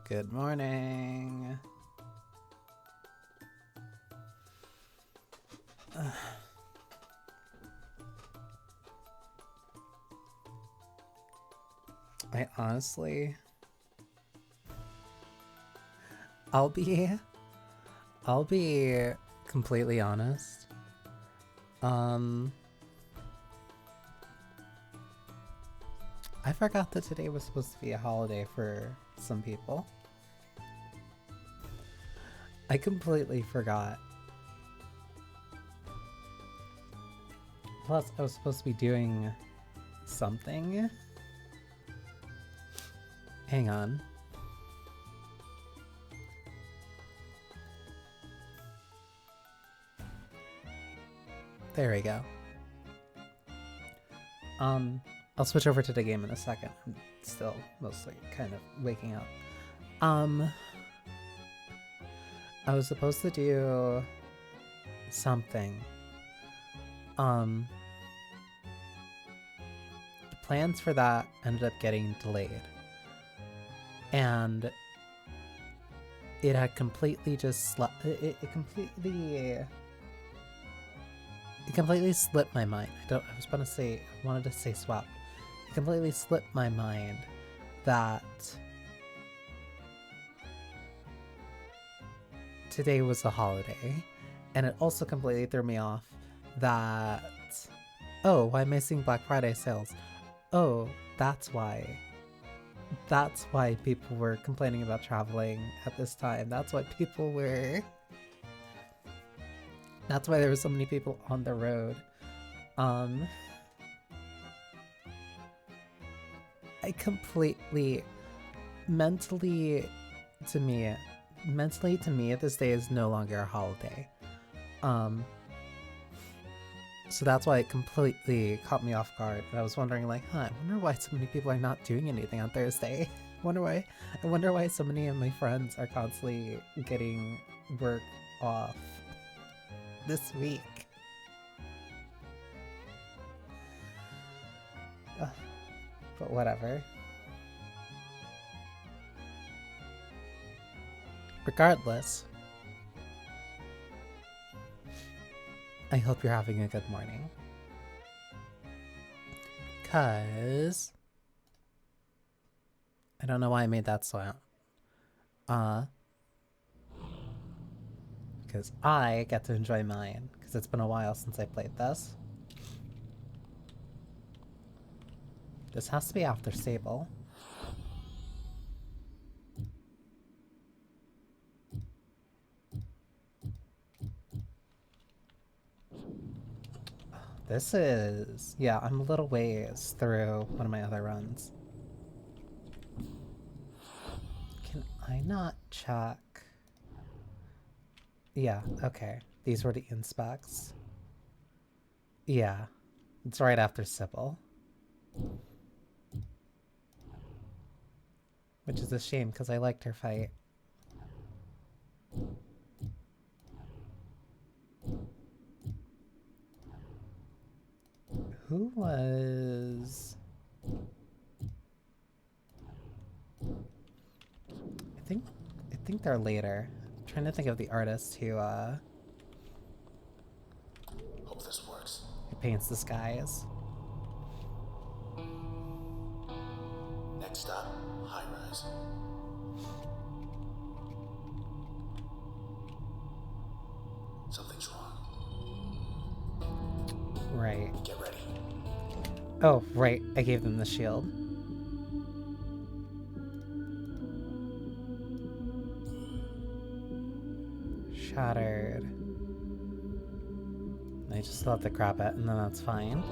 Good morning. I honestly, I'll be completely honest. I forgot that today was supposed to be a holiday for some people. I completely forgot. Plus, I was supposed to be doing something. Hang on. There we go. I'll switch over to the game in a second. I'm still mostly kind of waking up. I was supposed to do something. The plans for that ended up getting delayed. And it had completely just slipped. It completely slipped my mind. I wanted to say swept. It completely slipped my mind that today was a holiday. And it also completely threw me off that, oh, why am I seeing Black Friday sales? Oh, that's why. That's why people were complaining about traveling at this time. That's why there were so many people on the road. I completely, mentally to me, this day is no longer a holiday. So that's why it completely caught me off guard. And I was wondering, like, I wonder why so many people are not doing anything on Thursday. I wonder why so many of my friends are constantly getting work off this week. But whatever. Regardless, I hope you're having a good morning. 'Cause I don't know why I made that sound. Because I get to enjoy mine. Because it's been a while since I played this. This has to be after Sable. This is... yeah, I'm a little ways through one of my other runs. Can I not check? Yeah, okay. These were the inspects. Yeah, it's right after Sybil. Which is a shame, because I liked her fight. Who was... I think they're later. I'm trying to think of the artist who Hope this works. Who paints the skies. Next stop, high rise. Something's wrong. Right. Get ready. Oh, right. I gave them the shield. Shattered. I just still have to grab it, and then that's fine.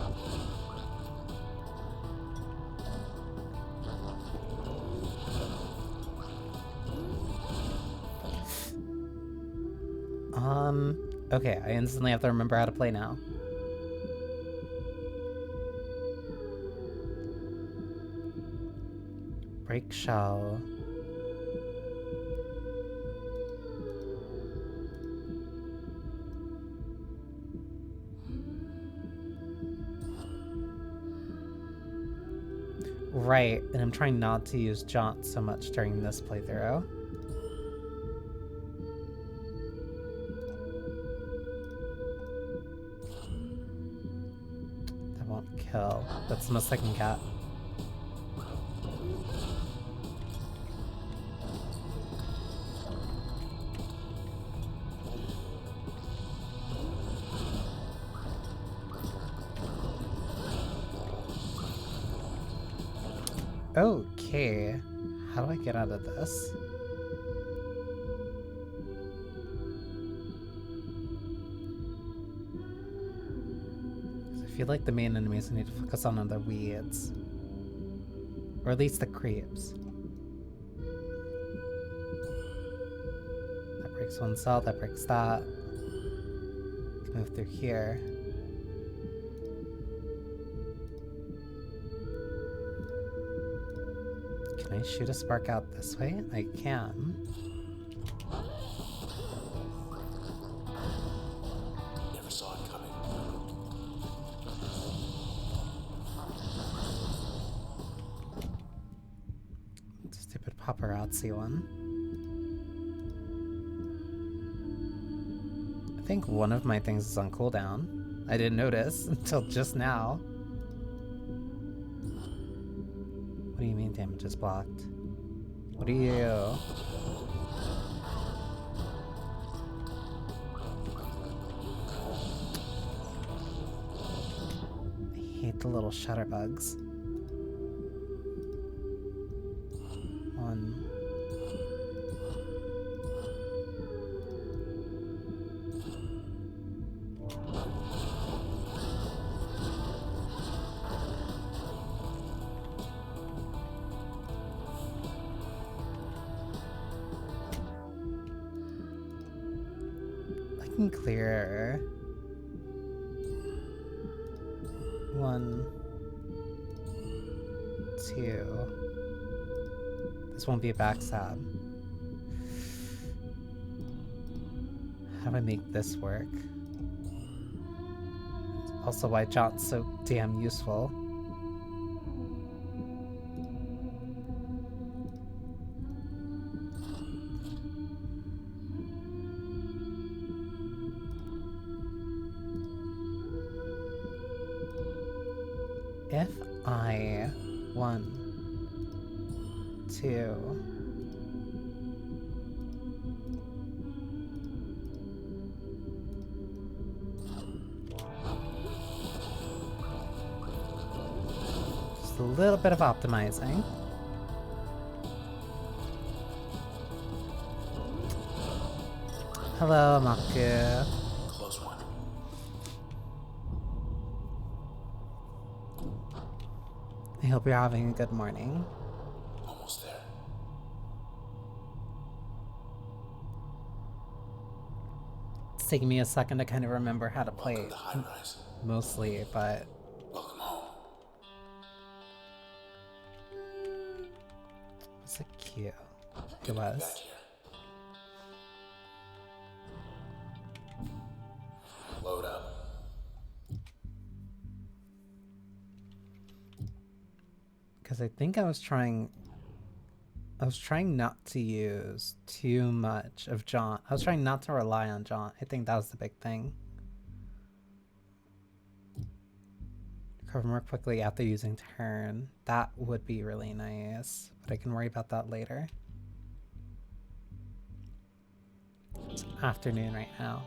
Okay, I instantly have to remember how to play now. Break shell. Right, and I'm trying not to use jaunt so much during this playthrough. That won't kill. That's the most I can get. Okay, how do I get out of this? I feel like the main enemies I need to focus on are the weeds. Or at least the creeps. That breaks one cell, that breaks that. Can move through here. Can I shoot a spark out this way? I can. Never saw it coming. Stupid paparazzi one. I think one of my things is on cooldown. I didn't notice until just now. What do you mean damage is blocked? What are you? I hate the little shutterbugs. One. I can clear 1, 2. This won't be a backstab. How do I make this work? Also why jaunt's so damn useful. If I 1, 2. Just a little bit of optimizing. Hello, Maku. Close one. I hope you're having a good morning. Almost there. It's taking me a second to kind of remember how to play Welcome to High Rise. mostly, but Welcome home. was it cute? It Good to be was. back here. Load up. Because I think I was trying not to use too much of jaunt. I was trying not to rely on jaunt. I think that was the big thing. Recover more quickly after using turn. That would be really nice, but I can worry about that later. It's afternoon right now.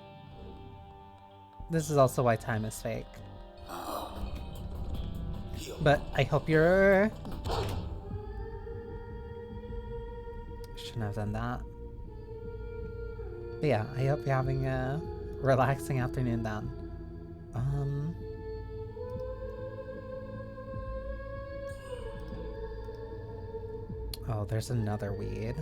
This is also why time is fake. Uh-oh. Heal. But I hope you're... Shouldn't have done that. But yeah, I hope you're having a relaxing afternoon then. Oh, there's another weed.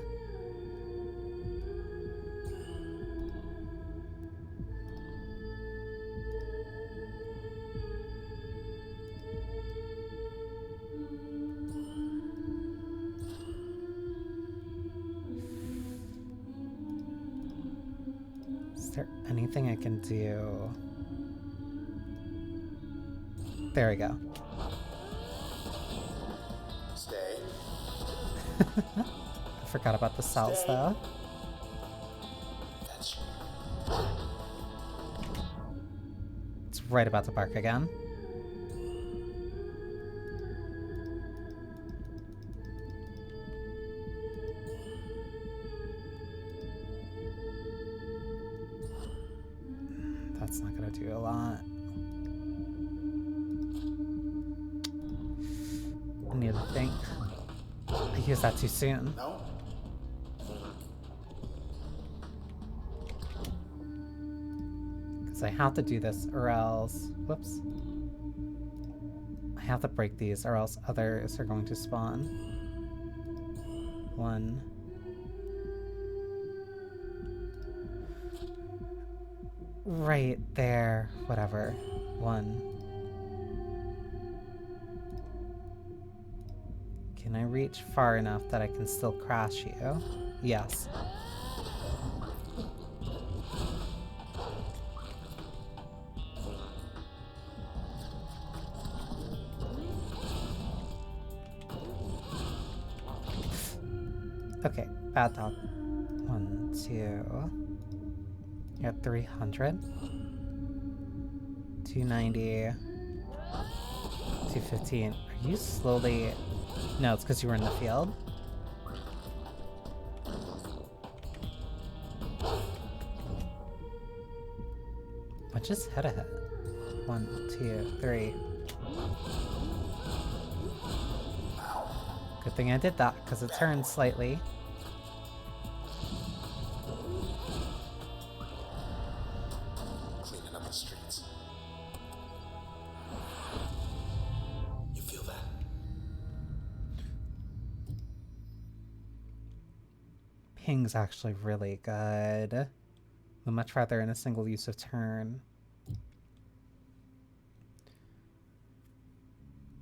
Is there anything I can do? There we go. I forgot about the cells though. That's It's right about to bark again. That's not gonna do a lot. I need to think. I used that too soon. no. Because I have to do this or else... Whoops. I have to break these or else others are going to spawn. 1. Right there. Whatever. 1. Can I reach far enough that I can still crash you? Yes. Okay, bad dog. 1, 2. You're at 300. 290. 215. Are you slowly... No, it's because you were in the field. I just hit a hit. 1, 2, 3. Good thing I did that, because it turned slightly. Cleaning up the streets. You feel that? Ping's actually really good. Would much rather in a single use of turn.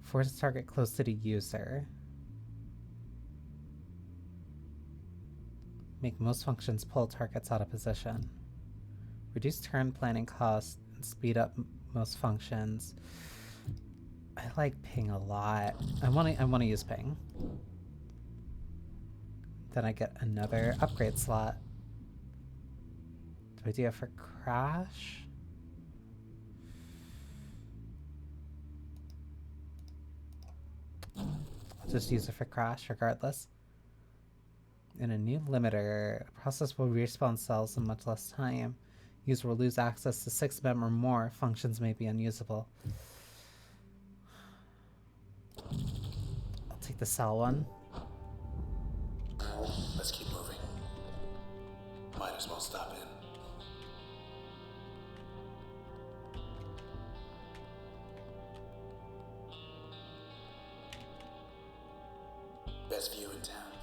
Force a target close to the user. Make most functions pull targets out of position. Reduce turn planning costs and speed up most functions. I like ping a lot. I want to use ping. Then I get another upgrade slot. Do I do it for crash? I'll just use it for crash regardless. In a new limiter, the process will respawn cells in much less time. User will lose access to 6 mem or more. Functions may be unusable. I'll take the cell one. Let's keep moving. Might as well stop in. Best view in town.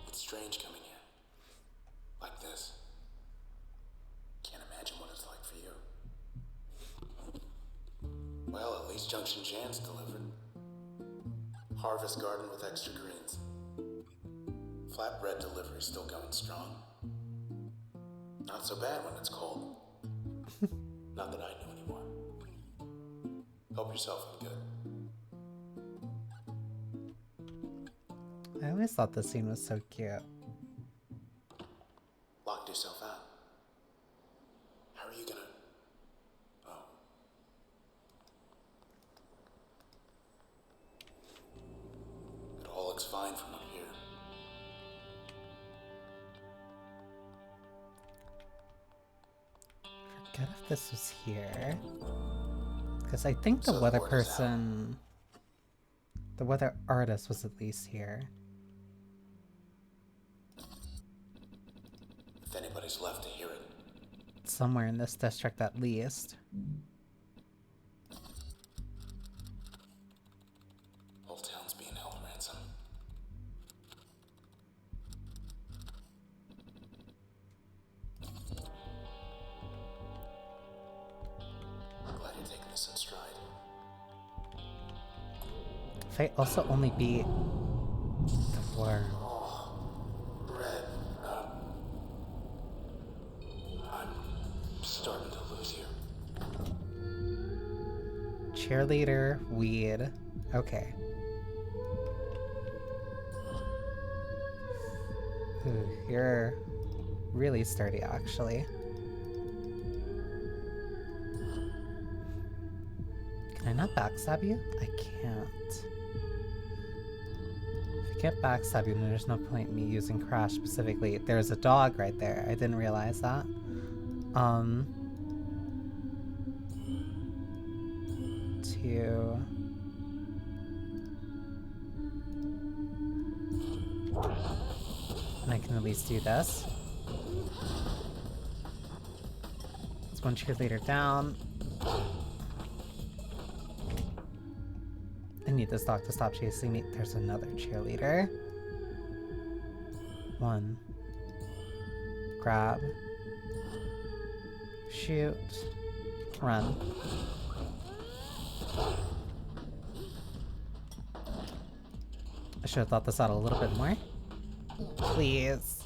It's strange coming in. Like this. Can't imagine what it's like for you. Well, at least Junction Jan's delivered. Harvest garden with extra greens. Flatbread delivery still going strong. Not so bad when it's cold. Not that I know anymore. Help yourself, I'm good. I always thought this scene was so cute. Locked yourself out. How are you gonna... Oh. It all looks fine from up here. Forget if this was here. Because I think the So the weather word is person... The weather artist was at least here. If anybody's left to hear it. Somewhere in this district at least. Whole town's being held ransom. Glad you're taking this in stride. If I also only beat the worm. Red, I'm starting to lose you. Cheerleader, weed. Okay. Ooh, you're really sturdy, actually. Can I not backstab you? I can't. If I can't backstab you, then there's no point in me using Crash specifically. There's a dog right there. I didn't realize that. Two. And I can at least do this. It's one cheerleader down. I need this dog to stop chasing me. There's another cheerleader. One. Grab. Shoot. Run. I should have thought this out a little bit more. Please.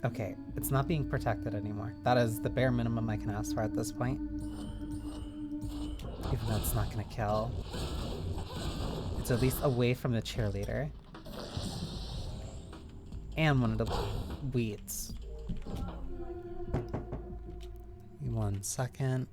Okay, it's not being protected anymore. That is the bare minimum I can ask for at this point. Even though it's not gonna kill. It's at least away from the cheerleader. And one of the weeds. 1 second.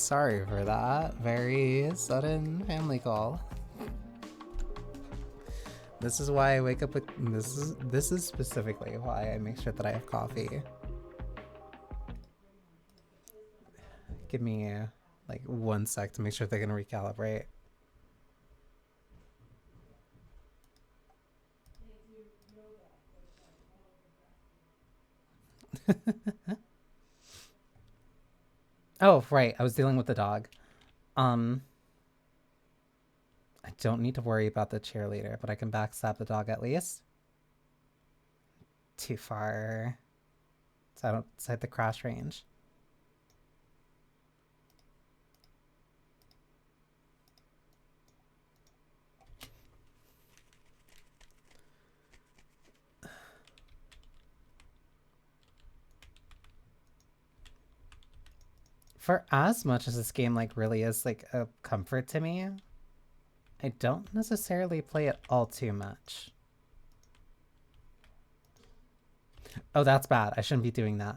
Sorry for that. Very sudden family call. This is why I wake up with this is specifically why I make sure that I have coffee. Give me like 1 sec to make sure they're gonna recalibrate. Oh, right. I was dealing with the dog. I don't need to worry about the cheerleader, but I can backstab the dog at least. Too far. It's outside the crash range. For as much as this game like really is like a comfort to me, I don't necessarily play it all too much. Oh, that's bad. I shouldn't be doing that.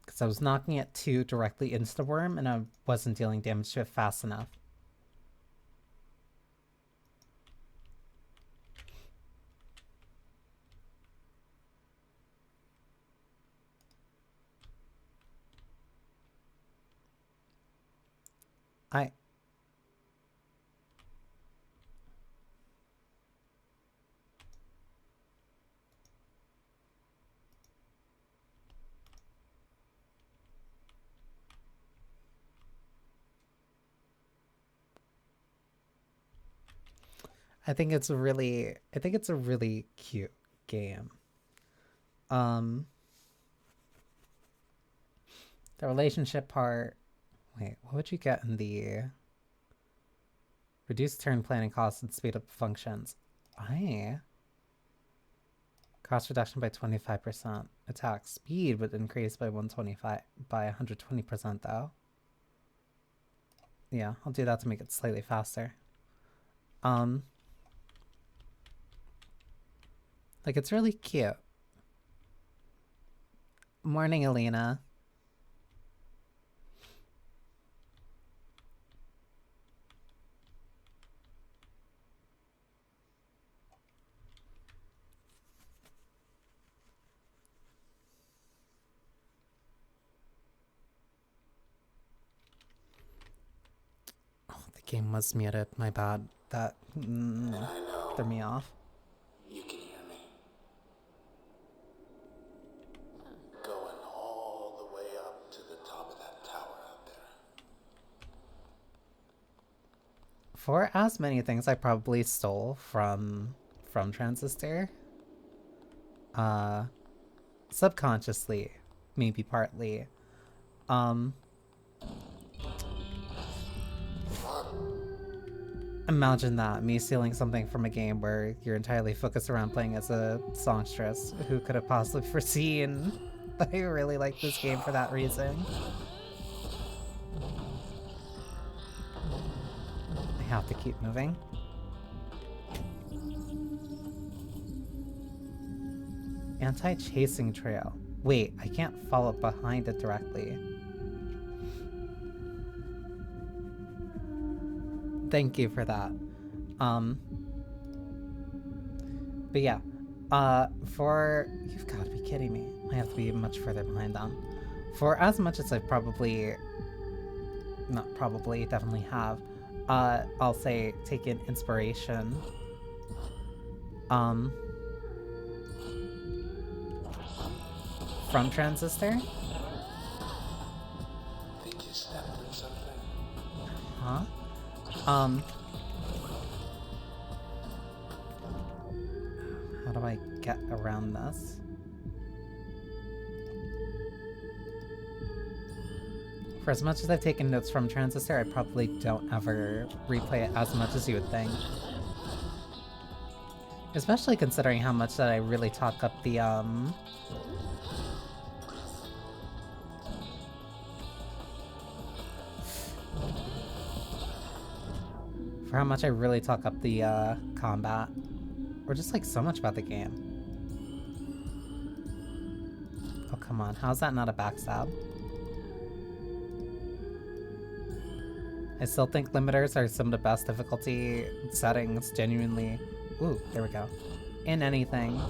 Because I was knocking it too directly into the worm and I wasn't dealing damage to it fast enough. I think it's a really cute game. The relationship part. Wait, what would you get in the reduce turn planning costs and speed up functions? Cost reduction by 25%. Attack speed would increase by 120% though. Yeah, I'll do that to make it slightly faster. Like, it's really cute. Morning, Alina. Oh, the game was muted. My bad. That threw me off. You can hear me. Going all the way up to the top of that tower out there. For as many things I probably stole from Transistor, subconsciously, maybe partly, imagine that, me stealing something from a game where you're entirely focused around playing as a songstress. Who could have possibly foreseen that I really like this game for that reason? I have to keep moving. Anti-chasing trail. Wait, I can't follow behind it directly. Thank you for that. But yeah, you've got to be kidding me. I have to be much further behind them. For as much as I've definitely have, I'll say taken inspiration. From Transistor. Think you stepped through something? Huh? How do I get around this? For as much as I've taken notes from Transistor, I probably don't ever replay it as much as you would think. Especially considering how much that I really talk up the, for how much I really talk up the, combat. or just like so much about the game. Oh, come on. How's that not a backstab? I still think limiters are some of the best difficulty settings, genuinely. Ooh, there we go. In anything.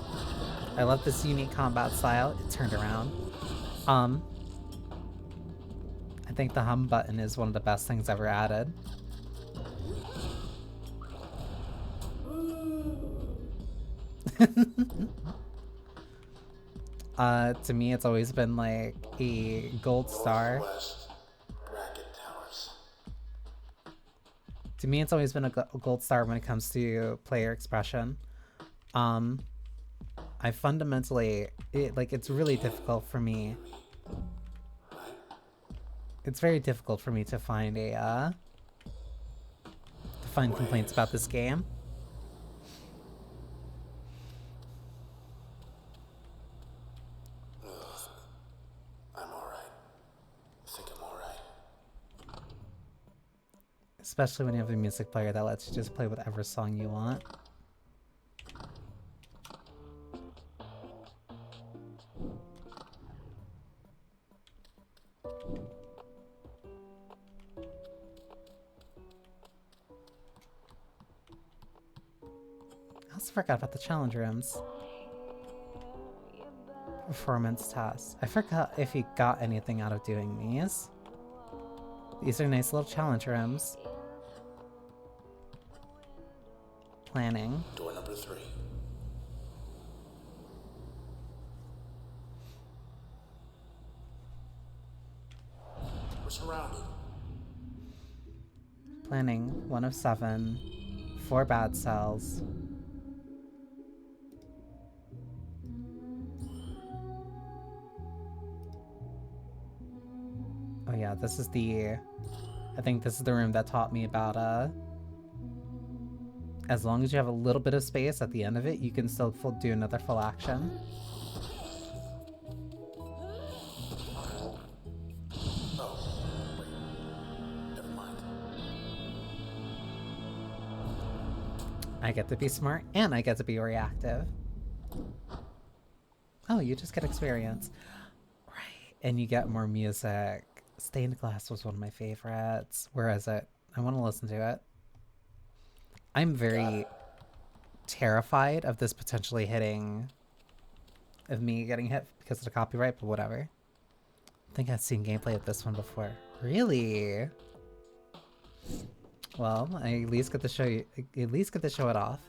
I love this unique combat style. It turned around. I think the hum button is one of the best things ever added. To me, it's always been like a gold star. To me, it's always been a gold star when it comes to player expression. I fundamentally, it's really difficult for me. It's very difficult for me to find complaints about this game. I'm alright. I think I'm alright. Especially when you have a music player that lets you just play whatever song you want. I also forgot about the challenge rooms. Performance tasks. I forgot if you got anything out of doing these. These are nice little challenge rooms. Planning. Door number 3. We're surrounded. Planning. 1 of 7. 4 bad cells. Oh yeah, this is the... I think this is the room that taught me about, as long as you have a little bit of space at the end of it, you can still do another full action. Oh, wait. Never mind. I get to be smart, and I get to be reactive. Oh, you just get experience. Right, and you get more music. Stained Glass was one of my favorites. Where is it? I want to listen to it. I'm very terrified of this potentially hitting... of me getting hit because of the copyright, but whatever. I think I've seen gameplay of this one before. Really? Well, I at least get to show you... at least get to show it off.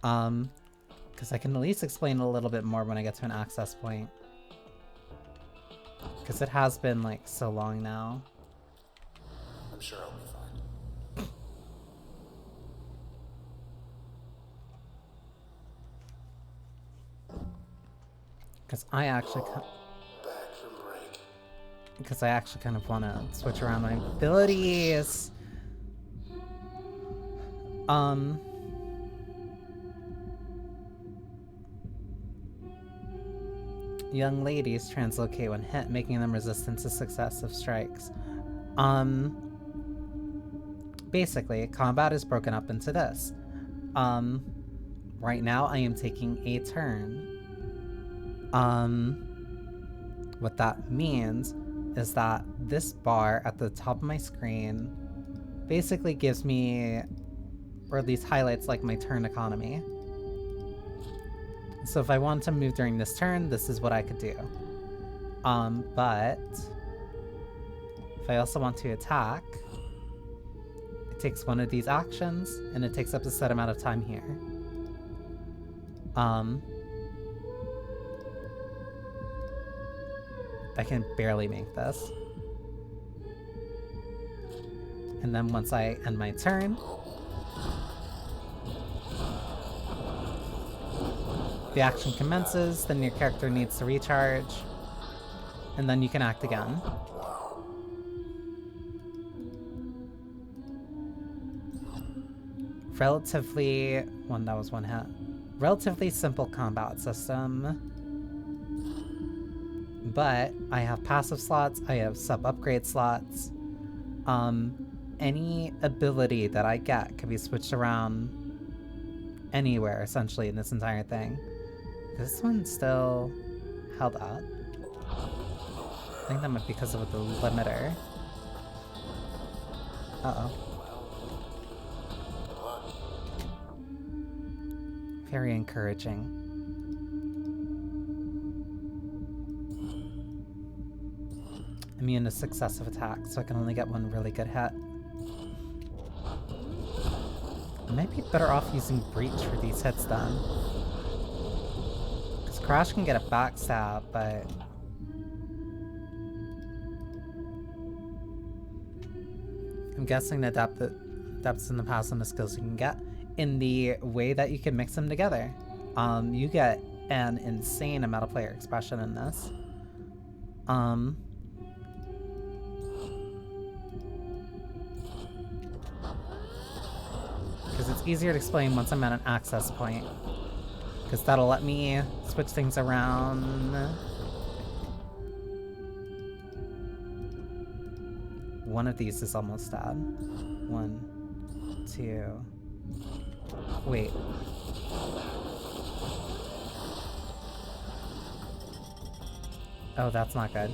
Because I can at least explain a little bit more when I get to an access point. Because it has been, like, so long now. I'm sure I'll be fine. Because I actually... Back from break. Because I actually kind of want to switch around my abilities. Young ladies translocate when hit, making them resistant to successive strikes. Basically, combat is broken up into this. Right now I am taking a turn. What that means is that this bar at the top of my screen basically gives me, or at least highlights, like, my turn economy. So if I want to move during this turn, this is what I could do. But if I also want to attack, it takes one of these actions, and it takes up a set amount of time here. I can barely make this. And then once I end my turn, the action commences, then your character needs to recharge, and then you can act again. Relatively... that was one hit. Relatively simple combat system. But I have passive slots, I have sub-upgrade slots. any ability that I get can be switched around anywhere, essentially, in this entire thing. This one's still held up. I think that might be because of the limiter. Uh-oh. Very encouraging. Immune to successive attacks, so I can only get one really good hit. I might be better off using Breach for these hits then. Because Crash can get a backstab, but... I'm guessing that depths in the passive skills you can get in the way that you can mix them together. You get an insane amount of player expression in this. Because it's easier to explain once I'm at an access point. Because that'll let me switch things around. One of these is almost dead. 1, 2. Wait. Oh, that's not good.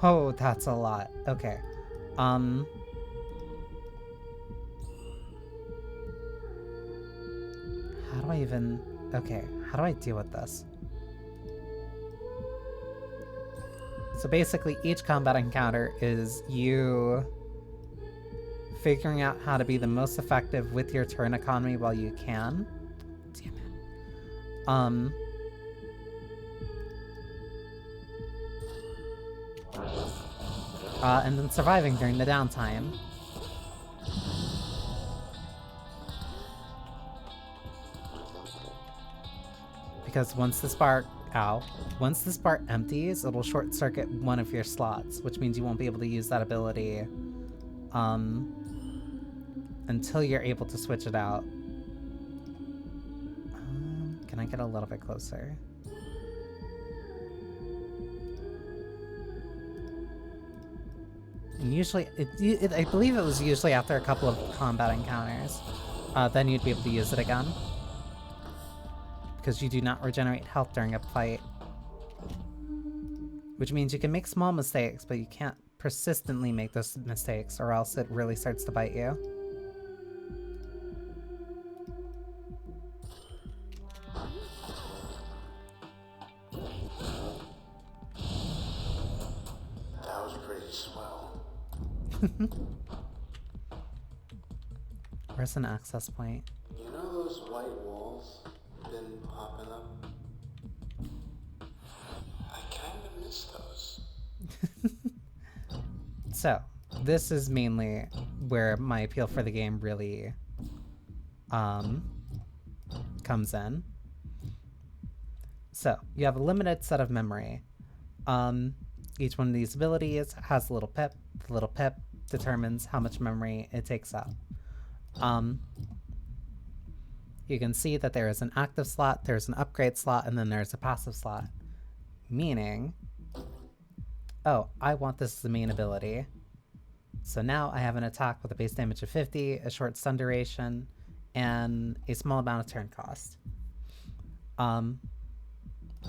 Oh, that's a lot. Okay. How do I even... Okay, how do I deal with this? So basically, each combat encounter is you figuring out how to be the most effective with your turn economy while you can. Damn it. And then surviving during the downtime. Because once this bar empties, it'll short circuit one of your slots, which means you won't be able to use that ability until you're able to switch it out. Can I get a little bit closer? And usually, I believe it was usually after a couple of combat encounters, then you'd be able to use it again. Because you do not regenerate health during a fight. Which means you can make small mistakes, but you can't persistently make those mistakes, or else it really starts to bite you. That was pretty swell. Where's an access point? You know those white walls been popping up? I kind of miss those. So, this is mainly where my appeal for the game really comes in. So, you have a limited set of memory. Each one of these abilities has a little pip. The little pip determines how much memory it takes up. You can see that there is an active slot, there's an upgrade slot, and then there's a passive slot. Meaning, oh, I want this as the main ability. So now I have an attack with a base damage of 50, a short stun duration, and a small amount of turn cost.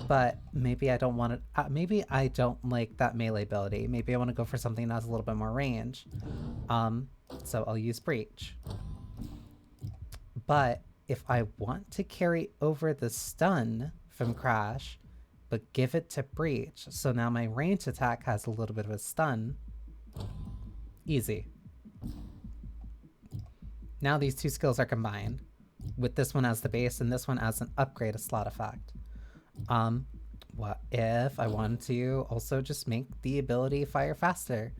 But maybe I don't want it. Maybe I don't like that melee ability. Maybe I want to go for something that has a little bit more range. So I'll use Breach. But if I want to carry over the stun from Crash, but give it to Breach, so now my range attack has a little bit of a stun. Easy. Now these two skills are combined, with this one as the base and this one as an upgrade, a slot effect. What if I wanted to also just make the ability fire faster,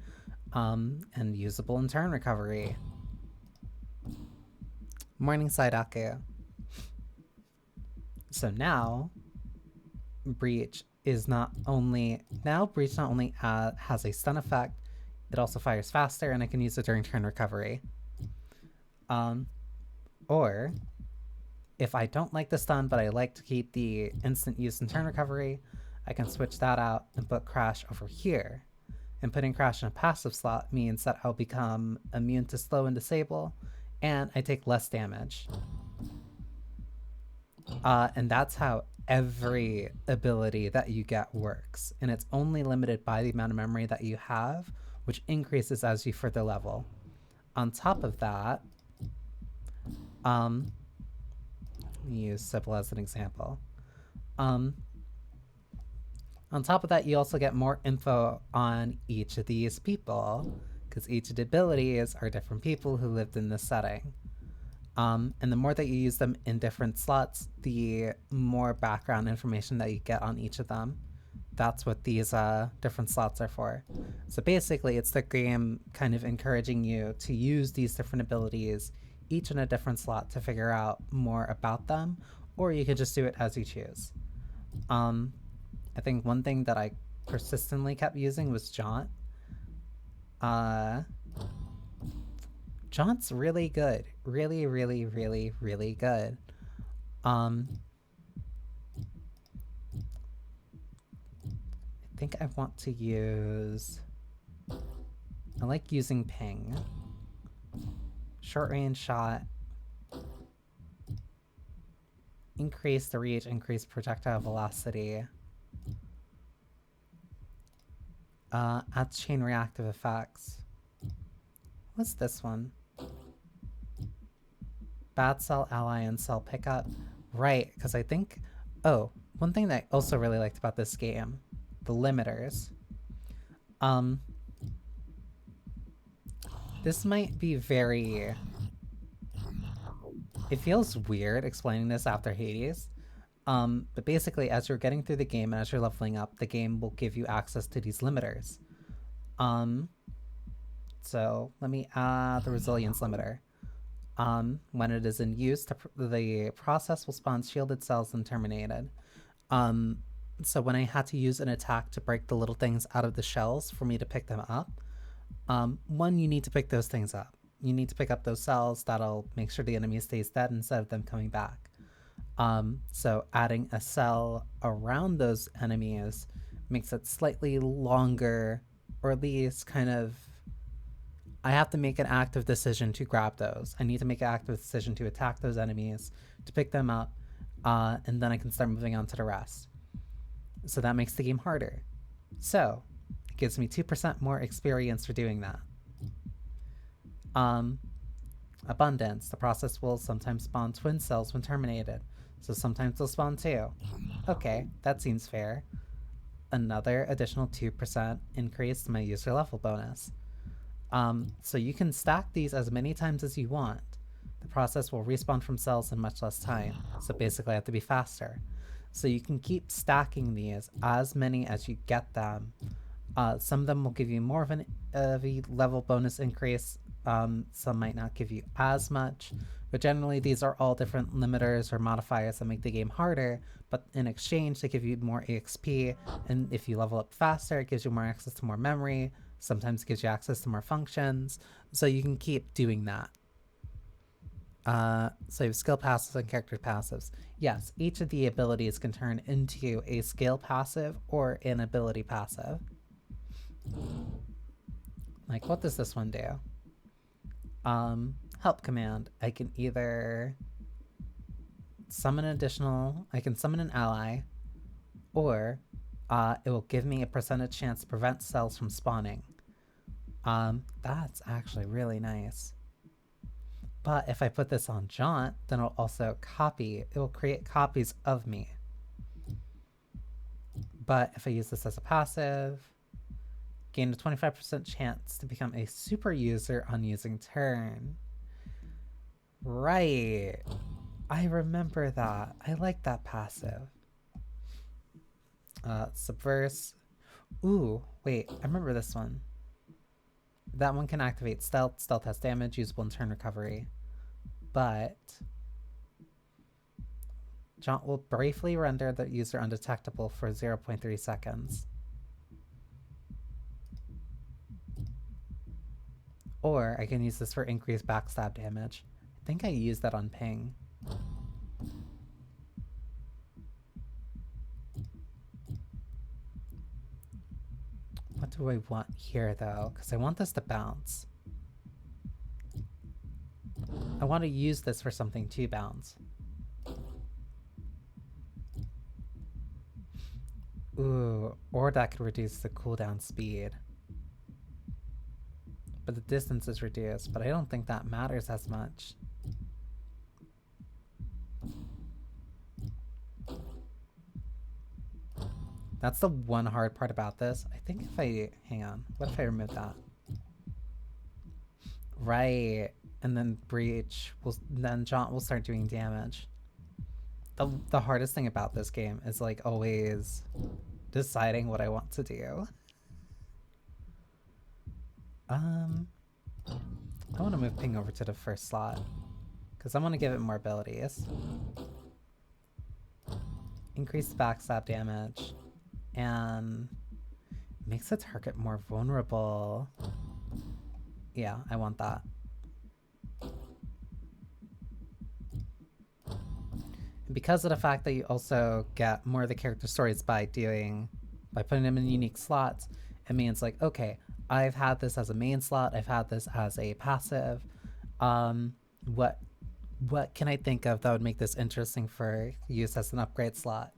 and usable in turn recovery? Morningside Aku. So now, Breach not only has a stun effect, it also fires faster, and I can use it during turn recovery. Or, if I don't like the stun, but I like to keep the instant use and turn recovery, I can switch that out and put Crash over here. And putting Crash in a passive slot means that I'll become immune to slow and disable, and I take less damage. And that's how every ability that you get works. And it's only limited by the amount of memory that you have, which increases as you further level. On top of that, let me use Sybil as an example. On top of that, you also get more info on each of these people, because each of the abilities are different people who lived in this setting. And the more that you use them in different slots, the more background information that you get on each of them. That's what these different slots are for. So basically, it's the game kind of encouraging you to use these different abilities, each in a different slot, to figure out more about them, or you can just do it as you choose. I think one thing that I persistently kept using was Jaunt. Jaunt's really good. Really, really, really, really good. I think I want to use... I like using Ping. Short range shot. Increase the reach, increase projectile velocity. Adds chain reactive effects. What's this one? Bad cell ally and cell pickup. Right, because I think... Oh, one thing that I also really liked about this game, the limiters. This might be very... It feels weird explaining this after Hades. But basically, as you're getting through the game and as you're leveling up, the game will give you access to these limiters. So let me add the resilience limiter. When it is in use, the process will spawn shielded cells and terminated. So when I had to use an attack to break the little things out of the shells for me to pick them up, one, you need to pick those things up. You need to pick up those cells. That'll make sure the enemy stays dead instead of them coming back. So adding a cell around those enemies makes it slightly longer, or at least kind of... I have to make an active decision to grab those. I need to make an active decision to attack those enemies, to pick them up, and then I can start moving on to the rest. So that makes the game harder. So it gives me 2% more experience for doing that. Abundance. The process will sometimes spawn twin cells when terminated. So sometimes they'll spawn two. Okay, that seems fair. Another additional 2% increase to my user level bonus. So you can stack these as many times as you want. The process will respawn from cells in much less time, so basically I have to be faster. So you can keep stacking these as many as you get them. Some of them will give you more of a level bonus increase. Some might not give you as much, but generally these are all different limiters or modifiers that make the game harder, but in exchange they give you more EXP, and if you level up faster, it gives you more access to more memory. Sometimes it gives you access to more functions, so you can keep doing that. So you have skill passives and character passives. Yes, each of the abilities can turn into a skill passive or an ability passive. Like, what does this one do? Help command. I can either summon I can summon an ally, or it will give me a percentage chance to prevent cells from spawning. That's actually really nice. But if I put this on Jaunt, then it'll also it will create copies of me. But if I use this as a passive, gain a 25% chance to become a super user on using turn. Right. I remember that. I like that passive. Subverse. Ooh, wait, I remember this one. That one can activate stealth. Stealth has damage, usable in turn recovery. But Jaunt will briefly render the user undetectable for 0.3 seconds. Or I can use this for increased backstab damage. I think I used that on Ping. What What do I want here, though? Because I want this to bounce. I want to use this for something to bounce. Ooh, or that could reduce the cooldown speed. But the distance is reduced, but I don't think that matters as much. That's the one hard part about this. I think if I... Hang on. What if I remove that? Right. And then Breach will... Then Jaunt will start doing damage. The hardest thing about this game is like always deciding what I want to do. I want to move Ping over to the first slot. Because I want to give it more abilities. Increase the backstab damage. And makes the target more vulnerable. Yeah, I want that. And because of the fact that you also get more of the character stories by putting them in unique slots, it means like, okay, I've had this as a main slot, I've had this as a passive. What can I think of that would make this interesting for use as an upgrade slot?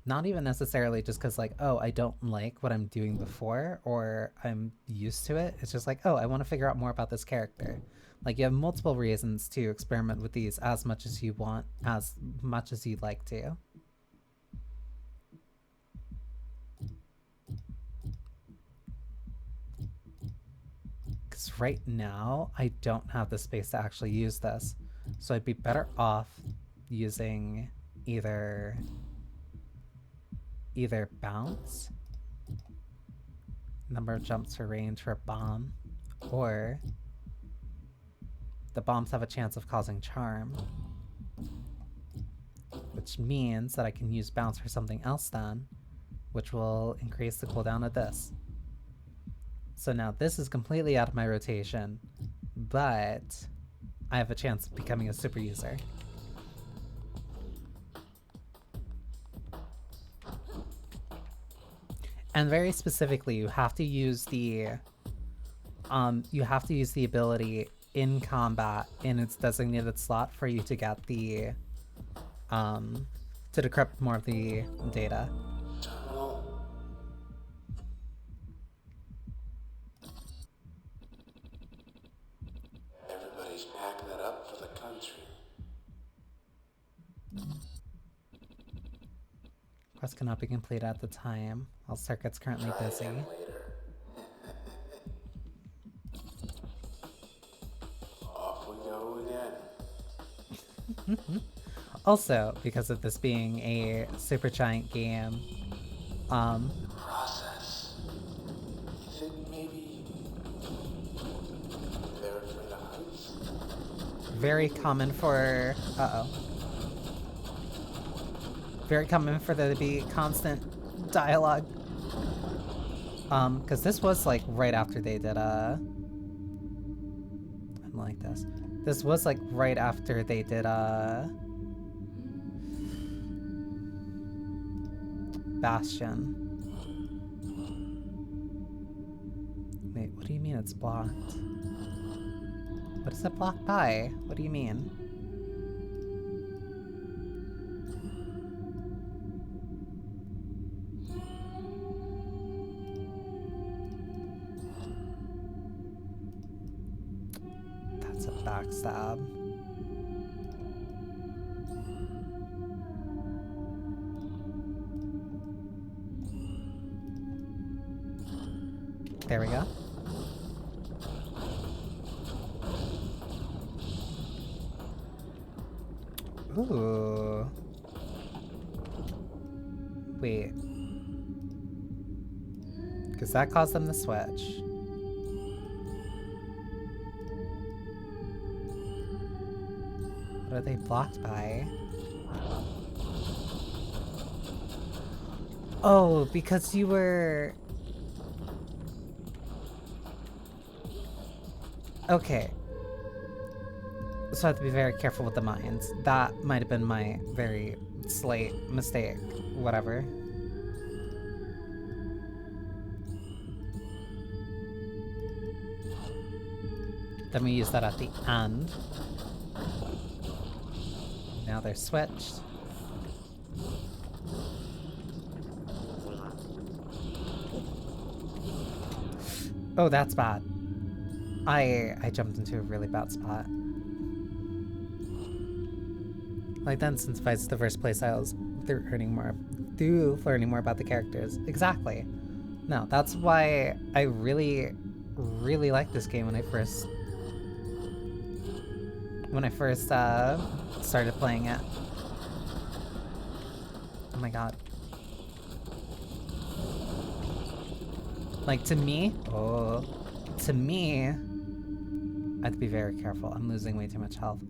Not even necessarily just because like, oh, I don't like what I'm doing before or I'm used to it. It's just like, oh, I want to figure out more about this character. Like you have multiple reasons to experiment with these as much as you want, as much as you'd like to. Because right now, I don't have the space to actually use this. So I'd be better off using either bounce, number of jumps for range for a bomb, or the bombs have a chance of causing charm, which means that I can use bounce for something else then, which will increase the cooldown of this. So now this is completely out of my rotation, but I have a chance of becoming a super user. And very specifically, you have to use the ability in combat in its designated slot for you to get the to decrypt more of the data. Everybody's packing it up for the country. Quest cannot be completed at the time, while circuit's currently busy. Off we go again. Also, because of this being a super giant game, process. You think maybe they're afraid of heights? very common for very common for there to be constant dialogue. Because this was like right after they did like this. This was like right after they did Bastion. Wait, what do you mean it's blocked? What is it blocked by? What do you mean? That's a backstab. There we go. Ooh. Wait. Because that caused them to switch. What are they blocked by? Oh, because you were... Okay. So I have to be very careful with the mines. That might have been my very slight mistake. Whatever. Then we use that at the end. Now they're switched. Oh, that's bad. I jumped into a really bad spot. Like then, since Vice is the first place I was learning more about the characters. Exactly. No, that's why I really liked this game when I first started playing it. Oh my god. Like to me, I have to be very careful. I'm losing way too much health.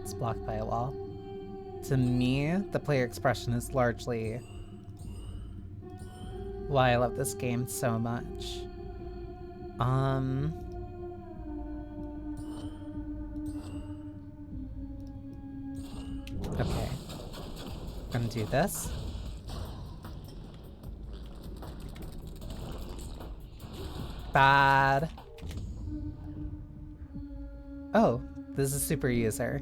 It's blocked by a wall. To me, the player expression is largely why I love this game so much. Okay. I'm gonna do this. Bad. Oh, this is super user.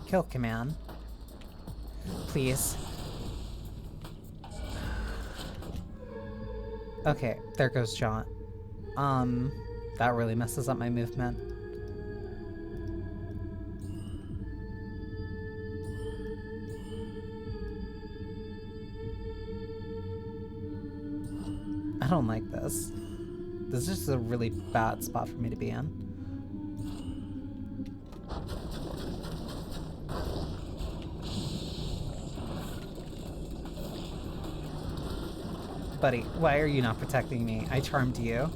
Kill command. Please. Okay, there goes Jaunt. That really messes up my movement. I don't like this. This is just a really bad spot for me to be in. Buddy, why are you not protecting me? I charmed you.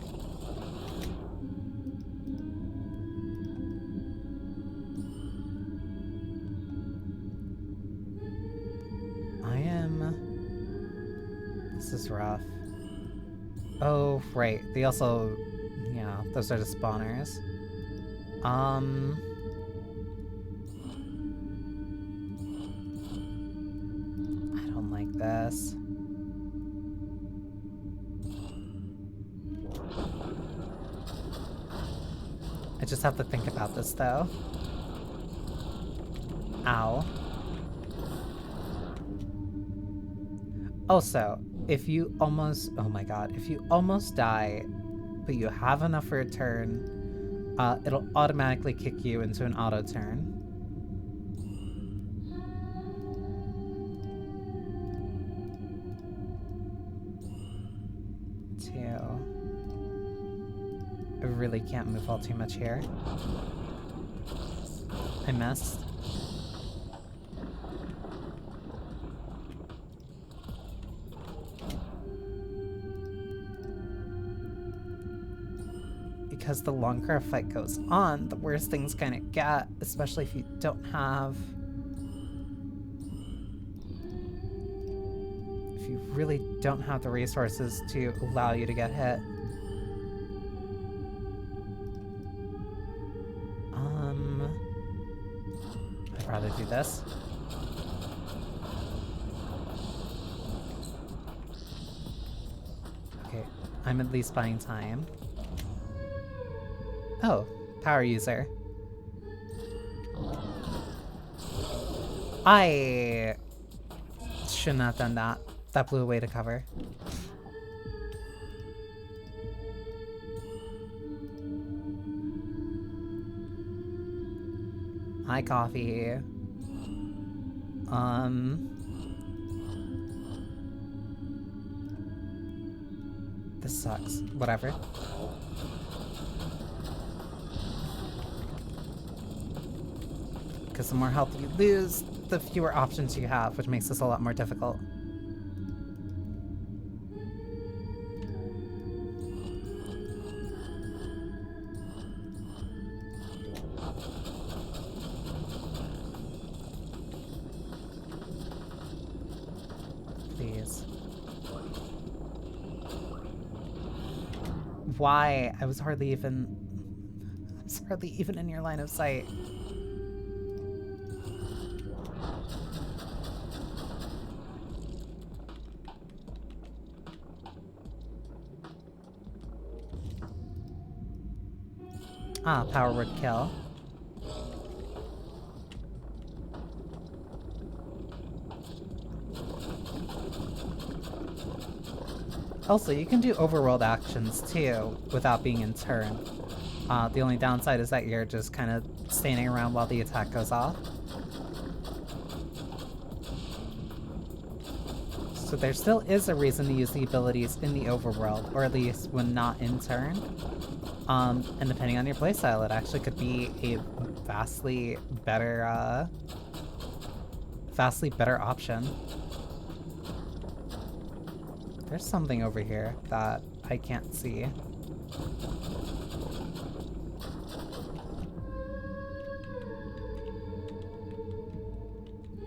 This is rough. Oh, right. They also... Yeah, those are the spawners. I don't like this. I just have to think about this, though. Ow. Also, if you almost... Oh my god. If you almost die, but you have enough for a turn, it'll automatically kick you into an auto turn. I really can't move all too much here. I missed. Because the longer a fight goes on, the worse things kind of get, especially if you don't have... If you really don't have the resources to allow you to get hit. I'd rather do this. Okay, I'm at least buying time. Oh, power user. I shouldn't have done that. That blew away to cover. Hi, coffee. This sucks. Whatever. Because the more health you lose, the fewer options you have, which makes this a lot more difficult. why I was hardly even in your line of sight. Ah, power would kill. Also, you can do overworld actions too without being in turn. The only downside is that you're just kind of standing around while the attack goes off. So there still is a reason to use the abilities in the overworld, or at least when not in turn. And depending on your playstyle, it actually could be a vastly better option. There's something over here that I can't see.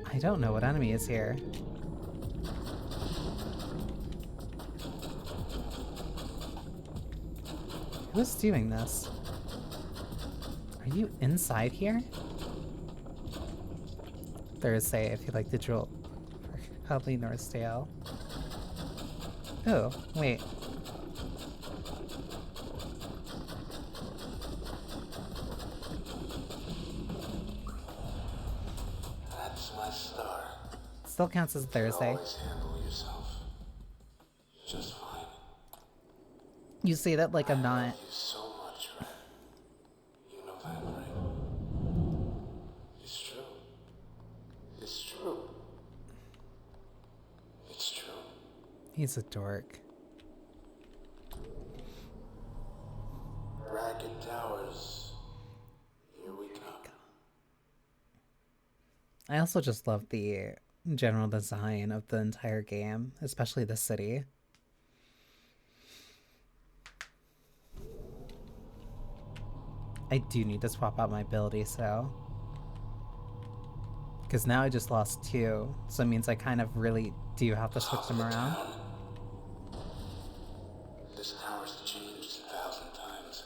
I don't know what enemy is here. Who's doing this? Are you inside here? Thursday, if you like the jewel. Hubly Northdale. Oh, wait. That's my star. Still counts as Thursday. Always handle yourself just fine. You say that like I'm not. I love you so much, Red. You know that, right? It's true. It's true. It's true. He's a dork. Ragged towers. Here we come. I also just love the general design of the entire game, especially the city. I do need to swap out my abilities though. Because now I just lost 2, so it means I kind of really do have to switch them around. This tower's changed 1,000 times.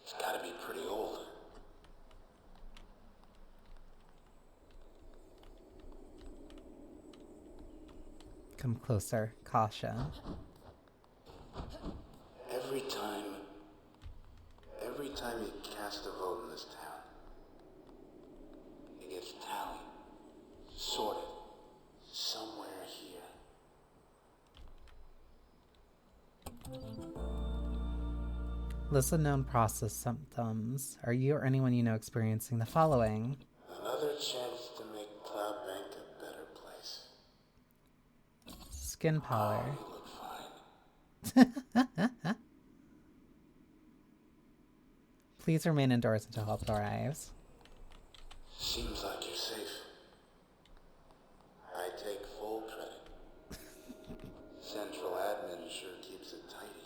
It's gotta be pretty old. Come closer. Caution. Every time you cast a vote in this town, it gets tallied, sorted, somewhere here. List of known process symptoms. Are you or anyone you know experiencing the following? Another chance to make Cloud Bank a better place. Skin pallor. You look fine. Please remain indoors until help arrives. Seems like you're safe. I take full credit. Central admin sure keeps it tidy.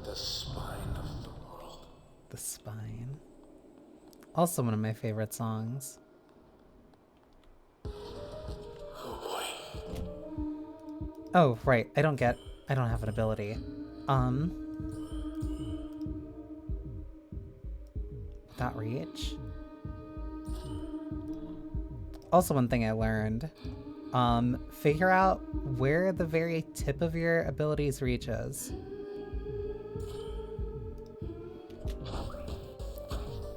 The spine of the world. The spine. Also one of my favorite songs. Oh boy. Oh, right. I don't have an ability. That reach. Also one thing I learned. Figure out where the very tip of your abilities reaches.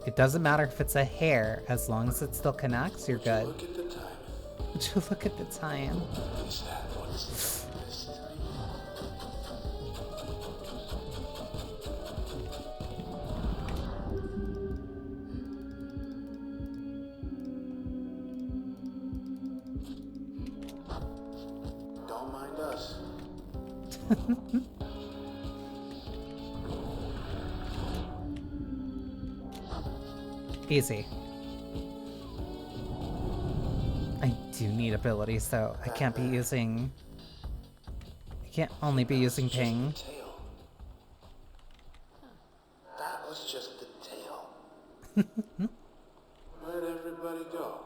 It doesn't matter if it's a hair, as long as it still connects, you're good. Look at the time. Would you look at the time? Is that what's this time? Don't mind us. Easy. I do need abilities though. I can't only be using ping. Tail. That was just the tail. Where'd everybody go?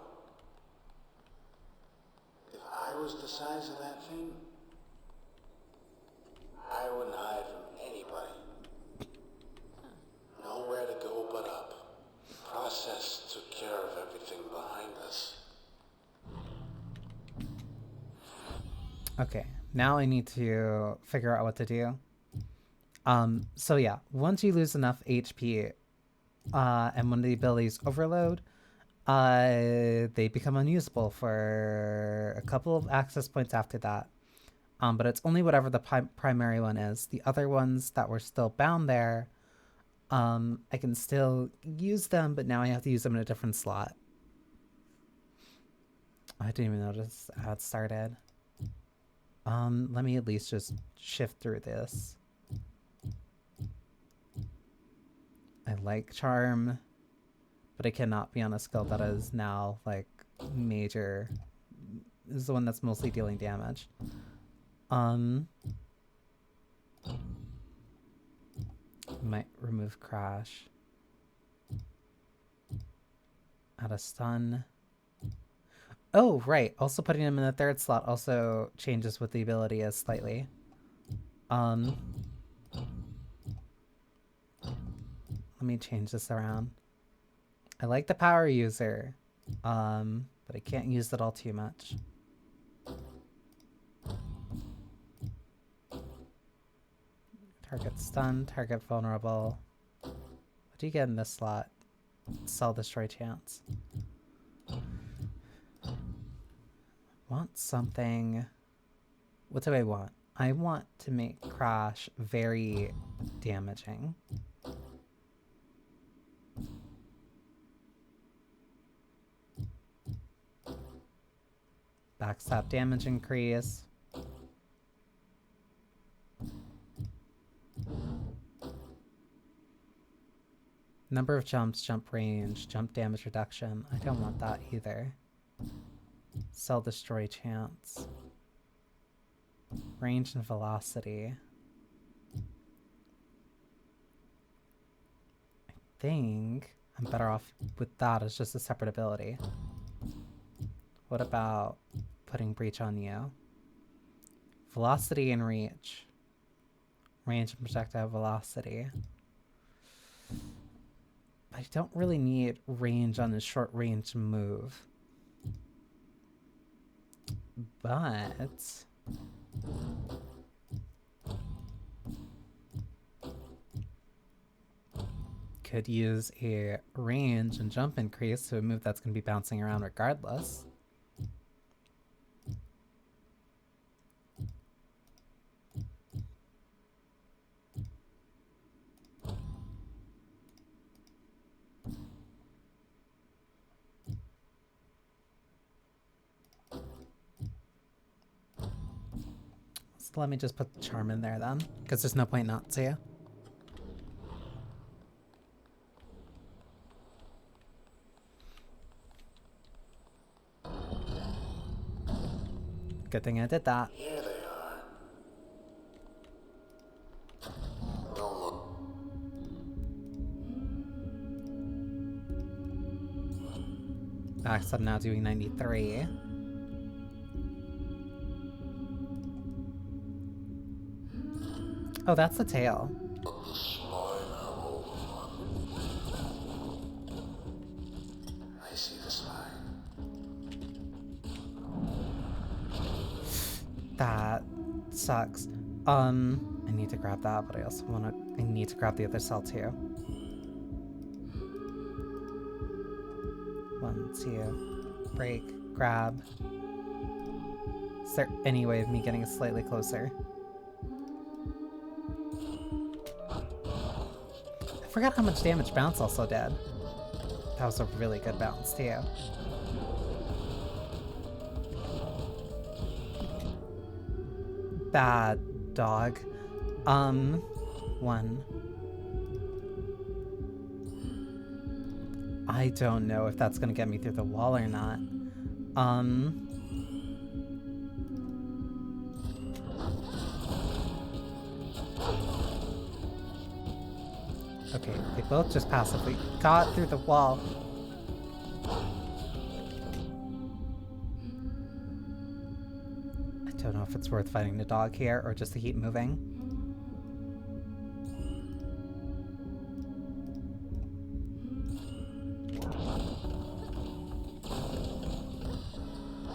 was the size of that thing, I wouldn't hide from anybody. Nowhere to go but up. Process took care of everything behind us. Okay, now I need to figure out what to do. So yeah, once you lose enough HP, and when the abilities overload, they become unusable for a couple of access points after that. But it's only whatever the primary one is. The other ones that were still bound there, I can still use them, but now I have to use them in a different slot. I didn't even notice how it started. Let me at least just shift through this. I like Charm, but it cannot be on a skill that is now, like, major. This is the one that's mostly dealing damage. Might remove Crash. Add a stun. Oh, right. Also putting him in the third slot also changes what the ability is slightly. Let me change this around. I like the power user, but I can't use it all too much. Target stun, target vulnerable. What do you get in this slot? Cell destroy chance. Want something. What do I want? I want to make Crash very damaging. Backstab damage increase. Number of jumps, jump range, jump damage reduction. I don't want that either. Cell destroy chance. Range and velocity. I think I'm better off with that as just a separate ability. What about putting Breach on you? Velocity and reach. Range and projectile velocity. I don't really need range on a short range move. But could use a range and jump increase to a move that's going to be bouncing around regardless. So let me just put Charm in there then, because there's no point not to. Good thing I did that. Here they are. Don't look. Backstab now doing 93. Oh, that's the tail. I see the spine. That sucks. I need to grab that, but I also I need to grab the other cell too. 1, 2, break, grab. Is there any way of me getting slightly closer? I forgot how much damage bounce also did. That was a really good bounce too. Bad dog. 1. I don't know if that's gonna get me through the wall or not. Okay, they both just passively got through the wall. Don't know if it's worth fighting the dog here or just to keep moving.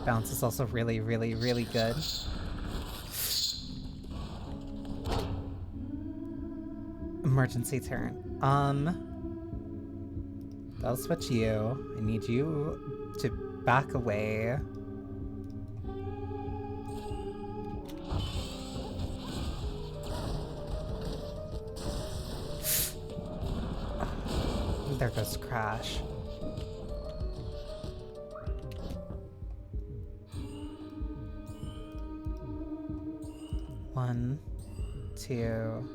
Bounce is also really, really, really good. Emergency turn. That'll switch you. I need you to back away. There goes Crash. One, two.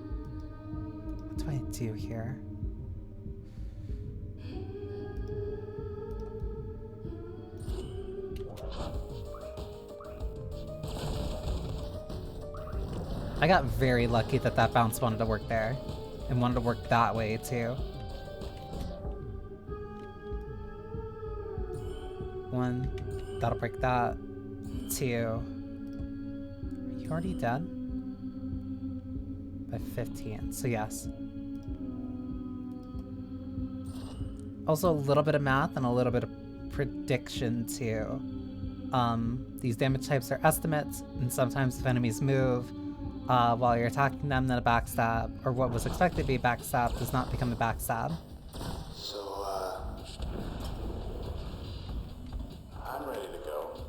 What do I do here? I got very lucky that that bounce wanted to work there. And wanted to work that way too. One. That'll break that. Two. Are you already dead? By 15, so yes. Also a little bit of math and a little bit of prediction too. These damage types are estimates, and sometimes if enemies move while you're attacking them, then a backstab, or what was expected to be a backstab, does not become a backstab. So, I'm ready to go.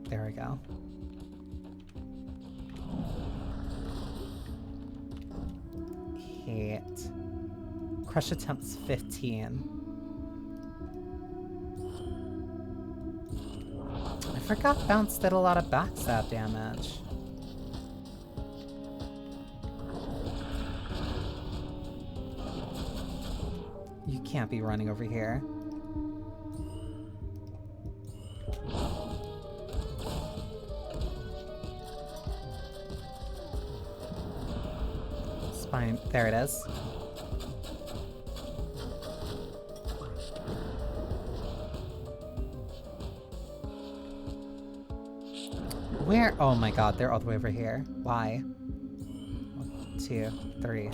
There we go. Hit. Crush attempts 15. I forgot Bounce did a lot of backstab damage. You can't be running over here. Spine, there it is. Where? Oh my god, they're all the way over here. Why? 1, 2, 3.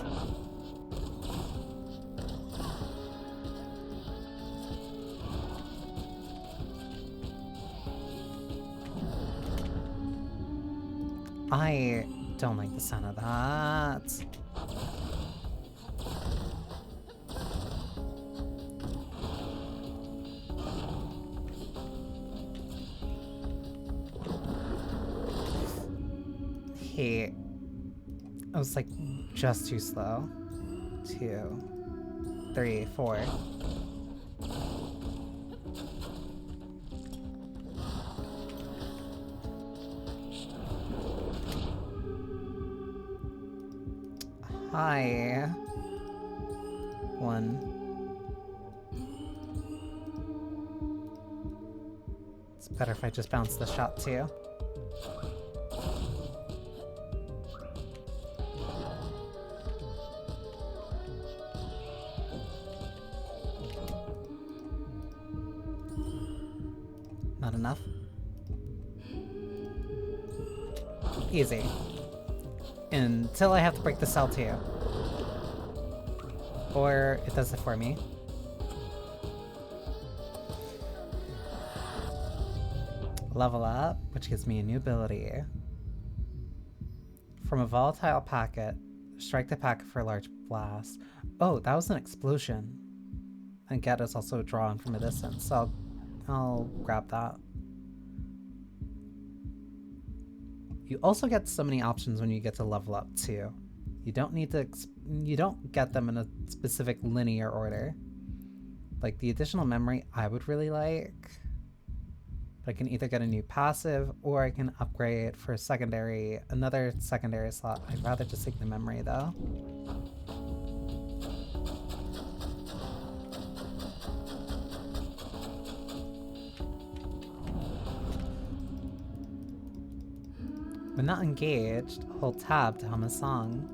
I don't like the sound of that. Hey, I was like just too slow. 2, 3, 4. Hi. 1. It's better if I just bounce the shot too. Not enough. Easy. Until I have to break the cell too. Or it does it for me. Level up, which gives me a new ability. From a volatile packet, strike the packet for a large blast. Oh, that was an explosion. And get is also drawn from a distance, so I'll grab that. You also get so many options when you get to level up too. You don't need to, you don't get them in a specific linear order. Like the additional memory I would really like. But I can either get a new passive or I can upgrade for another secondary slot. I'd rather just take the memory though. When not engaged, hold tab to hum a song.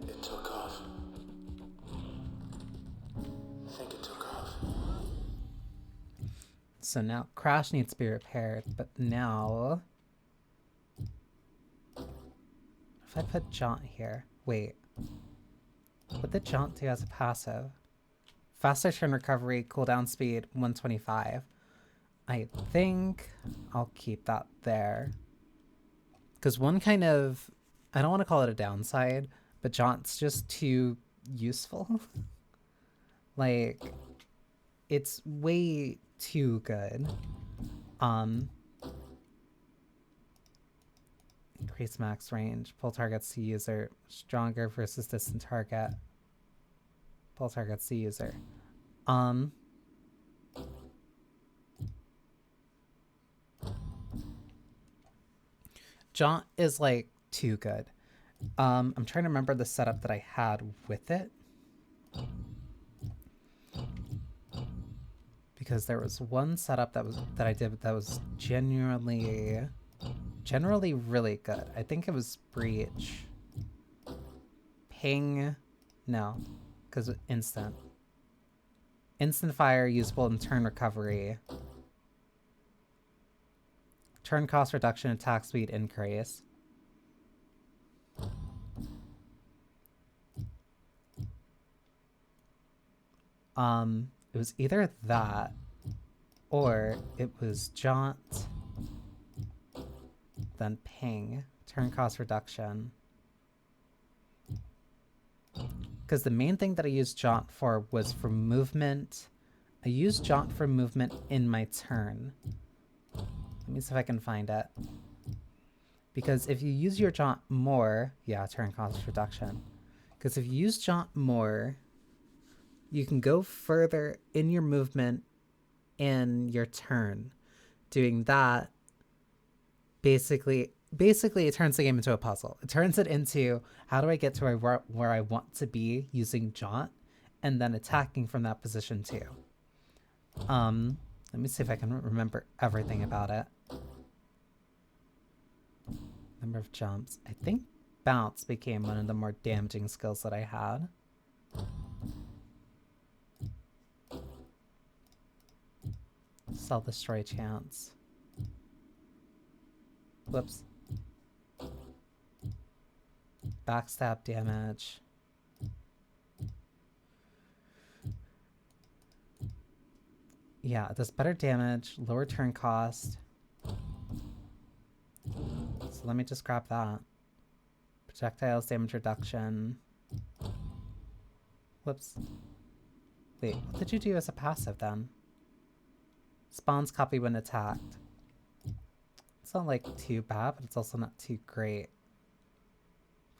It took off. I think it took off. So now Crash needs to be repaired, but now... If I put Jaunt here... Wait. What did Jaunt do as a passive? Faster turn recovery, cooldown speed, 125. I think I'll keep that there. Because one kind of... I don't want to call it a downside, but Jaunt's just too useful. Like, it's way too good. Increase max range. Pull targets to user. Stronger versus distant target. Pull targets to user. Jaunt is like too good. I'm trying to remember the setup that I had with it. Because there was one setup that I did that was generally really good. I think it was Breach. Ping. No. Because instant. Instant fire usable in turn recovery. Turn cost reduction, attack speed increase. It was either that or it was Jaunt, then Ping, turn cost reduction. Because the main thing that I used Jaunt for was for movement. I used Jaunt for movement in my turn. Let me see if I can find it. Because if you use your Jaunt more, yeah, turn cost reduction. Because if you use Jaunt more, you can go further in your movement in your turn. Doing that, basically it turns the game into a puzzle. It turns it into, how do I get to where I want to be using Jaunt, and then attacking from that position too. Let me see if I can remember everything about it. Number of jumps. I think bounce became one of the more damaging skills that I had. Self-destroy chance. Whoops. Backstab damage. Yeah, it does better damage, lower turn cost. So let me just grab that. Projectiles damage reduction. Whoops. Wait, what did you do as a passive then? Spawns copy when attacked. It's not like too bad, but it's also not too great.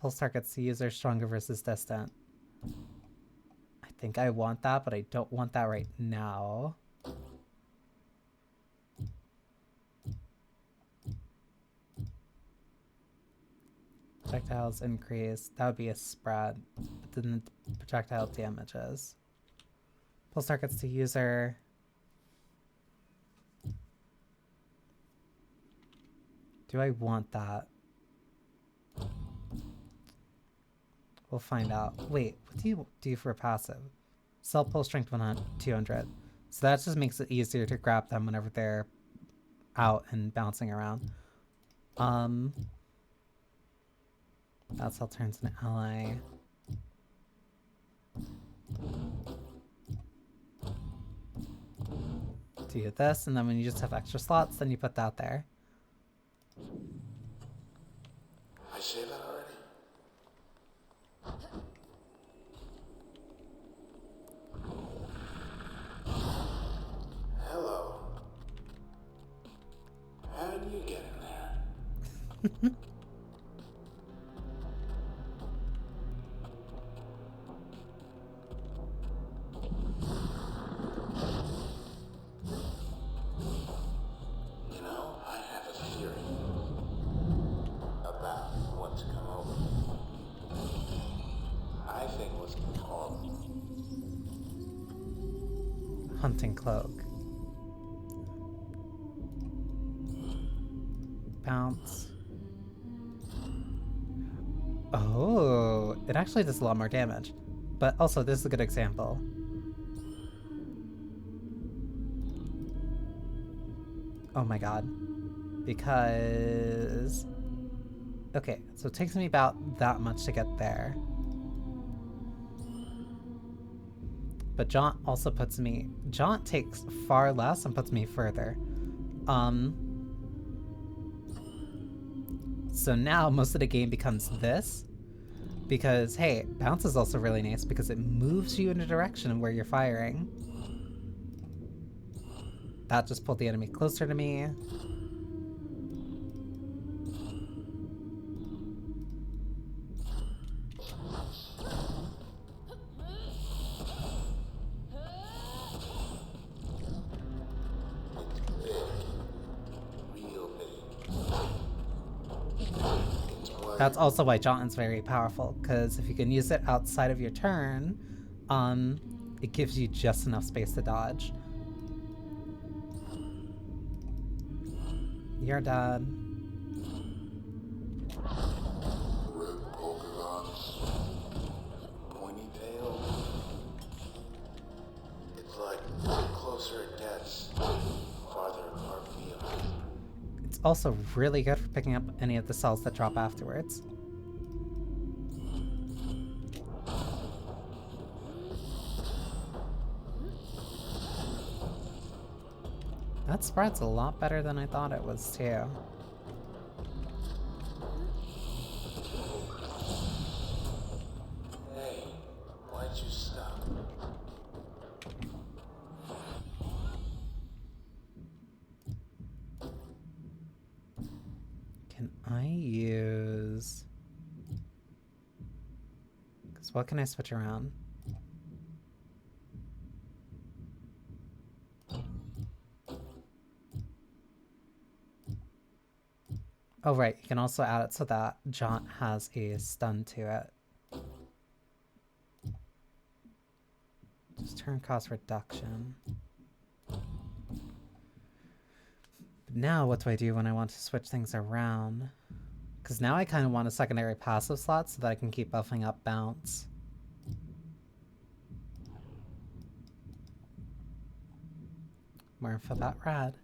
Pulse targets to user stronger versus distant. I think I want that, but I don't want that right now. Projectiles increase. That would be a spread. But then the projectile damages. Pulse targets to user. Do I want that? We'll find out. Wait, what do you do for a passive? Self pull strength 200. So that just makes it easier to grab them whenever they're out and bouncing around. That's how it turns into ally. Do this, and then when you just have extra slots, then you put that there. I say that already? Hello. How did you get in there? You know, I have a theory about what's come over. I think what's been called Hunting cloak. Bounce. Oh, it actually does a lot more damage. But also, this is a good example. Oh my god. Because... Okay, so it takes me about that much to get there. But Jaunt also puts me... Jaunt takes far less and puts me further. So now most of the game becomes this. Because, hey, bounce is also really nice because it moves you in the direction where you're firing. That just pulled the enemy closer to me. That's also why Jaunt's very powerful, because if you can use it outside of your turn, it gives you just enough space to dodge. You're dead. Red polka dots, pointy tail. It's like the closer it gets, farther apart feels. It's also really good for picking up any of the cells that drop afterwards. That spreads a lot better than I thought it was, too. Hey, why'd you stop? Can I use... Because what can I switch around? Oh, right. You can also add it so that Jaunt has a stun to it. Just turn cost reduction. But now what do I do when I want to switch things around? Because now I kind of want a secondary passive slot so that I can keep buffing up bounce. More info about Rad.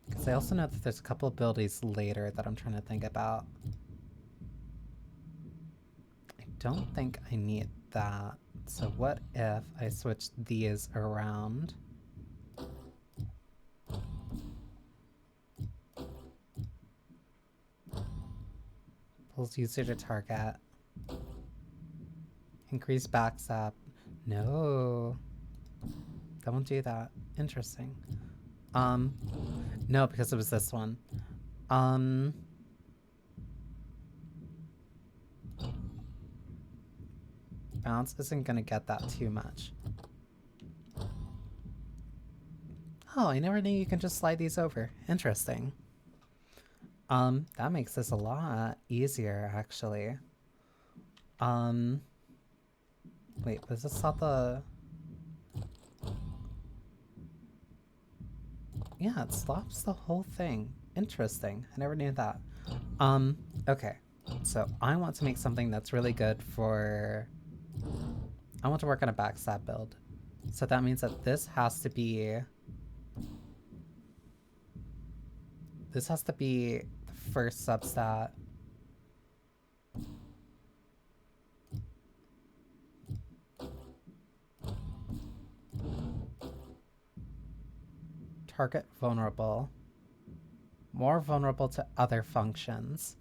Because I also know that there's a couple abilities later that I'm trying to think about. I don't think I need that. So what if I switch these around? Pulls user to target. Increase backstab. No. That won't do that. Interesting. No, because it was this one. Bounce isn't gonna get that too much. Oh, I never knew you can just slide these over. Interesting. That makes this a lot easier, actually. Wait, was this not the... Yeah, it stops the whole thing. Interesting. I never knew that. Okay. So I want to make something that's really good for... I want to work on a backstab build. So that means that this has to be... This has to be the first substat. Target vulnerable. More vulnerable to other functions.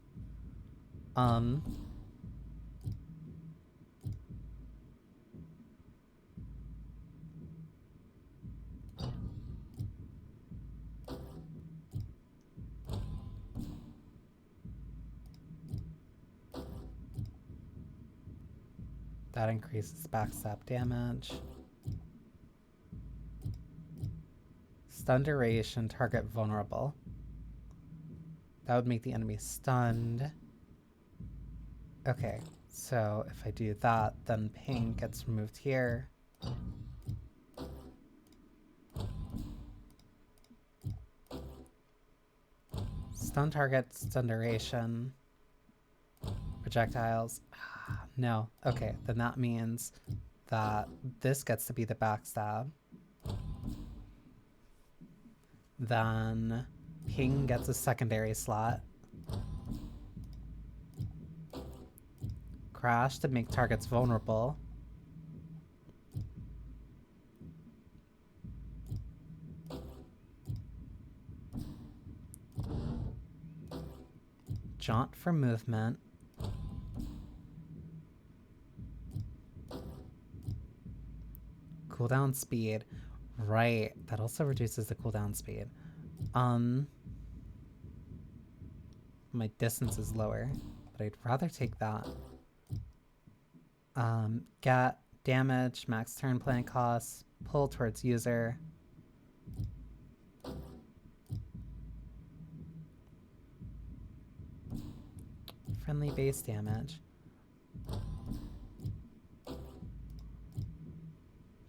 That increases backstab damage. Stun duration, target vulnerable. That would make the enemy stunned. Okay, so if I do that, then ping gets removed here. Stun target, stun duration. Projectiles. No. Okay, then that means that this gets to be the backstab. Then ping gets a secondary slot. Crash to make targets vulnerable. Jaunt for movement. Cooldown speed. Right, that also reduces the cooldown speed. My distance is lower, but I'd rather take that. Get damage, max turn plan costs, pull towards user. Friendly base damage.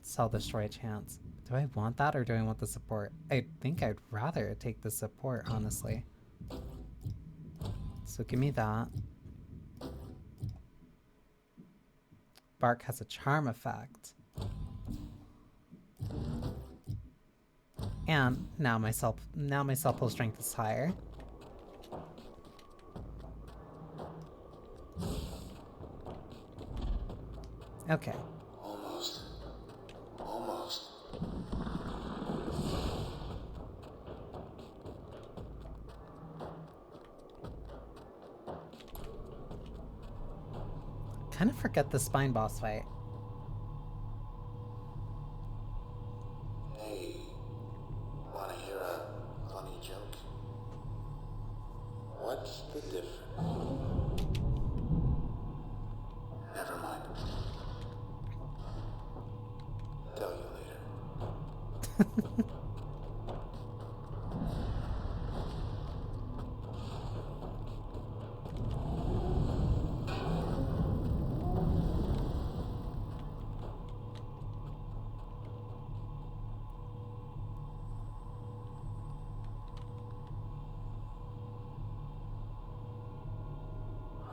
Cell destroy chance. Do I want that or do I want the support? I think I'd rather take the support, honestly. So give me that. Bark has a charm effect. And now my cell pull strength is higher. Okay. Almost. Kind of forget the spine boss fight. Hey, wanna hear a funny joke? What's the difference? Never mind. Tell you later.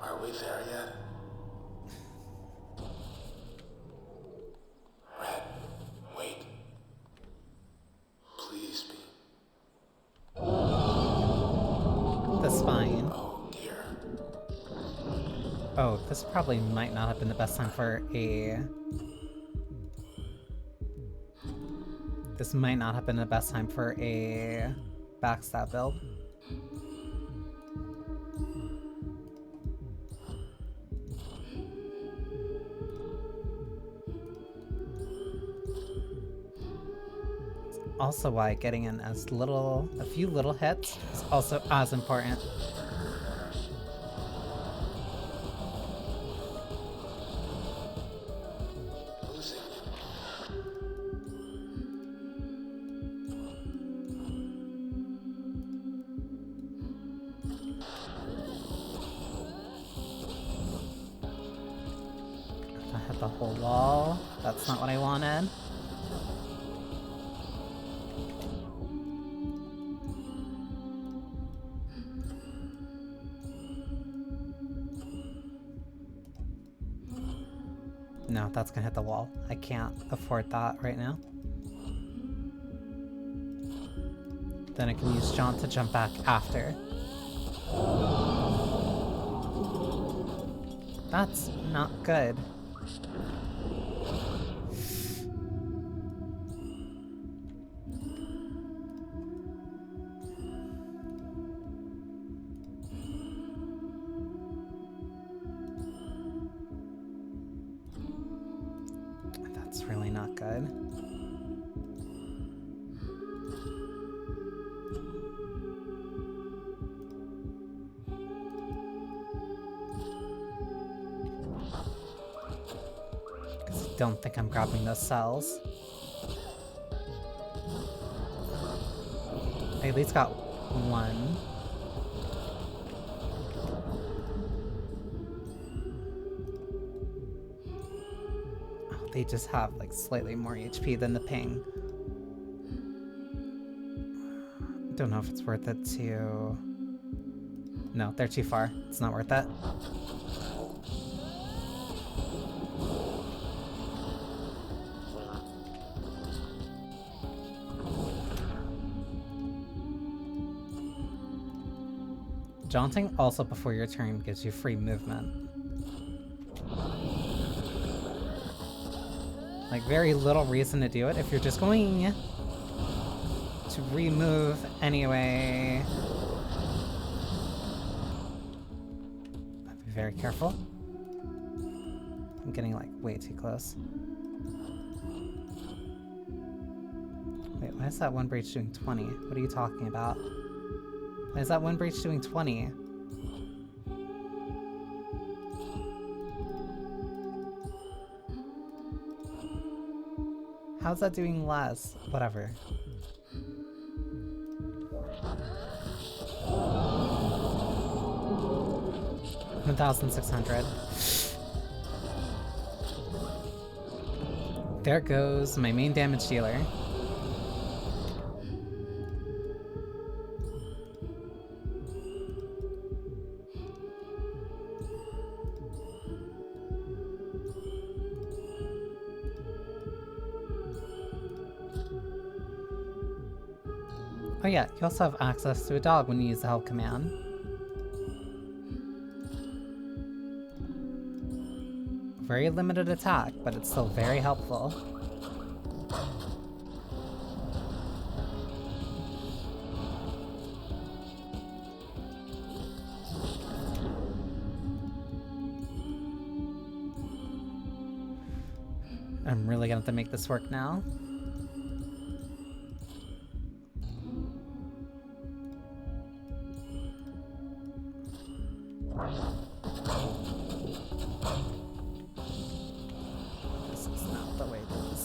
Are we there yet? Red, wait. Please be. The spine. Oh dear. Oh, this probably might not have been the best time for a... This might not have been the best time for a backstab build. Also why getting in a few little hits is also as important. I hit the whole wall. That's not what I wanted. No, that's gonna hit the wall. I can't afford that right now. Then I can use Jaunt to jump back after. That's not good. That's really not good. Because I don't think I'm grabbing those cells. I at least got one. They just have like slightly more HP than the ping. Don't know if it's worth it to... No, they're too far. It's not worth it. Jaunting also before your turn gives you free movement. Like, very little reason to do it if you're just going to remove anyway. Be very careful. I'm getting, like, way too close. Wait, why is that one breach doing 20? What are you talking about? Why is that one breach doing 20? How's that doing less? Whatever. $1,600. There goes my main damage dealer. Oh yeah, you also have access to a dog when you use the help command. Very limited attack, but it's still very helpful. I'm really gonna have to make this work now.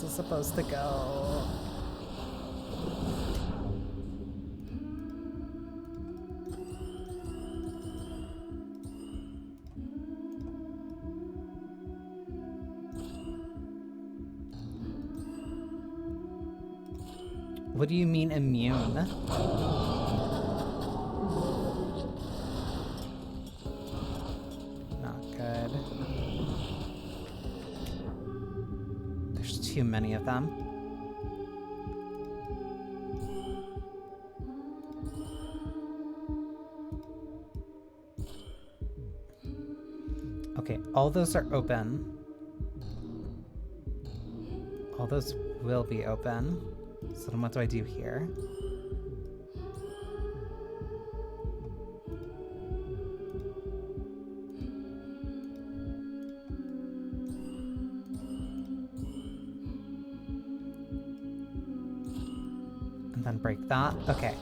Supposed to go. What do you mean immune? Not good. Too many of them. Okay, all those are open. All those will be open. So then what do I do here? And break that. Okay.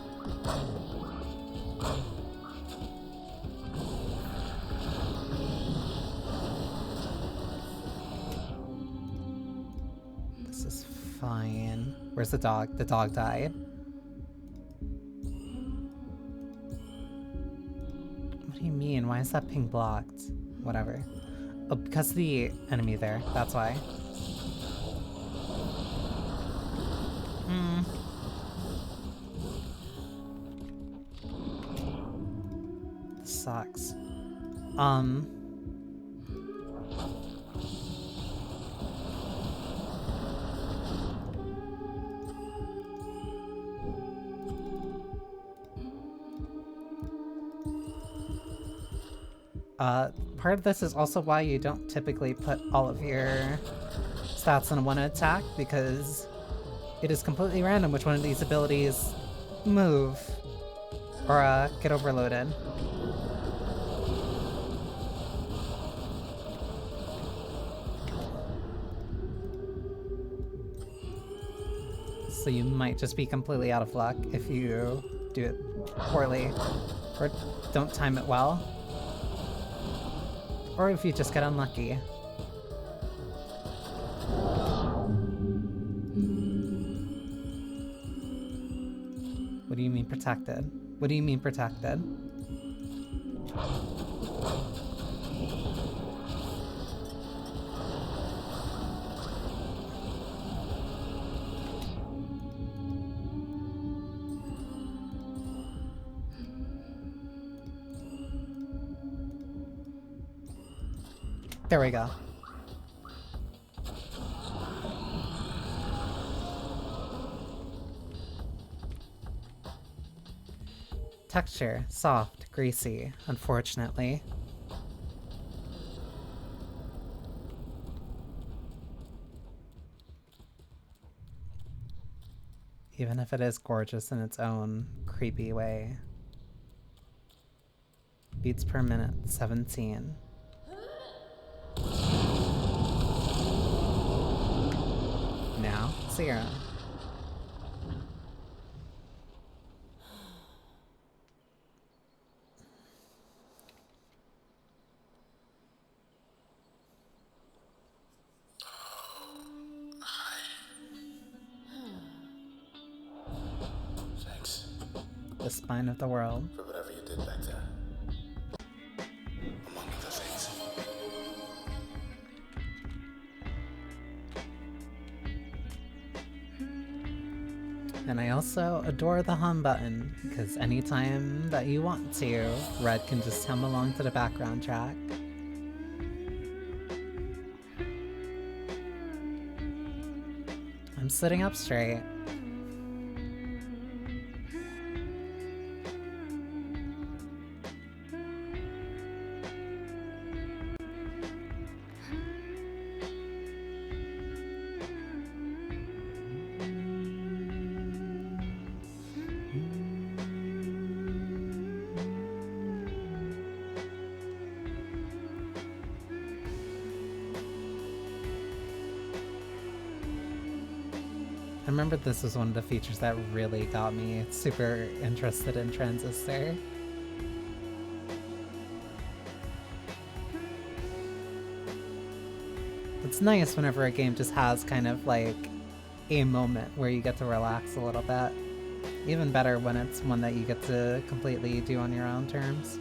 This is fine. Where's the dog? The dog died. What do you mean? Why is that ping blocked? Whatever. Oh, because of the enemy there. That's why. Sucks. Part of this is also why you don't typically put all of your stats in one attack, because it is completely random which one of these abilities move or get overloaded. So you might just be completely out of luck if you do it poorly or don't time it well. Or if you just get unlucky. What do you mean protected? What do you mean protected? There we go. Texture, soft, greasy, unfortunately. Even if it is gorgeous in its own creepy way. Beats per minute, 17. Now, 0. Thanks. The spine of the world. For whatever you did back there. Among other things. And I also adore the hum button, because anytime that you want to, Red can just hum along to the background track. I'm sitting up straight. I remember this was one of the features that really got me super interested in Transistor. It's nice whenever a game just has kind of like a moment where you get to relax a little bit. Even better when it's one that you get to completely do on your own terms.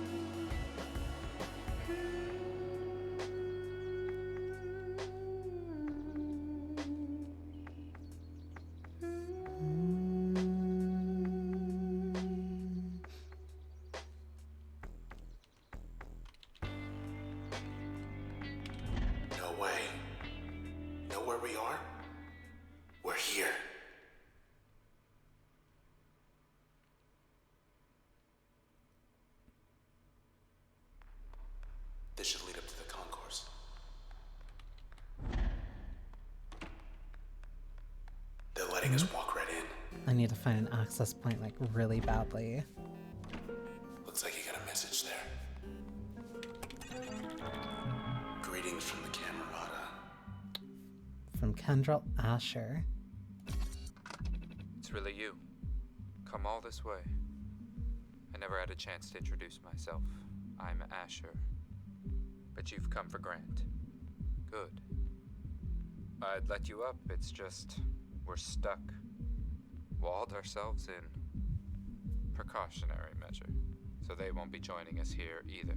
No way. Know where we are? We're here. This should lead up to the concourse. They're letting us walk right in. I need to find an access point like really badly. Looks like you got a message there. Greetings from the Camerata. From Kendrell Asher. It's really you. Come all this way. I never had a chance to introduce myself. I'm Asher. But you've come for Grant. Good. I'd let you up, it's just we're stuck. Walled ourselves in. Precautionary measure. So they won't be joining us here either.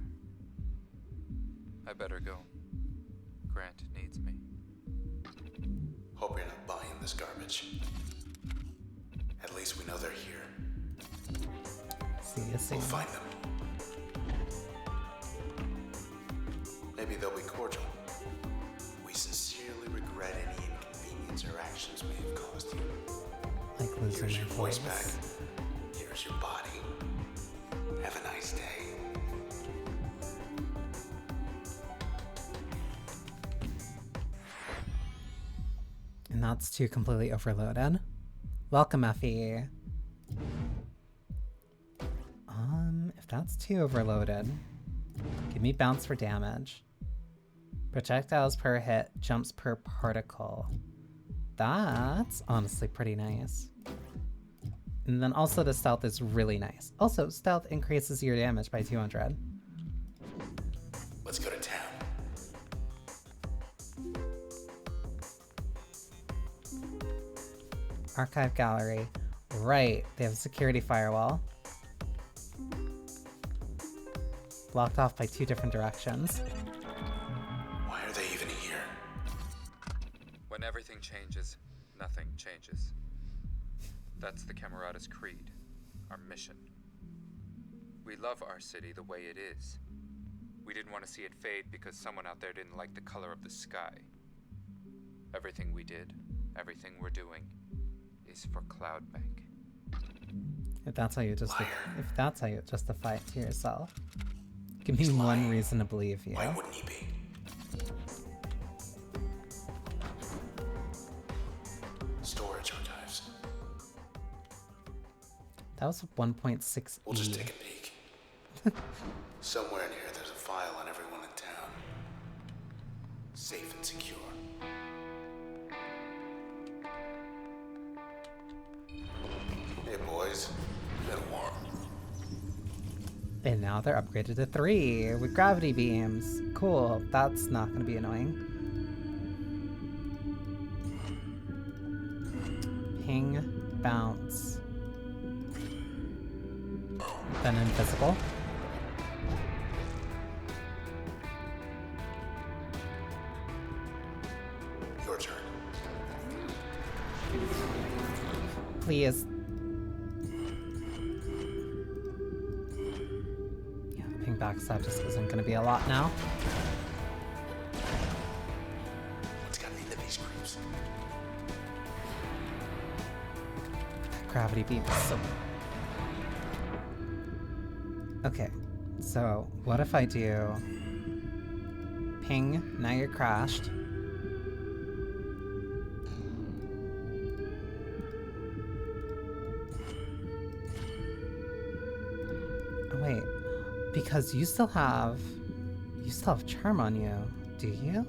I better go. Grant needs me. Hope you're not buying this garbage. At least we know they're here. See you soon. We'll find them. Maybe they'll be cordial. We sincerely regret any inconvenience or actions we have caused you. Like losing Here's my your voice voice. back. Here's your body. Have a nice day. And that's too completely overloaded. Welcome, Effie. If that's too overloaded, give me bounce for damage. Projectiles per hit, jumps per particle. That's honestly pretty nice. And then also the stealth is really nice. Also, stealth increases your damage by 200. Let's go to town. Archive gallery. Right, they have a security firewall. Blocked off by 2 different directions. Why are they even here? When everything changes, nothing changes. That's the Camerata's creed, our mission. We love our city the way it is. We didn't want to see it fade because someone out there didn't like the color of the sky. Everything we did, everything we're doing, is for Cloudbank. If that's how you justify it to yourself, give me He's one lying. reason to believe you. Why wouldn't he be? Storage archives. That was 1.6 We'll just E. take a peek. Somewhere in here there's a file on everyone in town. Safe and secure. Hey boys, been a while. And now they're upgraded to 3 with gravity beams. Cool. That's not going to be annoying. Ping, bounce. Then invisible. Your turn. Please. Yeah, the ping backstab just isn't going to be a lot now. What's gotten into these creeps? Gravity beam is so... Okay, so what if I do... Ping, now you're crashed. Oh, wait, because you still have charm on you, do you?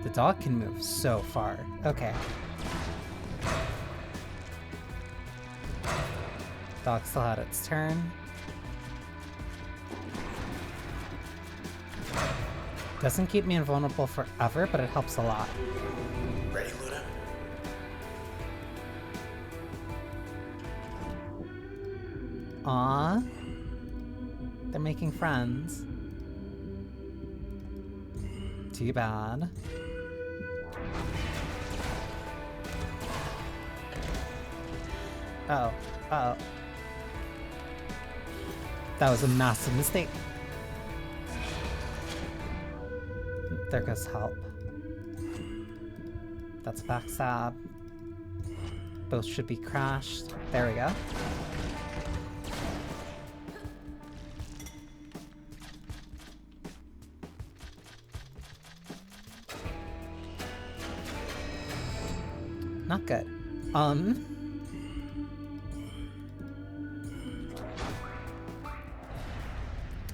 The dog can move so far. Okay. Dog still had its turn. Doesn't keep me invulnerable forever, but it helps a lot. Ready, Luna? Aww. They're making friends. Too bad. Uh-oh. Uh-oh. That was a massive mistake. There goes help. That's backstab. Both should be crashed. There we go. Not good.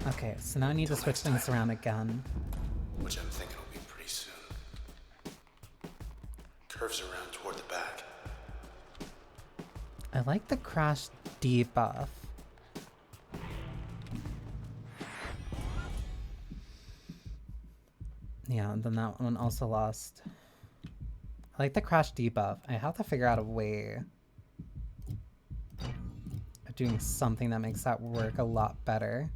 Okay, so now I need to switch things around again. Which I'm thinking will be pretty soon. Curves around toward the back. I like the crash debuff. Yeah, and then that one also lost. I like the crash debuff. I have to figure out a way of doing something that makes that work a lot better.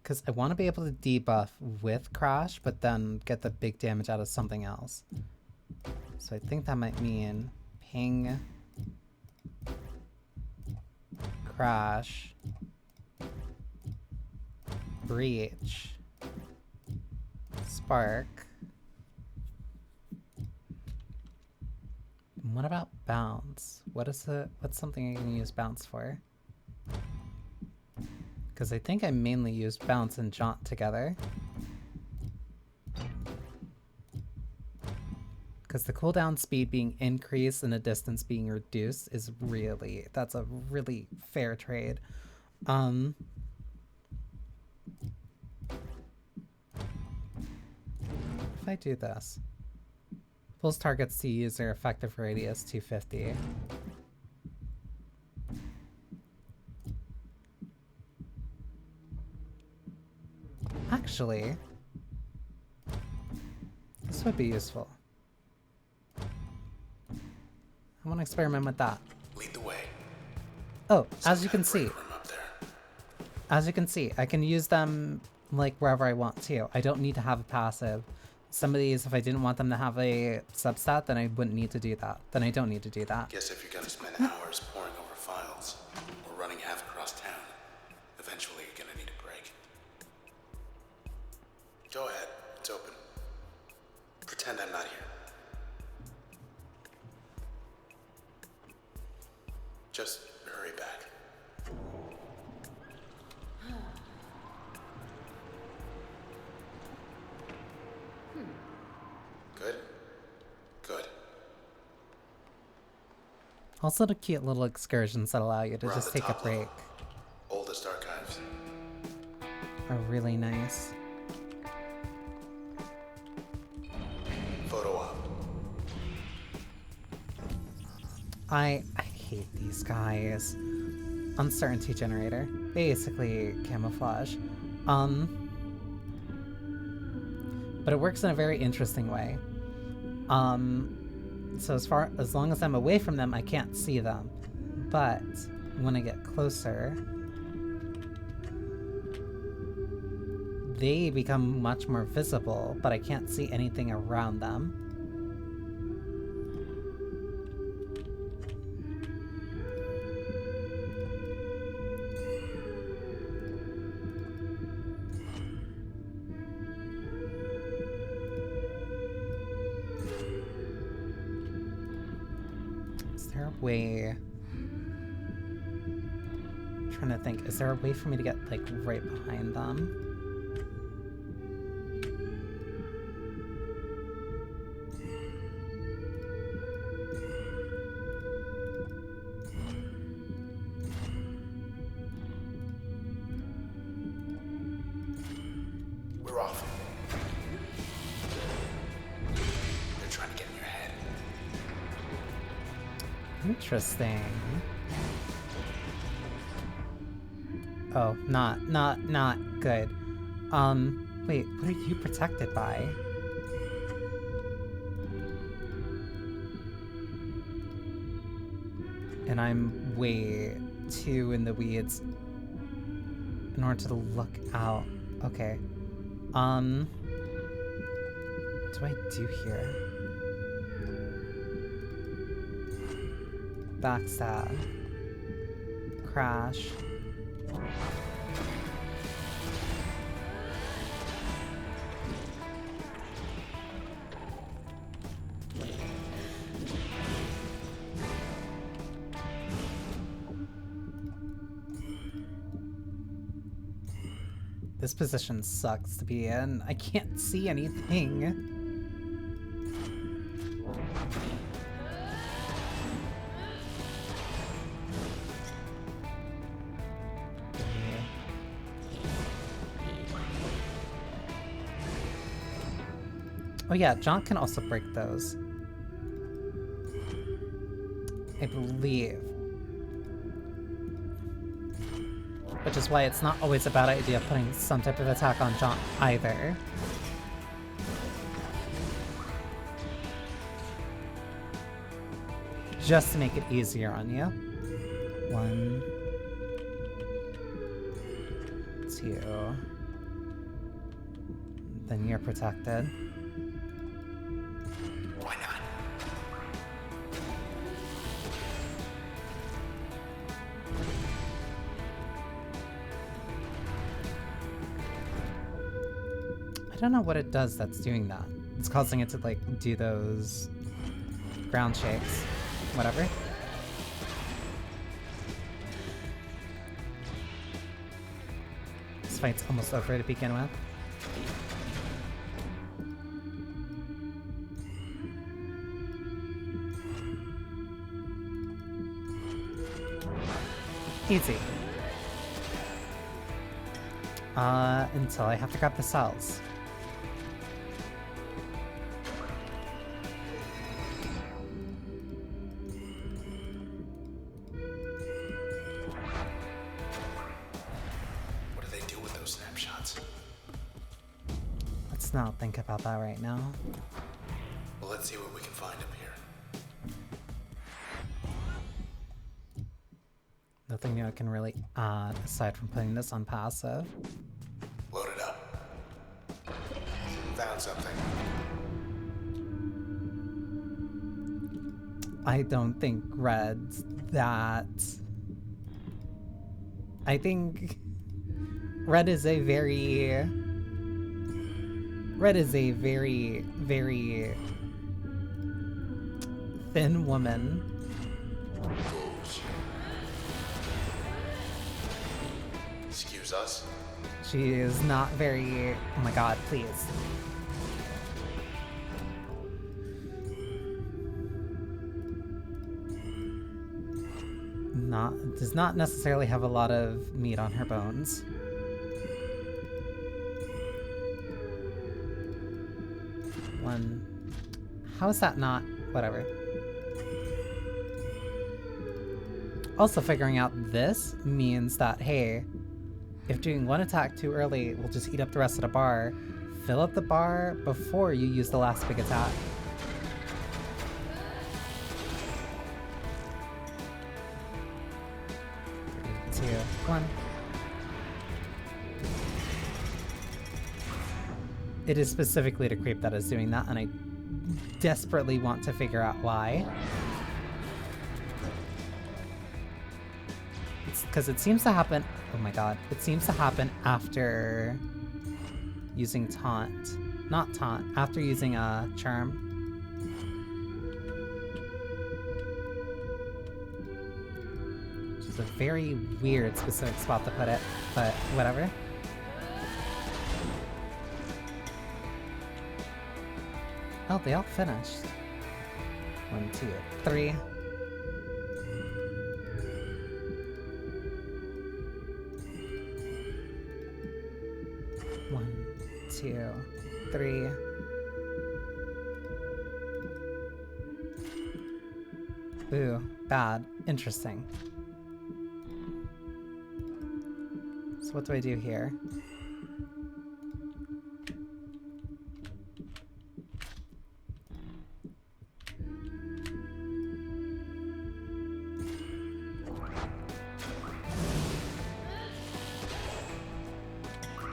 Because I want to be able to debuff with crash, but then get the big damage out of something else. So I think that might mean ping, crash, breach, spark. What about bounce? What's something I can use bounce for? Because I think I mainly used bounce and jaunt together. Because the cooldown speed being increased and the distance being reduced is that's a really fair trade. If I do this, pulls targets to user effective radius 250. Actually, this would be useful. I want to experiment with that. Lead the way. Oh, as you can see, Room up there. I can use them like wherever I want to. I don't need to have a passive some of these, if I didn't want them to have a substat, then I wouldn't need to do that. Then I don't need to do that. Guess if you're gonna spend hours poring over files or running half across town, eventually you're gonna need a break. Go ahead, it's open. Pretend I'm not here. Just hurry back. Good? Good. Also the cute little excursions that allow you to We're on just the take a top level. break Oldest archives. are really nice. Photo op. I hate these guys. Uncertainty generator. Basically camouflage. But it works in a very interesting way. So as long as I'm away from them, I can't see them. But when I get closer, they become much more visible, but I can't see anything around them. Is there a way? I'm trying to think. Is there a way for me to get like right behind them? We're off. They're trying to get in your head. Interesting. Oh, not good. Wait, what are you protected by? And I'm way too in the weeds in order to look out. Okay. What do I do here? Backstab. Crash. This position sucks to be in. I can't see anything. Oh yeah, John can also break those. I believe. Which is why it's not always a bad idea putting some type of attack on John either. Just to make it easier on you. 1, 2. Then you're protected. Why not? I don't know what it does that's doing that. It's causing it to like do those ground shakes. Whatever. This fight's almost over to begin with. Easy. Until I have to grab the cells. What do they do with those snapshots? Let's not think about that right now. Well, let's see what we can find up here. Nothing new I can really add aside from putting this on passive. Load it up. Found something. I don't think Red's that... I think Red is a very, very thin woman. Excuse us? She is not very... Oh my god, please. Does not necessarily have a lot of meat on her bones. How is that not? Whatever. Also figuring out this means that, hey, if doing one attack too early, we'll just eat up the rest of the bar. Fill up the bar before you use the last big attack. 3, 2, 1. It is specifically the creep that is doing that, and I desperately want to figure out why. It's because it seems to happen... Oh my god. It seems to happen after using taunt. Not taunt. After using a charm. Which is a very weird specific spot to put it, but whatever. Oh, they all finished. 1, 2, 3. 1, 2, 3. Ooh, bad. Interesting. So what do I do here?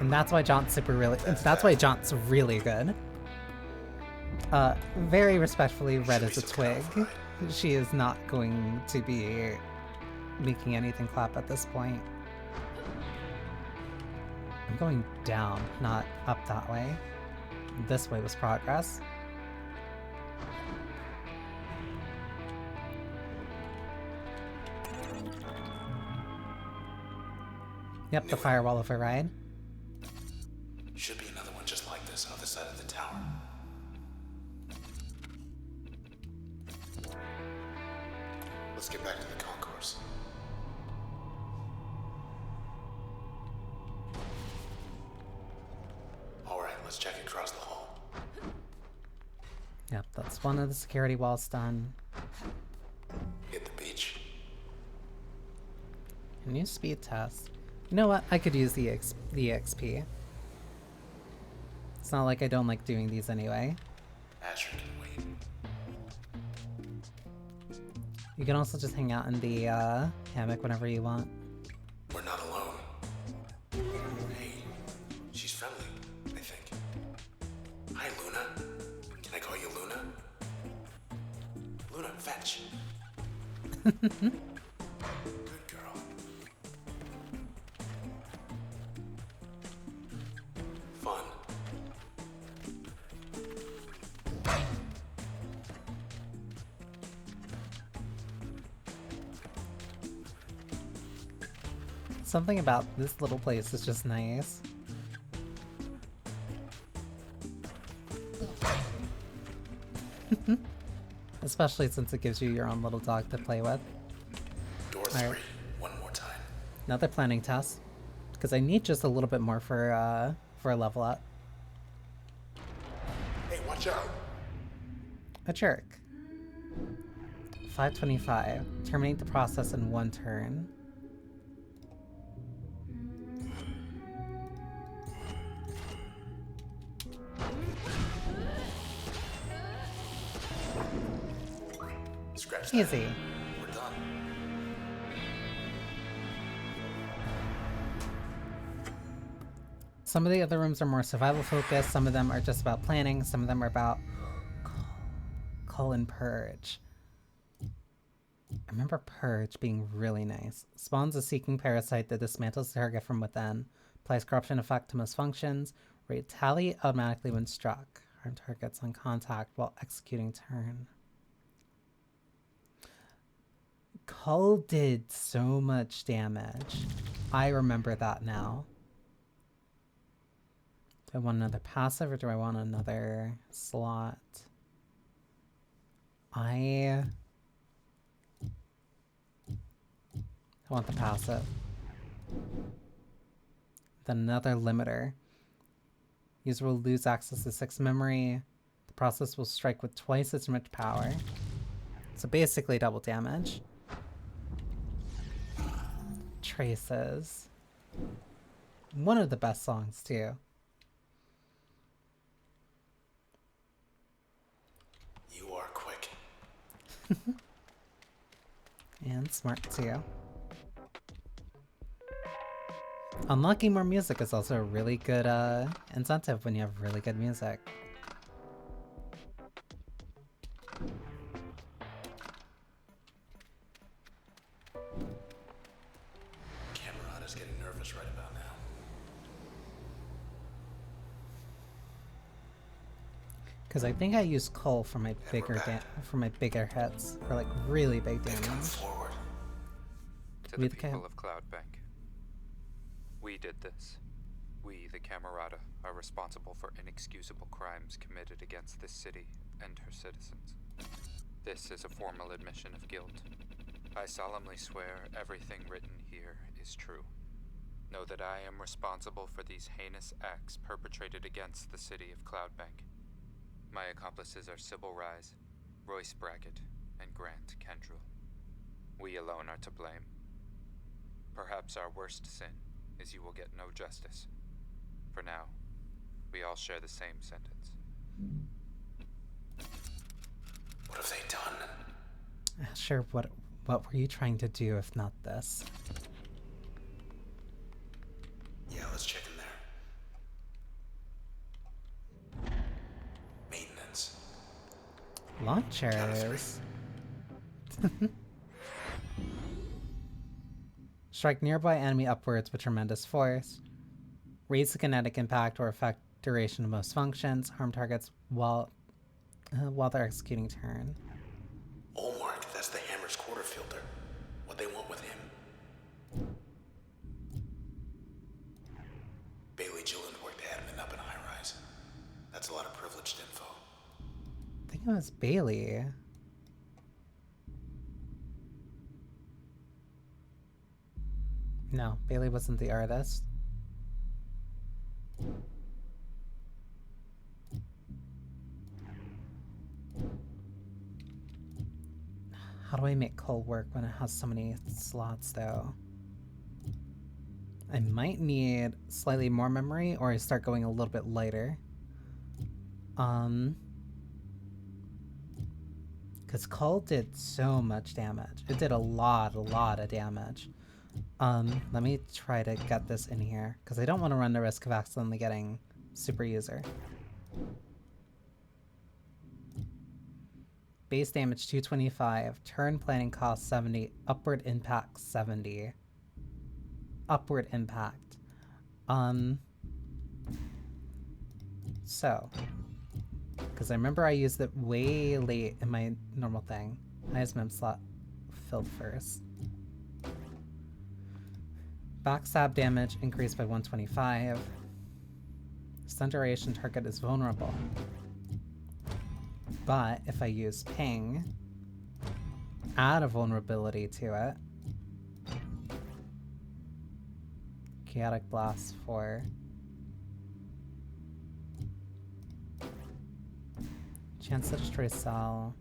And that's why that's why Jaunt's really good. Very respectfully, Red is a twig. She is not going to be making anything clap at this point. I'm going down, not up that way. This way was progress. Yep, the firewall override. Should be another one just like this on the other side of the tower. Let's get back to the concourse. Alright, let's check across the hall. Yep, that's one of the security walls done. Hit the beach. New speed test. You know what? I could use the XP. It's not like I don't like doing these anyway. Asher can wait. You can also just hang out in the hammock whenever you want. We're not alone. Hey, she's friendly, I think. Hi, Luna. Can I call you Luna? Luna, fetch. Good girl. Fun. Something about this little place is just nice. Especially since it gives you your own little dog to play with. Door 3, one more time. Another planning test. Because I need just a little bit more for a level up. Hey, watch out! A jerk. 525. Terminate the process in 1 turn. Scratch that. Easy. We're done. Some of the other rooms are more survival focused, some of them are just about planning, some of them are about Cull and Purge. I remember Purge being really nice. Spawns a seeking parasite that dismantles the target from within. Applies corruption effect to most functions. Retaliate automatically when struck. Harm targets on contact while executing turn. Cull did so much damage. I remember that now. Do I want another passive or do I want another slot? I want the passive. Then another limiter. User will lose access to 6 memory. The process will strike with twice as much power. So basically double damage. Traces. One of the best songs too. You are quick. And smart too. Unlocking more music is also a really good incentive when you have really good music. Camerata's getting nervous right about now. Because I think I use Cull for my bigger hits, for like really big They've come damage. forward. To the people of Cloudbank, we did this. We, the Camerata, are responsible for inexcusable crimes committed against this city and her citizens. This is a formal admission of guilt. I solemnly swear everything written here is true. Know that I am responsible for these heinous acts perpetrated against the city of Cloudbank. My accomplices are Sybil Rise, Royce Brackett, and Grant Kendrill. We alone are to blame. Perhaps our worst sin is you will get no justice. For now, we all share the same sentence. What have they done? Sure, what were you trying to do if not this? Yeah, let's check in there. Maintenance. Launchers. Strike nearby enemy upwards with tremendous force. Raise the kinetic impact or affect duration of most functions. Harm targets while they're executing turn. Oh, Mark, that's the Hammer's quarter filter. What they want with him. Bailey Gilland worked admin up in High Rise. That's a lot of privileged info. I think it was Bailey. No, Bailey wasn't the artist. How do I make Cull work when it has so many slots, though? I might need slightly more memory, or I start going a little bit lighter. Because Cull did so much damage. It did a lot of damage. Let me try to get this in here, because I don't want to run the risk of accidentally getting super user. Base damage 225, turn planning cost 70, upward impact 70. Upward impact. So, because I remember I used it way late in my normal thing. Highest mem slot filled first. Backstab damage increased by 125. Stun duration target is vulnerable. But if I use ping, add a vulnerability to it. Chaotic Blast 4. Chance to destroy cell.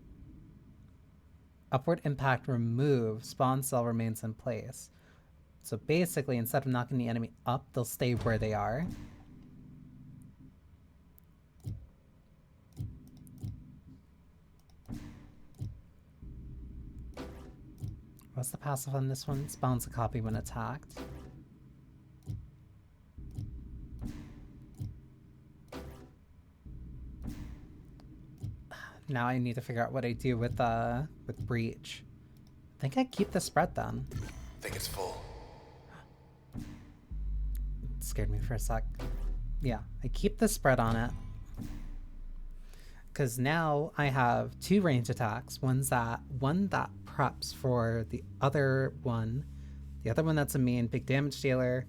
Upward impact remove. Spawn cell remains in place. So basically, instead of knocking the enemy up, they'll stay where they are. What's the passive on this one? Spawns a copy when attacked. Now I need to figure out what I do with Breach. think I keep the spread then. Think it's full. It scared me for a sec. Yeah, I keep the spread on it. Because now I have 2 range attacks. One that preps for the other one. The other one that's a main big damage dealer.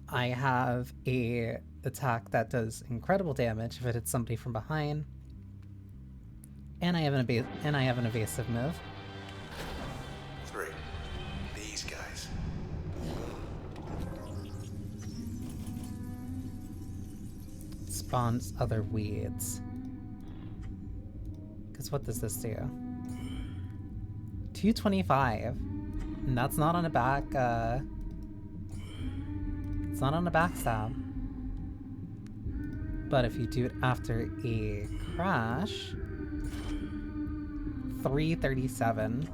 I have a attack that does incredible damage if it hits somebody from behind. And I have an evasive move. 3. These guys. Spawns other weeds. Because what does this do? 225. And that's not on a back, it's not on a backstab. But if you do it after a crash, 337.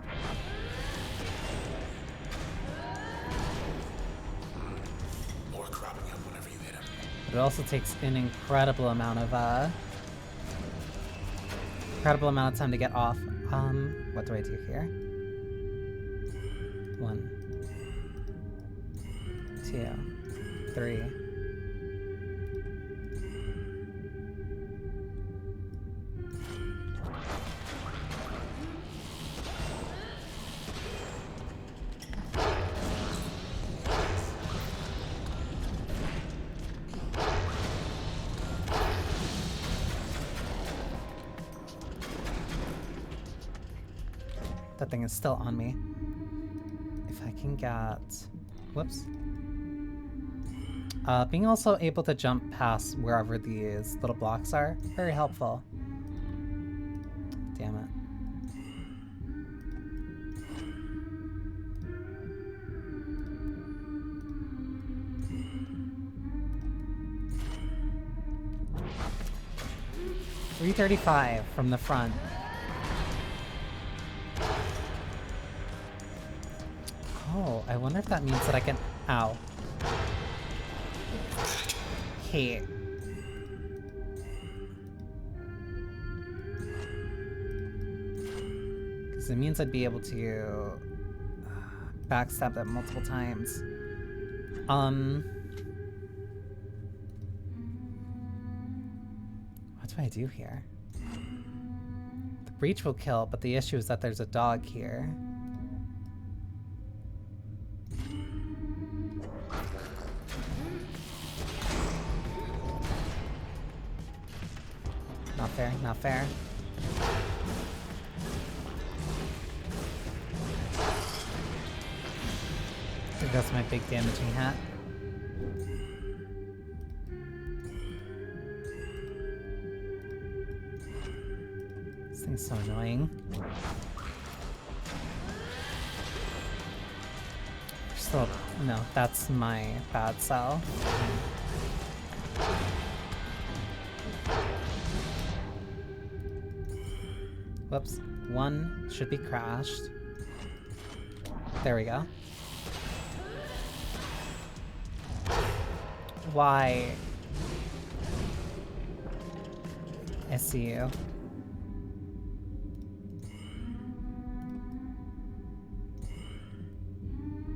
More cropping up whenever you hit him. But it also takes an incredible amount of time to get off. What do I do here? 1, 2, 3. That thing is still on me. If I can get... Whoops. Being also able to jump past wherever these little blocks are, very helpful. Damn it. $335 from the front. Oh, I wonder if that means that I can... Ow. Hey. Because it means I'd be able to backstab them multiple times. What do I do here? The breach will kill, but the issue is that there's a dog here. Not fair, not fair. I think that's my big damaging hat. This thing's so annoying. Still, no, that's my bad cell. Whoops. 1 should be crashed. There we go. Why? I see you.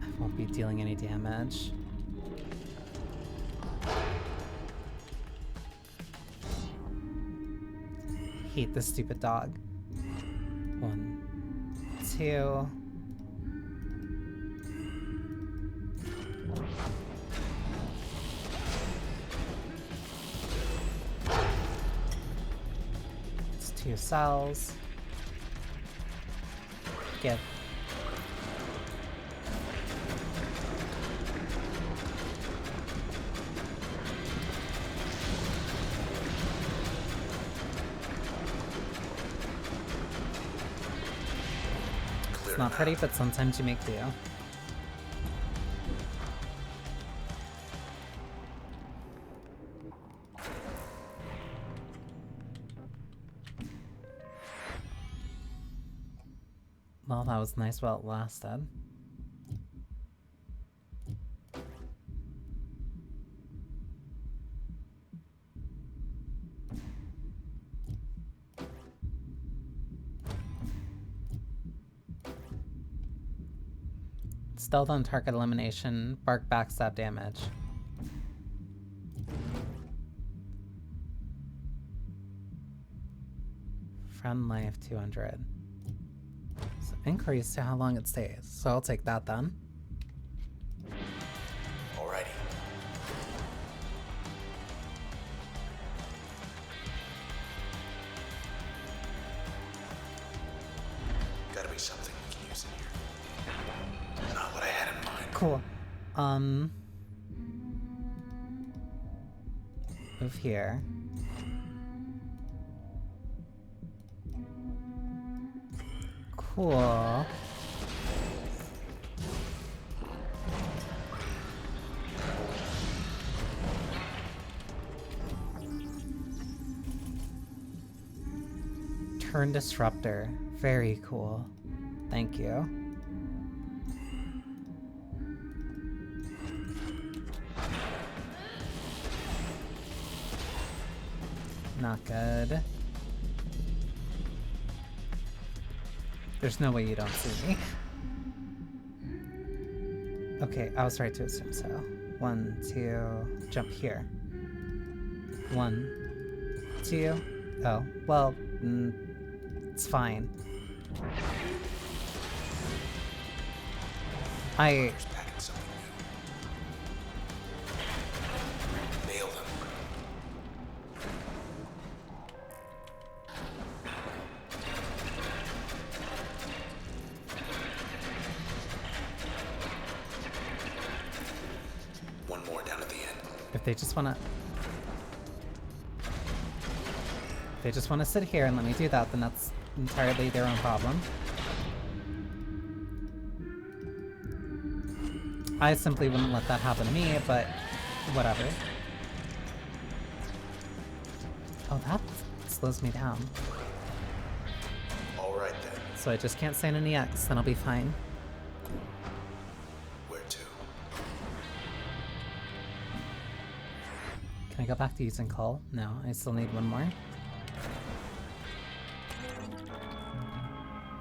I won't be dealing any damage. Hate this stupid dog. 1, 2. It's 2 cells. Give. It's not pretty, but sometimes you make do. Well, that was nice while it lasted. Stealth on target elimination, bark backstab damage. Friend life 200. So increase to how long it stays. So I'll take that then. Alrighty. Gotta be something we can use in here. Not what I had in mind. Cool. Move here. Cool. Turn disruptor. Very cool. Thank you. Not good. There's no way you don't see me. Okay, I was right to assume so. 1, 2, jump here. 1, 2. Oh, well, it's fine. There's packing something new. Nail them. One more down at the end. If they just wanna... If they just wanna sit here and let me do that, then that's entirely their own problem. I simply wouldn't let that happen to me, but whatever. Oh, that slows me down. Alright then. So I just can't stand any X, then I'll be fine. Where to? Can I go back to using Cull? No, I still need one more.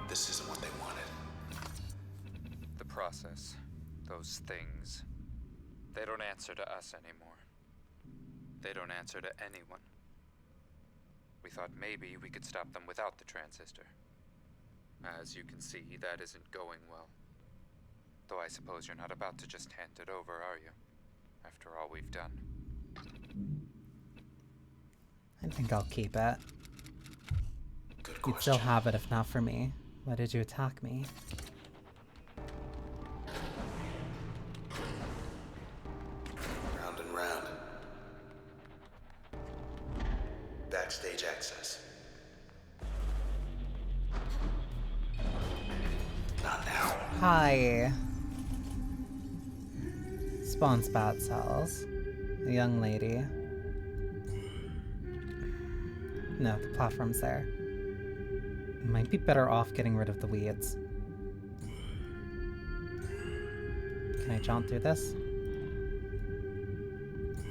This isn't what they wanted. The process. Those things. They don't answer to us anymore. They don't answer to anyone. We thought maybe we could stop them without the transistor. As you can see, that isn't going well. Though I suppose you're not about to just hand it over, are you? After all we've done. I think I'll keep it. Good You'd question. still have it if not for me. Why did you attack me? Round and round. Backstage access. Not now. Hi. Spawns bad cells. A young lady. No, the platform's there. Might be better off getting rid of the weeds. Can I jaunt through this?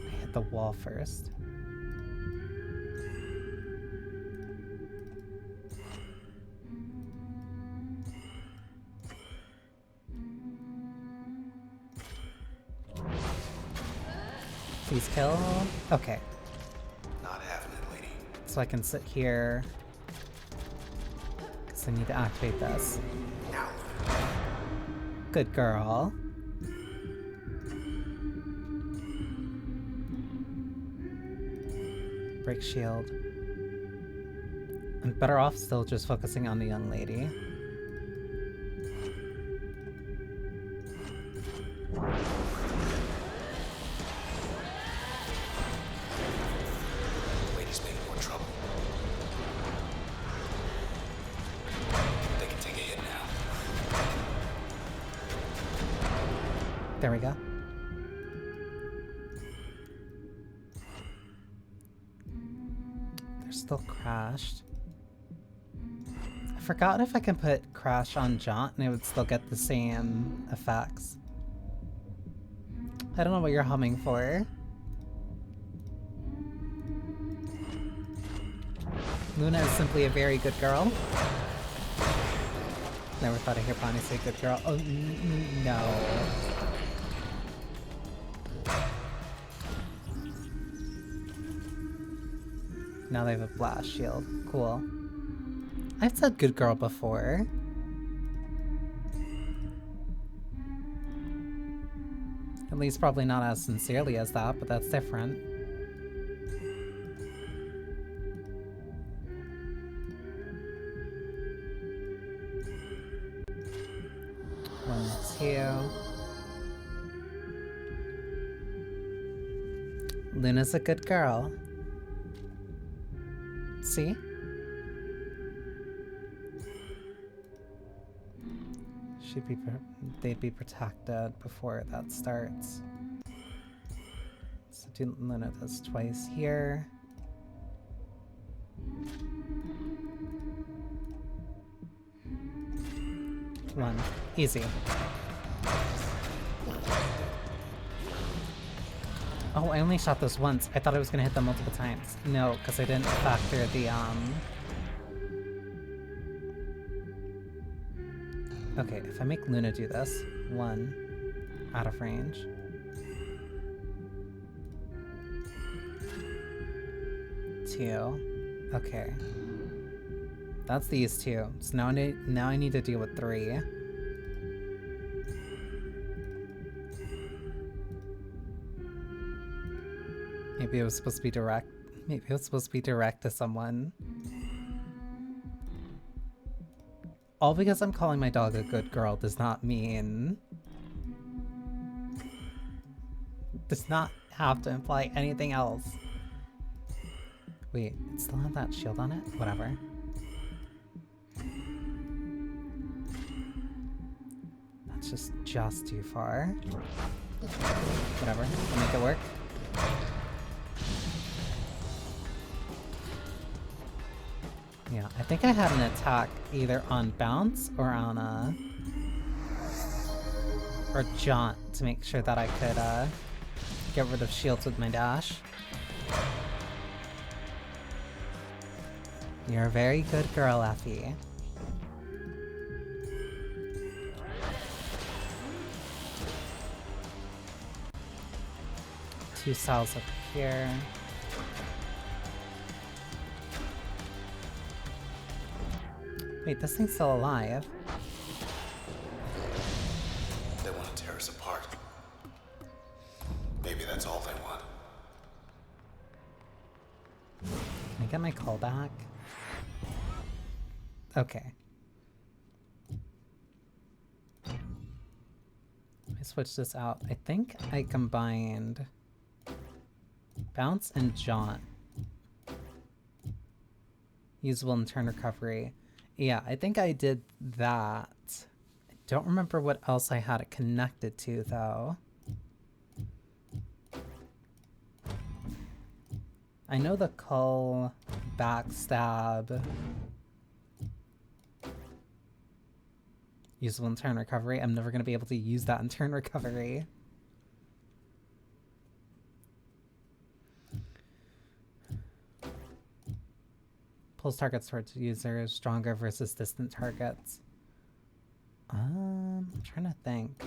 I hit the wall first. Please kill. Okay. Not having it, lady. So I can sit here. Because I need to activate this. Now. Good girl. Break shield. I'm better off still just focusing on the young lady. Lady's making more trouble. They can take a hit now. There we go. They're still crashed. I forgot if I can put crash on jaunt and it would still get the same effects. I don't know what you're humming for. Luna is simply a very good girl. Never thought I'd hear Banii say good girl. Oh, no. Now they have a blast shield. Cool. I've said good girl before. At least probably not as sincerely as that, but that's different. One, two. Luna's a good girl. See? They'd be protected before that starts. So do Luna does twice here. One. Easy. Oh, I only shot this once. I thought I was gonna hit them multiple times. No, because I didn't factor the, Okay, if I make Luna do this, 1, out of range. 2, okay. That's these 2. So now I need to deal with 3. Maybe it was supposed to be direct. Maybe it was supposed to be direct to someone. All because I'm calling my dog a good girl does not mean... does not have to imply anything else. Wait, it still have that shield on it? Whatever. That's just too far. Whatever, I'll make it work. Yeah, I think I had an attack either on bounce or on or jaunt to make sure that I could get rid of shields with my dash. You're a very good girl, Effie. Two cells up here. Wait, this thing's still alive. They want to tear us apart. Maybe that's all they want. Can I get my call back? Okay. Let me switch this out. I think I combined bounce and jaunt. Usable in turn recovery. Yeah, I think I did that. I don't remember what else I had it connected to, though. I know the cull, backstab, usable in turn recovery. I'm never going to be able to use that in turn recovery. Pulls targets towards users, stronger versus distant targets. I'm trying to think.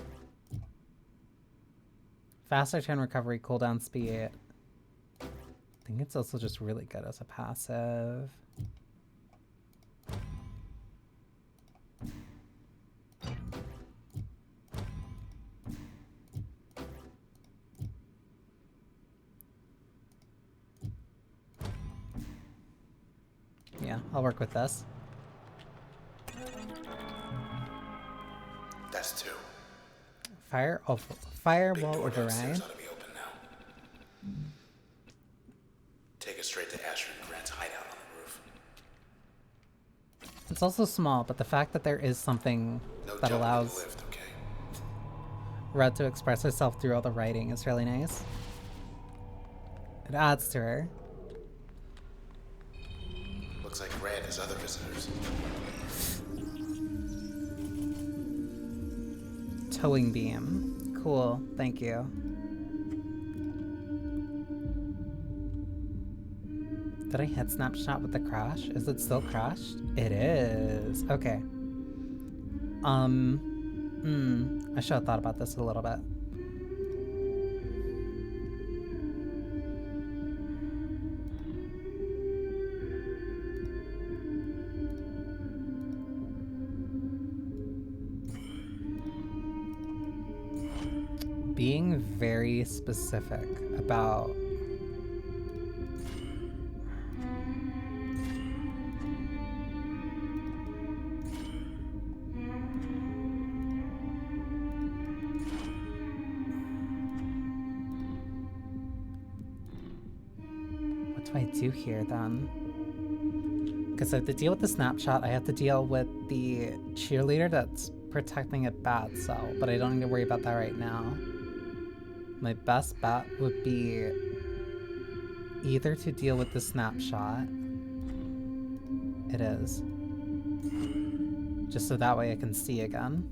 Faster turn recovery, cooldown speed. I think it's also just really good as a passive. Yeah, I'll work with this. That's 2. Firewall Big door override. downstairs ought to be open now. Take us straight to Asher and Grant's hideout on the roof. It's also small, but the fact that there is something No that jumping in the allows lift, okay? Red to express herself through all the writing is really nice. It adds to her. Looks like Grant has other visitors. Towing beam. Cool, thank you. Did I hit snapshot with the crash? Is it still crashed? It is. Okay. I should have thought about this a little bit. Being very specific about what do I do here then? Because I have to deal with the snapshot, I have to deal with the cheerleader that's protecting a bad cell, but I don't need to worry about that right now. My best bet would be either to deal with the snapshot. It is. Just so that way I can see again.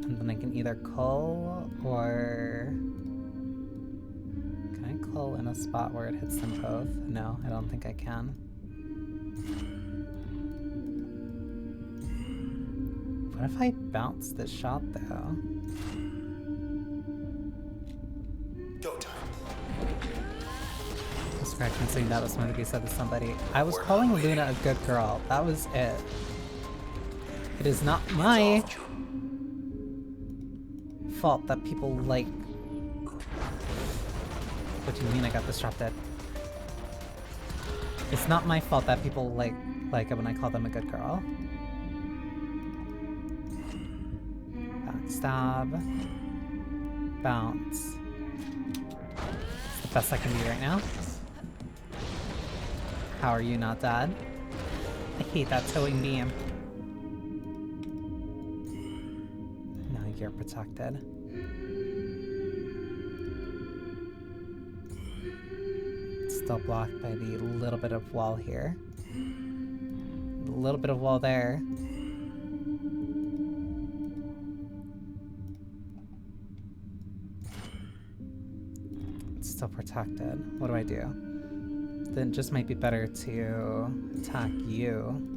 And then I can either cull or... Can I cull in a spot where it hits them both? No, I don't think I can. What if I bounce this shot though? Go time. I was referencing that was meant to be said to somebody. I was calling Luna a good girl. That was it. It is not my fault that people like... What do you mean I got disrupted? It's not my fault that people like it when I call them a good girl. Backstab. Bounce. It's the best I can do right now. How are you not dead? I hate that towing beam. Now you're protected. Still blocked by the little bit of wall here. A little bit of wall there. It's still protected. What do I do? Then it just might be better to attack you.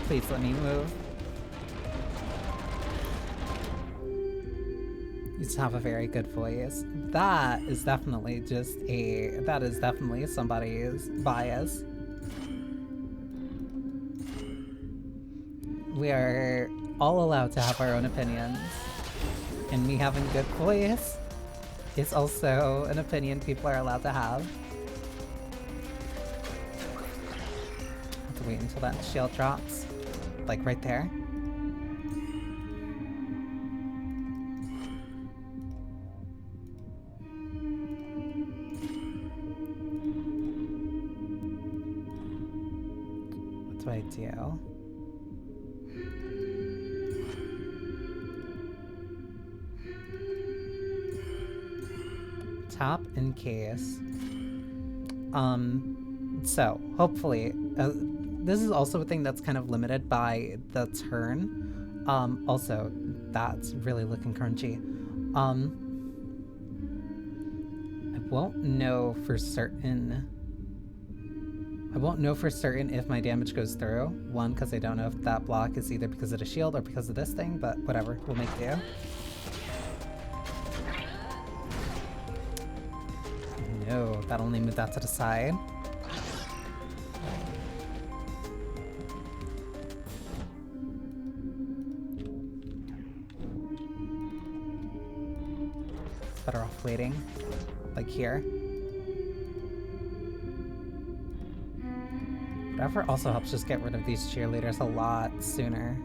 Please let me move. You just have a very good voice. That is definitely somebody's bias. We are all allowed to have our own opinions. And me having good voice is also an opinion people are allowed to have. Have to wait until that shield drops. Like right there. What do I do? Tap in case. So hopefully, this is also a thing that's kind of limited by the turn. Also, that's really looking crunchy. I won't know for certain. I won't know for certain if my damage goes through. One, because I don't know if that block is either because of the shield or because of this thing, but whatever, we'll make do. No, that only moved that to the side. Better off waiting, like here. Whatever also helps just get rid of these cheerleaders a lot sooner.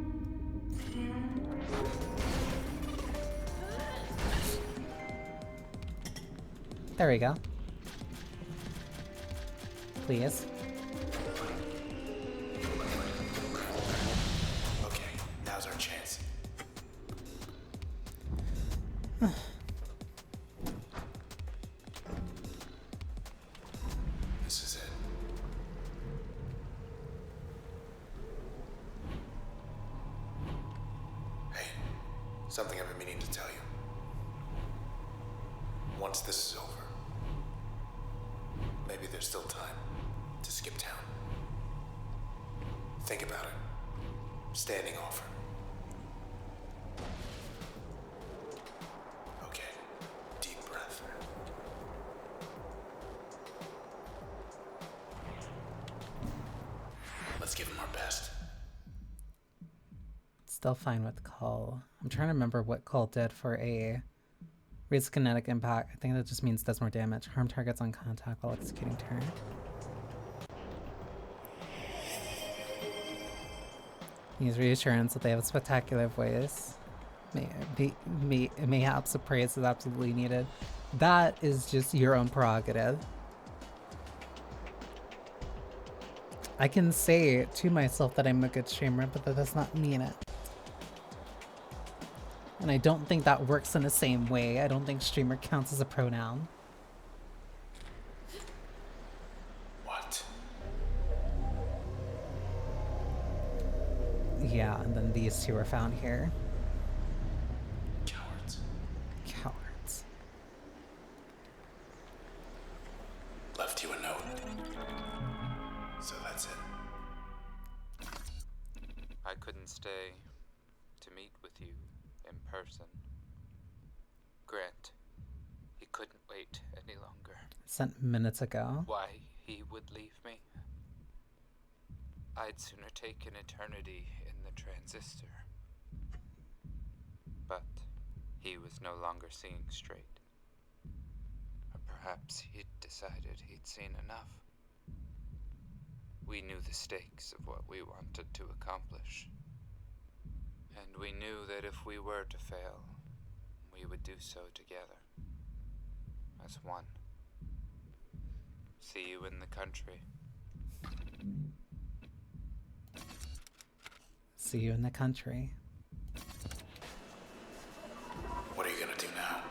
There we go. Please. Okay, now's our chance. This is it. Hey, something I've been meaning to tell you. Once this is over, maybe there's still time to skip town. Think about it. Standing offer. Okay, deep breath. Let's give him our best. Still fine with Cull. I'm trying to remember what Cull did for a reads kinetic impact. I think that just means does more damage. Harm targets on contact while executing turn. Use reassurance that they have a spectacular voice. Mayhaps a praise is absolutely needed. That is just your own prerogative. I can say to myself that I'm a good streamer, but that does not mean it. And I don't think that works in the same way. I don't think streamer counts as a pronoun. What? Yeah, and then these two are found here. Cowards. Cowards. Left you a note. So that's it. I couldn't stay to meet with you in person. Grant, he couldn't wait any longer. Sent minutes ago. Why he would leave me? I'd sooner take an eternity in the Transistor. But he was no longer seeing straight. Or perhaps he'd decided he'd seen enough. We knew the stakes of what we wanted to accomplish. And we knew that if we were to fail, we would do so together. As one. See you in the country. See you in the country. What are you gonna do now?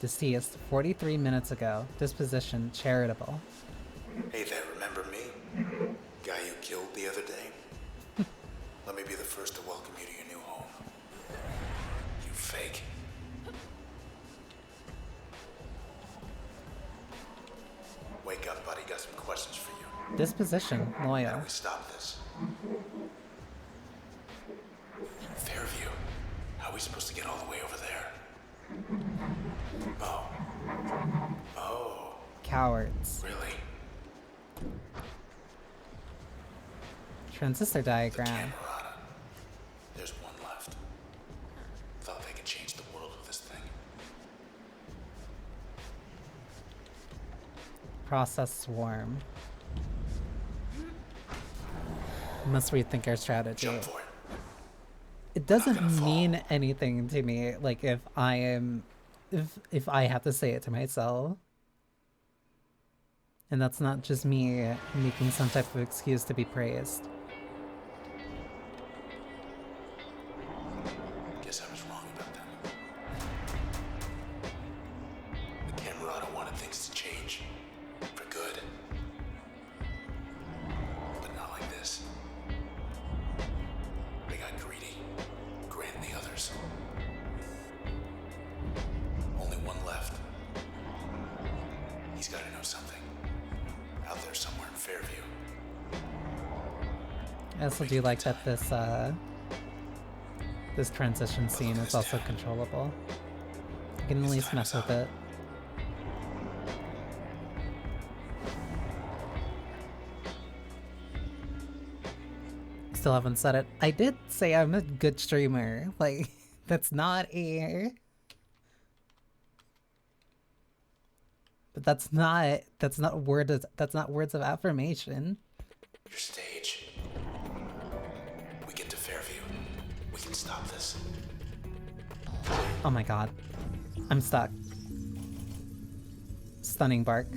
Deceased 43 minutes ago. Disposition charitable. Hey there, remember me? Guy you killed the other day? Let me be the first to welcome you to your new home. You fake. Wake up, buddy. Got some questions for you. Disposition How loyal. do we stop this? Fairview. How are we supposed to get all the way over there? Oh. Oh, Cowards. really? Transistor diagram. Camerata. There's one left. Thought they could change the world with this thing. Process swarm. Must rethink our strategy. Jump for it. It doesn't gonna fall. mean anything to me, like if I am if I have to say it to myself. And that's not just me making some type of excuse to be praised. Guess I was wrong about them. The Camerata wanted things to change. For good. But not like this. They got greedy. Grant and the others. Only one left. He's gotta know something. Out there somewhere in Fairview. I also do like that this transition scene is also controllable. You can at least mess with it. Still haven't said it. I did say I'm a good streamer. Like, that's not a... But that's not words of affirmation. Your stage. We get to Fairview. We can stop this. Oh my god. I'm stuck. Stunning bark.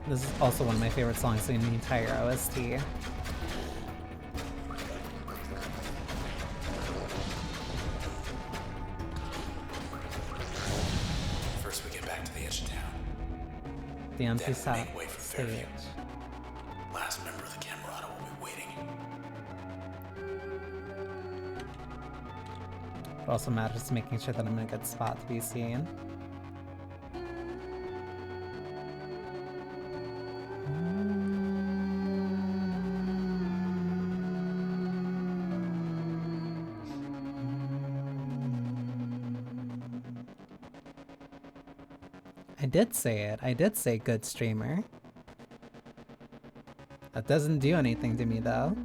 This is also one of my favorite songs in the entire OST. The empty Then stage. make way for Fairview. Last member of the Camerata will be waiting. It also matters making sure that I'm in a good spot to be seen. I did say it. I did say good streamer. That doesn't do anything to me though.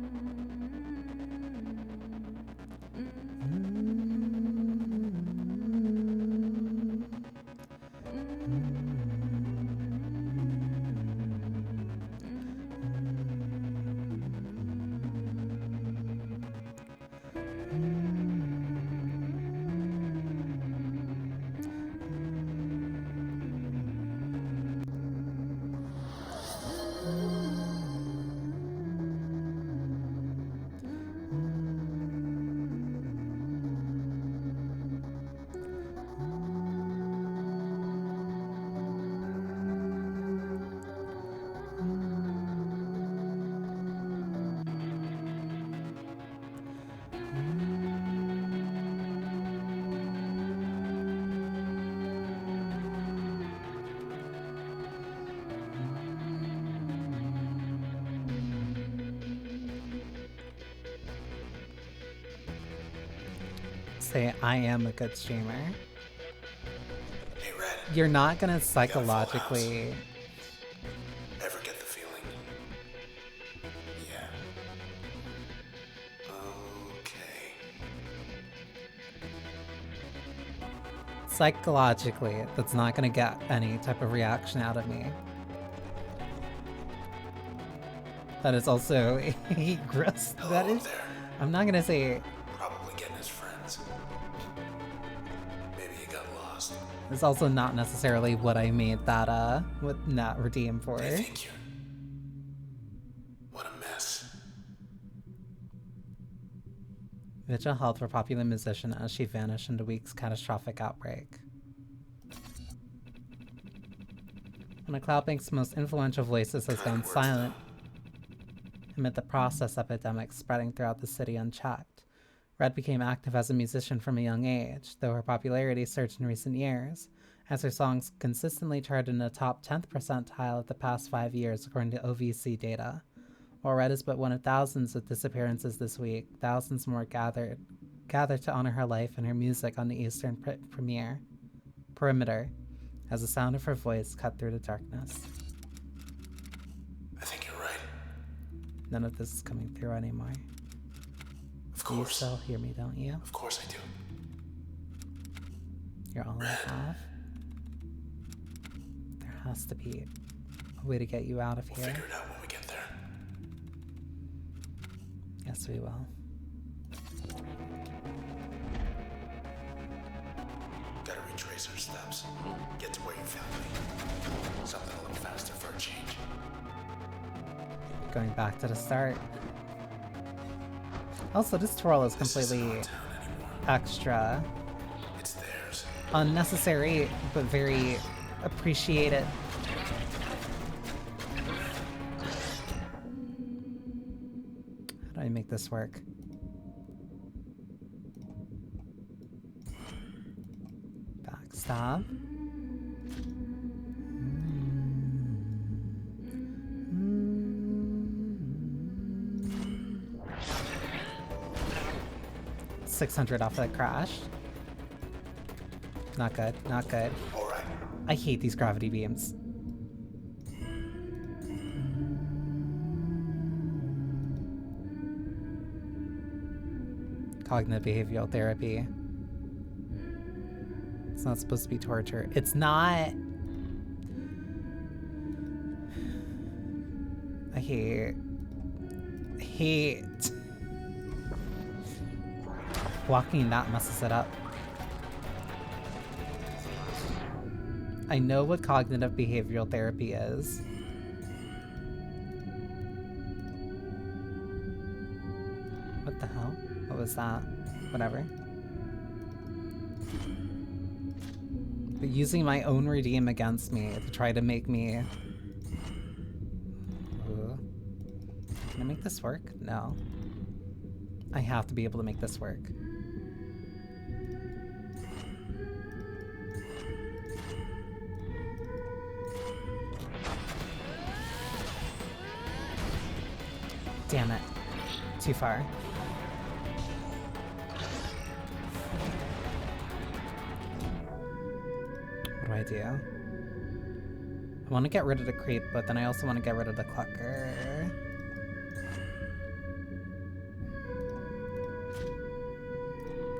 Say I am a good streamer. Hey, Red. You're not gonna Got a full house. psychologically. Ever get the feeling? Yeah. Okay. Psychologically, that's not gonna get any type of reaction out of me. That is also a gross. Hello That up is. there. I'm not gonna say. Probably getting his friends. Maybe he got lost. It's also not necessarily what I made that what not redeem for. They think you're... What a mess. Vigil held for popular musician as she vanished in the week's catastrophic outbreak. One of Cloudbank's most influential voices has gone silent amid the process epidemic spreading throughout the city unchecked. Red became active as a musician from a young age, though her popularity surged in recent years, as her songs consistently charted in the top 10th percentile of the past 5 years according to OVC data. While Red is but one of thousands of disappearances this week, thousands more gathered to honor her life and her music on the eastern perimeter, as the sound of her voice cut through the darkness. I think you're right. None of this is coming through anymore. Of You course. still hear me, don't you? Of course I do. You're all I have. There has to be a way to get you out of We'll here. figure it out when we get there. Yes, we will. Gotta retrace our steps. Get to where you found me. Something a little faster for a change. Going back to the start. Also, this twirl is This isn't completely our town anymore. extra. It's theirs. Unnecessary, but very appreciated. How do I make this work? Backstop. 600 off that crash. Not good, not good. All right. I hate these gravity beams. Cognitive behavioral therapy. It's not supposed to be torture. It's not. I hate. Walking that messes it up. I know what cognitive behavioral therapy is. What the hell? What was that? Whatever. But using my own redeem against me to try to make me... Ooh. Can I make this work? No. I have to be able to make this work. Damn it. Too far. What do? I want to get rid of the creep, but then I also want to get rid of the clucker.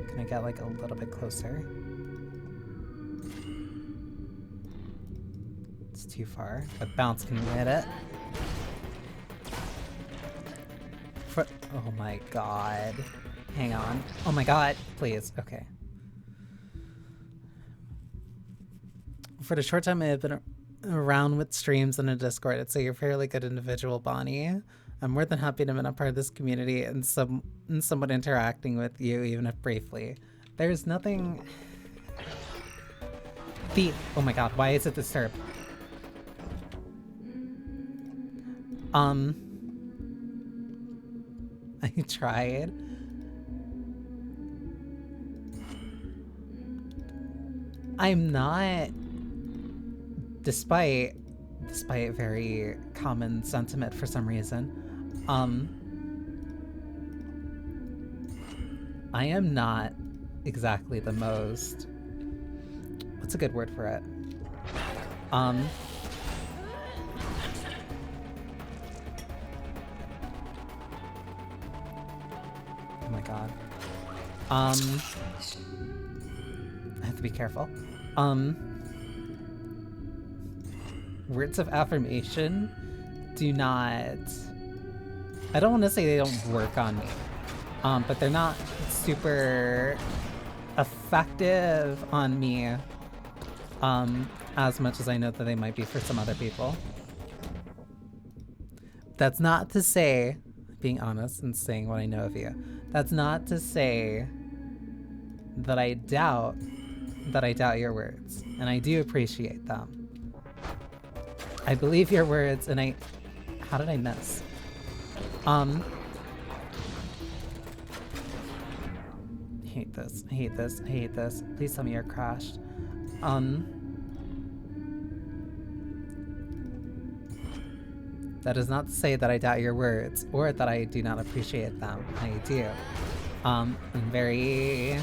Can I get like a little bit closer? It's too far. But bounce can hit it. Oh my god. Hang on. Oh my god. Please. Okay. For the short time I've been around with streams and a Discord, I'd say you're a fairly good individual, Banii. I'm more than happy to have been a part of this community and somewhat interacting with you, even if briefly. There's nothing... Oh my god, why is it disturbed? I tried. I'm not... Despite very common sentiment for some reason, I am not exactly the most... What's a good word for it? Oh my god. I have to be careful. Words of affirmation do not... I don't want to say they don't work on me, but they're not super effective on me as much as I know that they might be for some other people. That's not to say, being honest and saying what I know of you, that's not to say that I doubt your words, and I do appreciate them. I believe your words, and how did I miss? Hate this, hate this, hate this. Please tell me you're crashed. That is not to say that I doubt your words, or that I do not appreciate them. I do. I'm very...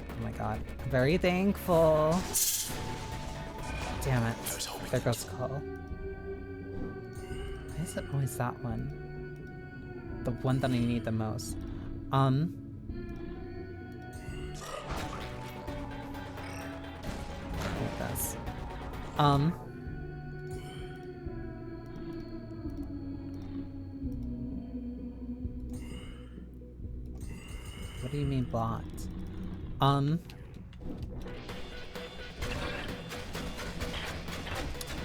Oh my god. Very thankful. Damn it. There goes Call. Why is it always that one? The one that I need the most. Hate this. What do you mean blocked?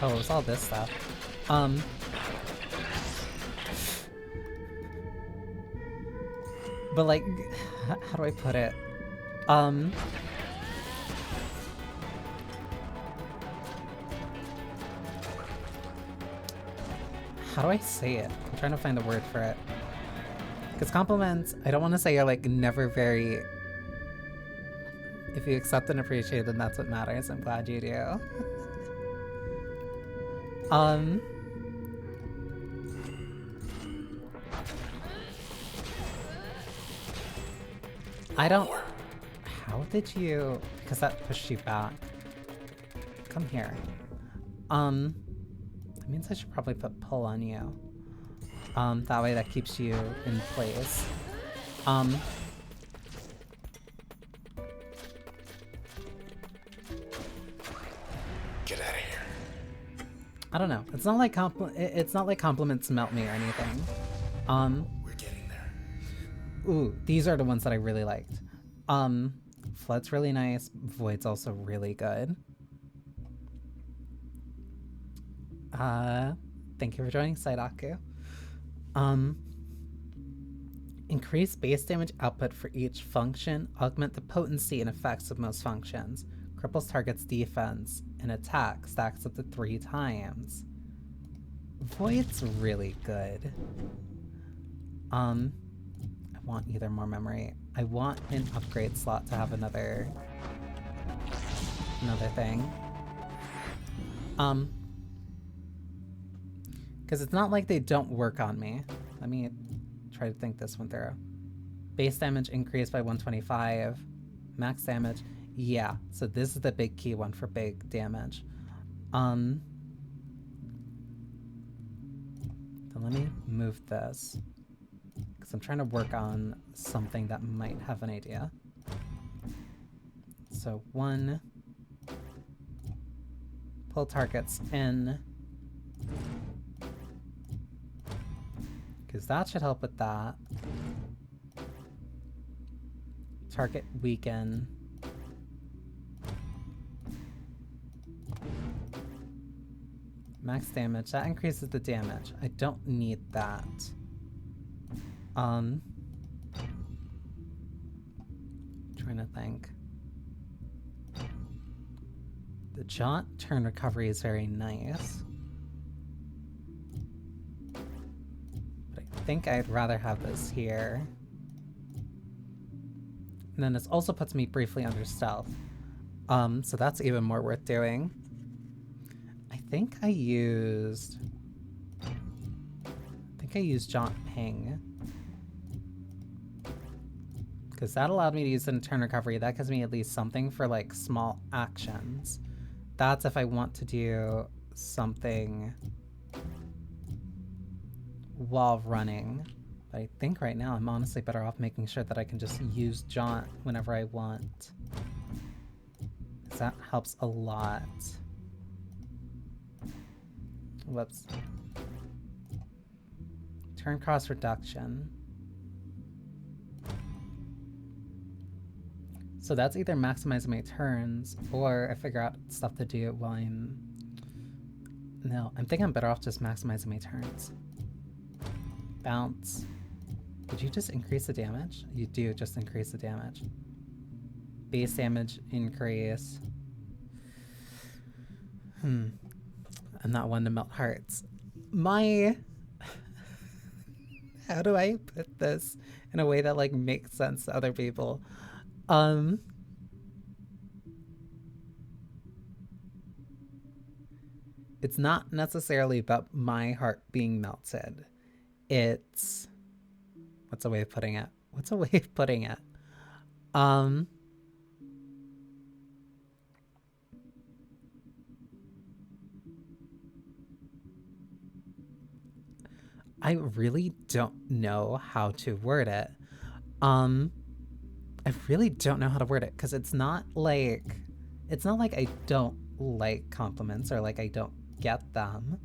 Oh, it was all this stuff. But like, how do I put it? How do I say it? I'm trying to find a word for it. Because compliments, I don't want to say are like never very... If you accept and appreciate them, that's what matters. I'm glad you do. I don't... How did you... Because that pushed you back. Come here. That means I should probably put pull on you. That way that keeps you in place. Get out of here. I don't know. It's not like compliments melt me or anything. We're getting there. Ooh, these are the ones that I really liked. Flood's really nice. Void's also really good. Thank you for joining, Saidaku. Increase base damage output for each function. Augment the potency and effects of most functions. Cripples target's defense and attack stacks up to 3 times. Void's really good. I want either more memory. I want an upgrade slot to have another thing. Because it's not like they don't work on me. Let me try to think this one through. Base damage increased by 125. Max damage. Yeah, so this is the big key one for big damage. Then let me move this. Because I'm trying to work on something that might have an idea. So 1. Pull targets in. Because that should help with that. Target weaken. Max damage. That increases the damage. I don't need that. Trying to think. The jaunt turn recovery is very nice. But I think I'd rather have this here. And then this also puts me briefly under stealth. So that's even more worth doing. I think I used Jaunt Ping. Because that allowed me to use it in turn recovery. That gives me at least something for like small actions. That's if I want to do something while running. But I think right now I'm honestly better off making sure that I can just use Jaunt whenever I want. Because that helps a lot. Whoops. Turn cost reduction. So that's either maximizing my turns, or I figure out stuff to do while I'm... No, I'm thinking I'm better off just maximizing my turns. Bounce. Did you just increase the damage? You do just increase the damage. Base damage increase. I'm not one to melt hearts. My... How do I put this in a way that like makes sense to other people? It's not necessarily about my heart being melted. It's... What's a way of putting it? What's a way of putting it? I really don't know how to word it. I really don't know how to word it because it's not like I don't like compliments or like I don't get them.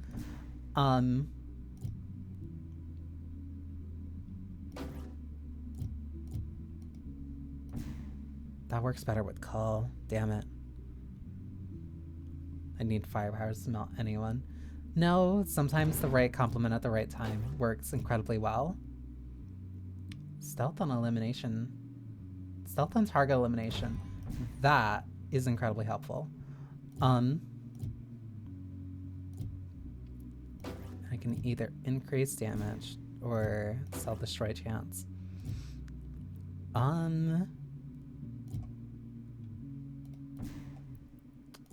That works better with call. Damn it. I need firepowers to melt anyone. No, sometimes the right compliment at the right time works incredibly well. Stealth on elimination. Stealth on target elimination. That is incredibly helpful. I can either increase damage or self-destroy chance.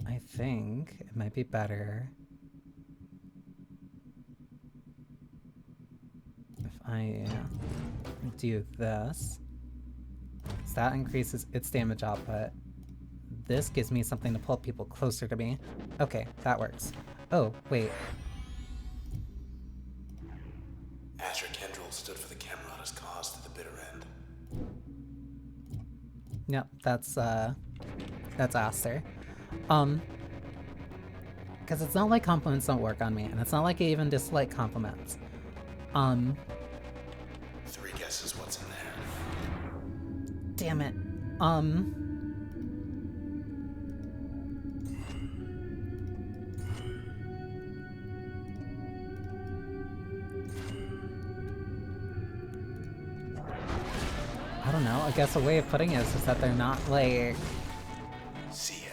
I think it might be better if I do this. So that increases its damage output. This gives me something to pull people closer to me. Okay, that works. Oh, wait. Asher Kendrill stood for the Camerata's cause to the bitter end. Yep, that's Aster. Because it's not like compliments don't work on me, and it's not like I even dislike compliments. 3 guesses what's in there. Damn it. don't know. I guess a way of putting it is that they're not like... See ya.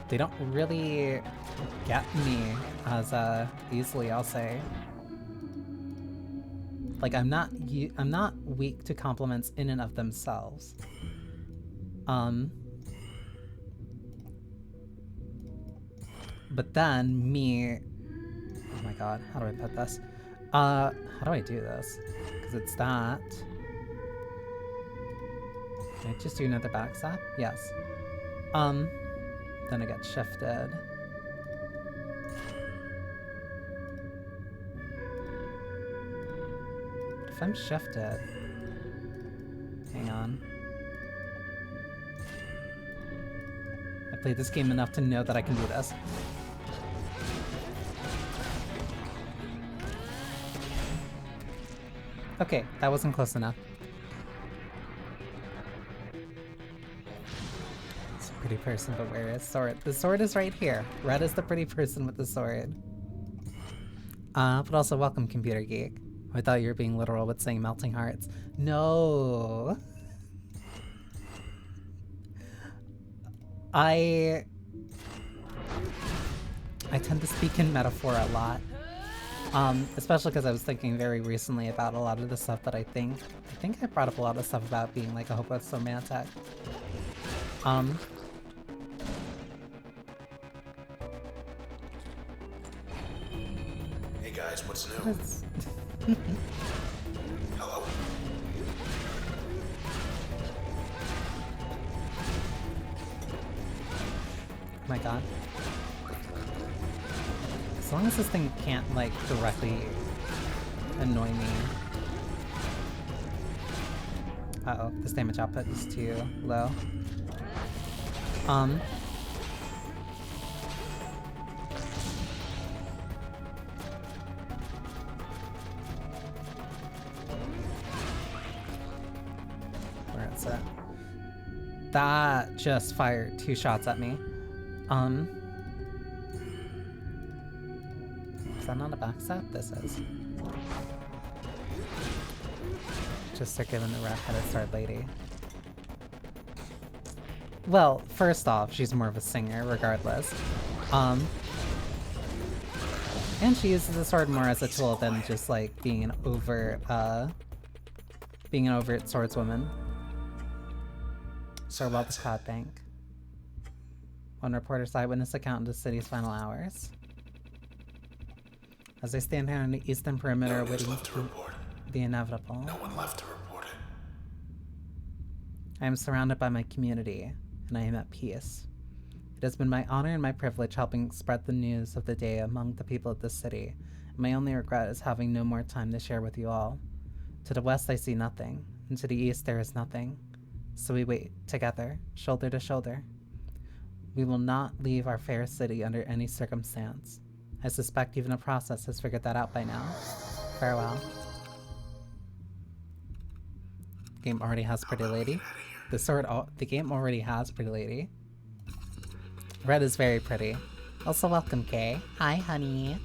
They don't really get me as easily, I'll say. Like, I'm not weak to compliments in and of themselves. But then me... Oh my god, how do I put this? How do I do this? Because it's that. Can I just do another backstab? Yes. Then I get shifted. But if I'm shifted... Hang on. I played this game enough to know that I can do this. Okay, that wasn't close enough. It's a pretty person, but where is sword? The sword is right here. Red is the pretty person with the sword. But also welcome, Computer Geek. I thought you were being literal with saying melting hearts. No! I tend to speak in metaphor a lot. Especially because I was thinking very recently about a lot of the stuff that I think I brought up a lot of stuff about being like a hopeless romantic. Hey guys, what's new? Hello? Oh my god. As long as this thing can't, like, directly annoy me. Uh-oh, this damage output is too low. Where is it? That just fired 2 shots at me. Is that not a backstab? This is. Just start giving the red-headed sword lady. Well, first off, she's more of a singer, regardless. And she uses the sword more as a tool than just like being an overt swordswoman. So about the Cloud Bank. One reporter's eyewitness account into the city's final hours. As I stand here on the eastern perimeter waiting for the inevitable. No one left to report it. I am surrounded by my community, and I am at peace. It has been my honor and my privilege helping spread the news of the day among the people of this city, and my only regret is having no more time to share with you all. To the west I see nothing, and to the east there is nothing. So we wait, together, shoulder to shoulder. We will not leave our fair city under any circumstance. I suspect even a process has figured that out by now. Farewell. The game already has Pretty Lady. The game already has Pretty Lady. Red is very pretty. Also welcome, Kay. Hi, honey.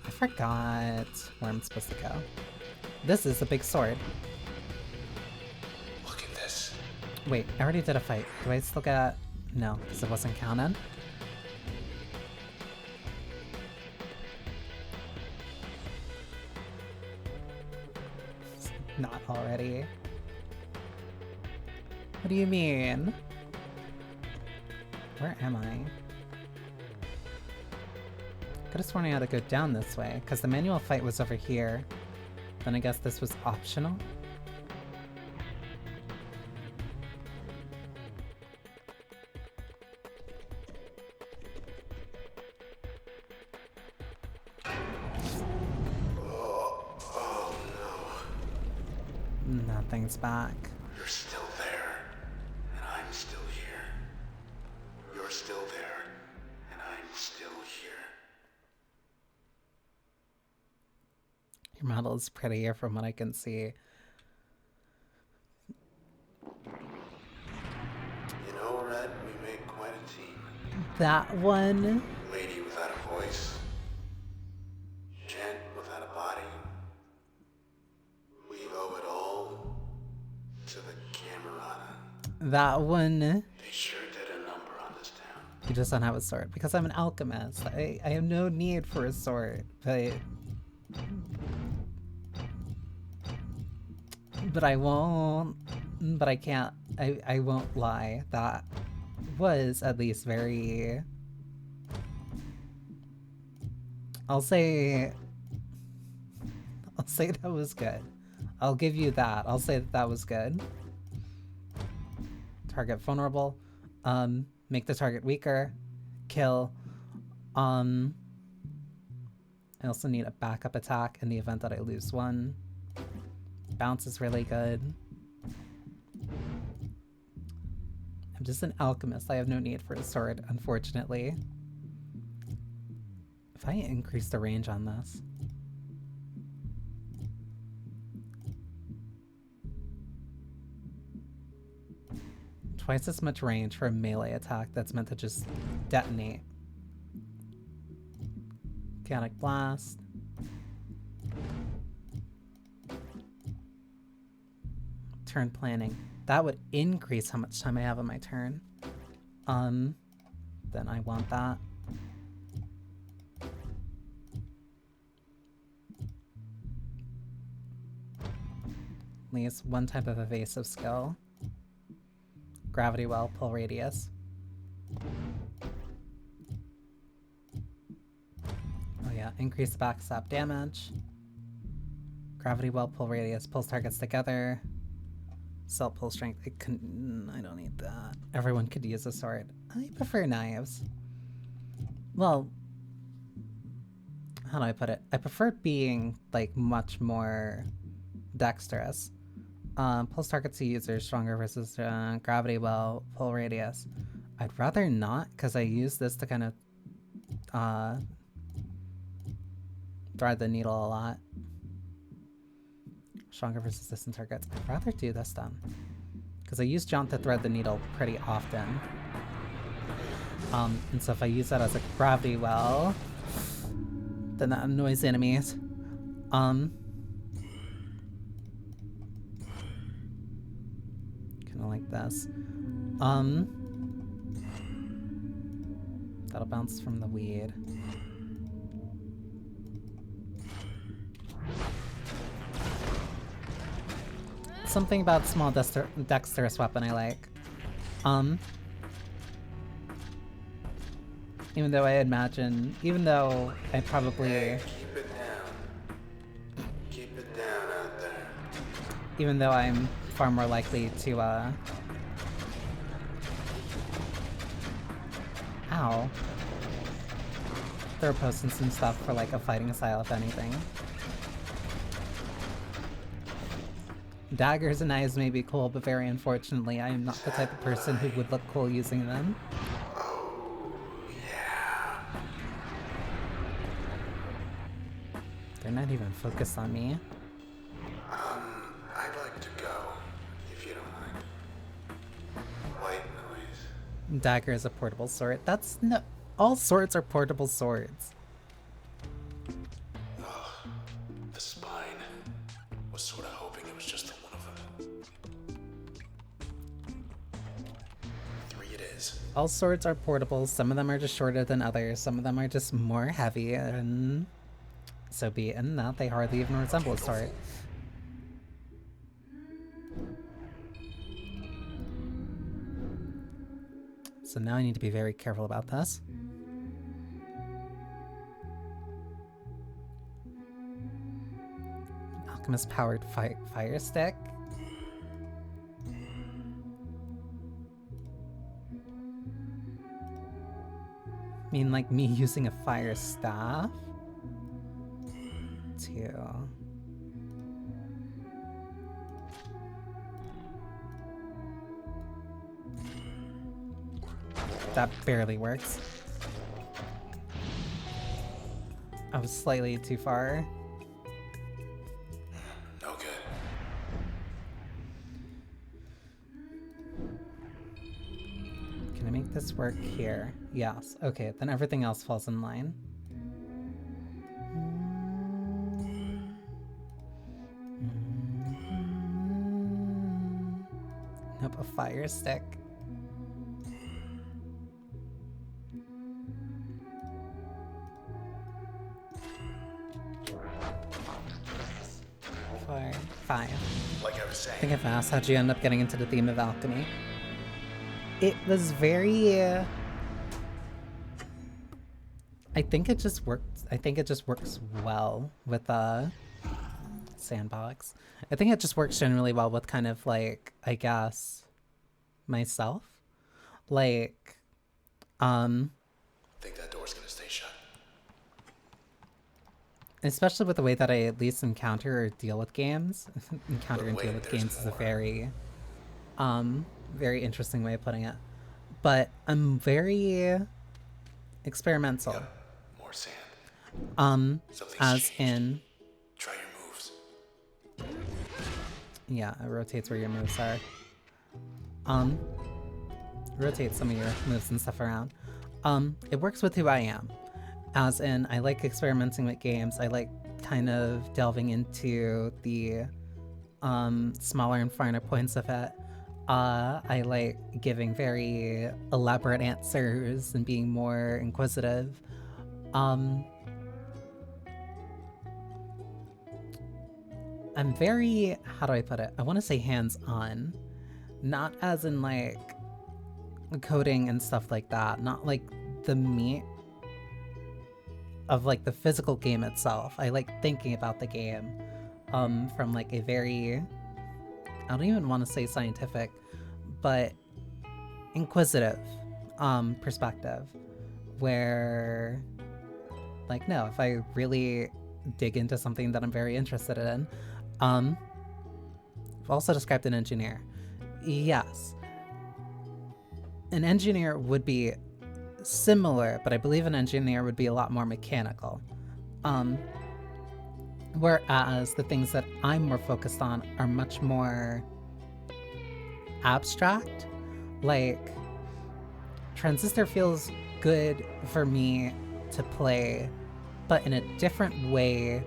I forgot where I'm supposed to go. This is a big sword. Look at this. Wait, I already did a fight. Do I still get... No, because it wasn't counted. Not already. What do you mean? Where am I? Could have sworn I had to go down this way, because the manual fight was over here. Then I guess this was optional? Nothing's back. You're still there, and I'm still here. You're still there, and I'm still here. Your model is prettier from what I can see. You know, Red, we make quite a team. That one. Lady without a voice. Gent without a body. That one. They sure did a number on this town. You just don't have a sword. Because I'm an alchemist. I have no need for a sword. But I won't. But I can't. I won't lie. That was at least very. I'll say that was good. I'll give you that. I'll say that was good. Target vulnerable. Make the target weaker. Kill. I also need a backup attack in the event that I lose one. Bounce is really good. I'm just an alchemist. I have no need for a sword, unfortunately. If I increase the range on this. Twice as much range for a melee attack that's meant to just detonate. Chaotic Blast. Turn planning. That would increase how much time I have on my turn. Then I want that. At least one type of evasive skill. Gravity Well, Pull Radius. Oh yeah, increase the backstab damage. Gravity Well, Pull Radius, pulls targets together. Self pull strength. I don't need that. Everyone could use a sword. I prefer knives. Well, how do I put it? I prefer being like much more dexterous. Pulls targets to users stronger versus gravity well, pull radius. I'd rather not, because I use this to kind of thread the needle a lot. Stronger versus distant targets. I'd rather do this then, because I use jump to thread the needle pretty often. And so if I use that as a gravity well, then that annoys enemies. Kind of like this. That'll bounce from the weed. Something about small dexterous weapon I like. Even though I probably... Hey, keep it down. Keep it down out there. Even though I'm far more likely to, Ow. Throw potions and stuff for, like, a fighting style, if anything. Daggers and knives may be cool, but very unfortunately, I am not the type of person who would look cool using them. Oh, yeah. They're not even focused on me. I'd like to go, if you don't mind. White noise. Dagger is a portable sword. That's no... All swords are portable swords. Ugh, the spine. Was sort of hoping it was just the one of them. 3 it is. All swords are portable. Some of them are just shorter than others. Some of them are just more heavy, and so be it in that they hardly even resemble a sword. So now I need to be very careful about this. Alchemist powered fire stick. I mean, like me using a fire staff to... That barely works. I was slightly too far. No good. Can I make this work here? Yes. Okay, then everything else falls in line. Nope, a fire fire stick. Four, five. Like I was I saying, think I've asked, how'd you end up getting into the theme of alchemy? It was very... I think it just worked. I think it just works well with sandbox. I think it just works generally well with kind of like, I guess, myself. Like, think that door's gonna stay shut. especially with the way that I at least encounter or deal with games. Encounter But and wait, deal with there's games is a more. very interesting way of putting it. But I'm very experimental. Yep. More sand. Something's As changed. in, Try your moves. yeah, it rotates where your moves are. Rotate some of your moves and stuff around. It works with who I am. As in, I like experimenting with games. I like kind of delving into the smaller and finer points of it. I like giving very elaborate answers and being more inquisitive. I'm very, how do I put it? I want to say hands-on. Not as in like coding and stuff like that. Not like the meat of like the physical game itself. I like thinking about the game from like a very, I don't even want to say scientific, but inquisitive perspective, where like, no, if I really dig into something that I'm very interested in, I've also described an engineer. Yes, an engineer would be similar, but I believe an engineer would be a lot more mechanical. Whereas the things that I'm more focused on are much more abstract. Like, Transistor feels good for me to play, but in a different way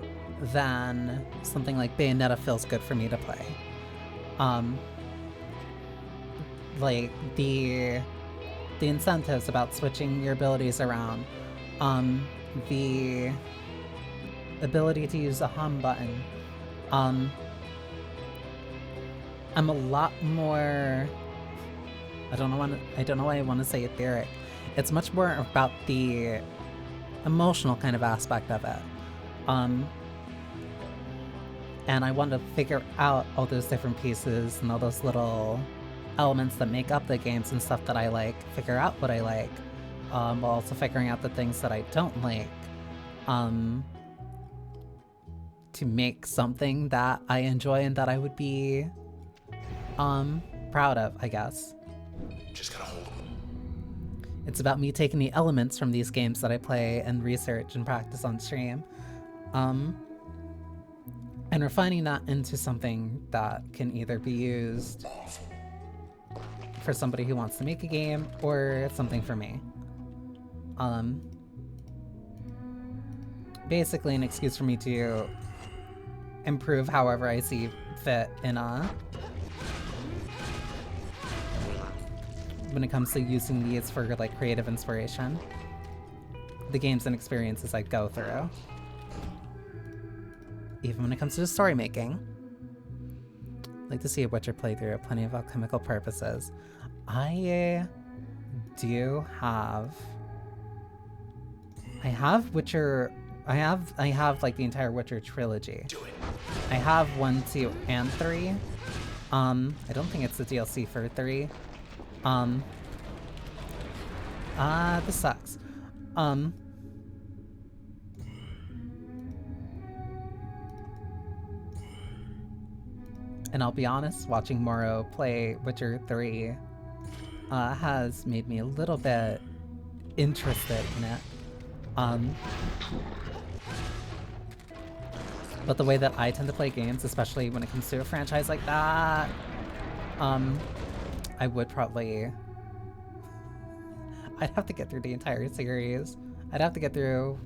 than something like Bayonetta feels good for me to play. Like the incentives about switching your abilities around, the ability to use a hum button. I'm a lot more, I don't know why I want to say etheric. It's much more about the emotional kind of aspect of it. And I want to figure out all those different pieces and all those little elements that make up the games and stuff that I like, figure out what I like, while also figuring out the things that I don't like, to make something that I enjoy and that I would be proud of, I guess. Just gotta hold them. It's about me taking the elements from these games that I play and research and practice on stream, and refining that into something that can either be used for somebody who wants to make a game or something for me. Basically an excuse for me to improve however I see fit in when it comes to using these for like creative inspiration. The games and experiences I go through. Even when it comes to story making. I'd like to see a Witcher playthrough of plenty of alchemical purposes. I have Witcher, I have like the entire Witcher trilogy. Do it. I have 1, 2, and 3. I don't think it's the DLC for 3. This sucks. And I'll be honest, watching Moro play Witcher 3 has made me a little bit interested in it. But the way that I tend to play games, especially when it comes to a franchise like that, I would probably... I'd have to get through the entire series. I'd have to get through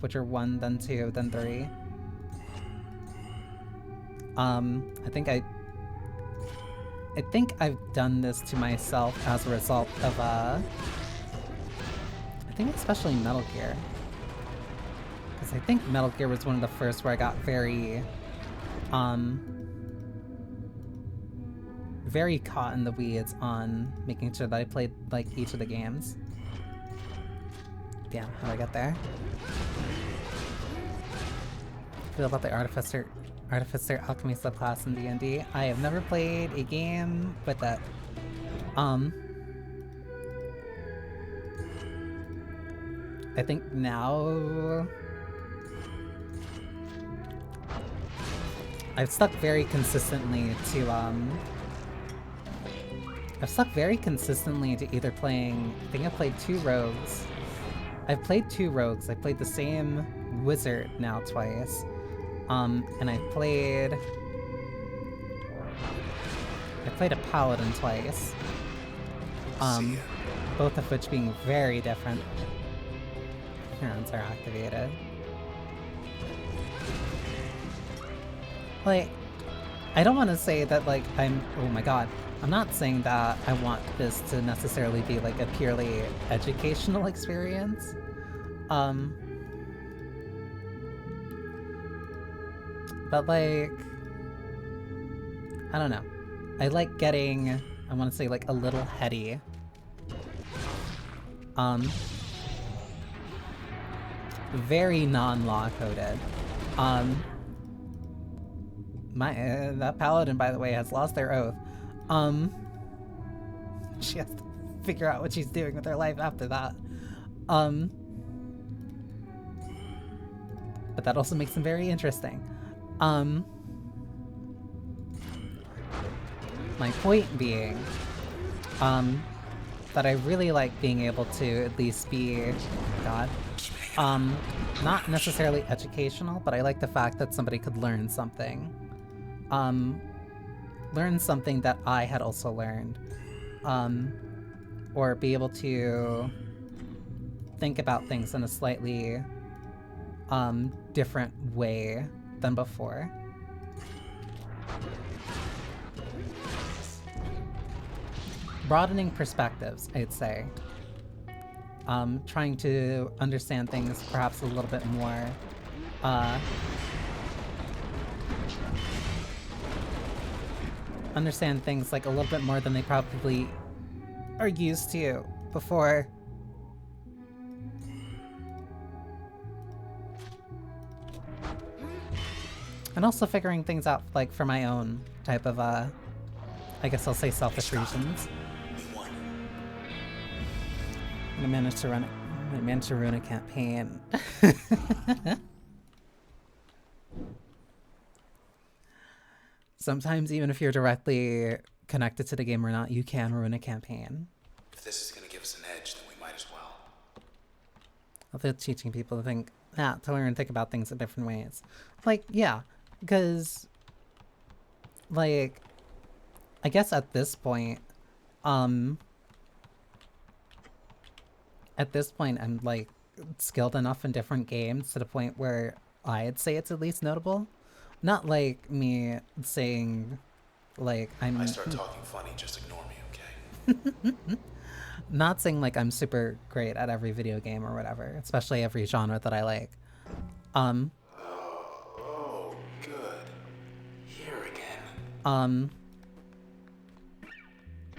Witcher 1, then 2, then 3. I think I think I've done this to myself as a result of, I think especially Metal Gear. Because I think Metal Gear was one of the first where I got very, very caught in the weeds on making sure that I played, like, each of the games. Damn, how do I get there? Feel about the Artificer Alchemy subclass in D&D. I have never played a game with that. I think now I've stuck very consistently to either playing, I think I played 2 rogues. I've played 2 rogues. I played the same wizard now twice. And I played a paladin twice. Both of which being very different. Neurons are activated. Like, I don't want to say that, like, oh my god. I'm not saying that I want this to necessarily be, like, a purely educational experience. But, like, I don't know. I like getting, I want to say, like, a little heady. Very non-law coded. That paladin, by the way, has lost their oath. She has to figure out what she's doing with her life after that. But that also makes them very interesting. My point being, that I really like being able to at least be, not necessarily educational, but I like the fact that somebody could learn something. Learn something that I had also learned. Or be able to think about things in a slightly, different way than before. Broadening perspectives, I'd say. Trying to understand things perhaps a little bit more, understand things like a little bit more than they probably are used to before. And also figuring things out, like, for my own type of, I guess I'll say selfish reasons. I managed to ruin a campaign. Sometimes, even if you're directly connected to the game or not, you can ruin a campaign. If this is gonna give us an edge, then we might as well. They're teaching people to think, to learn and think about things in different ways. Like, yeah, because, like, I guess at this point, I'm, like, skilled enough in different games to the point where I'd say it's at least notable. Not like me saying, like, If I start talking funny, just ignore me, okay? Not saying, like, I'm super great at every video game or whatever, especially every genre that I like. Oh, good. Here again.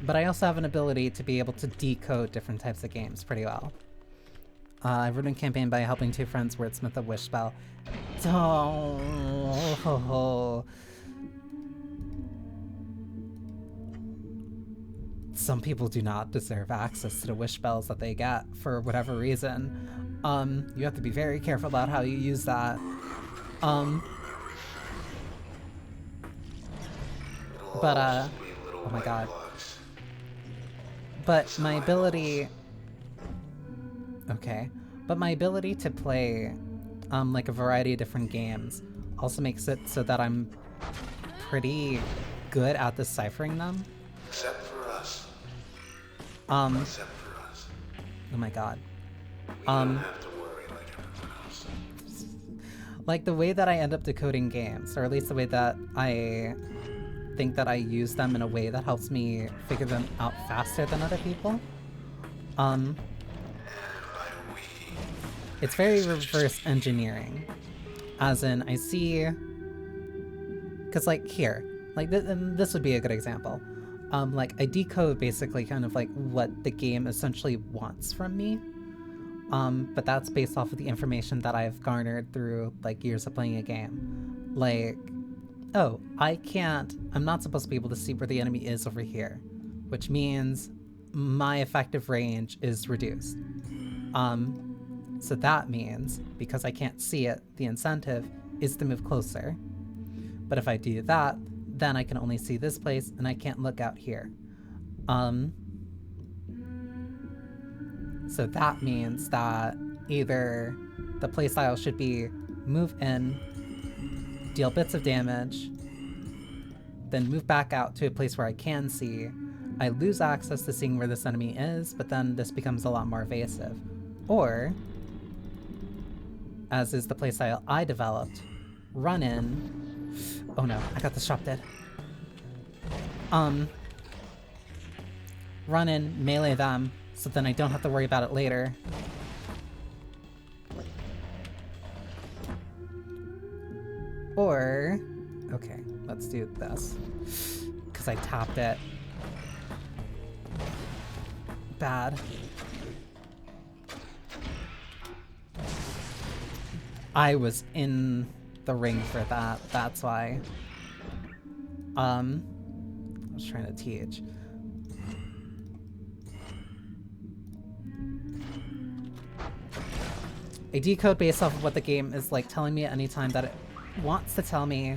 But I also have an ability to be able to decode different types of games pretty well. I've run a campaign by helping 2 friends wordsmith a wish spell. Oh. Some people do not deserve access to the wish spells that they get for whatever reason. You have to be very careful about how you use that. Oh my god. But my ability... Okay. But my ability to play, like, a variety of different games also makes it so that I'm pretty good at deciphering them. Except for us. Except for us. Oh my god. We don't have to worry like everyone else. Like, the way that I end up decoding games, or at least the way that I think that I use them in a way that helps me figure them out faster than other people. It's very reverse engineering. As in, I see... Because, like, here. Like, this would be a good example. Like, I decode basically kind of, like, what the game essentially wants from me. But that's based off of the information that I've garnered through, like, years of playing a game. Like, oh, I'm not supposed to be able to see where the enemy is over here. Which means my effective range is reduced. So that means, because I can't see it, the incentive is to move closer. But if I do that, then I can only see this place and I can't look out here. So that means that either the playstyle should be move in, deal bits of damage, then move back out to a place where I can see. I lose access to seeing where this enemy is, but then this becomes a lot more evasive. Or, as is the playstyle I developed, run in. Oh no, I got the shop dead. Run in, melee them, so then I don't have to worry about it later. Or, okay, let's do this. Because I tapped it. Bad. I was in the ring for that, that's why. I was trying to teach. I decode based off of what the game is like telling me at any time that it wants to tell me,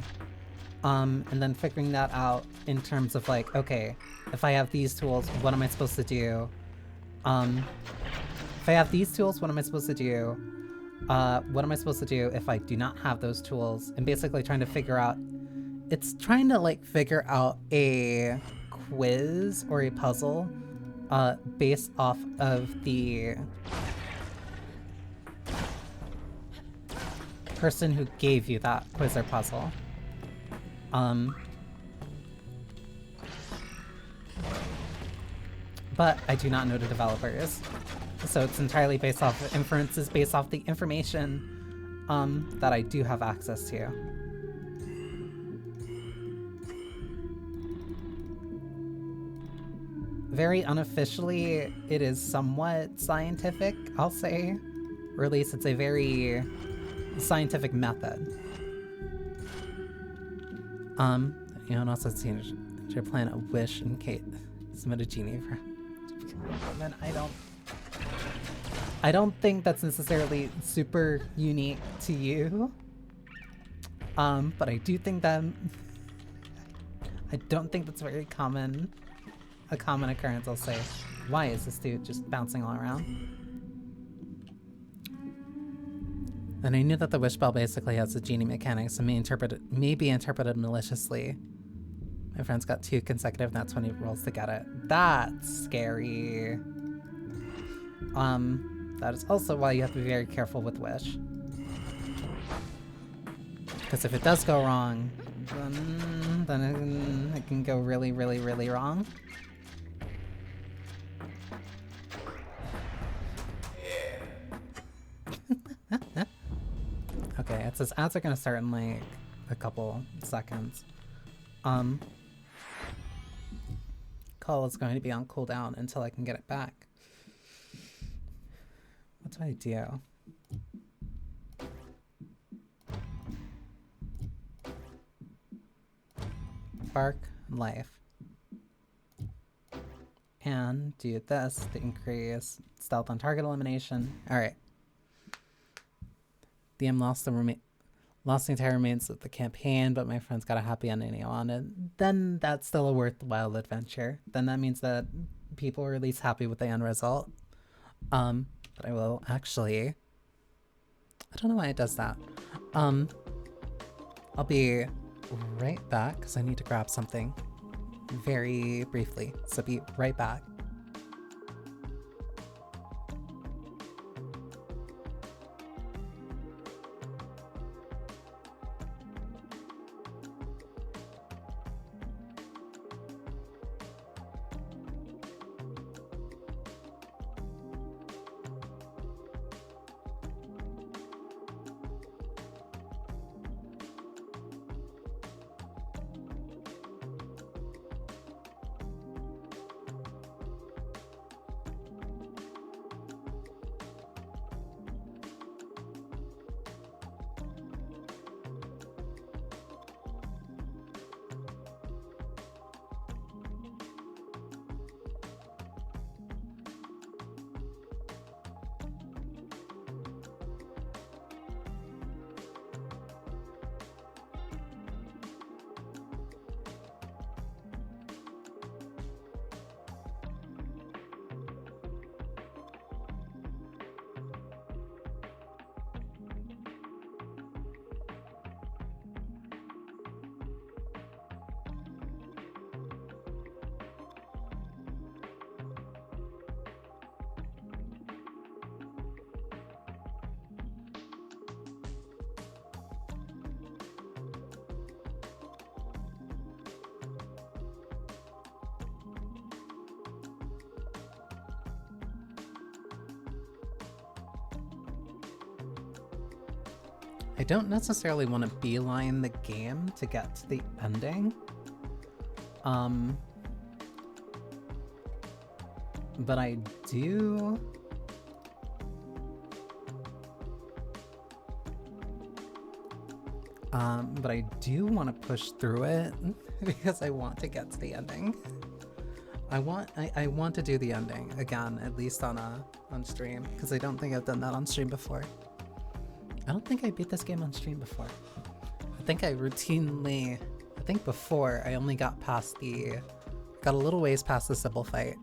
and then figuring that out in terms of like, okay, if I have these tools, what am I supposed to do? If I have these tools, what am I supposed to do? What am I supposed to do if I do not have those tools? And basically trying to figure out, it's trying to like figure out a quiz or a puzzle, based off of the person who gave you that quiz or puzzle. But I do not know the developers. So it's entirely based off of inferences, based off the information that I do have access to. Very unofficially, it is somewhat scientific, I'll say. Or at least it's a very scientific method. You know, also seen your planet Wish and Kate submit a genie for women. I don't think that's necessarily super unique to you. But I do think that I don't think that's very common. A common occurrence, I'll say. Why is this dude just bouncing all around? And I knew that the wish bell basically has the genie mechanics and may be interpreted maliciously. My friend's got 2 consecutive nat 20 rolls to get it. That's scary. That is also why you have to be very careful with wish. Because if it does go wrong, then it can go really, really, really wrong. Okay, it says ads are gonna start in like a couple seconds. Call is going to be on cooldown until I can get it back. What do I do? Bark life. And do this to increase stealth on target elimination. Alright. DM lost the entire remains of the campaign, but my friends got a happy ending he wanted. Then that's still a worthwhile adventure. Then that means that people are at least happy with the end result. But I will actually... I don't know why it does that. I'll be right back, because I need to grab something very briefly. So be right back. I don't necessarily want to beeline the game to get to the ending. But I do... but I do want to push through it because I want to get to the ending. I want to do the ending again, at least on stream, because I don't think I've done that on stream before. I don't think I beat this game on stream before. I think before I only got past got a little ways past the Sybil fight.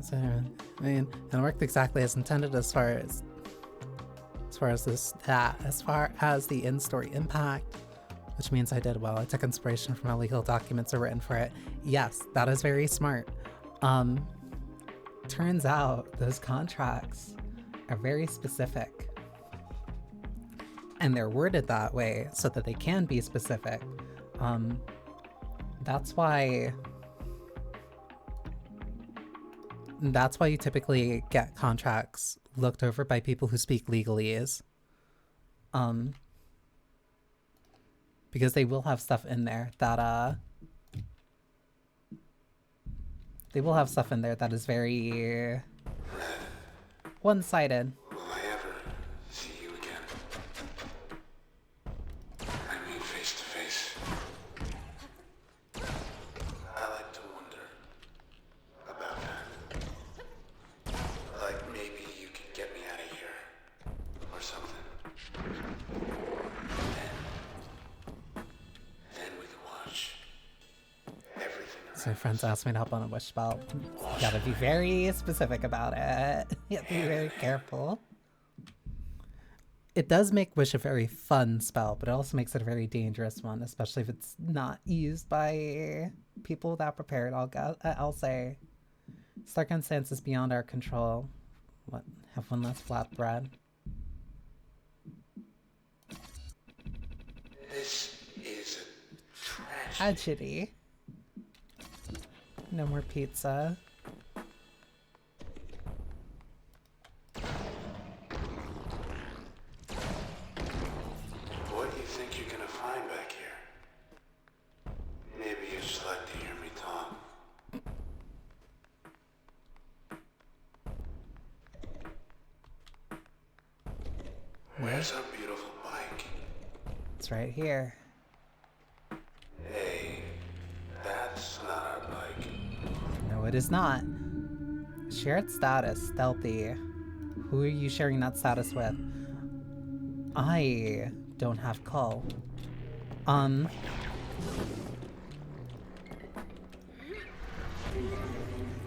So, I mean, and it worked exactly as intended as far as the in-story impact, which means I did well. I took inspiration from how legal documents are written for it. Yes, that is very smart. Turns out those contracts are very specific, and they're worded that way so that they can be specific. That's why you typically get contracts looked over by people who speak legalese. Because they will have stuff in there that is very one-sided. Will I ever see you again? I mean, face to face. I like to wonder about that. Like maybe you could get me out of here or something. Then we could watch everything. So friends asked me to help on a wish spell. You gotta be very specific about it. You have to be very careful. It does make wish a very fun spell, but it also makes it a very dangerous one, especially if it's not used by people that prepared. I'll say circumstances beyond our control. What? Have one less flatbread. This is a Tragedy. No more pizza. What do you think you're gonna find back here? Maybe you'd just like to hear me talk. Where's our beautiful bike? It's right here. Hey, that's not our bike. No, it is not. Shared status, stealthy. Who are you sharing that status with? I don't have call.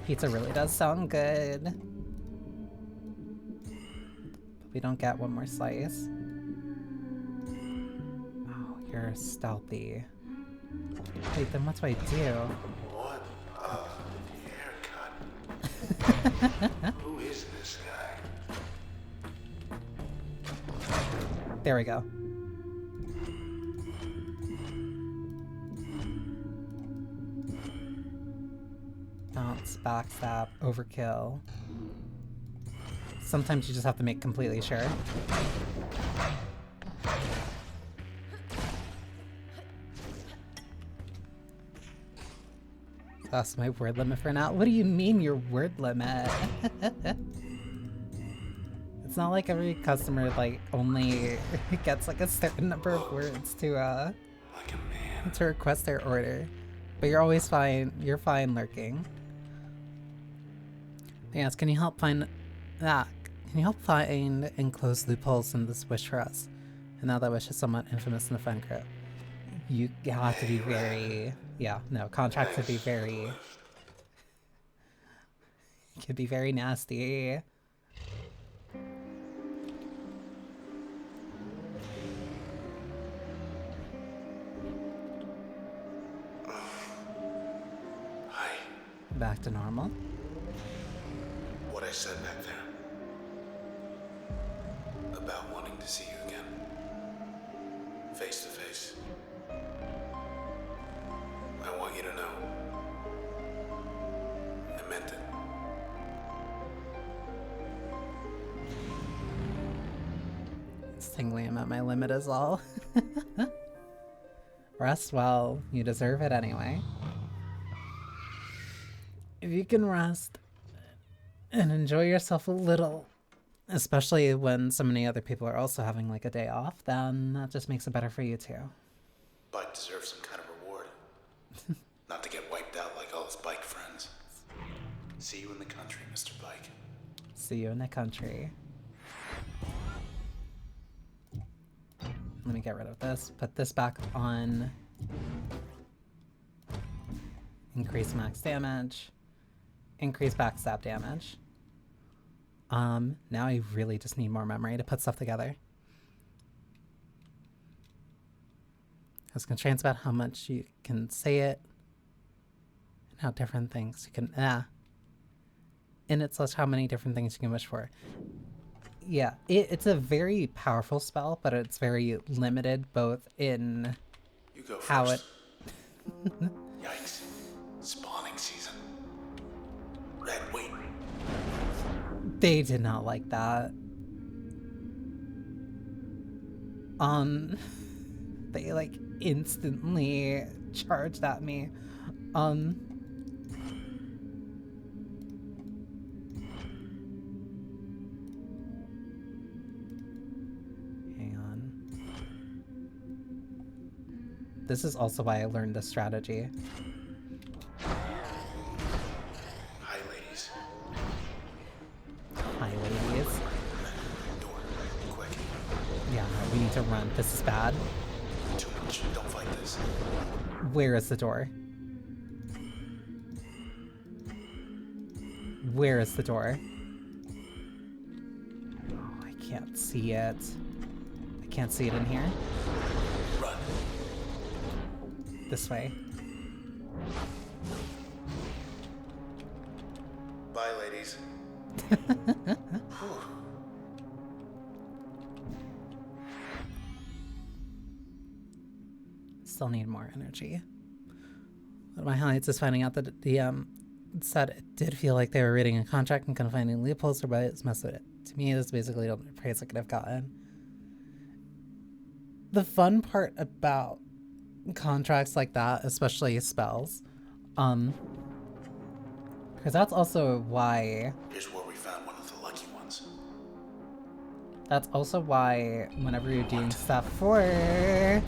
Pizza really does sound good. But we don't get one more slice. Oh, you're stealthy. Wait, then what do I do? What a haircut. Who is this guy? There we go. Bounce, backstab, overkill. Sometimes you just have to make completely sure. That's my word limit for now. What do you mean your word limit? It's not like every customer only gets a certain number of words to Like a man. request their order. But you're always fine. You're fine lurking. Yes, can you help find that? Can you help find and close loopholes in this wish for us? And now that wish is somewhat infamous in the friend group. You have to be very... Yeah, no, contracts could be very... Could be very nasty. Hi. Back to normal. What I said back there. About wanting to see you again. Face to face. I want you to know. I meant it. just tingly. I'm at my limit is all. Rest well. You deserve it anyway. If you can rest and enjoy yourself a little, especially when so many other people are also having like a day off, then that just makes it better for you too. Bike deserves some kind of reward. Not to get wiped out like all his bike friends. See you in the country, Mr. Bike. See you in the country. Let me get rid of this. Put this back on. Increase max damage. Increase backstab damage. Now I really just need more memory to put stuff together. Because constraints about how much you can say it and how different things you can and it's less how many different things you can wish for. Yeah, it's a very powerful spell, but it's very limited both in You go how first. it Yikes. Spawning season. Red, wait. they did not like that. They like instantly charged at me. Hang on. This is also why I learned this strategy. Hi, ladies. Hi, ladies. Door. Quick. Yeah, we need to run. This is bad. Too much. Don't fight this. Where is the door? Where is the door? Oh, I can't see it. I can't see it in here. Run. This way. Bye, ladies. Still need more energy. One of my highlights is finding out that the said it did feel like they were reading a contract and couldn't find any loopholes or bites mess with it. To me, this is basically the only praise I could have gotten. The fun part about contracts like that, especially spells, because that's also why. Here's where we found one of the lucky ones. That's also why whenever you're doing stuff for,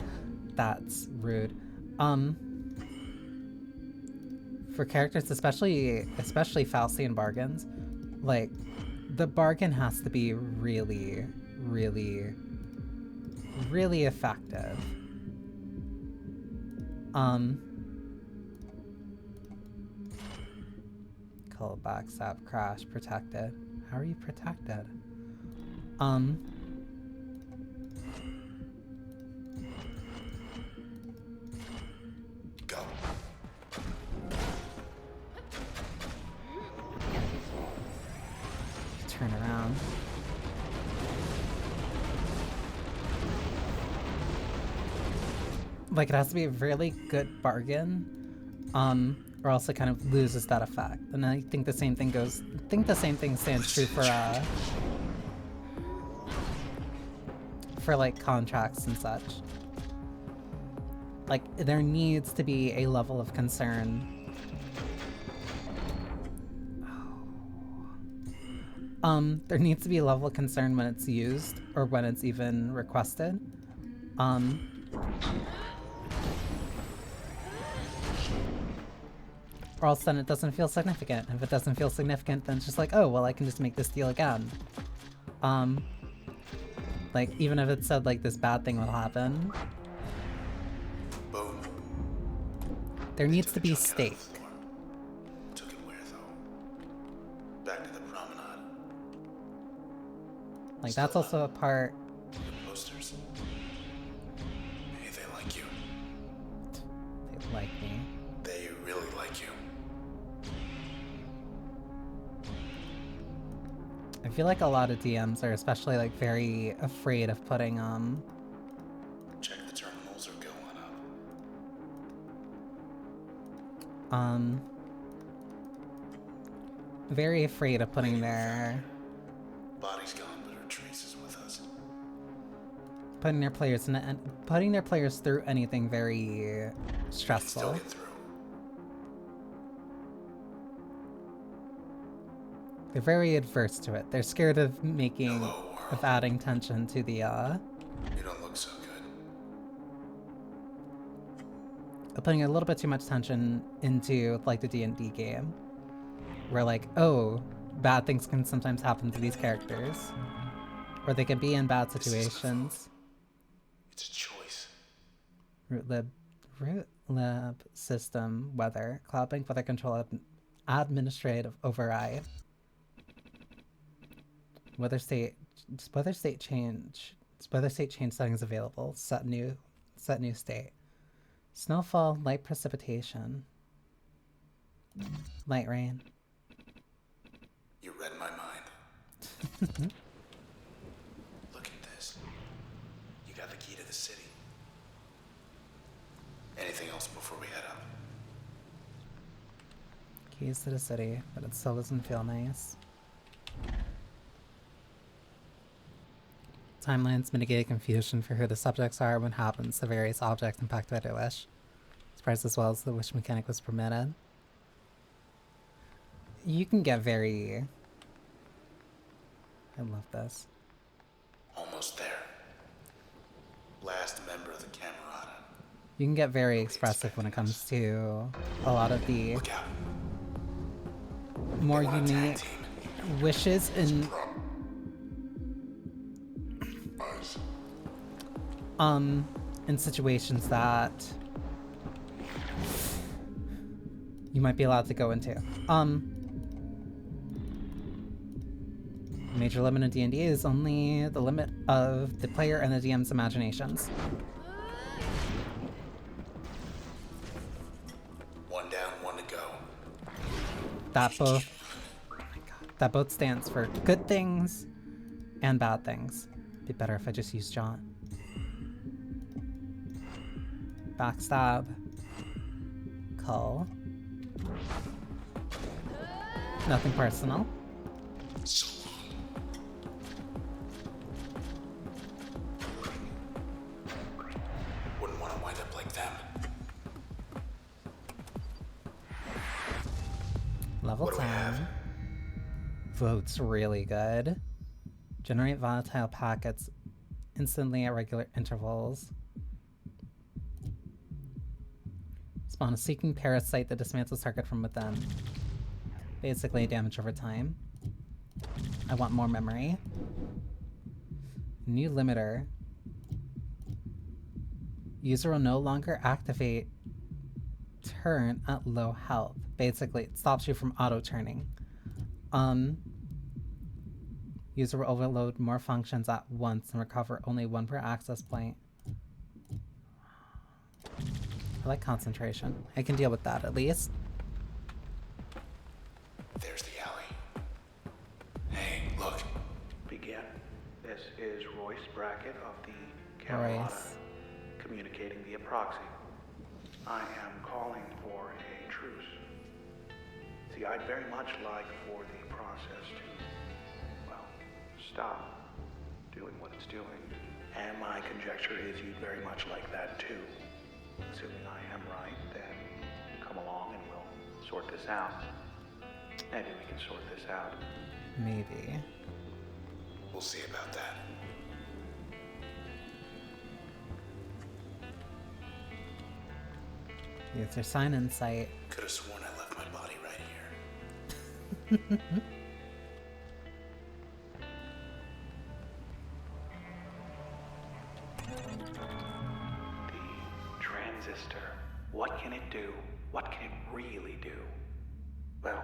that's rude. For characters, especially Faustian bargains, like the bargain has to be really, really, really effective. Call backstab, crash, protected. How are you protected? Go. Turn around. Like it has to be a really good bargain, or else it kind of loses that effect. And I think the same thing stands true for like contracts and such. Like there needs to be a level of concern. There needs to be a level of concern when it's used or when it's even requested. Or else then it doesn't feel significant. If it doesn't feel significant, then it's just like, oh, well, I can just make this deal again. Like, even if it said, like, this bad thing will happen, Boom. there needs to Took a be chunk out of the stake. floor. Took it where, though? Back to the promenade. Like, that's also a part... The posters. Hey, they like you. They like me. They really like you. I feel like a lot of DMs are especially, like, very afraid of putting, Check the terminals or go on up. very afraid of putting their... Body's gone, but her trace is with us. putting their players in putting their players through anything very Still stressful. get through. They're very adverse to it. They're scared of Hello, world. adding tension to the You don't look so good. putting a little bit too much tension into like the D&D game, where like, oh, bad things can sometimes happen to these characters, or they can be in bad situations. It's a choice. Root lab system weather cloud bank weather control administrative override. Weather state change settings available. Set new state. Snowfall, light precipitation, light rain. You read my mind. Look at this. You got the key to the city. Anything else before we head up? Keys to the city, but it still doesn't feel nice. Timelines mitigate confusion for who the subjects are when happens to various objects impacted by their wish. Surprised as well as the wish mechanic was permitted. You can get very... I love this. Almost there. Last member of the Camerata. You can get very expressive when it comes to a lot of the Look out. more They want a tag unique team. wishes in situations that you might be allowed to go into. Major limit in D&D is only the limit of the player and the DM's imaginations. One down, one to go. That both stands for good things and bad things. Be better if I just use John. Backstab. Cull. Nothing personal. So long. Wouldn't want to wind up like them. Level What do we 10. have? Vote's really good. Generate volatile packets instantly at regular intervals. Spawn a seeking parasite that dismantles target from within. Basically damage over time. I want more memory. New limiter. User will no longer activate turn at low health. Basically, it stops you from auto-turning. User will overload more functions at once and recover only one per access point. I like concentration. I can deal with that at least. There's the alley. Hey, look. Begin. This is Royce Brackett of the Camerata, Royce. communicating via proxy. I am calling for a truce. See, I'd very much like for the process to, well, stop doing what it's doing. And my conjecture is you'd very much like that too. Assuming I am right, then come along and we'll sort this out. Maybe we can sort this out. Maybe. We'll see about that. Use their sign in sight. Could have sworn I left my body right here. The transistor. What can it do? What can it really do? Well,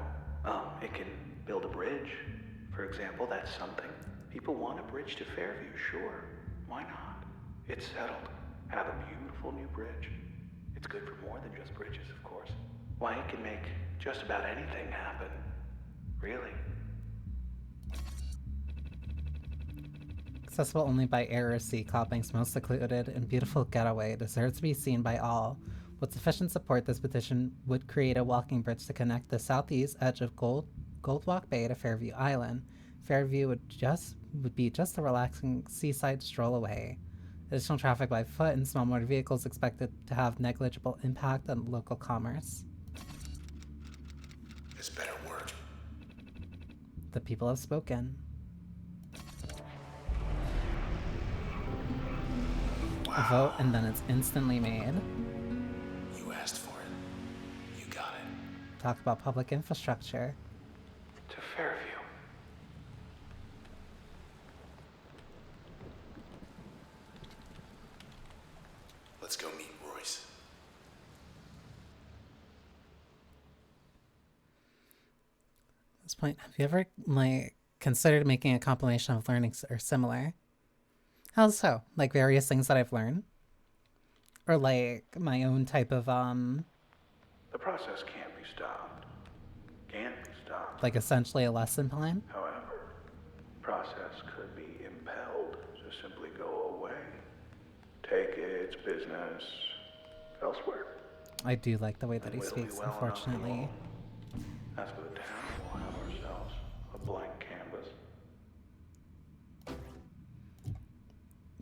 it can build a bridge. For example, that's something. People want a bridge to Fairview, sure. Why not? It's settled. Have a beautiful new bridge. It's good for more than just bridges, of course. Why, it can make just about anything happen. Really. Accessible only by air or sea, Cloudbank's most secluded and beautiful getaway deserves to be seen by all. With sufficient support, this petition would create a walking bridge to connect the southeast edge of Goldwalk Bay to Fairview Island. Fairview would be just a relaxing seaside stroll away. Additional traffic by foot and small motor vehicles expected to have negligible impact on local commerce. This better work. The people have spoken. Wow. A vote and then it's instantly made. You asked for it. You got it. Talk about public infrastructure. To Fairview. Let's go meet Royce. At this point, have you ever considered making a compilation of learnings or similar? How so? Like various things that I've learned? Or like my own type of The process can't be stopped. Can't be stopped. like essentially a lesson plan? However, the process could be impelled to simply go away. Take its business elsewhere. I do like the way that And he we'll be speaks, well enough unfortunately. alone. As for the town, we'll have ourselves a blank canvas.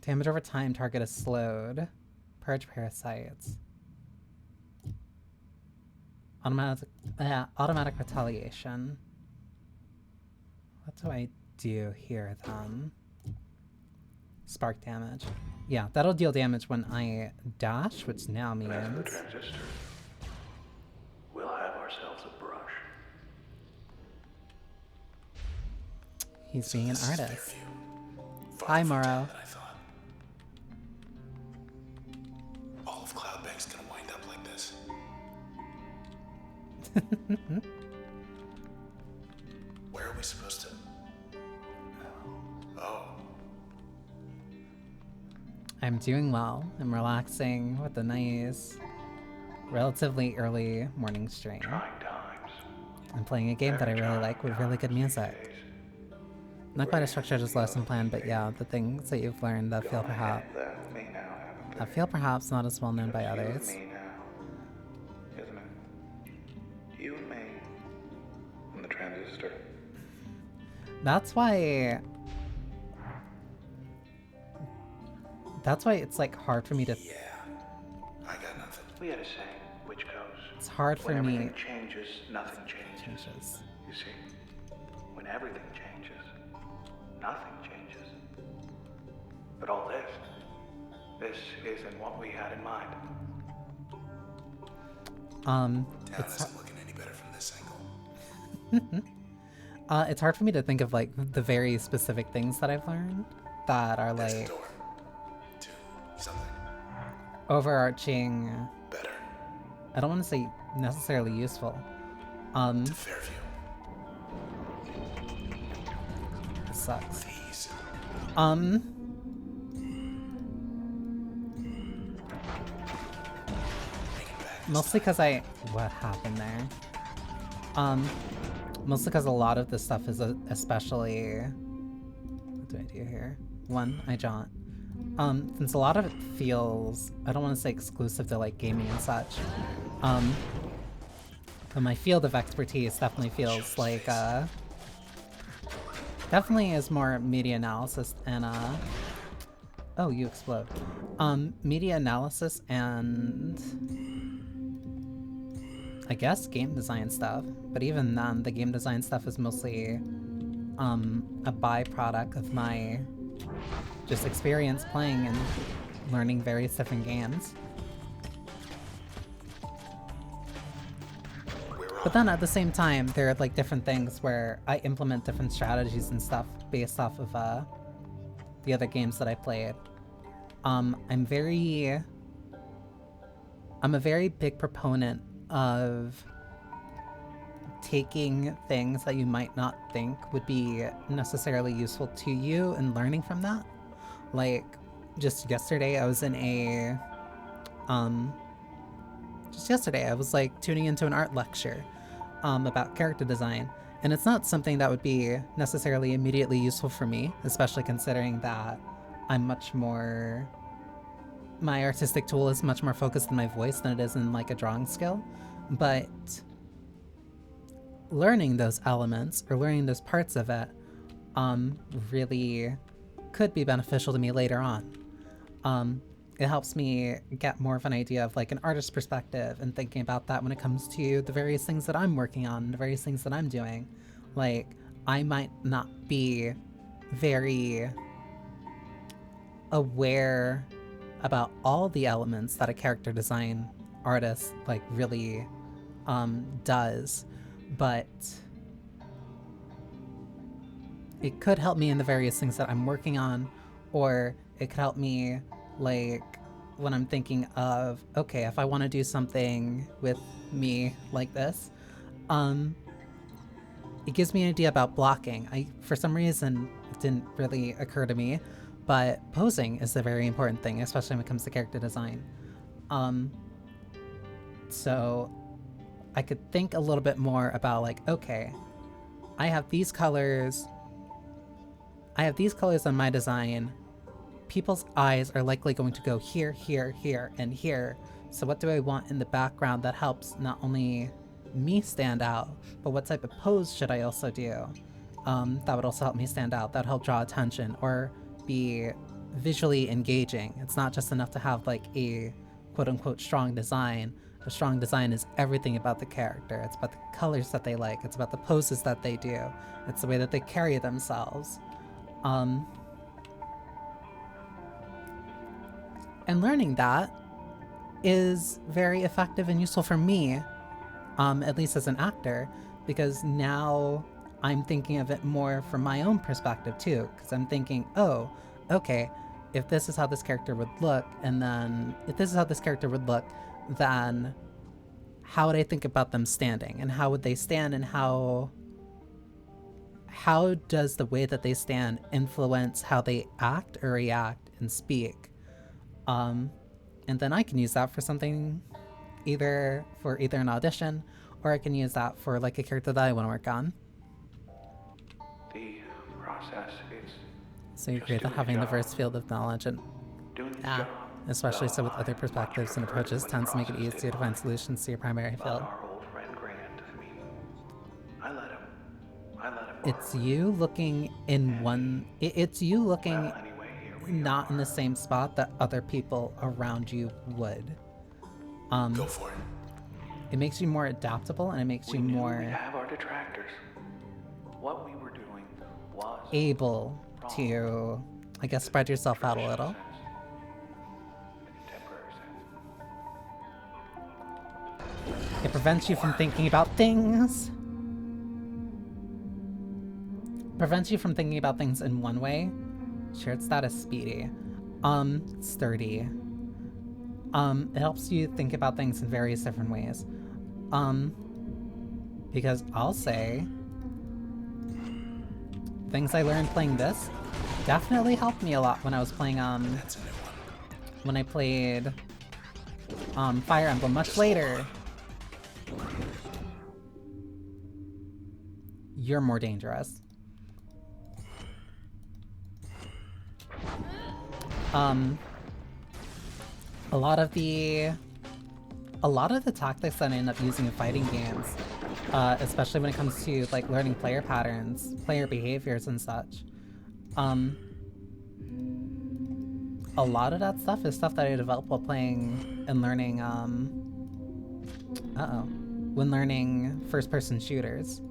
Damage over time, target is slowed. Purge parasites. Automatic retaliation. What do I do here then? Spark damage. Yeah, that'll deal damage when I dash, which now And as for the means transistor, we'll have ourselves a brush. he's being an This is artist. Fairview. Hi, Farther from Morrow. town than I thought. All of Cloudbank's gonna wind up like this. Where are we supposed to? Oh, I'm doing well. I'm relaxing with a nice, relatively early morning stream. Trying times. I'm playing a game that I really like with really good music. Not quite a structured as lesson plan, but yeah, the things that you've learned that feel perhaps not as well known by others. You and me now, isn't it? You and me. And the transistor. That's why it's like hard for me to. yeah. I got nothing. We had a saying, which goes, It's hard for when me. everything changes, nothing changes. You see, when everything changes, nothing changes. But all this isn't what we had in mind. Town It's isn't looking any better from this angle. it's hard for me to think of like the very specific things that I've learned that are There's a like door. To something overarching. better. I don't want to say necessarily useful. To Fairview. This sucks. Please. Make it back. Mostly because what happened there? Mostly because a lot of this stuff is especially. What do I do here? One, I jaunt. Since a lot of it feels, I don't want to say exclusive to like gaming and such. But my field of expertise definitely feels like definitely is more media analysis and oh, you explode. Media analysis and I guess game design stuff, but even then, the game design stuff is mostly a byproduct of my just experience playing and learning various different games. But then at the same time, there are like different things where I implement different strategies and stuff based off of the other games that I played. I'm a very big proponent of taking things that you might not think would be necessarily useful to you and learning from that. Like, just yesterday I was in a just yesterday I was like tuning into an art lecture about character design, and it's not something that would be necessarily immediately useful for me, especially considering that I'm much more, my artistic tool is much more focused in my voice than it is in like a drawing skill. But learning those elements or learning those parts of it really could be beneficial to me later on. It helps me get more of an idea of like an artist's perspective and thinking about that when it comes to the various things that I'm working on, the various things that I'm doing. Like, I might not be very aware about all the elements that a character design artist like really does, but it could help me in the various things that I'm working on, or it could help me like when I'm thinking of, okay, if I want to do something with me like this, it gives me an idea about blocking. For some reason, it didn't really occur to me, but posing is a very important thing, especially when it comes to character design. So I could think a little bit more about like, okay, I have these colors on my design. People's eyes are likely going to go here, here, here, and here. So what do I want in the background that helps not only me stand out, but what type of pose should I also do? That would also help me stand out. That would help draw attention or be visually engaging. It's not just enough to have like a quote-unquote strong design. A strong design is everything about the character. It's about the colors that they like. It's about the poses that they do. It's the way that they carry themselves. And learning that is very effective and useful for me, at least as an actor, because now I'm thinking of it more from my own perspective too, because I'm thinking, oh, okay, if this is how this character would look, and then if this is how this character would look, then how would I think about them standing, and how would they stand, and how does the way that they stand influence how they act or react and speak? And then I can use that for something, either an audition, or I can use that for like a character that I want to work on. The process is. So you agree that having a diverse field of knowledge and especially so with other perspectives and approaches tends to make it easier to find solutions to your primary field. Our old friend Grant, I let him. It's you looking in one. It's you looking not in the same spot that other people around you would. Go for it. It makes you more adaptable, and it makes you more We have our detractors. What we were doing was able to, I guess, spread yourself out a little. It prevents you from thinking about things. Prevents you from thinking about things in one way. Shared status speedy. Sturdy. It helps you think about things in various different ways. Because I'll say things I learned playing this definitely helped me a lot when I was playing, when I played, Fire Emblem much later. You're more dangerous. A lot of the tactics that I end up using in fighting games, especially when it comes to like learning player patterns, player behaviors and such, a lot of that stuff is stuff that I developed while playing and learning, when learning first-person shooters.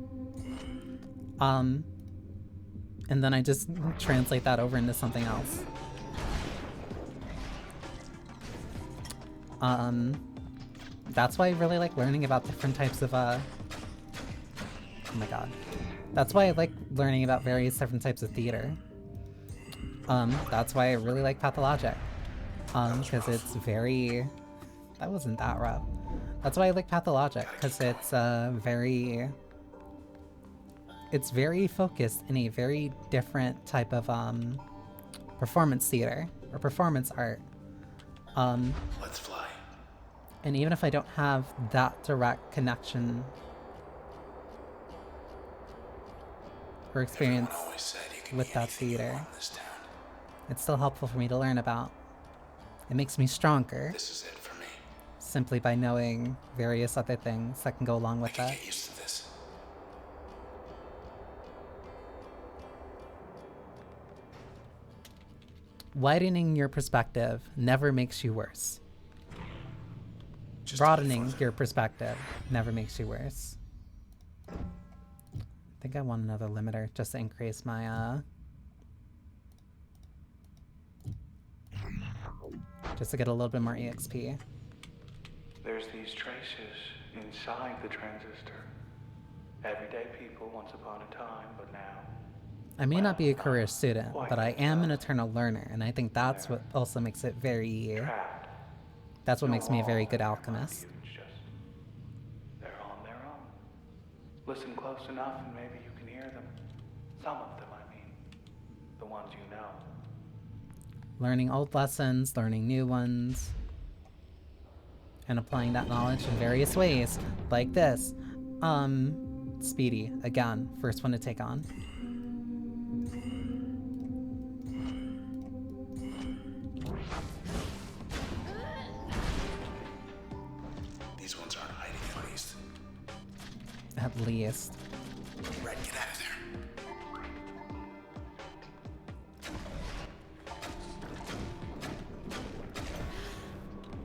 And then I just translate that over into something else. That's why I really like learning about different types of, oh my god. That's why I like learning about various different types of theater. That's why I really like Pathologic. Because it's very... That wasn't that rough. That's why I like Pathologic, because it's, it's very focused in a very different type of, performance theater, or performance art. Let's fly. And even if I don't have that direct connection or experience with that theater, it's still helpful for me to learn about. It makes me stronger. This is it for me. Simply by knowing various other things that can go along with that. Get used to this. Widening your perspective never makes you worse. Just Broadening your perspective never makes you worse. I think I want another limiter just to increase my, just to get a little bit more EXP. There's these traces inside the transistor. Everyday people once upon a time, but now... I may not be a career student, but I am an eternal learner, and I think that's what also makes it very... trapped. That's what No makes me a very wall good in their alchemist. mind, it's just they're on their own. Listen close enough and maybe you can hear them. Some of them, I mean. The ones you know. Learning old lessons, learning new ones, and applying that knowledge in various ways, like this. Speedy, again, first one to take on. These ones aren't hiding at least. At least. Red, get out of there.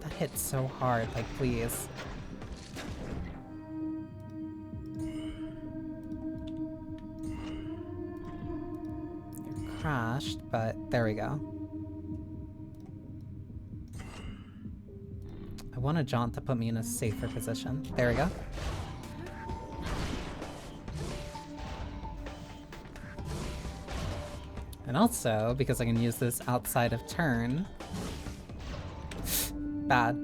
That hits so hard, like, please. You're crashed, but there we go. I want a jaunt to put me in a safer position. There we go. And also, because I can use this outside of turn. Bad.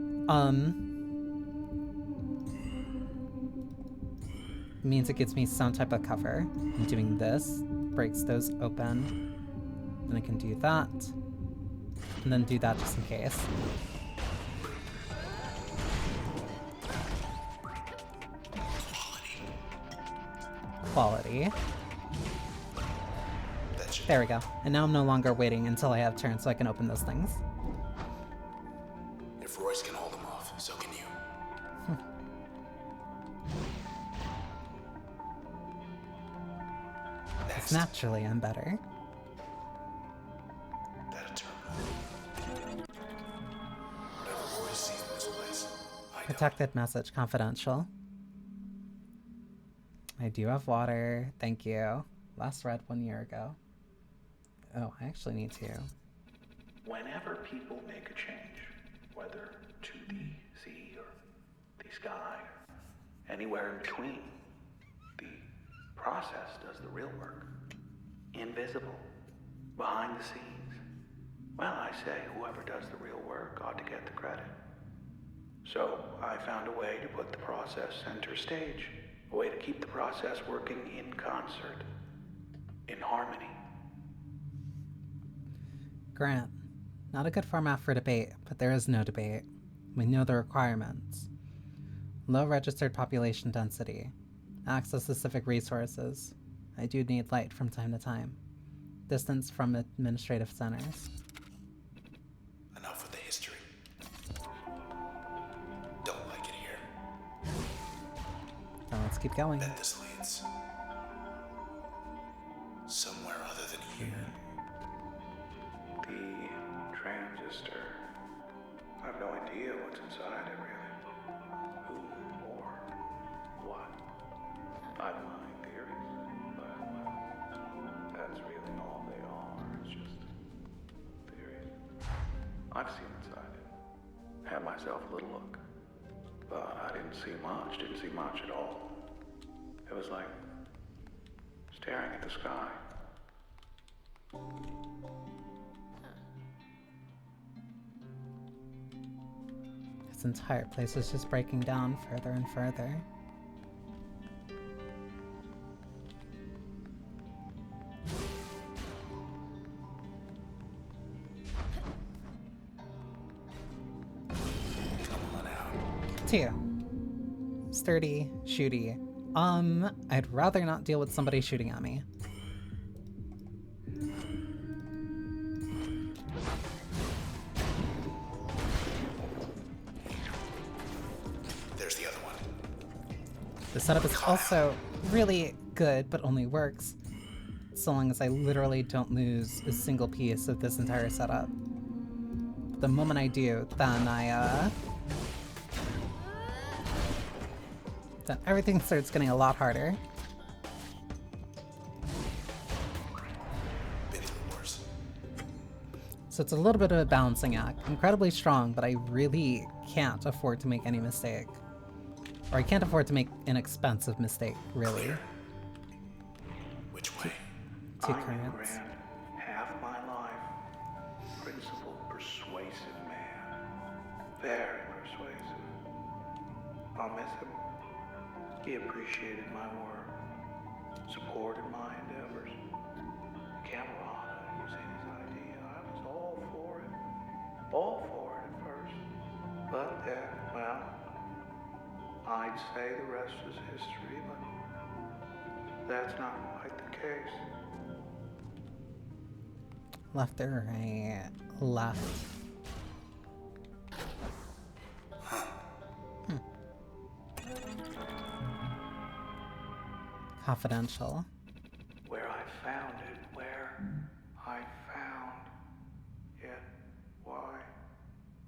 Means it gives me some type of cover. And doing this breaks those open. Then I can do that. And then do that just in case. Quality. There we go. And now I'm no longer waiting until I have turn so I can open those things. If Royce can hold them off, so can you. Next, Naturally, I'm better. that terminal. Whatever Royce sees in this place, I don't. Protected message, confidential. I do have water. Thank you. Last read 1 year ago. Oh, I actually need to. Whenever people make a change, whether to the sea or the sky, or anywhere in between, the process does the real work. Invisible, behind the scenes. Well, I say whoever does the real work ought to get the credit. So I found a way to put the process center stage, a way to keep the process working in concert, in harmony. Grant. Not a good format for debate, but there is no debate. We know the requirements. Low registered population density. Access to civic resources. I do need light from time to time. Distance from administrative centers. Enough with the history. Don't like it here. Now let's keep going. Bet this leads somewhere other than here. The transistor. I have no idea what's inside it, really. Who or what? I've my theories, but well, that's really all they are. It's just theories. I've seen inside it. Had myself a little look. But I didn't see much at all. It was like staring at the sky. This entire place is just breaking down further and further. Come on out. 2. Sturdy, shooty. I'd rather not deal with somebody shooting at me. There's the other one. The setup is also really good, but only works so long as I literally don't lose a single piece of this entire setup. But the moment I do, then then everything starts getting a lot harder. Been through worse. So it's a little bit of a balancing act. Incredibly strong, but I really can't afford to make any mistake. Or I can't afford to make an expensive mistake, really. Clear. Which way? Two I knew currents. Grant half my life. Principled, persuasive man. Very persuasive. I'll miss him. He appreciated my work, supported my endeavors. Camarada was his idea. I was all for it. All for it at first. But then, well, I'd say the rest is history, but that's not quite the case. Left or right? Left. Confidential. Where I found it, where I found it, why?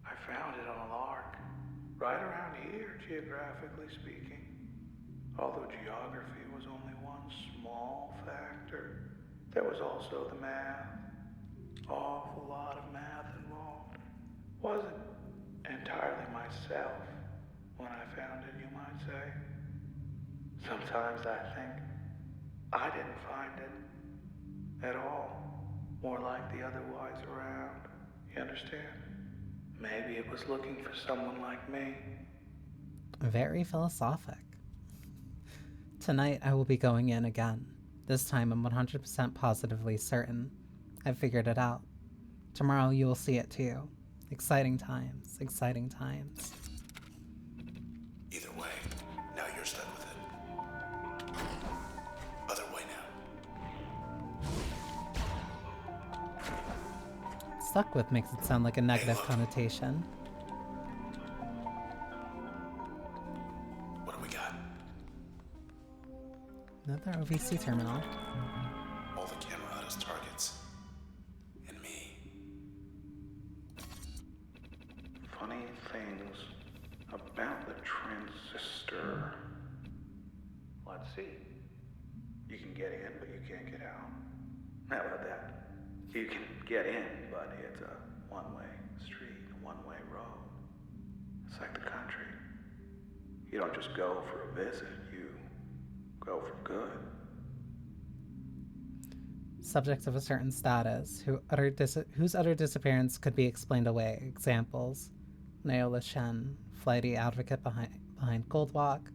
I found it on a lark, right around here, geographically speaking. Although geography was only one small factor, there was also the math. Awful lot of math involved. Wasn't entirely myself when I found it, you might say. Sometimes I think I didn't find it at all. More like the otherwise around. You understand? Maybe it was looking for someone like me. Very philosophic. Tonight I will be going in again. This time I'm 100% positively certain. I've figured it out. Tomorrow you will see it too. Exciting times, exciting times. Either way, now you're stuck with it. Other way now. Stuck with makes it sound like a negative look. connotation. What do we got? Another OVC terminal. All the Camerata's targets. And me. Funny things about the transistor. Let's see. You can get in, but you can't get out. How about that? You can get in, but it's a one-way street, a one-way road. It's like the country. You don't just go for a visit, you go for good. Subjects of a certain status whose utter disappearance could be explained away. Examples: Naola Shen, flighty advocate behind Goldwalk,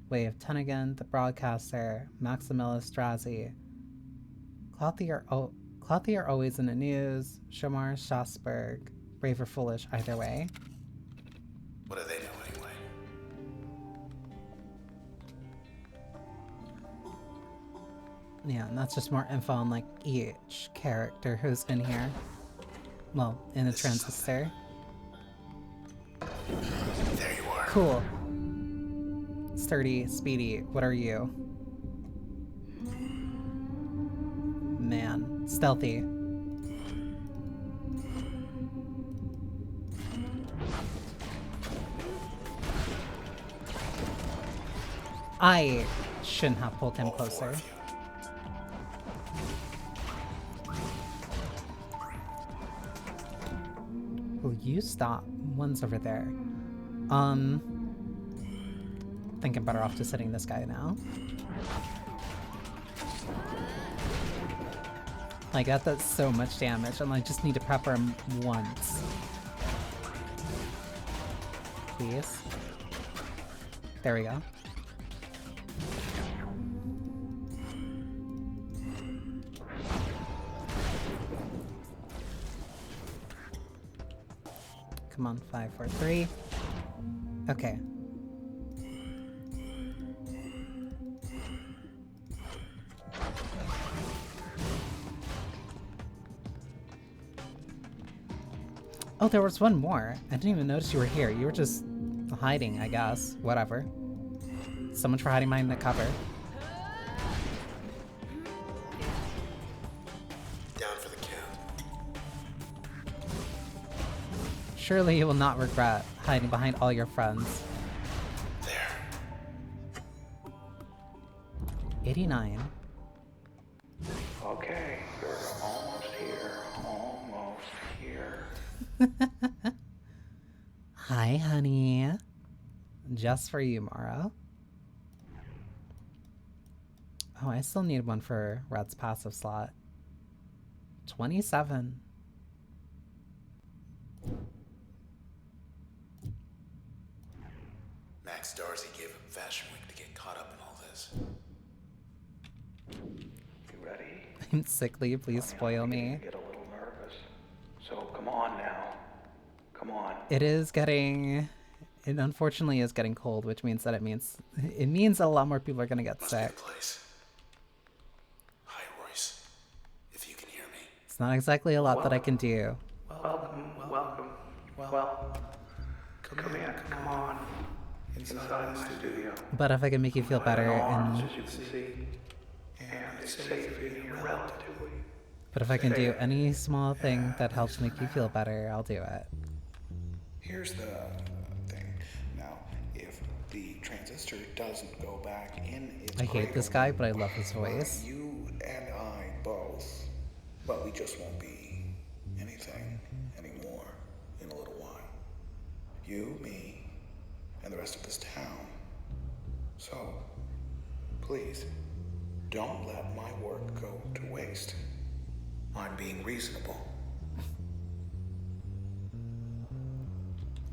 Way of Tennigan, the broadcaster, Maximilla Strazi, Clothier always in the news, Shamar Schasberg, brave or foolish either way. What do they know anyway? Yeah, and that's just more info on like each character who's in here. Well, in the This is Transistor. There you are. Cool. Sturdy, speedy, what are you? Man, stealthy. I shouldn't have pulled him All four closer. of you. Will you stop? One's over there. Think I'm better off just hitting this guy now. Like, that does so much damage, and I just need to pepper him once. Please. There we go. Come on, 5, 4, 3. Okay. Oh, there was one more. I didn't even notice you were here. You were just hiding, I guess. Whatever. So much for hiding behind the cover. Surely you will not regret hiding behind all your friends. There. 89. Okay, you're almost here. Almost here. Hi, honey. Just for you, Mara. Oh, I still need one for Red's passive slot. 27. Max Darcy gave up Fashion Week to get caught up in all this. You ready? I'm sickly, please spoil me. Get a little nervous. So come on now. Come on. It is getting... It unfortunately is getting cold, which means that it means a lot more people are gonna get Must be sick. the place. Hi, Royce. If you can hear me. It's not exactly a lot that I can do. Welcome. Well, come in. Come on. Inside my studio. But if I can make you feel better Arms, and... as you can see. And it's safe in here relatively. But if I can do any small thing that helps make you feel better, I'll do it. Here's the thing. Now, if the transistor doesn't go back in its I hate this guy, but I love his well, voice. you and I both, but we just won't be anything anymore in a little while. You, me, and the rest of this town. So, please, don't let my work go to waste. I'm being reasonable.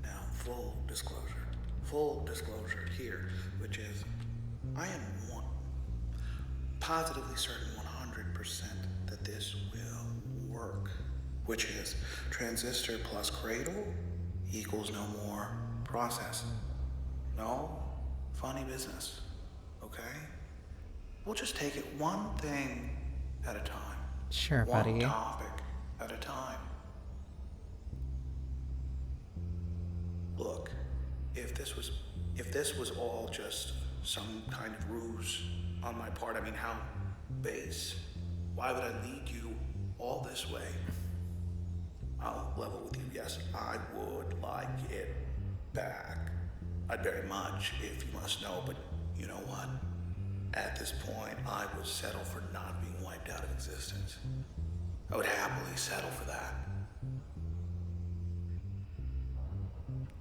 Now, full disclosure here, which is, I am positively certain 100% that this will work, which is transistor plus cradle equals no more process. No funny business, okay? We'll just take it one thing at a time. Sure, buddy. One topic at a time. Look, if this was all just some kind of ruse on my part, I mean, how base? Why would I lead you all this way? I'll level with you. Yes, I would like it back. I'd very much, if you must know, but you know what? At this point, I would settle for not being wiped out of existence. I would happily settle for that.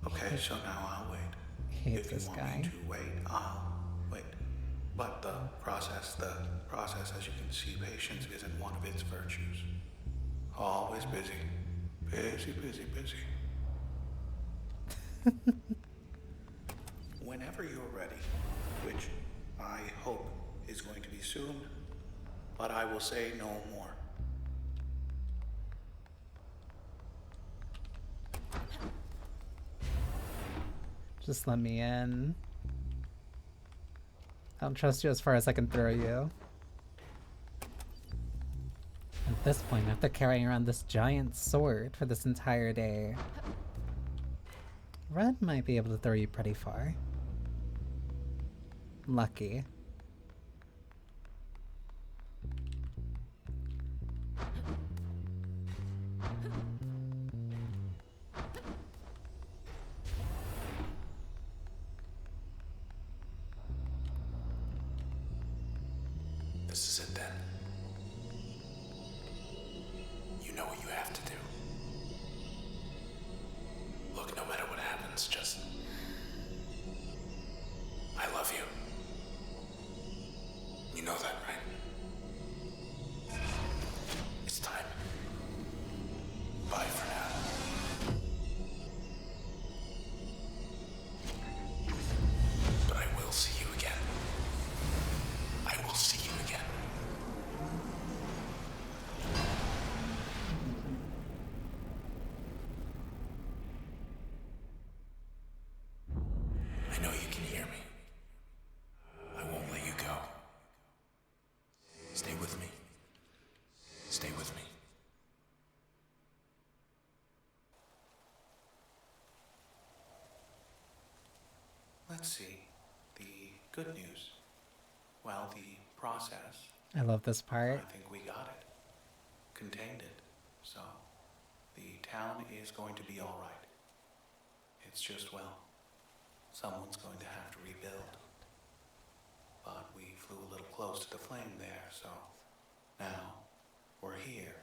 Okay, so now I'll wait. Hate If this you want guy. me to wait, I'll wait. But the process, as you can see, patience isn't one of its virtues. Always busy. Busy. Whenever you're ready, which I hope is going to be soon, but I will say no more. Just let me in. I don't trust you as far as I can throw you. At this point, after carrying around this giant sword for this entire day, Red might be able to throw you pretty far. Lucky. This is it then. You know what you have to do. Look, no matter what happens, just... I love you. You know that, right? It's time. Bye for now. But I will see you again. I will see you again. I know you can hear me. I won't let you go. Stay with me. Stay with me. Let's see. The good news. Well, the process, I love this part. I think we got it. Contained it. So, the town is going to be all right. It's just, well, someone's going to have to rebuild. But we flew a little close to the flame there, so now we're here,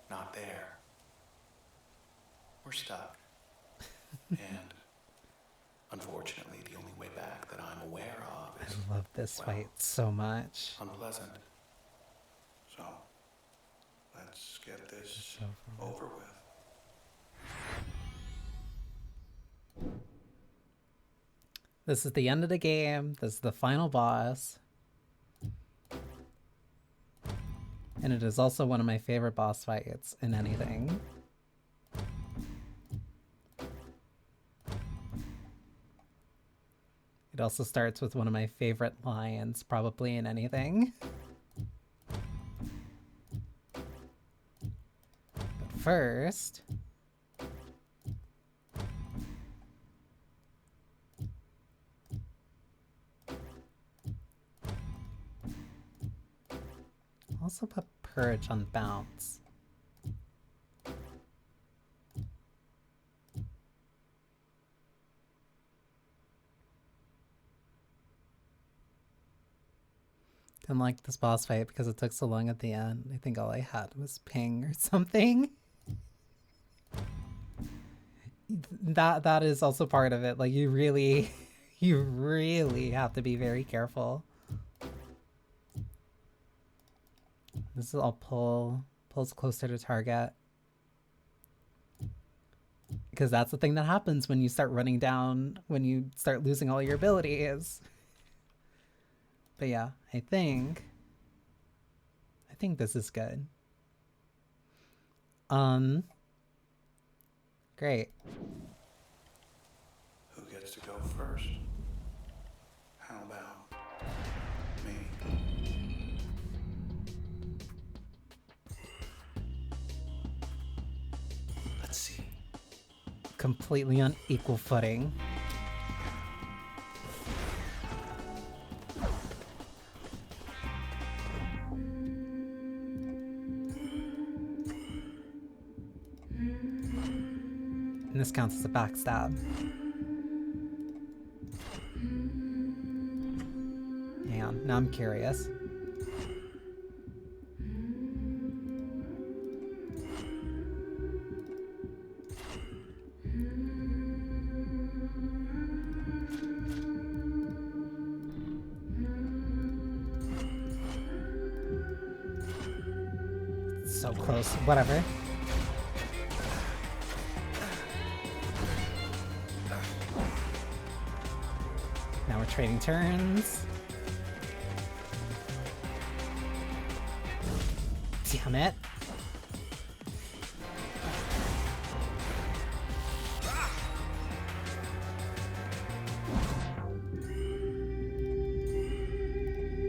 not there. We're stuck. And unfortunately, the only way back that I'm aware of is, I love this fight so much. unpleasant. So, let's get this It's over over with. This is the end of the game. This is the final boss. And it is also one of my favorite boss fights in anything. It also starts with one of my favorite lines, probably in anything. But first... also put Purge on bounce. Didn't like this boss fight because it took so long at the end. I think all I had was ping or something. That is also part of it. Like you really have to be very careful. This is all pulls closer to target. Because that's the thing that happens when you start running down, when you start losing all your abilities. But yeah, I think this is good. Great. Who gets to go first? How about me? Let's see. Completely on equal footing. And this counts as a backstab. Hang on, now I'm curious. So close, whatever. Now we're trading turns. Damn it.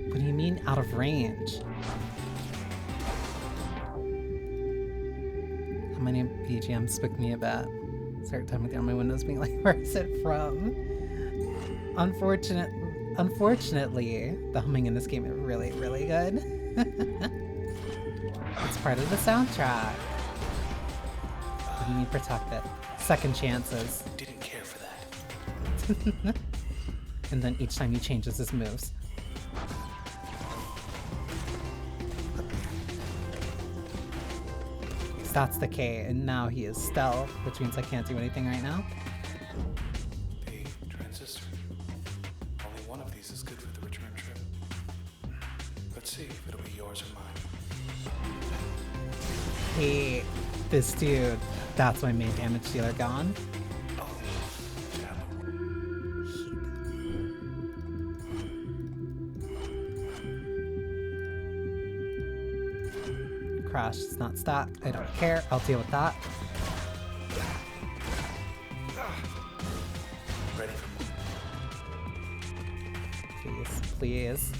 What do you mean out of range? How many BGMs spook me a bit? Start timing down my windows being like, where is it from? Unfortunately, the humming in this game is really, really good. It's part of the soundtrack. What do you mean protect it? Second chances. Didn't care for that. And then each time he changes his moves. So that's the K, and now he is stealth, which means I can't do anything right now. Hey, Transistor. Only one of these is good for the return trip. Let's see if it'll be yours or mine. Hate this dude. That's my main damage dealer gone. Oh, taboo. Crash is not stacked. I don't care. I'll deal with that. Ready for more? Please, please.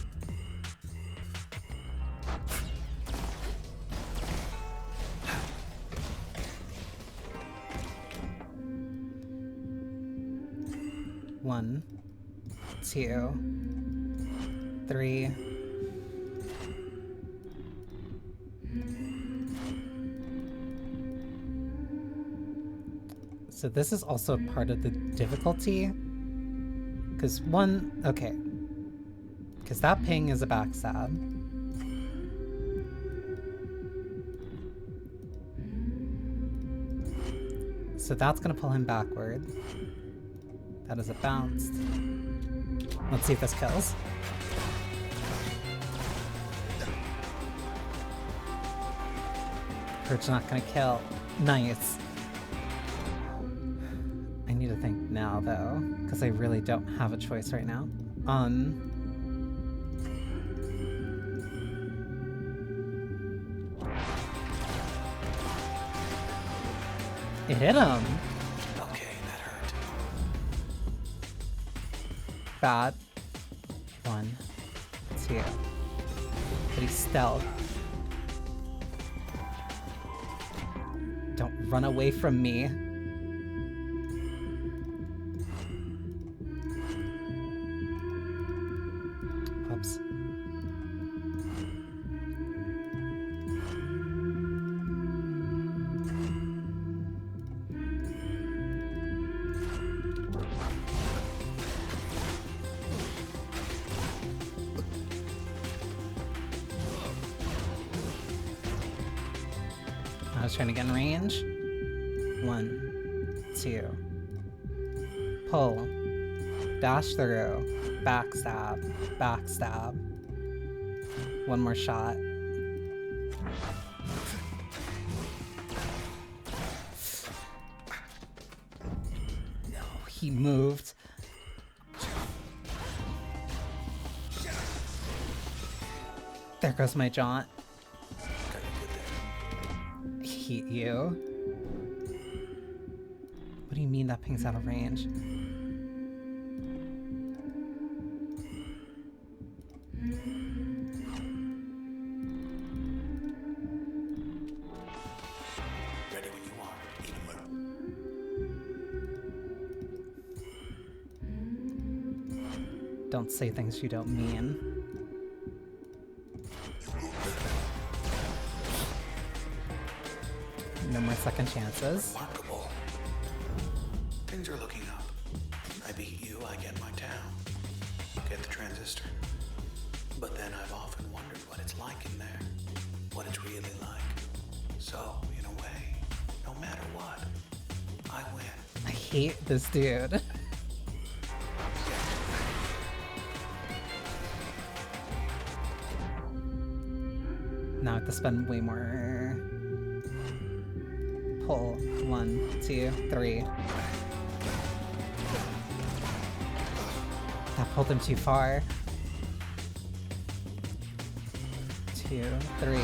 One, 2, 3. So this is also part of the difficulty. Because one, okay. Because that ping is a backstab. So that's gonna pull him backward. That is a bounced. Let's see if this kills. Purge not gonna kill. Nice. I need to think now though, because I really don't have a choice right now. It hit him. Okay, that hurt. Bad. 1, 2. But he's stealth. Don't run away from me. Whoops. I was trying to get in range. 1, 2. Pull. Dash through. Backstab. Backstab. One more shot. No, he moved. There goes my jaunt. Heat you. What do you mean that ping's out of range? Ready when you are, even little. Don't say things you don't mean. No more second chances. Remarkable. Things are looking up. I beat you, I get my town. Get the transistor. But then I've often wondered what it's like in there. What it's really like. So, in a way, no matter what, I win. I hate this dude. Now I have to spend way more. Pull. 1, 2, 3. That pulled him too far. 2, 3.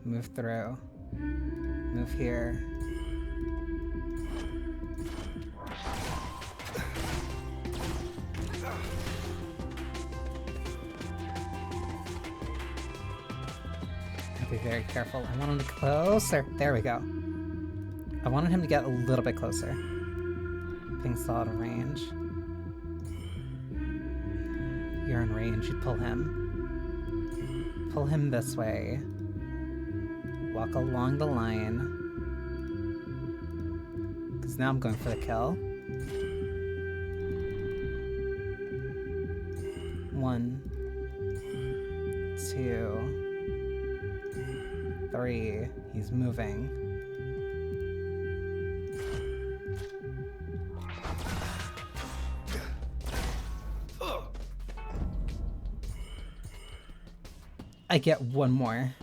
Move through. Move here. Be very careful. I want him to closer. There we go. I wanted him to get a little bit closer. Ping's still out of range. You're in range. You'd pull him. Pull him this way. Walk along the line. Because now I'm going for the kill. 1, 2, 3. He's moving. I get one more.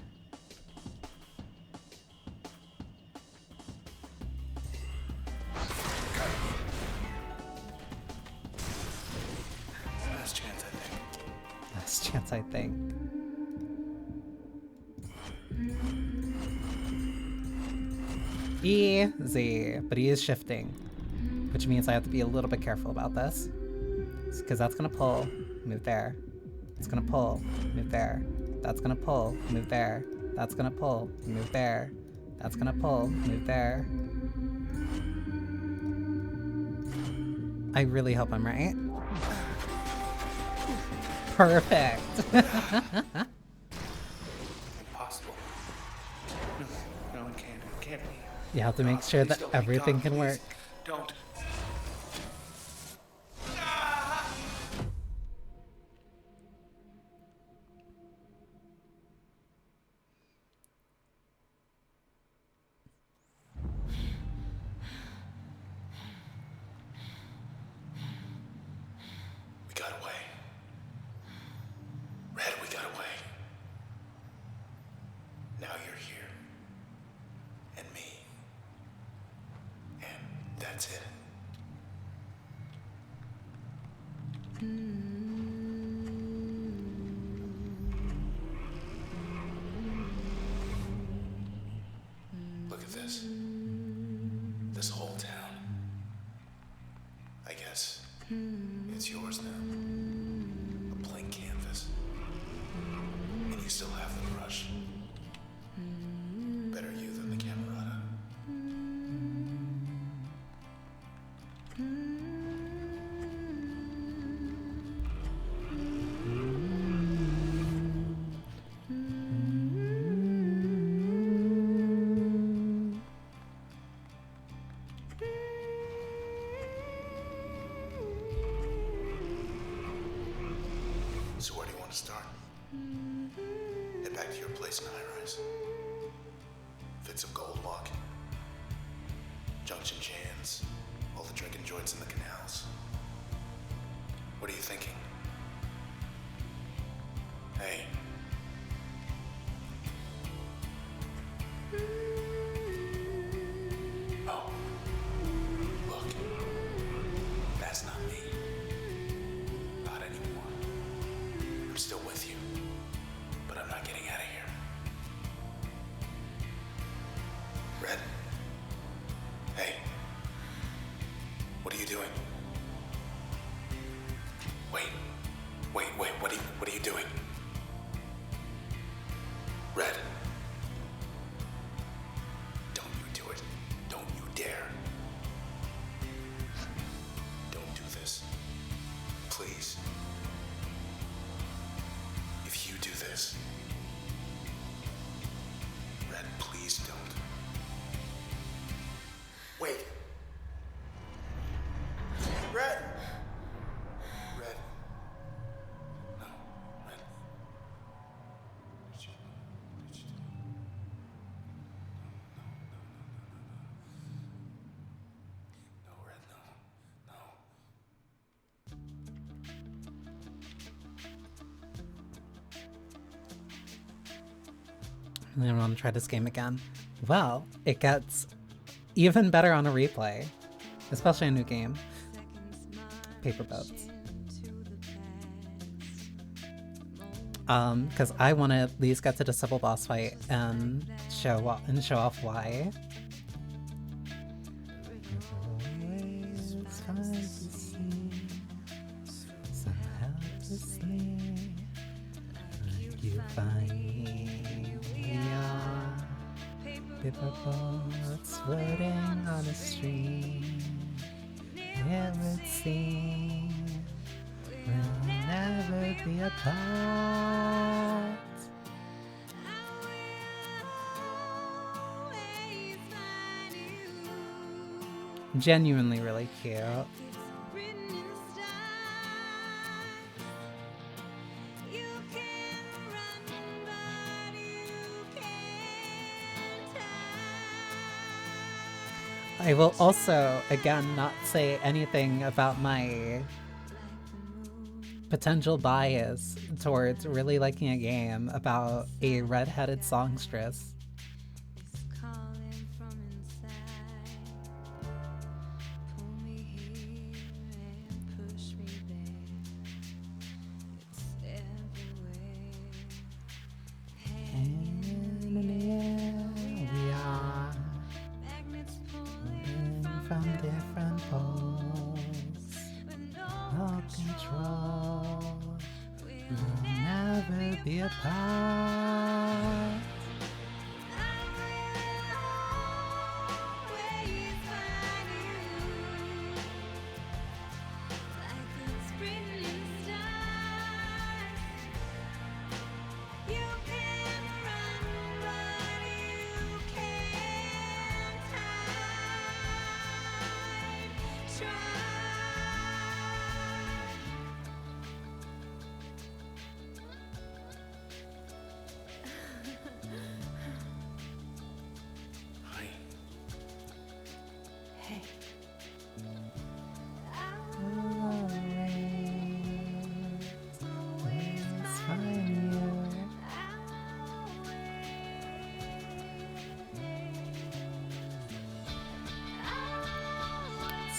Last chance, I think. Last chance, I think. Easy, but he is shifting, which means I have to be a little bit careful about this, because that's gonna pull, move there. It's gonna pull, move there. That's gonna pull, move there. That's gonna pull, move there. That's gonna pull, move there. I really hope I'm right. Perfect. Impossible. No, it can't. It can't be. You have to make sure Please that don't be everything God, can please. work. Don't. We got away. Red, we got away. Now you're here. And me. And that's it. Look at this. This whole town. I guess it's yours now. A blank canvas. And you still have the brush. Better you than the Camerata. So where do you want to start? Head back to your place in High-Rise. Fit some gold walk. Junction Jans. All the drinking joints in the canals. What are you thinking? Hey. Oh. Look. That's not me. Not anymore. I'm still with you. But I'm not getting out of here. Red? Hey. What are you doing? Wait. What are you doing? Red. Don't you do it. Don't you dare. Don't do this. Please. If you do this. Red, please don't. Wait. Red! Red. No, Red. Did you do? No, Red, no. And then I want to try this game again. Well, it gets even better on a replay, especially a new game. Paper boats. Because I want to at least get to the civil boss fight and show off why. You find paper boats floating on a stream. It would seem we'll never be apart. Genuinely really cute. I will also, again, not say anything about my potential bias towards really liking a game about a red-headed songstress. From different poles, no control, we'll never be apart.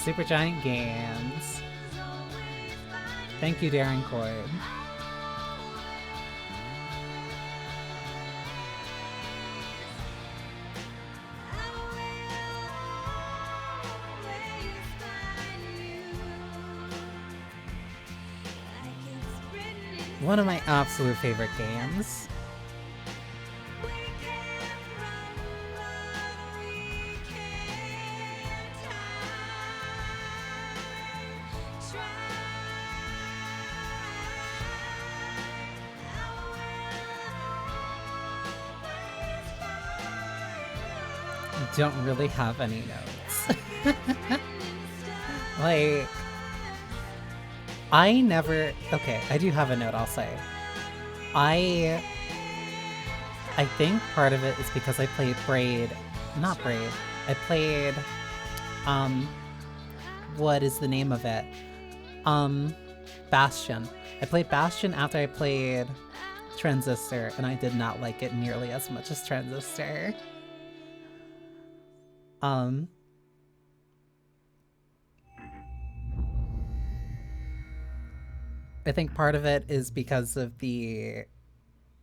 Supergiant Games. Thank you, Darren Cord. One of my absolute favorite games. Don't really have any notes. Like, I never... Okay, I do have a note, I'll say. I think part of it is because I played Braid... Not Braid. I played... What is the name of it? Bastion. I played Bastion after I played Transistor, and I did not like it nearly as much as Transistor. I think part of it is because of the...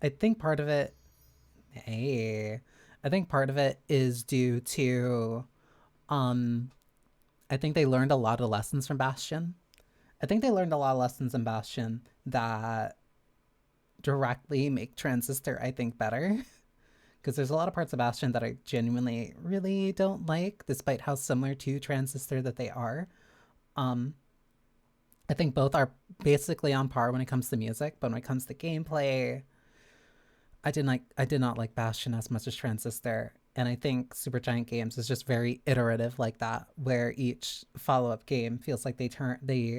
I think part of it is due to... I think they learned a lot of lessons from Bastion. I think they learned a lot of lessons in Bastion that directly make Transistor, I think, better. Because there's a lot of parts of Bastion that I genuinely really don't like, despite how similar to Transistor that they are. I think both are basically on par when it comes to music, but when it comes to gameplay, I did not like Bastion as much as Transistor. And I think Supergiant Games is just very iterative like that, where each follow-up game feels like they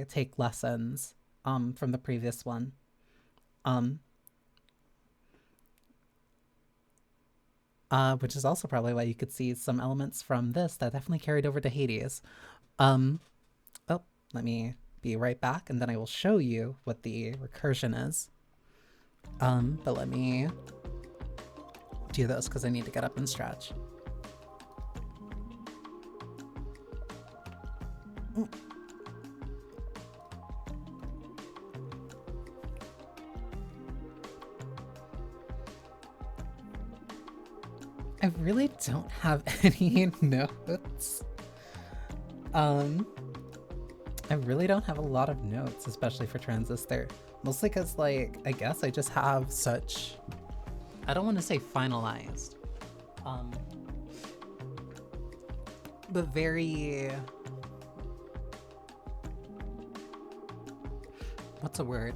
take lessons from the previous one. Which is also probably why you could see some elements from this that definitely carried over to Hades. Oh, let me be right back, and then I will show you what the recursion is. But let me do this because I need to get up and stretch. I really don't have any notes. I really don't have a lot of notes, especially for Transistor. Mostly because, like, I guess I just have such... I don't want to say finalized. But very... What's a word?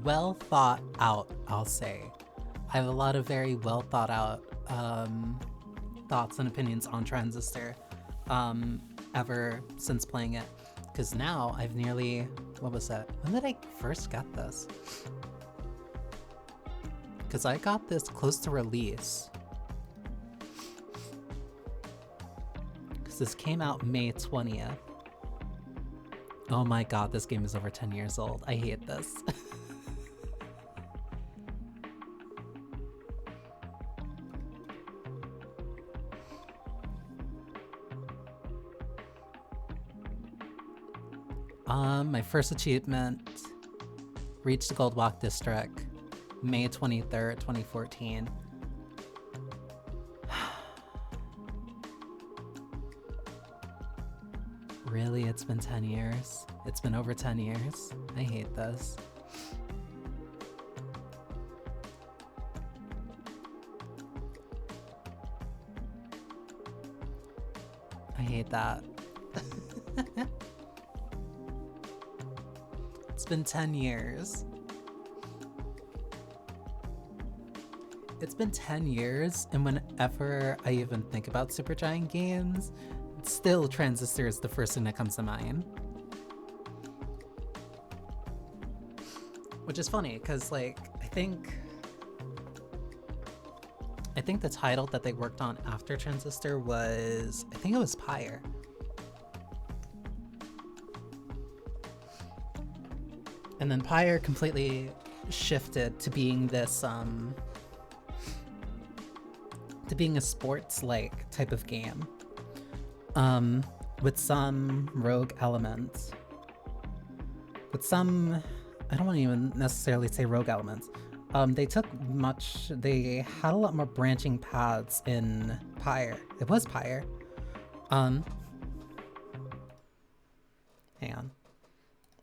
Well thought out, I'll say. I have a lot of very well thought out thoughts and opinions on Transistor ever since playing it. Because now I've nearly... What was that? When did I first get this? Because I got this close to release. Because this came out May 20th. Oh my god, this game is over 10 years old. I hate this. My first achievement, reached the Gold Walk District, May 23rd, 2014. Really, it's been 10 years? It's been over 10 years? I hate this. I hate that. It's been 10 years. It's been 10 years, and whenever I even think about Supergiant Games, still Transistor is the first thing that comes to mind. Which is funny, because, like, I think the title that they worked on after Transistor was, I think it was Pyre. And then Pyre completely shifted to being this, to being a sports-like type of game, with some rogue elements. With some, I don't want to even necessarily say rogue elements. They had a lot more branching paths in Pyre. It was Pyre. Hang on.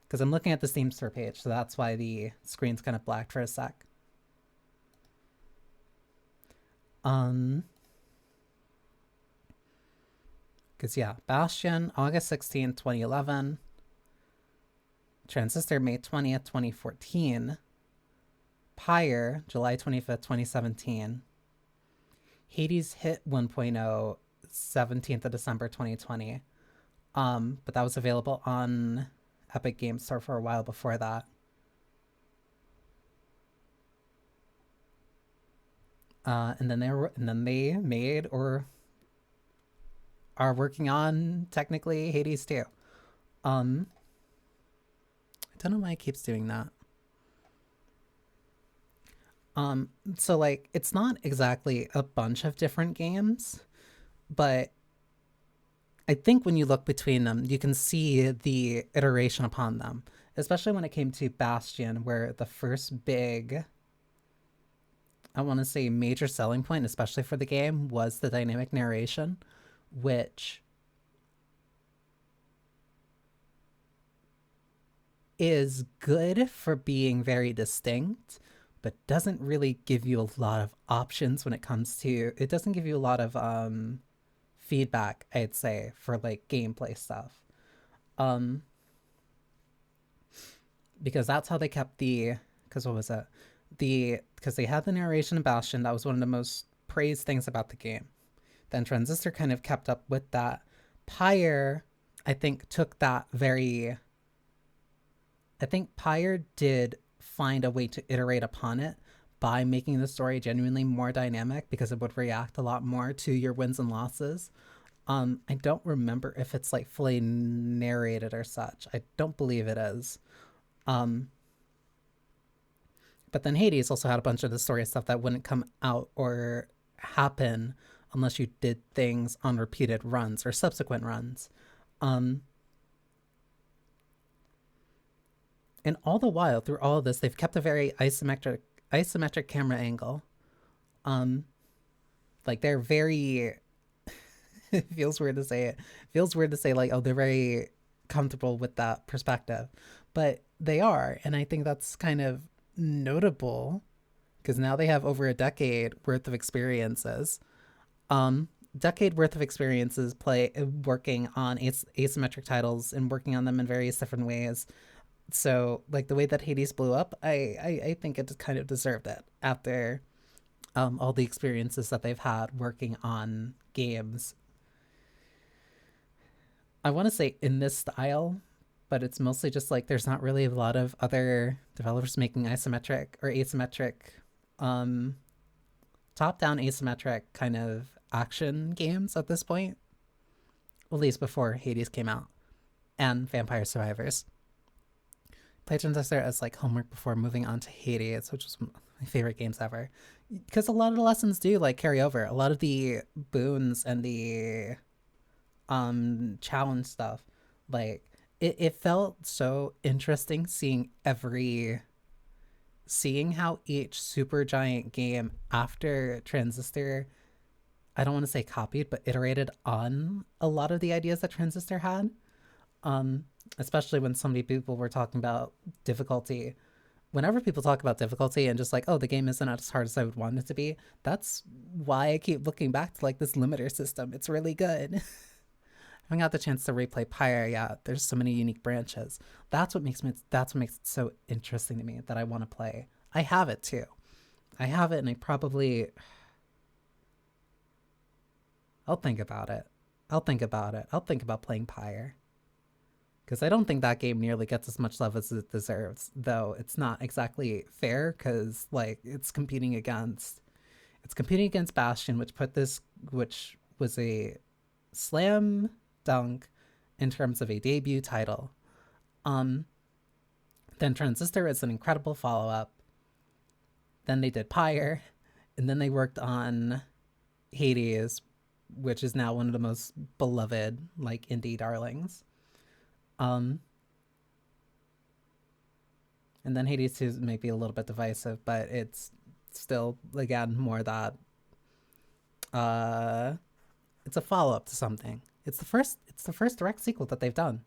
Because I'm looking at the Steam store page, so that's why the screen's kind of black for a sec. Because yeah, Bastion, August 16th, 2011. Transistor, May 20th, 2014. Pyre, July 25th, 2017. Hades hit 1.0, 17th of December, 2020. But that was available on Epic Games Store for a while before that. And then they made or are working on technically Hades 2. I don't know why it keeps doing that. So like it's not exactly a bunch of different games, but I think when you look between them, you can see the iteration upon them, especially when it came to Bastion, where the first big, I want to say major selling point, especially for the game, was the dynamic narration, which is good for being very distinct, but doesn't really give you a lot of options when it comes to, it doesn't give you a lot of feedback, I'd say, for like gameplay stuff. Because that's how they kept because they had the narration in Bastion. That was one of the most praised things about the game. Then Transistor kind of kept up with that. Pyre, I think, took that I think Pyre did find a way to iterate upon it by making the story genuinely more dynamic, because it would react a lot more to your wins and losses. I don't remember if it's like fully narrated or such. I don't believe it is. But then Hades also had a bunch of the story stuff that wouldn't come out or happen unless you did things on repeated runs or subsequent runs. And all the while, through all of this, they've kept a very isometric camera angle. Like they're very it feels weird to say it. Feels weird to say like, oh, they're very comfortable with that perspective. But they are, and I think that's kind of notable because now they have over a decade worth of experiences. Decade worth of experiences working on asymmetric titles and working on them in various different ways. So like the way that Hades blew up, I think it kind of deserved it after all the experiences that they've had working on games. I want to say in this style, but it's mostly just like there's not really a lot of other developers making isometric or asymmetric, top-down asymmetric kind of action games at this point, at least before Hades came out and Vampire Survivors. Played Transistor as like homework before moving on to Hades, which was my favorite games ever, because a lot of the lessons do like carry over. A lot of the boons and the challenge stuff, like it felt so interesting seeing how each super giant game after Transistor, I don't want to say copied, but iterated on a lot of the ideas that Transistor had. Especially when so many people were talking about difficulty. Whenever people talk about difficulty and just like, oh, the game isn't as hard as I would want it to be, that's why I keep looking back to like this limiter system. It's really good. I haven't got the chance to replay Pyre yet. There's so many unique branches. That's what makes it so interesting to me that I want to play. I have it too. I have it, and I'll think about it. I'll think about playing Pyre. Because I don't think that game nearly gets as much love as it deserves, though it's not exactly fair because like it's competing against Bastion, which was a slam dunk in terms of a debut title. Then Transistor is an incredible follow-up. Then they did Pyre, and then they worked on Hades, which is now one of the most beloved like indie darlings. And then Hades 2 may be a little bit divisive, but it's still, again, more that it's a follow-up to something. It's the first direct sequel that they've done.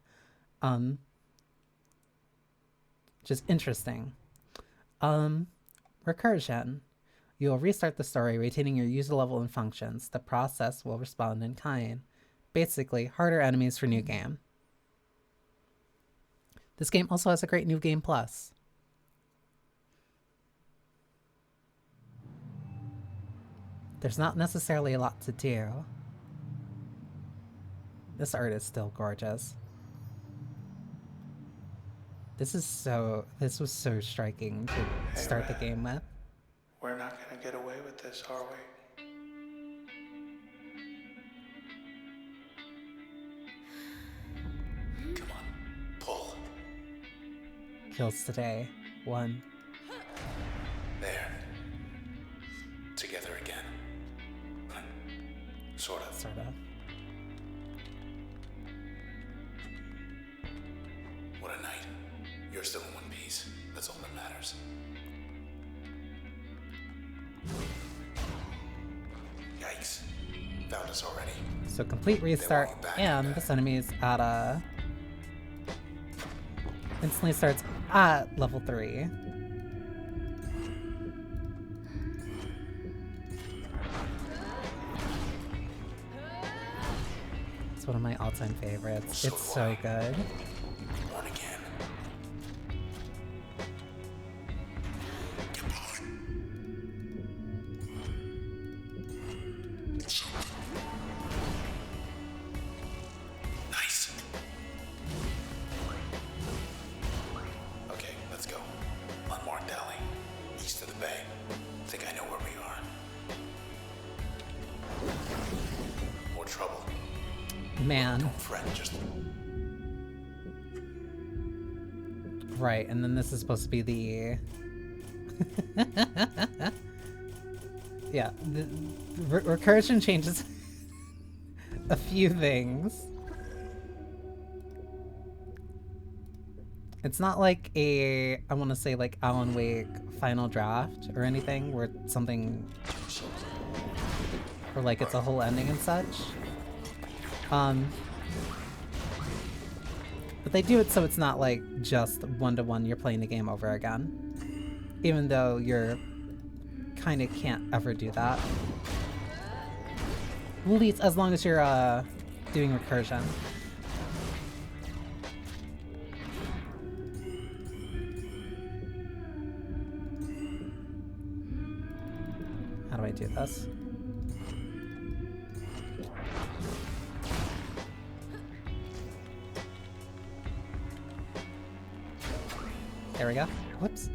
Which is interesting. Recursion. You will restart the story, retaining your user level and functions. The process will respond in kind. Basically, harder enemies for new game. This game also has a great new game plus. There's not necessarily a lot to do. This art is still gorgeous. This was so striking to start the game with. We're not gonna get away with this, are we? Come on, pull. Kills today. 1. There. Together again. Sort of. Sort of. What a night. You're still in one piece. That's all that matters. Yikes. Found us already. So complete restart, and this enemy is at a... instantly starts at level 3. It's one of my all-time favorites. It's so good. Born again. Nice. Okay, let's go. Unmarked alley. East of the bay. Think I know where we are. More trouble. Man. Don't fret, just... Right, and then this is supposed to be the... yeah, the recursion changes a few things. It's not like a, I want to say like Alan Wake final draft or anything where it's something, or like it's a whole ending and such. But they do it so it's not like just one-to-one you're playing the game over again. Even though you're kind of can't ever do that. At least as long as you're doing recursion. How do I do this? There we go. Whoops.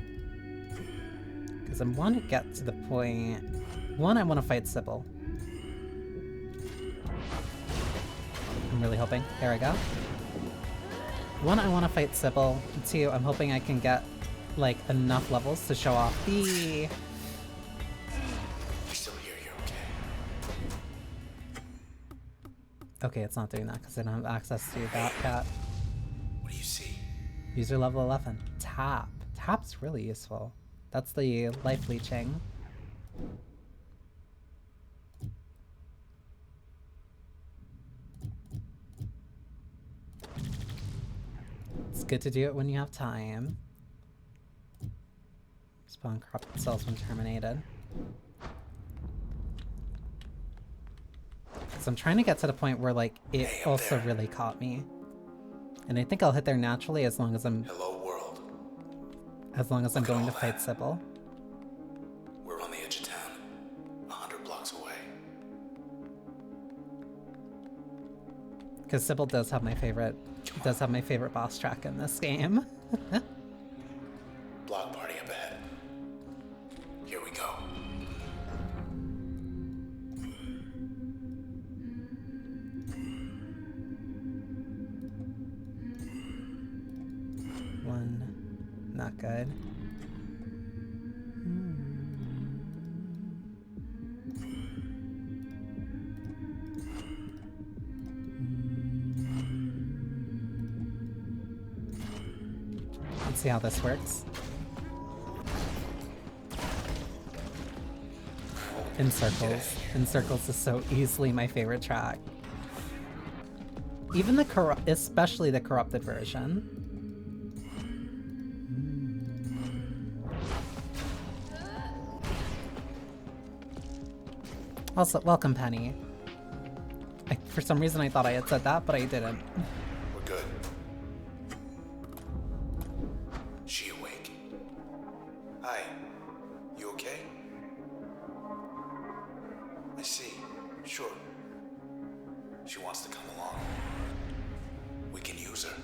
Because I want to get to the point... One, I want to fight Sybil. I'm really hoping. There we go. One, I want to fight Sybil. Two, I'm hoping I can get, like, enough levels to show off the... You're still here, you're okay. Okay, it's not doing that because I don't have access to that cat. What do you see? User level 11. Tap. Tap's really useful. That's the life leeching. It's good to do it when you have time. Spawn corrupted cells when terminated. So I'm trying to get to the point where like it also really caught me. And I think I'll hit there naturally as long as I'm Hello, world. as long as I'm going to fight Sybil. We're on the edge of town, 100 blocks away. Because Sybil does have my favorite boss track in this game. Block party up ahead. Here we go. One, not good. see how this works. In Circles. In Circles is so easily my favorite track. Even especially the corrupted version. Also, welcome, Penny. For some reason I thought I had said that, but I didn't. We're good. She awake? Hi. You okay? I see. Sure. She wants to come along. We can use her.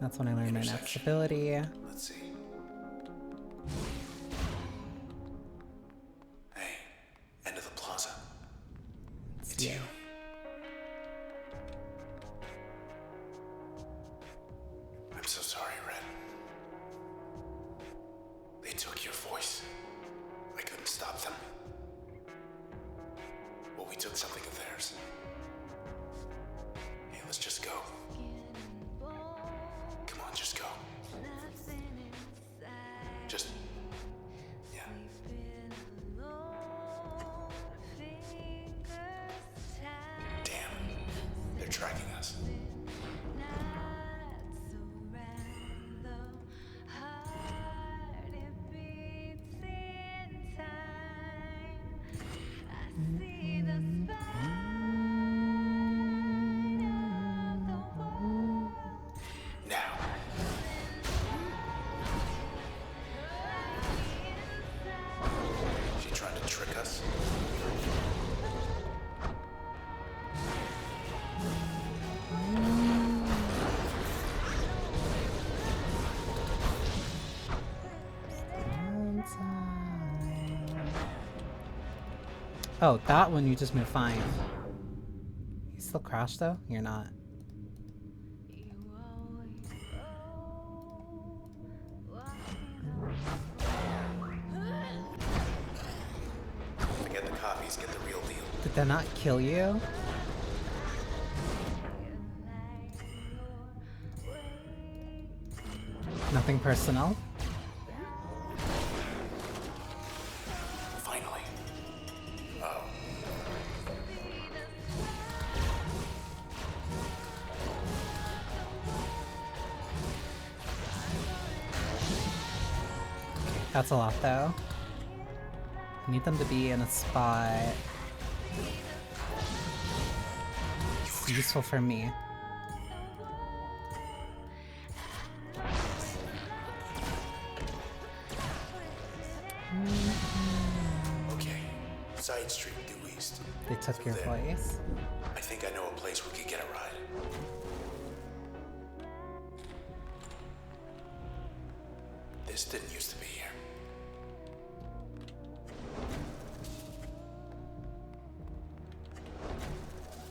That's when I learned my next ability. Let's see. Hey, end of the plaza. It's you. I'm so sorry, Red. They took your voice. I couldn't stop them. Well, we took something of theirs. Hey, let's just go. Come on, just go. Just... yeah. Damn. They're tracking us. Now. She trying to trick us? Oh, that one you just moved fine. You still crashed though? You're not. Forget the copies, get the real deal. Did that not kill you? Nothing personal. Finally. Oh. That's a lot though. I need them to be in a spot. It's useful for me. Okay. Side street due east. They took your There. place. I think I know a place we could get a ride. This didn't used to be here.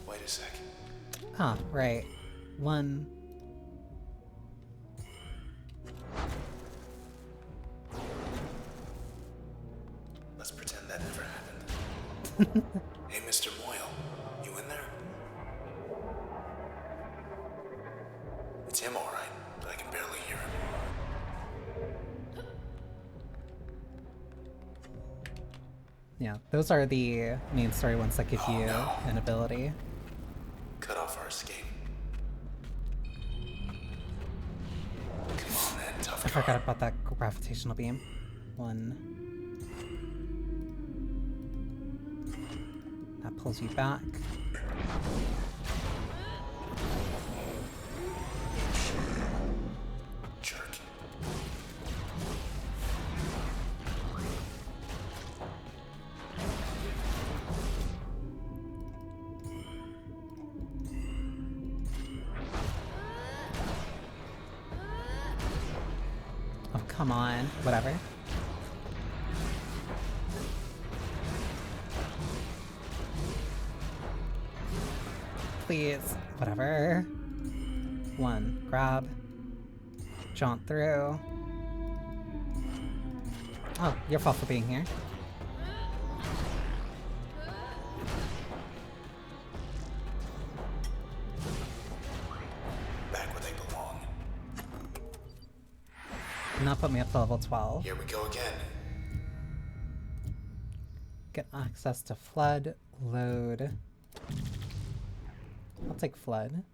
Wait a sec. Huh, right. One. Let's pretend that never happened. Hey, Mr. Moyle, you in there? It's him, all right, but I can barely hear him. Yeah, those are the main story ones that give Oh, you no. an ability. Cut off our escape. Come on, then, tough I guy. forgot about that gravitational beam. One. That pulls you back. Jerk. Oh, come on. Whatever. Please. Whatever. One. Grab. Jaunt through. Oh, your fault for being here. Back where they belong. And that put me up to level 12. Here we go again. Get access to Flood, Load. I'll take Flood.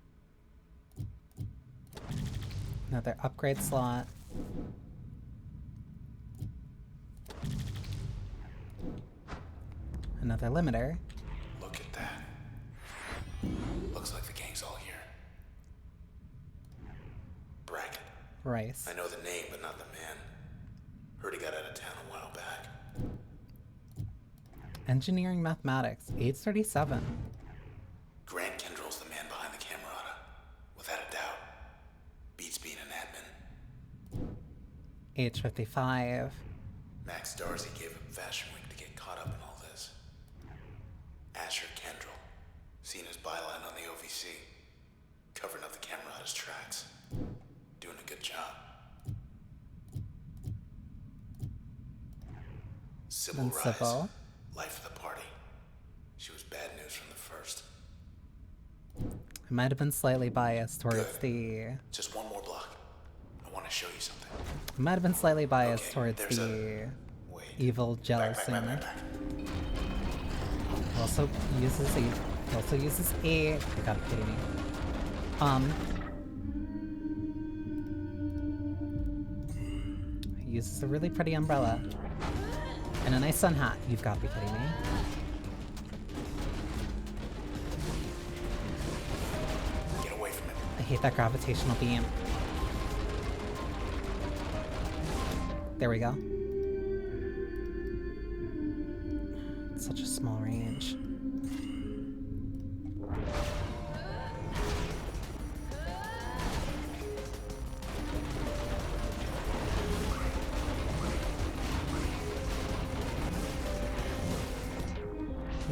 Another upgrade slot. Another limiter. Look at that. Looks like the gang's all here. Brackett. Rice. I know the name, but not the man. Heard he got out of town a while back. Engineering Mathematics, age 37. Grant Kendrill's the man behind the Camerata. Without a doubt. Beats being an admin. Age 55. Max Darcy gave up Fashion Week to get caught up in all this. Asher Kendrill. Seen his byline on the OVC. Covering up the Camerata's tracks. Doing a good job. Sybil Then Rise. Sybil. Life of the party. She was bad news from the first. I might have been slightly biased towards the... Just one more block. I want to show you something. I might have been slightly biased Okay, towards there's the Wait. evil Back. jealousy. Also uses E. Also uses E. You gotta be kidding me. He uses a really pretty umbrella. And a nice sun hat. You've got to be kidding me. Get away from it. I hate that gravitational beam. There we go. It's such a small range.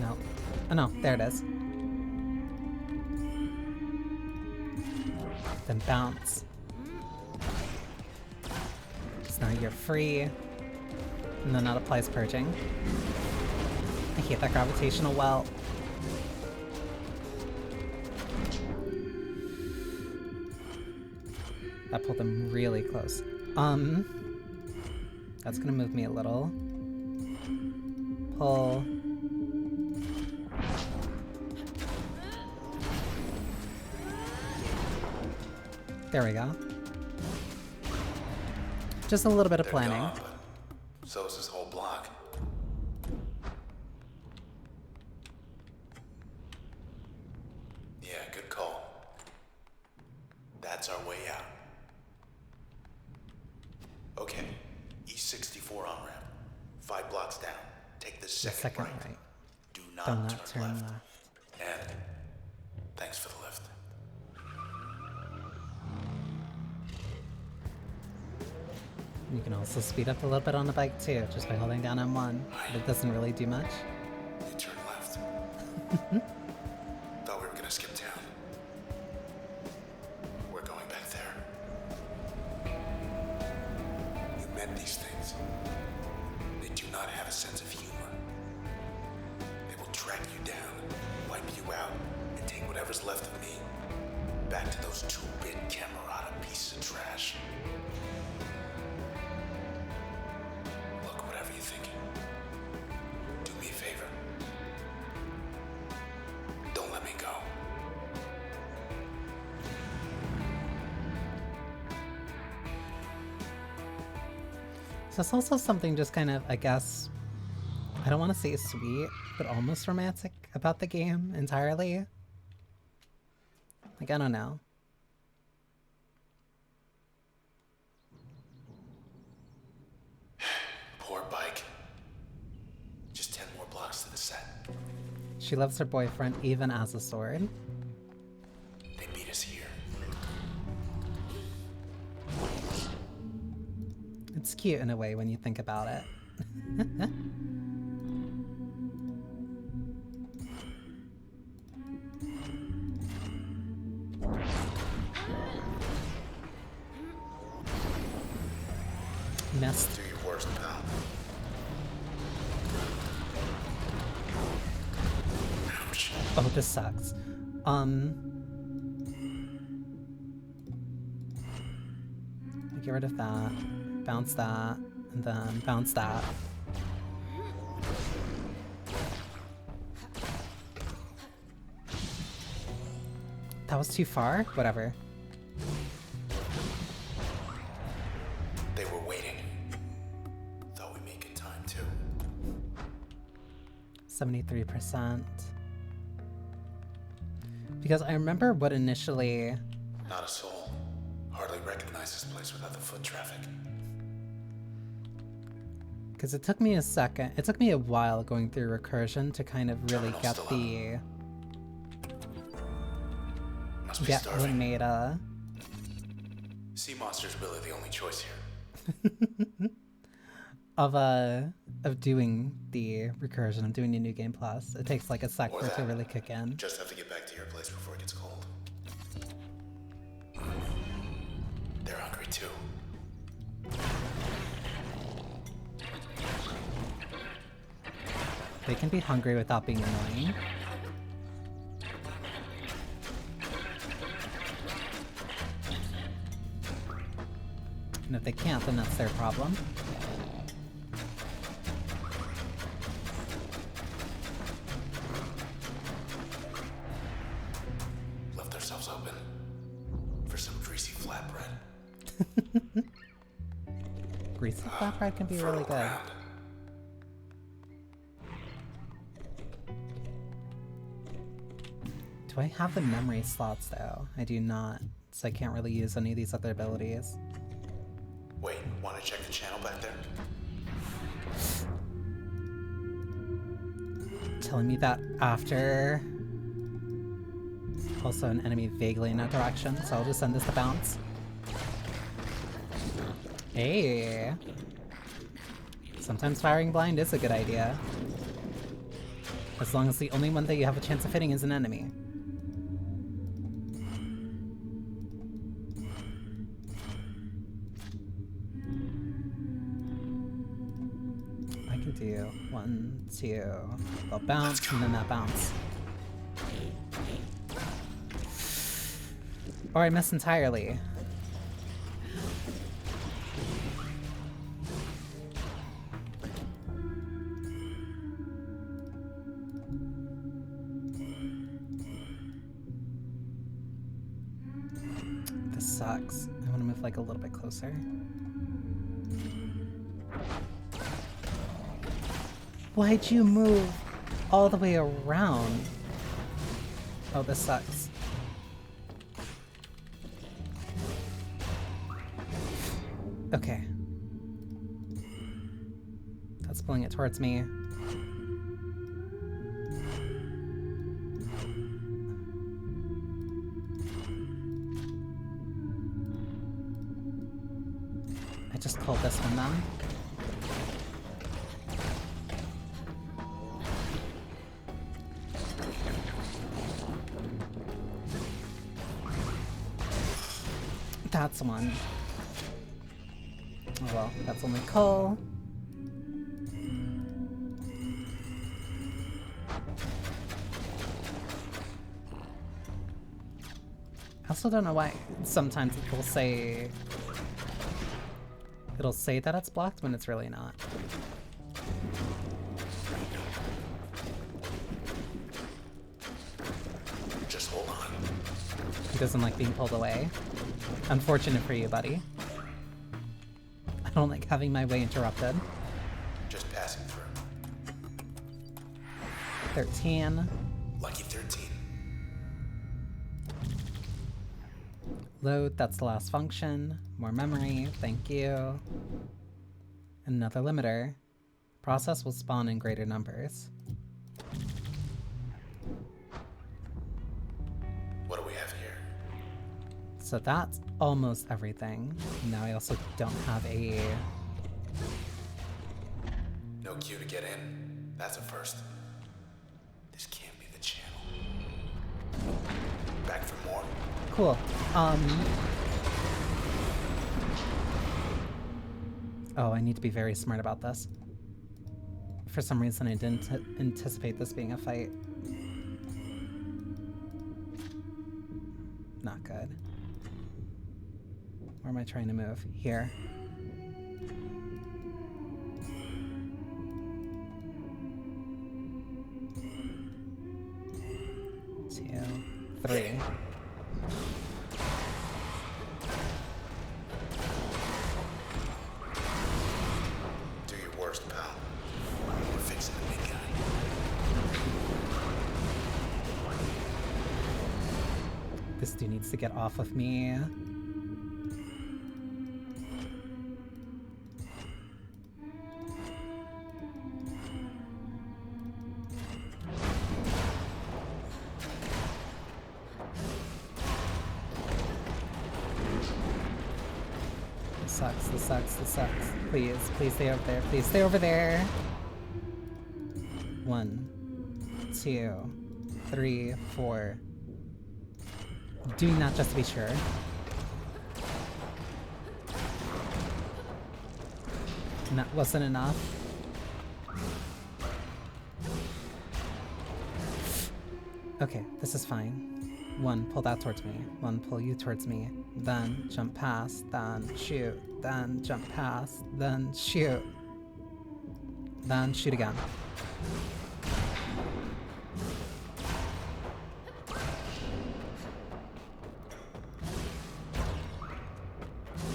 No. Oh no, there it is. Then bounce. So now you're free. And then that applies purging. I hate that gravitational well. That pulled them really close. That's gonna move me a little. Pull. There we go. Just a little bit of They're planning. gone, but so is this whole block. Yeah, good call. That's our way out. Okay, E64 on ramp. 5 blocks down. Take the The second, second right. right. Do Do not not turn turn left. left. And thanks for the lift. You can also speed up a little bit on the bike too, just by holding down M1. But it doesn't really do much. You turn left. Thought we were gonna skip town. We're going back there. You met these things. They do not have a sense of humor. They will track you down, wipe you out, and take whatever's left of me back to those 2-bit Camerata pieces of trash. Look, whatever you're thinking, do me a favor. Don't let me go. So it's also something just kind of, I guess, I don't want to say sweet, but almost romantic about the game entirely. Like, I don't know. Poor bike. Just 10 more blocks to the set. She loves her boyfriend even as a sword. They beat us here. It's cute in a way when you think about it. Missed. Do your worst, pal. Ouch. Oh, this sucks. Get rid of that. bounce that, and then bounce that. That was too far? Whatever. They were waiting. Thought we'd make in time, too. 73%. Because I remember what initially... Not a soul. Hardly recognize this place without the foot traffic. Because it took me a second. It took me a while going through recursion to kind of really Terminal's get still the... Must be Get what starving. made Sea monster's really the only choice here. of doing the recursion, of doing the New Game Plus. It takes like a sec Or for it to that. really kick in. Just have to get back to your place before it gets cold. They're hungry too. They can be hungry without being annoying. And if they can't, then that's their problem. Left ourselves open for some greasy flatbread. Greasy flatbread can be really Fertile good. ground. Do I have the memory slots though? I do not, so I can't really use any of these other abilities. Wait, want to check the channel back there? Telling me that after. Also an enemy vaguely in that direction, so I'll just send this to bounce. Hey! Sometimes firing blind is a good idea. As long as the only one that you have a chance of hitting is an enemy. I can do 1, 2, they'll bounce, and then that bounce. Or I miss entirely. This sucks. I want to move like a little bit closer. Why'd you move all the way around? Oh, this sucks. Okay. That's pulling it towards me. I just called this one then. That's one. Oh well, that's only coal. I also don't know why sometimes it'll say that it's blocked when it's really not. Just hold on. He doesn't like being pulled away. Unfortunate for you, buddy. I don't like having my way interrupted. Just passing through. 13. Lucky 13. Load, that's the last function. More memory, thank you. Another limiter. Process will spawn in greater numbers. What do we have here? So that's almost everything. Now I also don't have a... No queue to get in. That's a first. This can't be the channel. Back for more. Cool. Oh, I need to be very smart about this. For some reason, I didn't anticipate this being a fight. Not good. Where am I trying to move? Here. 3. Do your worst, pal. We're fixing the big guy. This dude needs to get off of me. This sucks. Please stay over there. Please stay over there. 1, 2, 3, 4. Doing that just to be sure. And that wasn't enough. Okay, this is fine. 1, pull that towards me. 1, pull you towards me. Then jump past, then shoot, then jump past, then shoot. Then shoot again.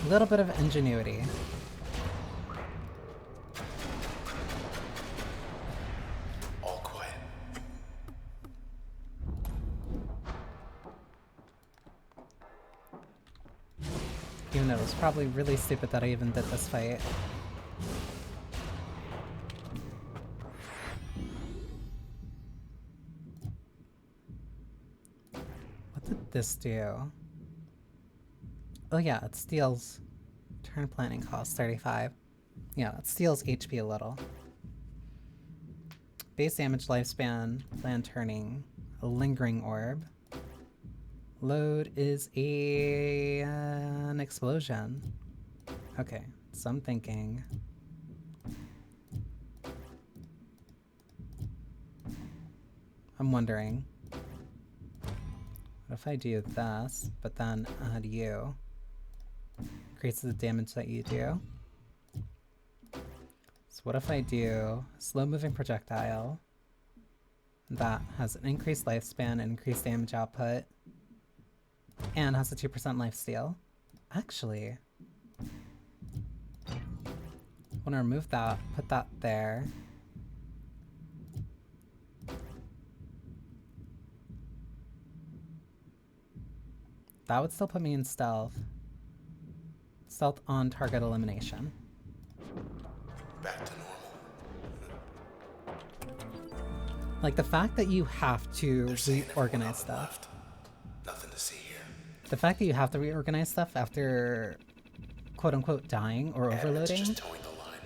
A little bit of ingenuity. All quiet. Even though it was probably really stupid that I even did this fight. What did this do? Oh yeah, it steals turn planning cost 35. Yeah, it steals HP a little. Base damage, lifespan, plan turning, a lingering orb. Load is an explosion. Okay, so I'm thinking. I'm wondering. What if I do this, but then add you? Increases the damage that you do. So what if I do slow moving projectile that has an increased lifespan and increased damage output and has a 2% lifesteal? Actually, I want to remove that, put that there. That would still put me in stealth. Stealth on target elimination. Back to normal. Like the fact that you have to They're saying everyone reorganize out stuff. left. Nothing to see here. The fact that you have to reorganize stuff after quote unquote dying or It's overloading. just towing the line.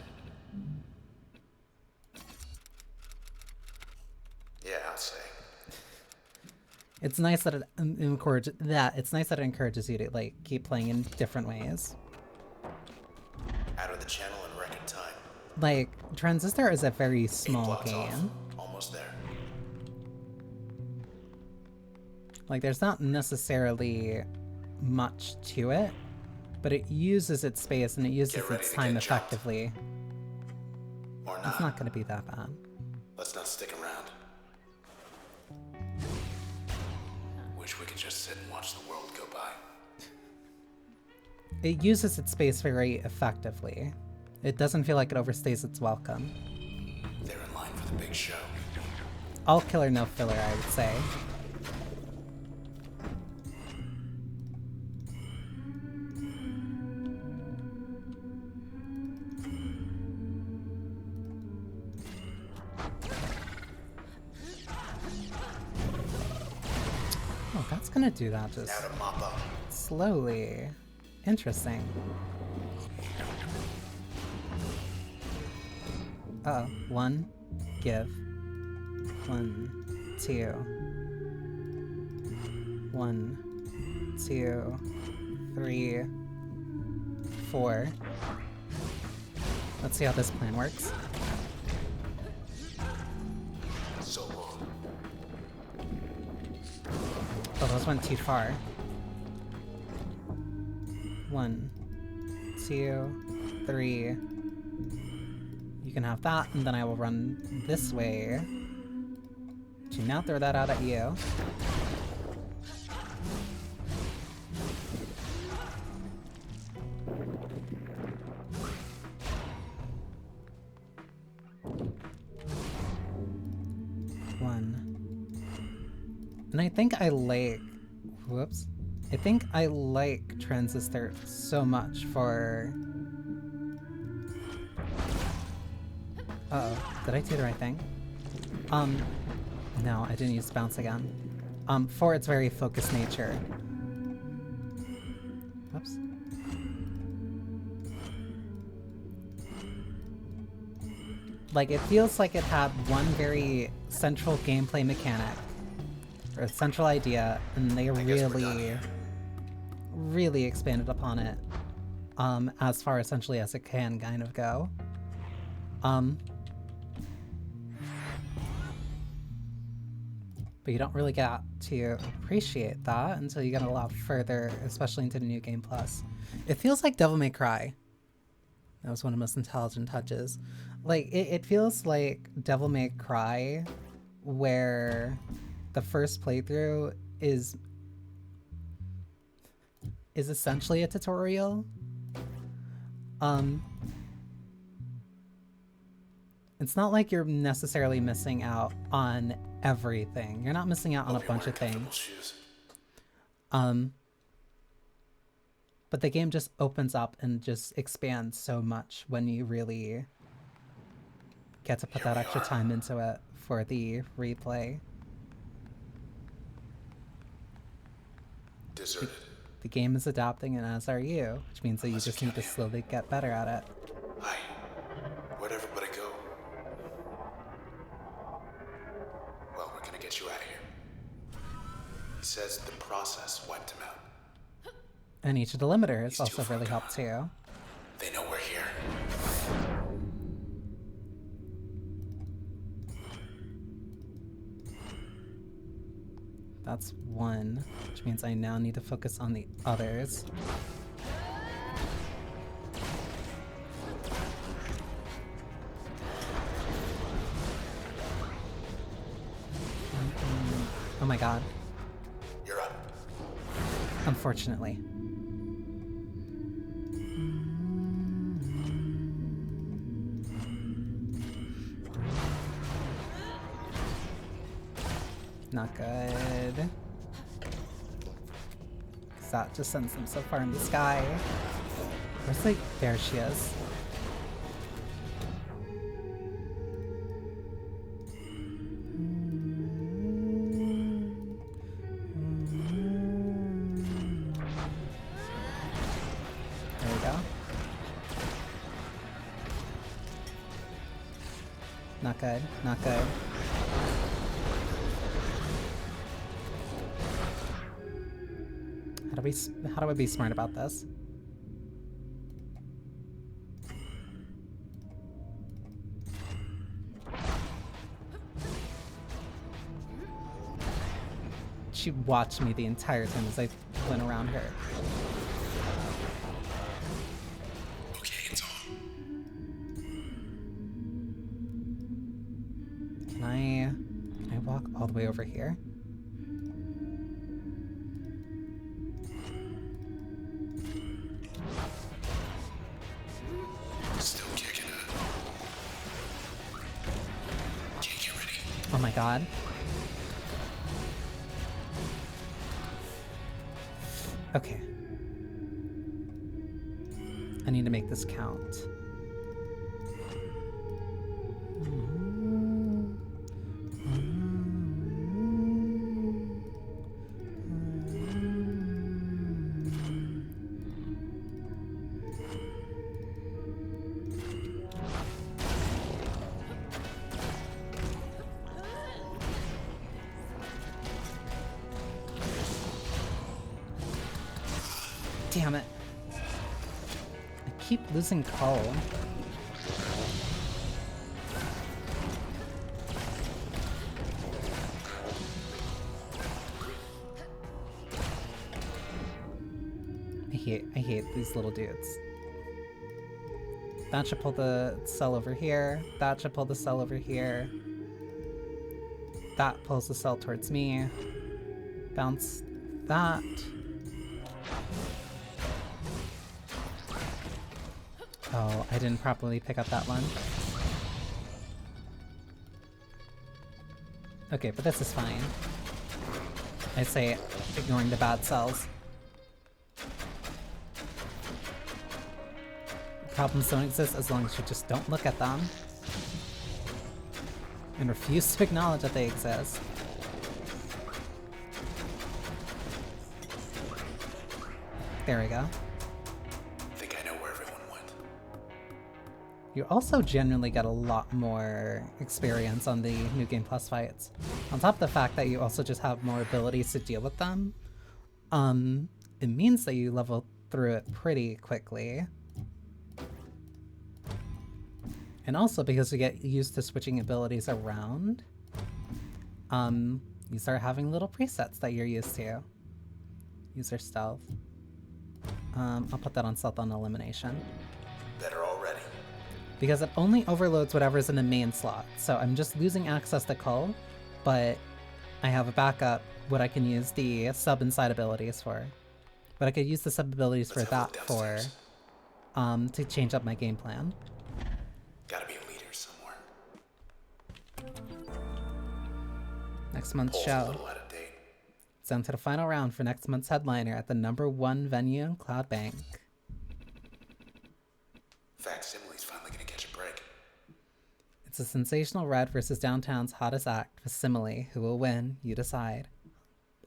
Yeah, I'll say. It's nice that it encourages you to like keep playing in different ways. Out of the channel in record time. Like Transistor is a very 8 small blocks game. off. Almost there. Like there's not necessarily much to it, but it uses its space and it uses Get ready its to time get jumped. effectively. Or not. It's not going to be that bad. Let's not stick around. Wish we could just sit and watch the world go by. It uses its space very effectively. It doesn't feel like it overstays its welcome. They're in line for the big show. All killer, no filler, I would say. Oh, that's gonna do that just Now to mop up. slowly. Interesting. Uh-oh. 1, give. 1, 2. 1, 2, 3, 4. Let's see how this plan works. So long. Oh, those went too far. 1, 2, 3. You can have that, and then I will run this way to now throw that out at you. one. And I think I like... Whoops. I think I like Transistor so much for... Uh-oh. Did I do the right thing? No, I didn't use bounce again. For its very focused nature. Whoops. Like, it feels like it had one very central gameplay mechanic, or a central idea, and they really expanded upon it, as far essentially as it can kind of go. But you don't really get to appreciate that until you get a lot further, especially into the New Game Plus. It feels like Devil May Cry. That was one of the most intelligent touches. Like, it feels like Devil May Cry, where the first playthrough is essentially a tutorial. It's not like you're necessarily missing out on everything. You're not missing out on a bunch of things. But the game just opens up and just expands so much when you really get to put that extra time into it for the replay. Deserted. The game is adapting, and as are you, which means that you just need to slowly get better at it. Hi. Where'd everybody go? Well, we're gonna get you out of here. He says the process wiped him out. And each of the limiters also really helped too. They know we're here. That's one, which means I now need to focus on the others. Oh my god. You're up. Unfortunately. Not good. 'Cause that just sends them so far in the sky. Where's like, there she is. There we go. Not good, not good. How do I be smart about this? She watched me the entire time as I went around her. Okay, it's on. Can I walk all the way over here? Still kicking it. Okay, get ready. Oh my god. Okay. I need to make this count. Damn it. I keep losing Cole. I hate these little dudes. That should pull the cell over here. That should pull the cell over here. That pulls the cell towards me. Bounce that. Oh, I didn't properly pick up that one. Okay, but this is fine. I say ignoring the bad cells. Problems don't exist as long as you just don't look at them. And refuse to acknowledge that they exist. There we go. I think I know where everyone went. You also genuinely get a lot more experience on the New Game Plus fights. On top of the fact that you also just have more abilities to deal with them, it means that you level through it pretty quickly. And also because you get used to switching abilities around, you start having little presets that you're used to. User stealth. I'll put that on stealth on elimination. Better already. Because it only overloads whatever's in the main slot. So I'm just losing access to Cull, but I have a backup, what I can use the sub-inside abilities for. But I could use the sub-abilities for that for, to change up my game plan. Gotta be a leader somewhere. Next month's Poll's a show. little out of date. It's down to the final round for next month's headliner at the #1 venue in Cloud Bank. Facsimile's finally gonna catch a break. It's a sensational Red versus Downtown's hottest act, Facsimile. Who will win? You decide.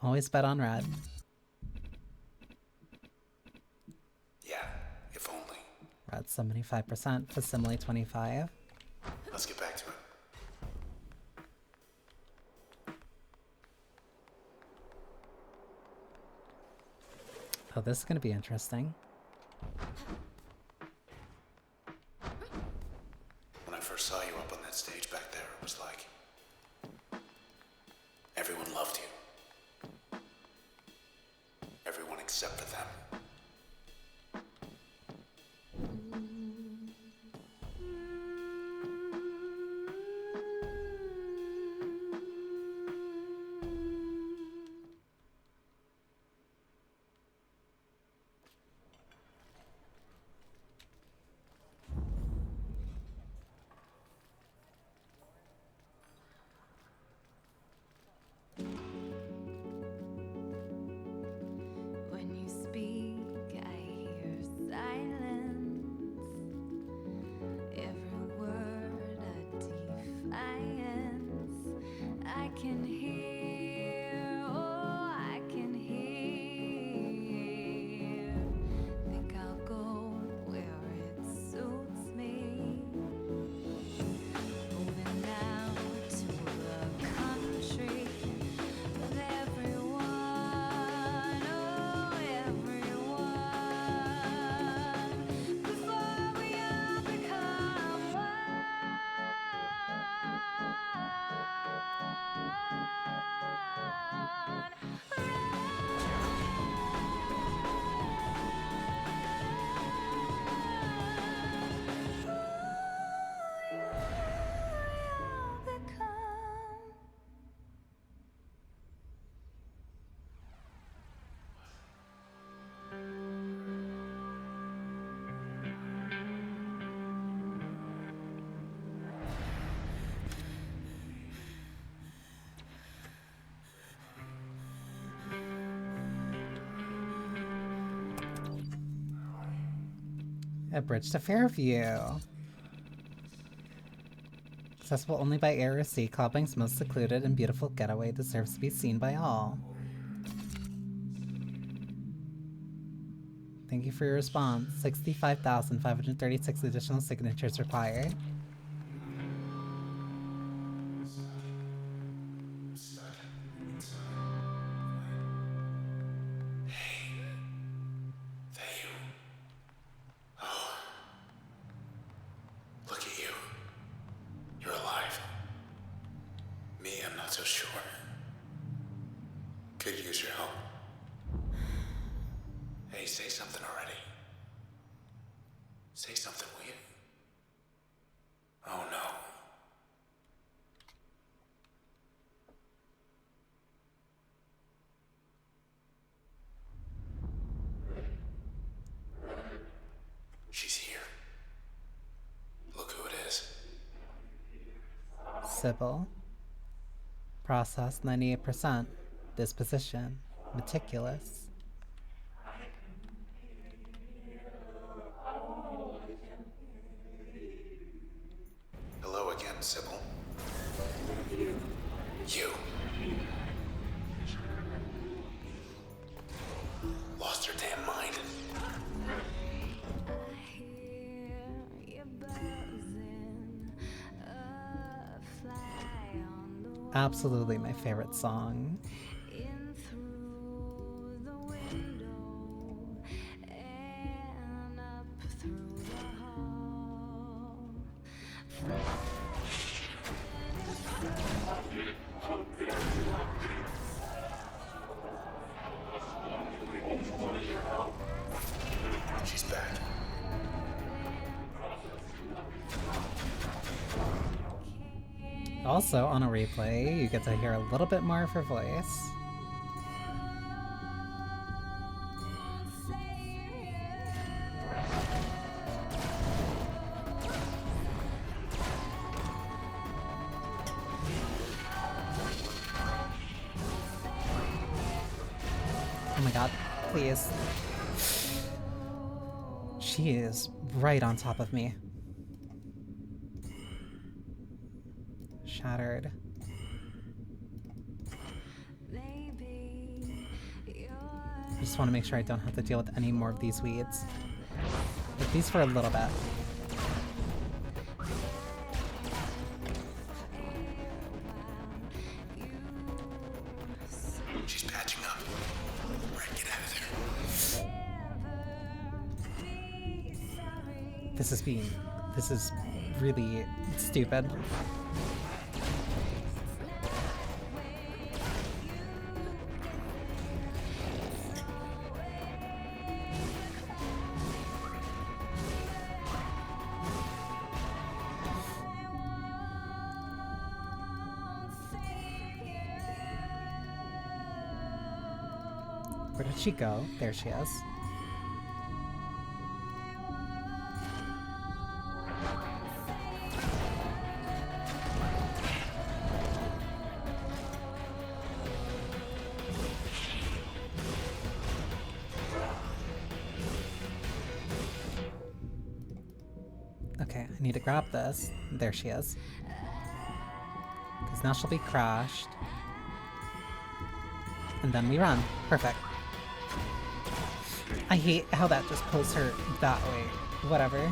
Always bet on Red. Yeah, if only. Red 75%, Facsimile 25%. Let's get back to it. Oh, this is gonna be interesting. When I first saw you up on that stage back there, it was like everyone loved you. Everyone except for them. When you speak, I hear silence. Every word a defiance. I can hear, oh, I can hear. Think I'll go where it suits me. Moving now to the country of everyone, oh everyone. Before we all become A bridge to Fairview. Accessible only by air or sea, Cloud Bank's most secluded and beautiful getaway deserves to be seen by all. Thank you for your response. 65,536 additional signatures required. Look at you. You're alive. Me, I'm not so sure. Could use your help. Hey, say something already. Say something, will you? Oh no. She's here. Look who it is. Sybil. Process 98%. Disposition. Meticulous. Hello again, Sybil. You. Lost your damn mind. Absolutely my favorite song. She's back. Also, on a replay, you get to hear a little bit more of her voice. Oh my god, please. She is right on top of me. Shattered. I just want to make sure I don't have to deal with any more of these weeds. At least for a little bit. She's patching up. Right, get out of there. This is really stupid. Where did she go? There she is. Okay, I need to grab this. There she is. Because now she'll be crashed. And then we run. Perfect. I hate how that just pulls her that way. Whatever.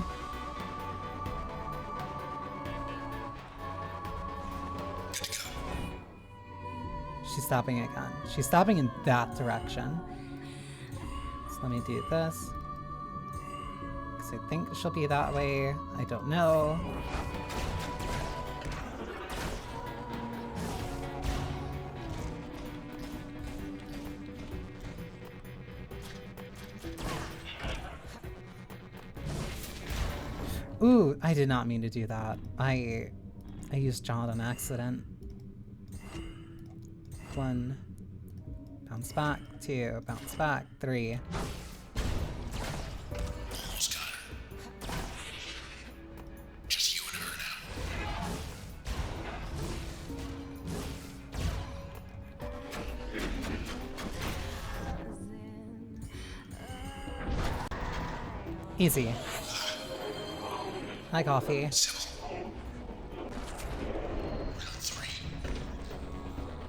She's stopping again. She's stopping in that direction. So let me do this. Because I think she'll be that way. I don't know. Ooh, I did not mean to do that. I used John on accident. 1. Bounce back. 2. Bounce back. 3. Almost got her. Just you and her now. Easy. Hi, coffee. Sybil. Round 3.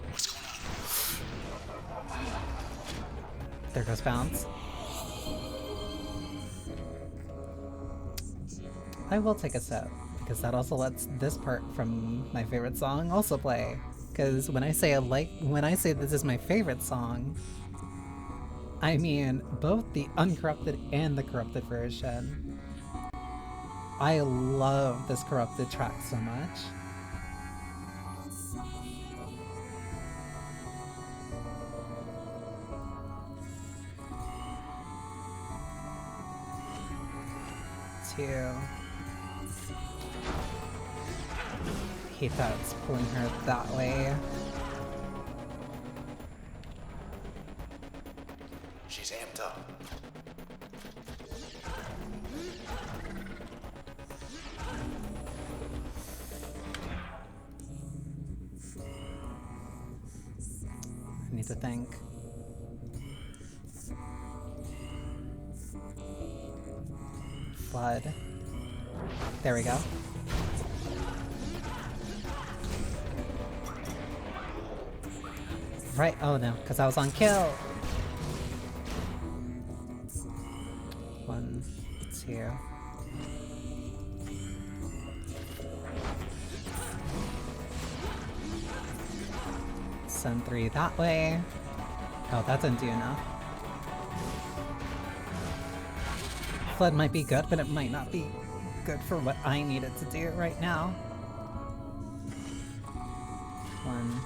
What's going on? There goes bounce. I will take a sip, because that also lets this part from my favorite song also play. Because when I say this is my favorite song, I mean both the uncorrupted and the corrupted version. I love this corrupted track so much. Hate that it's pulling her that way. She's amped up. need to think. Flood. There we go. Right, oh no, because I was on kill! 1, 2. Send 3 that way. Oh, that didn't do enough. Flood might be good, but it might not be good for what I needed to do right now. 1.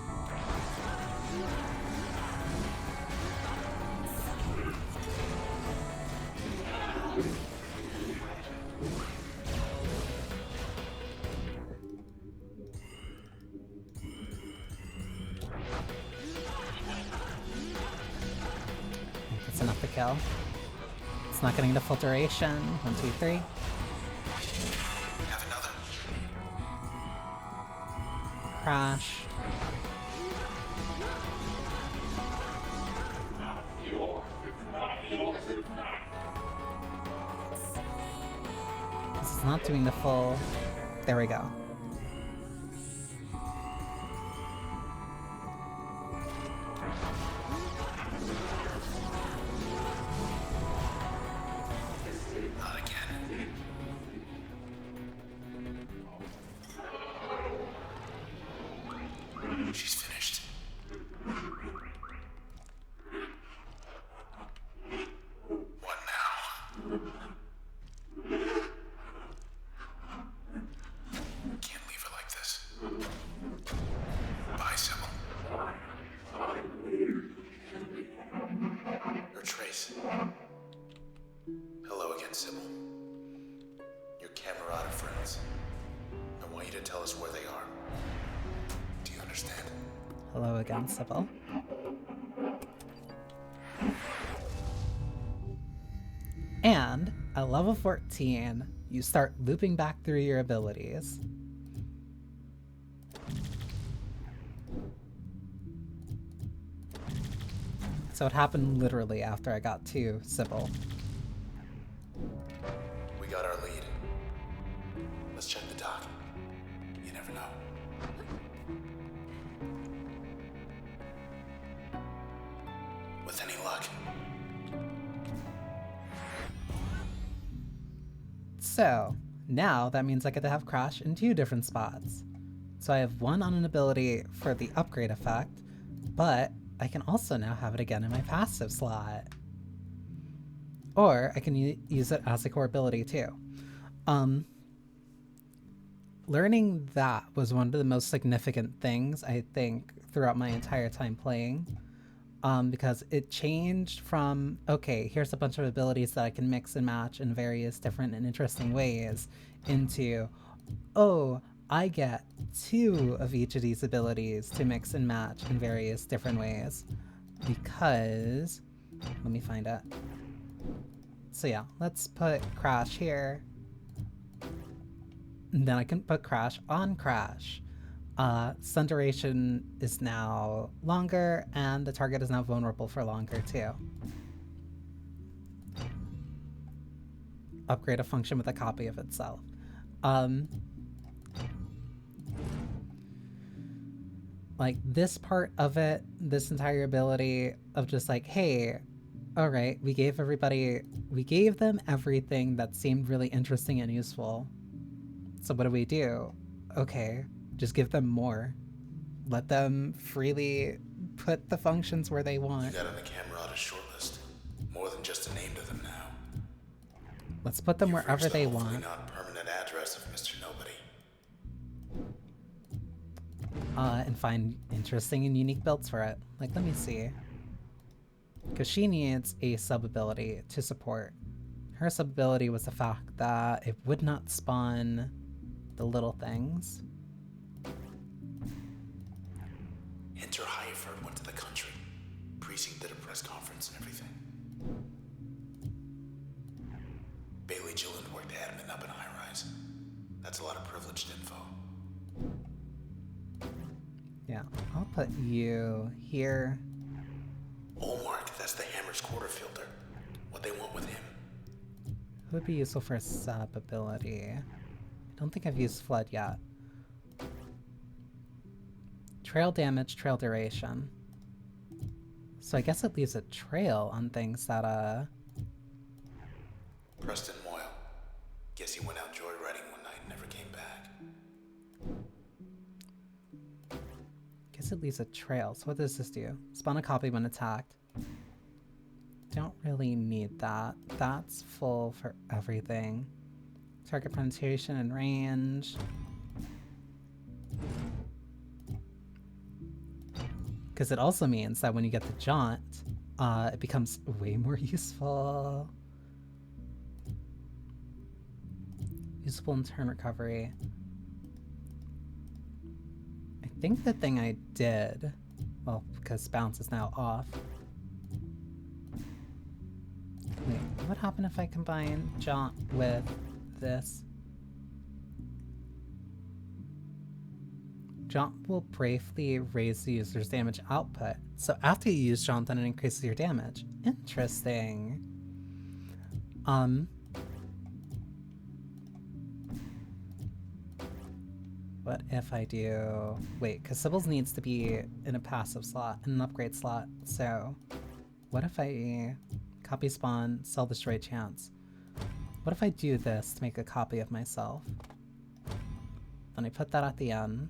That's enough to kill. It's not getting the filtration. 1, 2, 3. Have another. Crash. This is not doing the full. There we go. Not again. She's finished. What now? Can't leave her like this. Bye, Sybil. Or Trace. Hello again, Sybil. Your camarada friends. I want you to tell us where they are. Do you understand? Hello again, Sybil. And at level 14, you start looping back through your abilities. So it happened literally after I got to Sybil. We got our lead. Let's check the dock. You never know. With any luck. So now that means I get to have Crash in 2 different spots. So I have 1 on an ability for the upgrade effect, but I can also now have it again in my passive slot. Or I can use it as a core ability too. Learning that was one of the most significant things, I think, throughout my entire time playing. Because it changed from, okay, here's a bunch of abilities that I can mix and match in various different and interesting ways, into, oh, I get 2 of each of these abilities to mix and match in various different ways. Because, let me find it. So yeah, let's put Crash here. And then I can put Crash on Crash. Stun duration is now longer, and the target is now vulnerable for longer too. Upgrade a function with a copy of itself. Like this part of it, this entire ability of just like, hey, all right, we gave them everything that seemed really interesting and useful. So what do? Okay, just give them more. Let them freely put the functions where they want. You got on the camarada shortlist. More than just a name to them now. Let's put them You've wherever reached the they hopefully want. not permanent address of Mr. Nobody. And find interesting and unique builds for it. Like, let me see. Because she needs a sub-ability to support. Her sub-ability was the fact that it would not spawn the little things. Hinter Highford went to the country. Precinct did a press conference and everything. Bailey Gilland worked admin up in high-rise. That's a lot of privileged info. Yeah, I'll put you here. That's the Hammer's quarter filter. What they want with him. It would be useful for a sub ability. I don't think I've used Flood yet. Trail damage, trail duration. So I guess it leaves a trail on things that, Preston Moyle. Guess he went out joyriding one night and never came back. guess it leaves a trail. So what does this do? Spawn a copy when attacked. Don't really need that. That's full for everything. Target penetration and range. Because it also means that when you get the jaunt, it becomes way more useful. Useful in turn recovery. I think the thing I did, well, because bounce is now off. Wait, what would happen if I combine jaunt with this? Jaunt will briefly raise the user's damage output. So after you use jaunt, then it increases your damage. Interesting. What if I do... Wait, because Sybil's needs to be in a passive slot, in an upgrade slot. So what if I copy spawn, sell destroy chance? What if I do this to make a copy of myself? Then I put that at the end.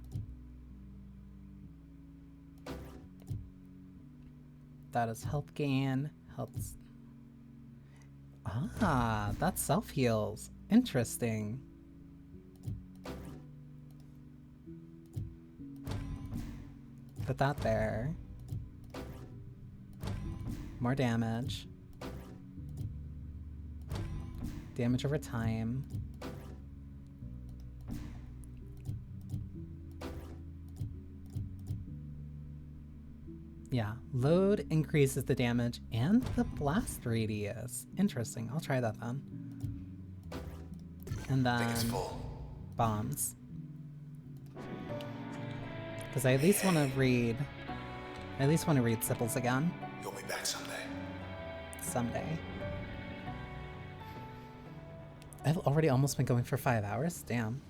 That is health gain, helps... Ah, that self-heals. Interesting. Put that there. More damage. Damage over time. Yeah, load increases the damage and the blast radius. Interesting, I'll try that then. And I think it's then full. bombs. Because I at least want to read... I at least want to read Sybil's again. You'll be back someday. Someday. I've already almost been going for 5 hours? Damn.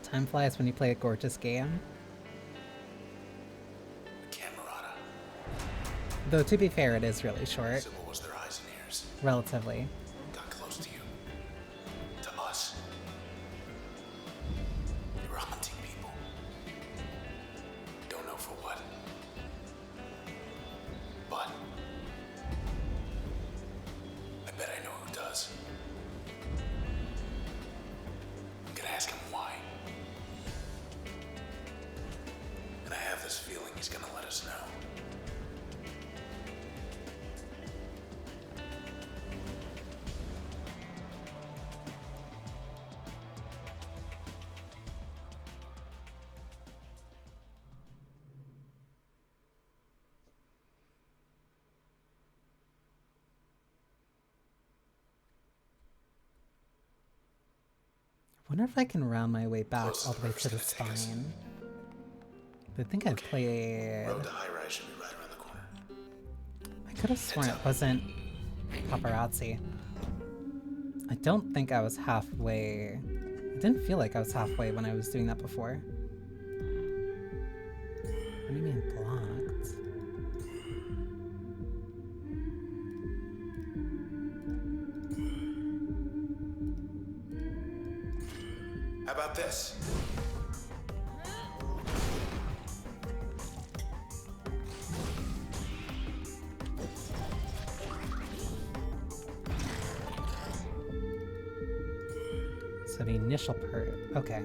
Time flies when you play a gorgeous game. Camerata. Though to be fair, it is really short. Sybil was their eyes and ears. Relatively. Got close to you. To us. You were hunting people. Don't know for what. But I bet I know who does. I'm gonna ask him why. And I have this feeling he's gonna let us know. I wonder if I can round my way back Close all to the way the to the river's gonna take us. spine. But I think I've played... Road to high rise should be right around the corner. I could have sworn it wasn't paparazzi. I don't think I was halfway. It didn't feel like I was halfway when I was doing that before. What do you mean blocked? How about this? So the initial okay.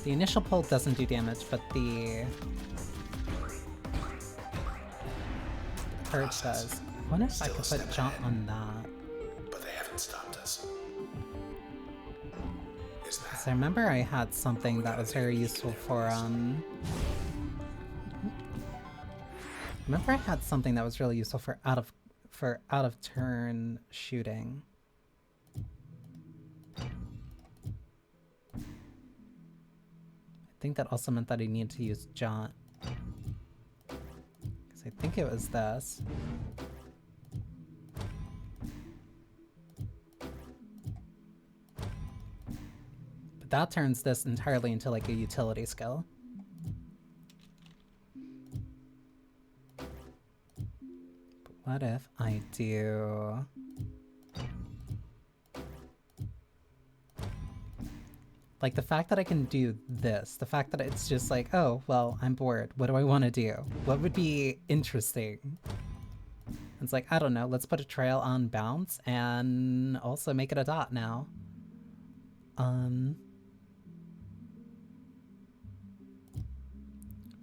The initial pull doesn't do damage, but the purge does. I wonder if I could Still a put step jaunt ahead. on that. But they haven't stopped us. Is that? So I remember I had something that was very useful for remember I had something that was really useful for out of turn shooting. think that also meant that I needed to use John. Because I think it was this. But that turns this entirely into like a utility skill. But what if I do... Like, the fact that I can do this, the fact that it's just like, oh, well, I'm bored. What do I want to do? What would be interesting? It's like, I don't know, let's put a trail on bounce and also make it a dot now.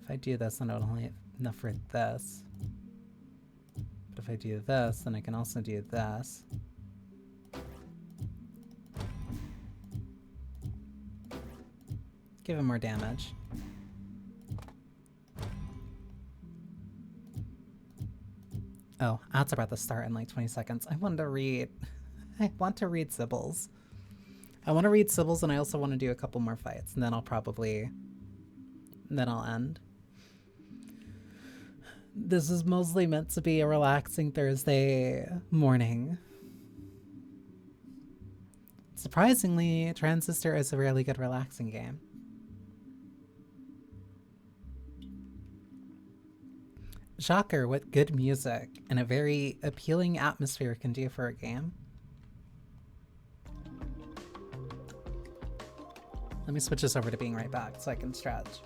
If I do this, then I don't only have enough for this. But if I do this, then I can also do this. Give him more damage. Oh, ads are about to start in like 20 seconds. I want to read Sybils. I want to read Sybils, and I also want to do a couple more fights, and then I'll end. This is mostly meant to be a relaxing Thursday morning. Surprisingly, Transistor is a really good relaxing game. Shocker what good music and a very appealing atmosphere can do for a game. Let me switch this over to being right back so I can stretch.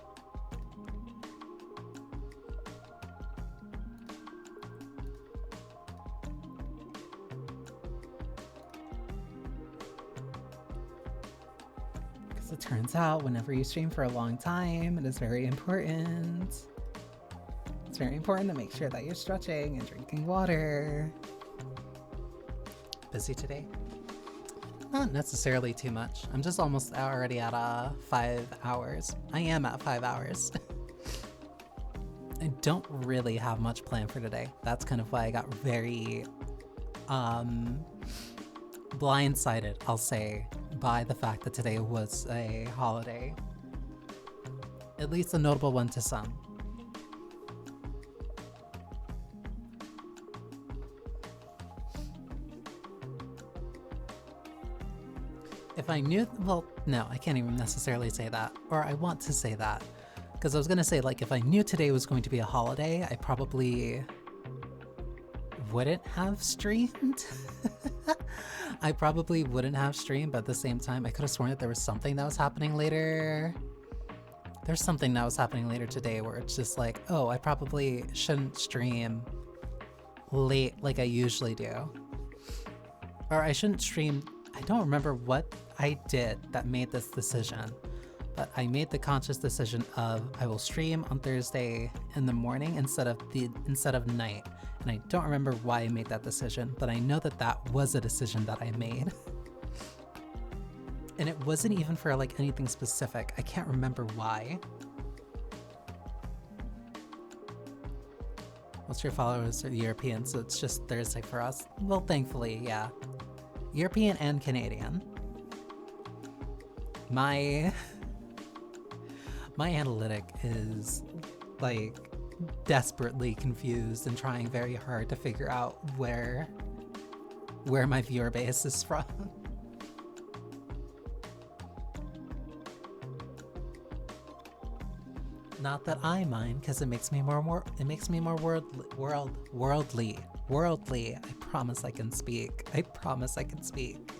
Because it turns out whenever you stream for a long time, it is very important. It's very important to make sure that you're stretching and drinking water. Busy today? Not necessarily too much. I'm just almost already at 5 hours. I am at 5 hours. I don't really have much planned for today. That's kind of why I got very blindsided, I'll say, by the fact that today was a holiday. At least a notable one to some. If I knew, well, no, I can't even necessarily say that, or I want to say that, because I was gonna say, like, if I knew today was going to be a holiday, I probably wouldn't have streamed. I probably wouldn't have streamed, but at the same time, I could have sworn that there was something that was happening later. There's something that was happening later today where it's just like, oh, I probably shouldn't stream late like I usually do. Or I shouldn't stream, I don't remember what I did that made this decision, but I made the conscious decision of I will stream on Thursday in the morning instead of night. And I don't remember why I made that decision, but I know that that was a decision that I made. And it wasn't even for like anything specific. I can't remember why. Most of your followers are European, so it's just Thursday for us. Well, thankfully, yeah. European and Canadian. My analytic is like desperately confused and trying very hard to figure out where my viewer base is from. Not that I mind, because it makes me more worldly. I promise I can speak. I promise I can speak.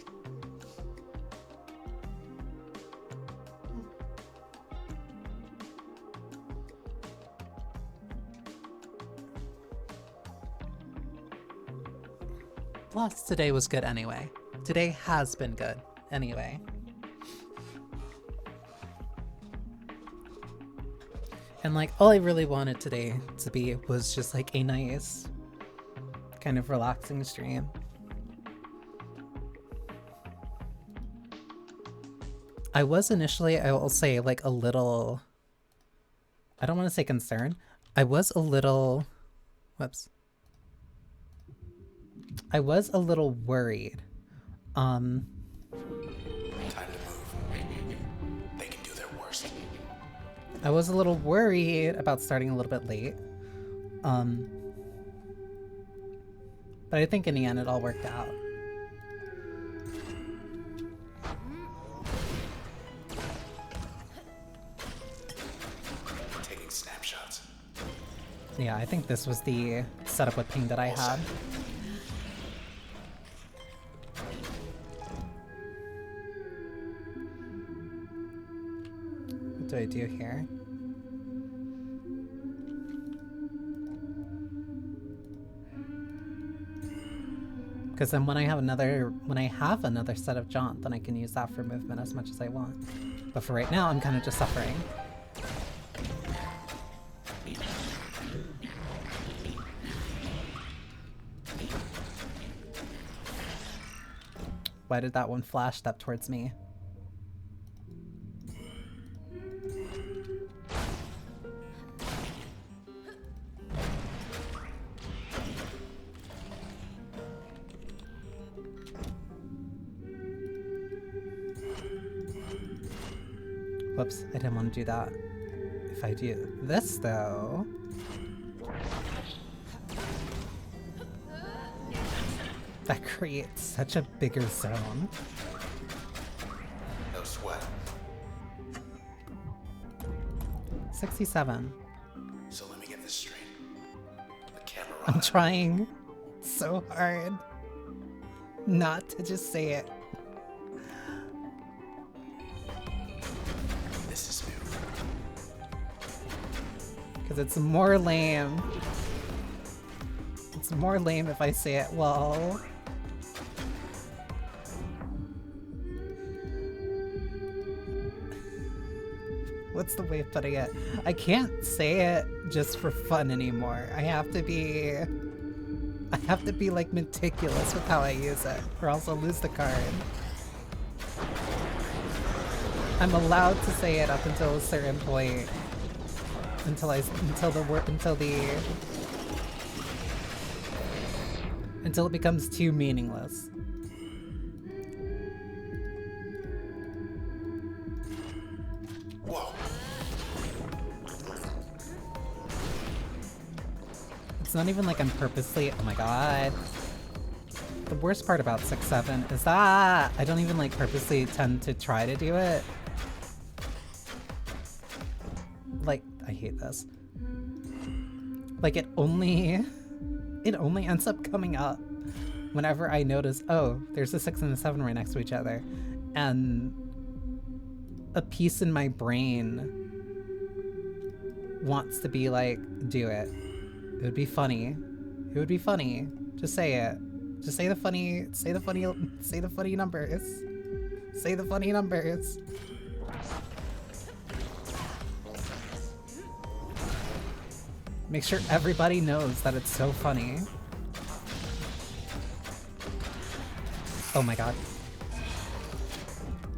Plus, today was good anyway. Today has been good anyway. And like, all I really wanted today to be was just like a nice, kind of relaxing stream. I was initially, I will say, like a little, I don't want to say concerned. I was a little, whoops. I was a little worried. Time to move. They can do their worst. I was a little worried about starting a little bit late. But I think in the end it all worked out. Taking snapshots. Yeah, I think this was the setup with ping that I had. What do I do here? Because then when I have another set of jaunt, then I can use that for movement as much as I want. But for right now, I'm kind of just suffering. Why did that one flash step towards me? Whoops, I didn't want to do that. If I do this, though... that creates such a bigger zone. No sweat. 67. So let me get this straight. The camera. I'm trying so hard not to just say it. This is new. Because it's more lame. It's more lame if I say it well. What's the way of putting it? I can't say it just for fun anymore. I have to be like meticulous with how I use it, or else I'll lose the card. I'm allowed to say it up until a certain point. Until it becomes too meaningless. Whoa. It's not even like I'm purposely— oh my god. The worst part about 6-7 is that I don't even like purposely tend to try to do it. Like, I hate this. Like it only ends up coming up whenever I notice, oh, there's a 6 and a 7 right next to each other. And a piece in my brain wants to be like, do it. It would be funny. It would be funny. Just say it. Just say the funny numbers. Say the funny numbers. Make sure everybody knows that it's so funny. Oh my god.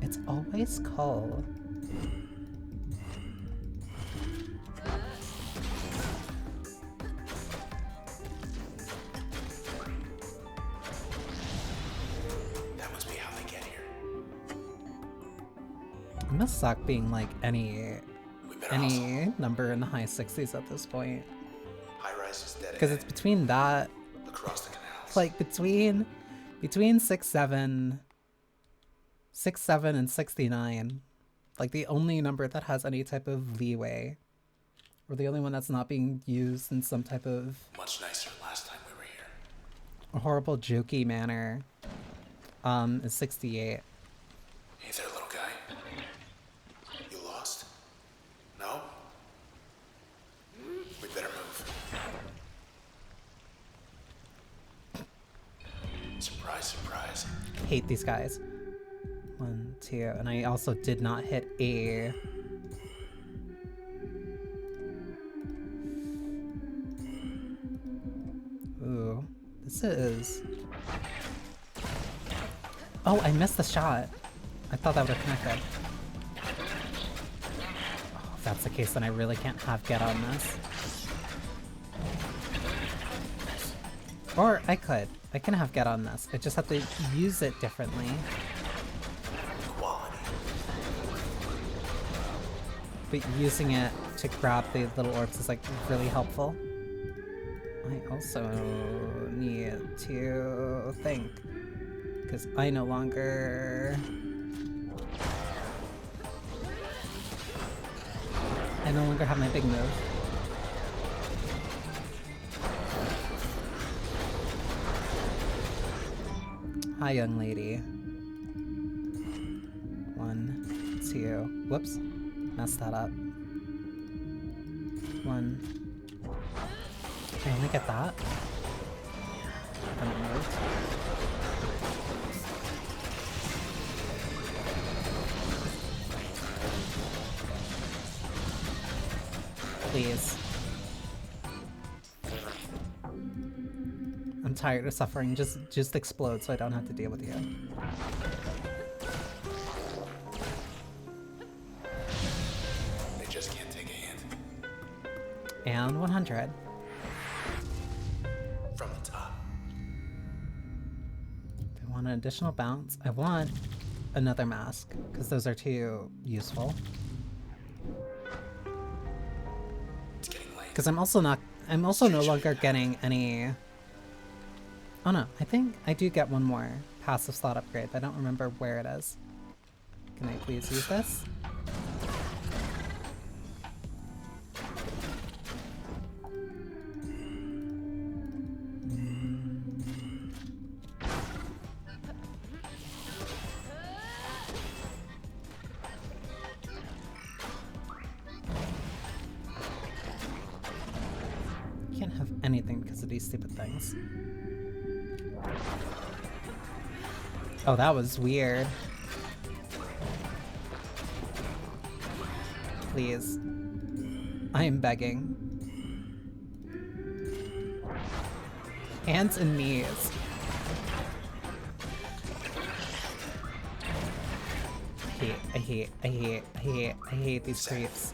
It's always Cull. That must be how they get here. It must suck being like any We better hustle. number in the high 60s at this point. High rise is dead Because ahead. it's between that, Across the canals. like between 6-7 and 69. Like the only number that has any type of leeway. Or the only one that's not being used in some type of Much nicer last time we were here. a horrible jokey manner. Is 68. Hey there, little guy. You lost? No? We better move. Surprise, surprise. Hate these guys. 1, 2, and I also did not hit A. Ooh, this is... oh, I missed the shot. I thought that would have connected. Oh, if that's the case, then I really can't have get on this. Or I could. I can have get on this. I just have to use it differently. Quality. but using it to grab the little orbs is like really helpful. I also need to think, because I no longer have my big move. Hi, young lady. 1, 2. Whoops. Messed that up. 1. I only get that. Then it moved. Please. I'm tired of suffering. Just explode so I don't have to deal with you. They just can't take a hint. And 100. From the top. I want an additional bounce. I want another mask, because those are too useful. It's getting late. Because I'm also no longer getting any... Oh no, I think I do get one more passive slot upgrade, but I don't remember where it is. Can I please use this? Can't have anything because of these stupid things. Oh, that was weird. Please. I am begging. Hands and knees. I hate these creeps.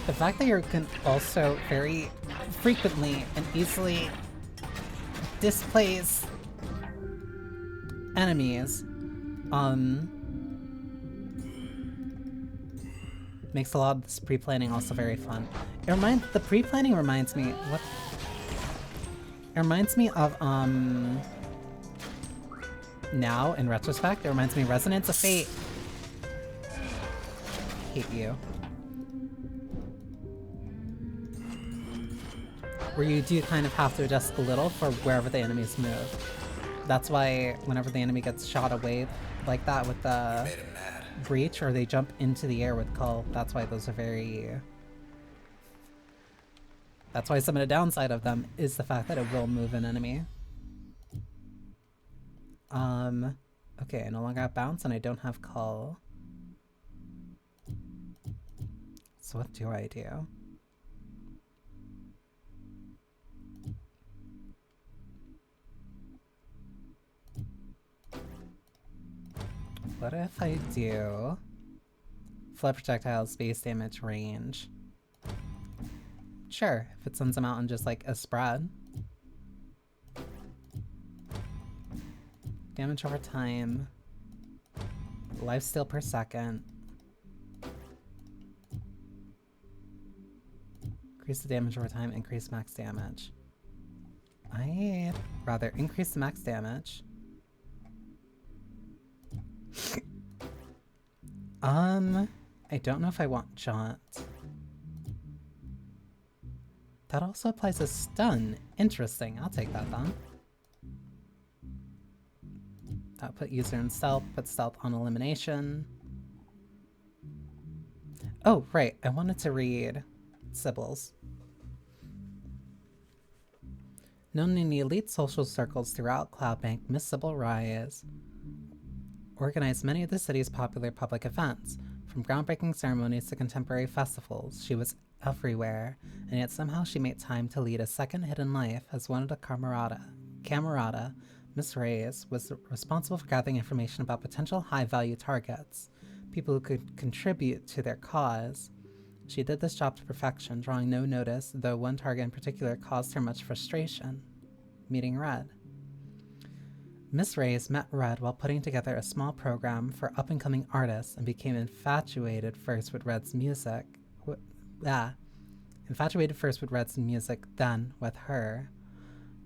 The fact that you can also very frequently and easily displace enemies makes a lot of this pre-planning also very fun. The pre-planning reminds me it reminds me of now in retrospect it reminds me of Resonance of Fate. Hate you. Where you do kind of have to adjust a little for wherever the enemies move. That's why whenever the enemy gets shot away like that with the breach, or they jump into the air with Cull, that's why those are very... That's why some of the downside of them is the fact that it will move an enemy. Okay, I no longer have Bounce and I don't have Cull. So what do I do? What if I do flood projectile, space damage, range? Sure, if it sends them out in just like a spread. Damage over time. Lifesteal per second. Increase the damage over time, increase max damage. I'd rather increase the max damage. I don't know if I want Jaunt. That also applies a stun. Interesting, I'll take that then. That put user in stealth, put stealth on elimination. Oh, right, I wanted to read Sybil's. Known in the elite social circles throughout Cloudbank, Miss Sybil Rise organized many of the city's popular public events. From groundbreaking ceremonies to contemporary festivals, she was everywhere, and yet somehow she made time to lead a second hidden life as one of the Camerata. Miss Reyes was responsible for gathering information about potential high-value targets, people who could contribute to their cause. She did this job to perfection, drawing no notice, though one target in particular caused her much frustration. Meeting Red. Miss Reyes met Red while putting together a small program for up-and-coming artists and became infatuated first with Red's music. Infatuated first with Red's music, then with her.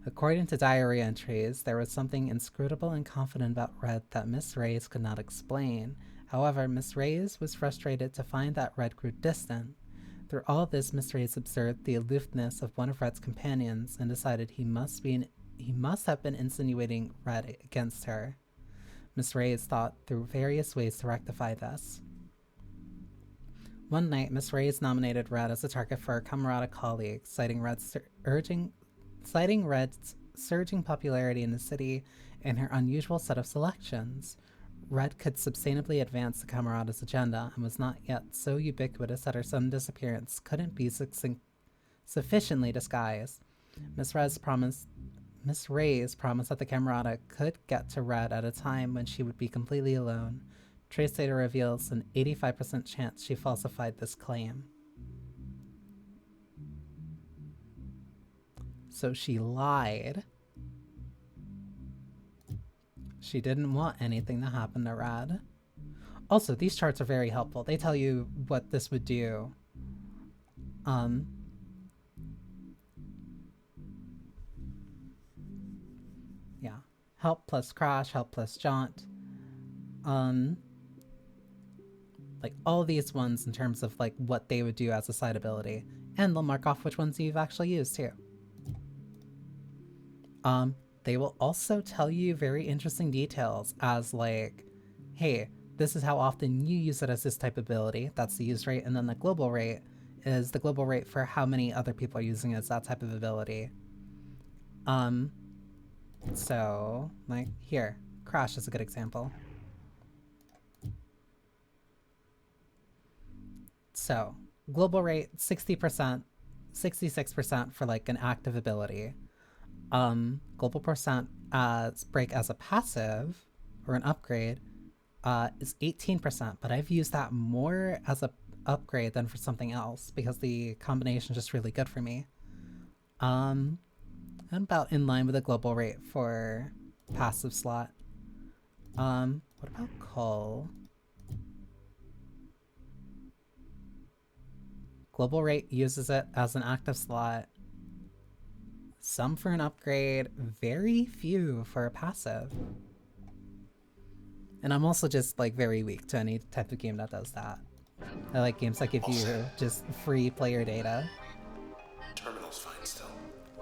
According to diary entries, there was something inscrutable and confident about Red that Miss Reyes could not explain. However, Miss Reyes was frustrated to find that Red grew distant. Through all this, Miss Reyes observed the aloofness of one of Red's companions and decided he must have been insinuating Red against her. Miss Reyes thought through various ways to rectify this. One night, Miss Reyes nominated Red as a target for her camarada colleague, citing Red's surging popularity in the city and her unusual set of selections. Red could sustainably advance the camarada's agenda and was not yet so ubiquitous that her sudden disappearance couldn't be sufficiently disguised. Miss Reyes promised that the camarada could get to Red at a time when she would be completely alone. Trace data reveals an 85% chance she falsified this claim. So she lied. She didn't want anything to happen to Red. Also, these charts are very helpful. They tell you what this would do. Yeah. Help plus crash, help plus jaunt. Like all these ones in terms of like what they would do as a side ability. And they'll mark off which ones you've actually used too. They will also tell you very interesting details as like, hey, this is how often you use it as this type of ability. That's the use rate. And then the global rate is the global rate for how many other people are using it as that type of ability. So like here, Crash is a good example. So global rate, 60%, 66% for like an active ability. Global percent break as a passive or an upgrade is 18%, but I've used that more as a upgrade than for something else because the combination is just really good for me. And about in line with the global rate for passive slot. What about Cull? Global rate uses it as an active slot. Some for an upgrade, very few for a passive. And I'm also just like very weak to any type of game that does that. I like games that give you just free player data. Terminal's fine still.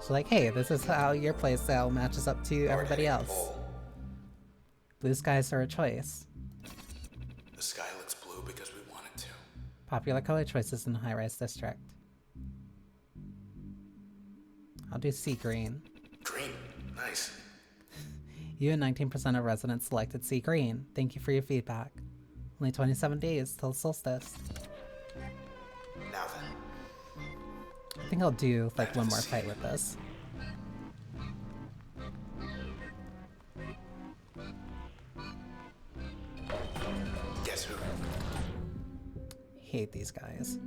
So like, hey, this is how your playstyle matches up to everybody else. Blue skies are a choice. The sky looks blue because we want it to. Popular color choices in the high-rise district. I'll do sea green. Green. Nice. You and 19% of residents selected sea green. Thank you for your feedback. Only 27 days till solstice. Now then. I think I'll do like one more fight with this. Guess who? Hate these guys.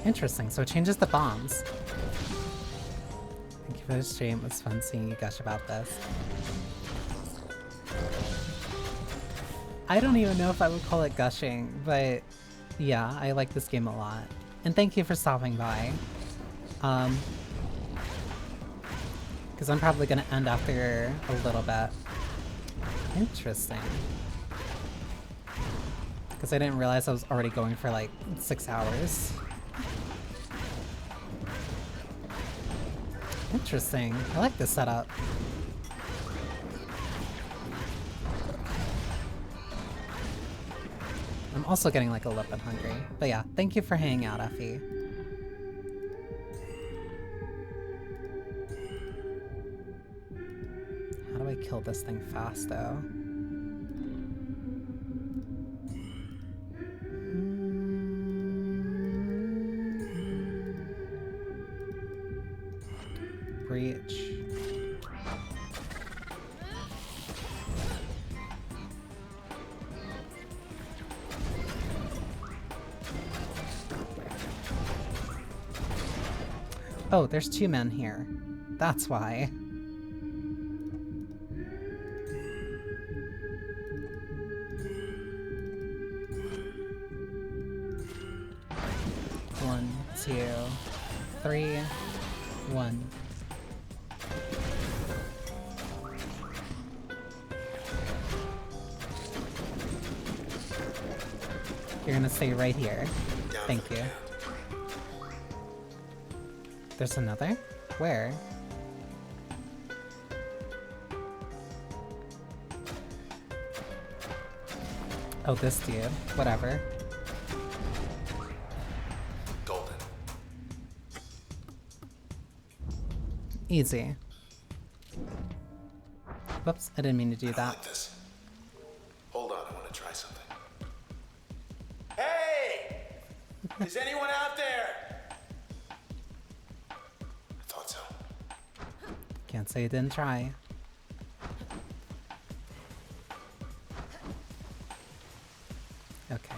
Interesting, so it changes the bombs. Thank you for the stream. It was fun seeing you gush about this. I don't even know if I would call it gushing, but yeah, I like this game a lot. And thank you for stopping by. Because I'm probably going to end after a little bit. Interesting. Because I didn't realize I was already going for like 6 hours. Interesting. I like this setup. I'm also getting like a little bit hungry. But yeah, thank you for hanging out, Effie. How do I kill this thing fast though? reach. Oh, there's 2 men here. That's why. One, two, three, one. You're gonna stay right here. Thank you. There's another? Where? Oh, this dude. Whatever. Golden. Easy. Whoops, I didn't mean to do I don't that. like this. Hold on, I want to try something. Hey! Is anyone out there? I thought so. Can't say I didn't try. Okay.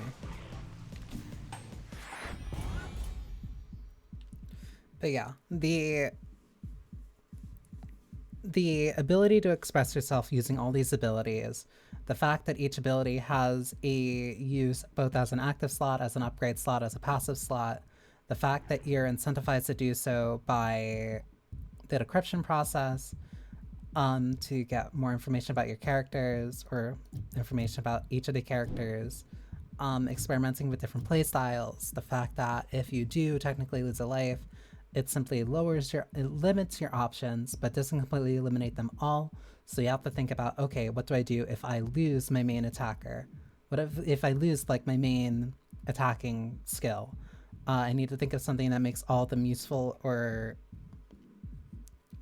But yeah, the ability to express yourself using all these abilities, the fact that each ability has a use both as an active slot, as an upgrade slot, as a passive slot, the fact that you're incentivized to do so by the decryption process, to get more information about your characters or information about each of the characters, experimenting with different playstyles, the fact that if you do technically lose a life, it simply it limits your options, but doesn't completely eliminate them all. So you have to think about, okay, what do I do if I lose my main attacker? What if I lose like my main attacking skill? I need to think of something that makes all of them useful, or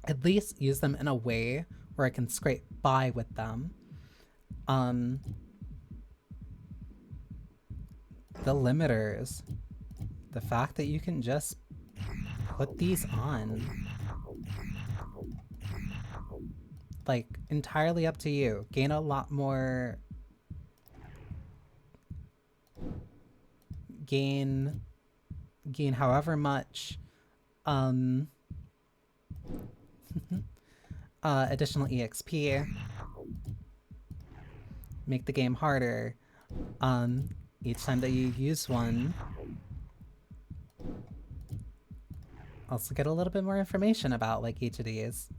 at least use them in a way where I can scrape by with them. The limiters. The fact that you can just put these on. Like, entirely up to you. Gain a lot more... Gain however much, additional EXP. Make the game harder. Each time that you use one. Also get a little bit more information about like each of these.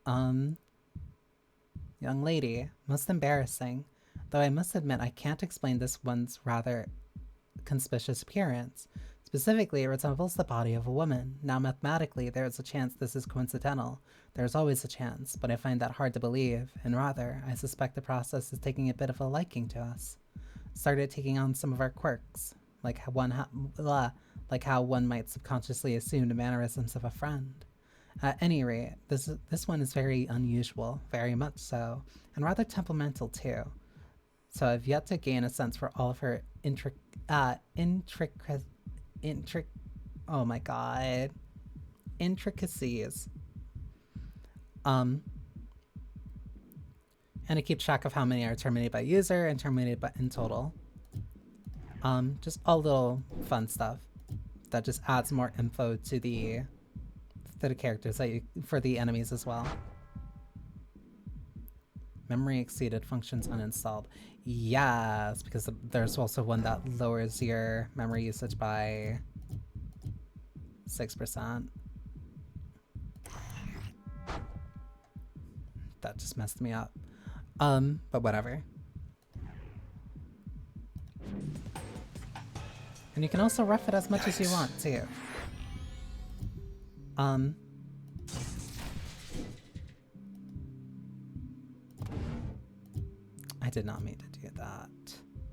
Young lady, most embarrassing. Though I must admit I can't explain this one's rather conspicuous appearance. Specifically, it resembles the body of a woman. Now mathematically, there is a chance this is coincidental. There is always a chance, but I find that hard to believe, and rather, I suspect the process is taking a bit of a liking to us. Started taking on some of our quirks, like how one might subconsciously assume the mannerisms of a friend. At any rate, this one is very unusual, very much so, and rather temperamental too. So I've yet to gain a sense for all of her intricacies. And to keep track of how many are terminated by user and terminated by in total. Just all little fun stuff that just adds more info to the characters that for the enemies as well. Memory exceeded, functions uninstalled. Yes, because there's also one that lowers your memory usage by 6%. That just messed me up. But whatever. And you can also rough it as much as you want too. I did not mean to do that.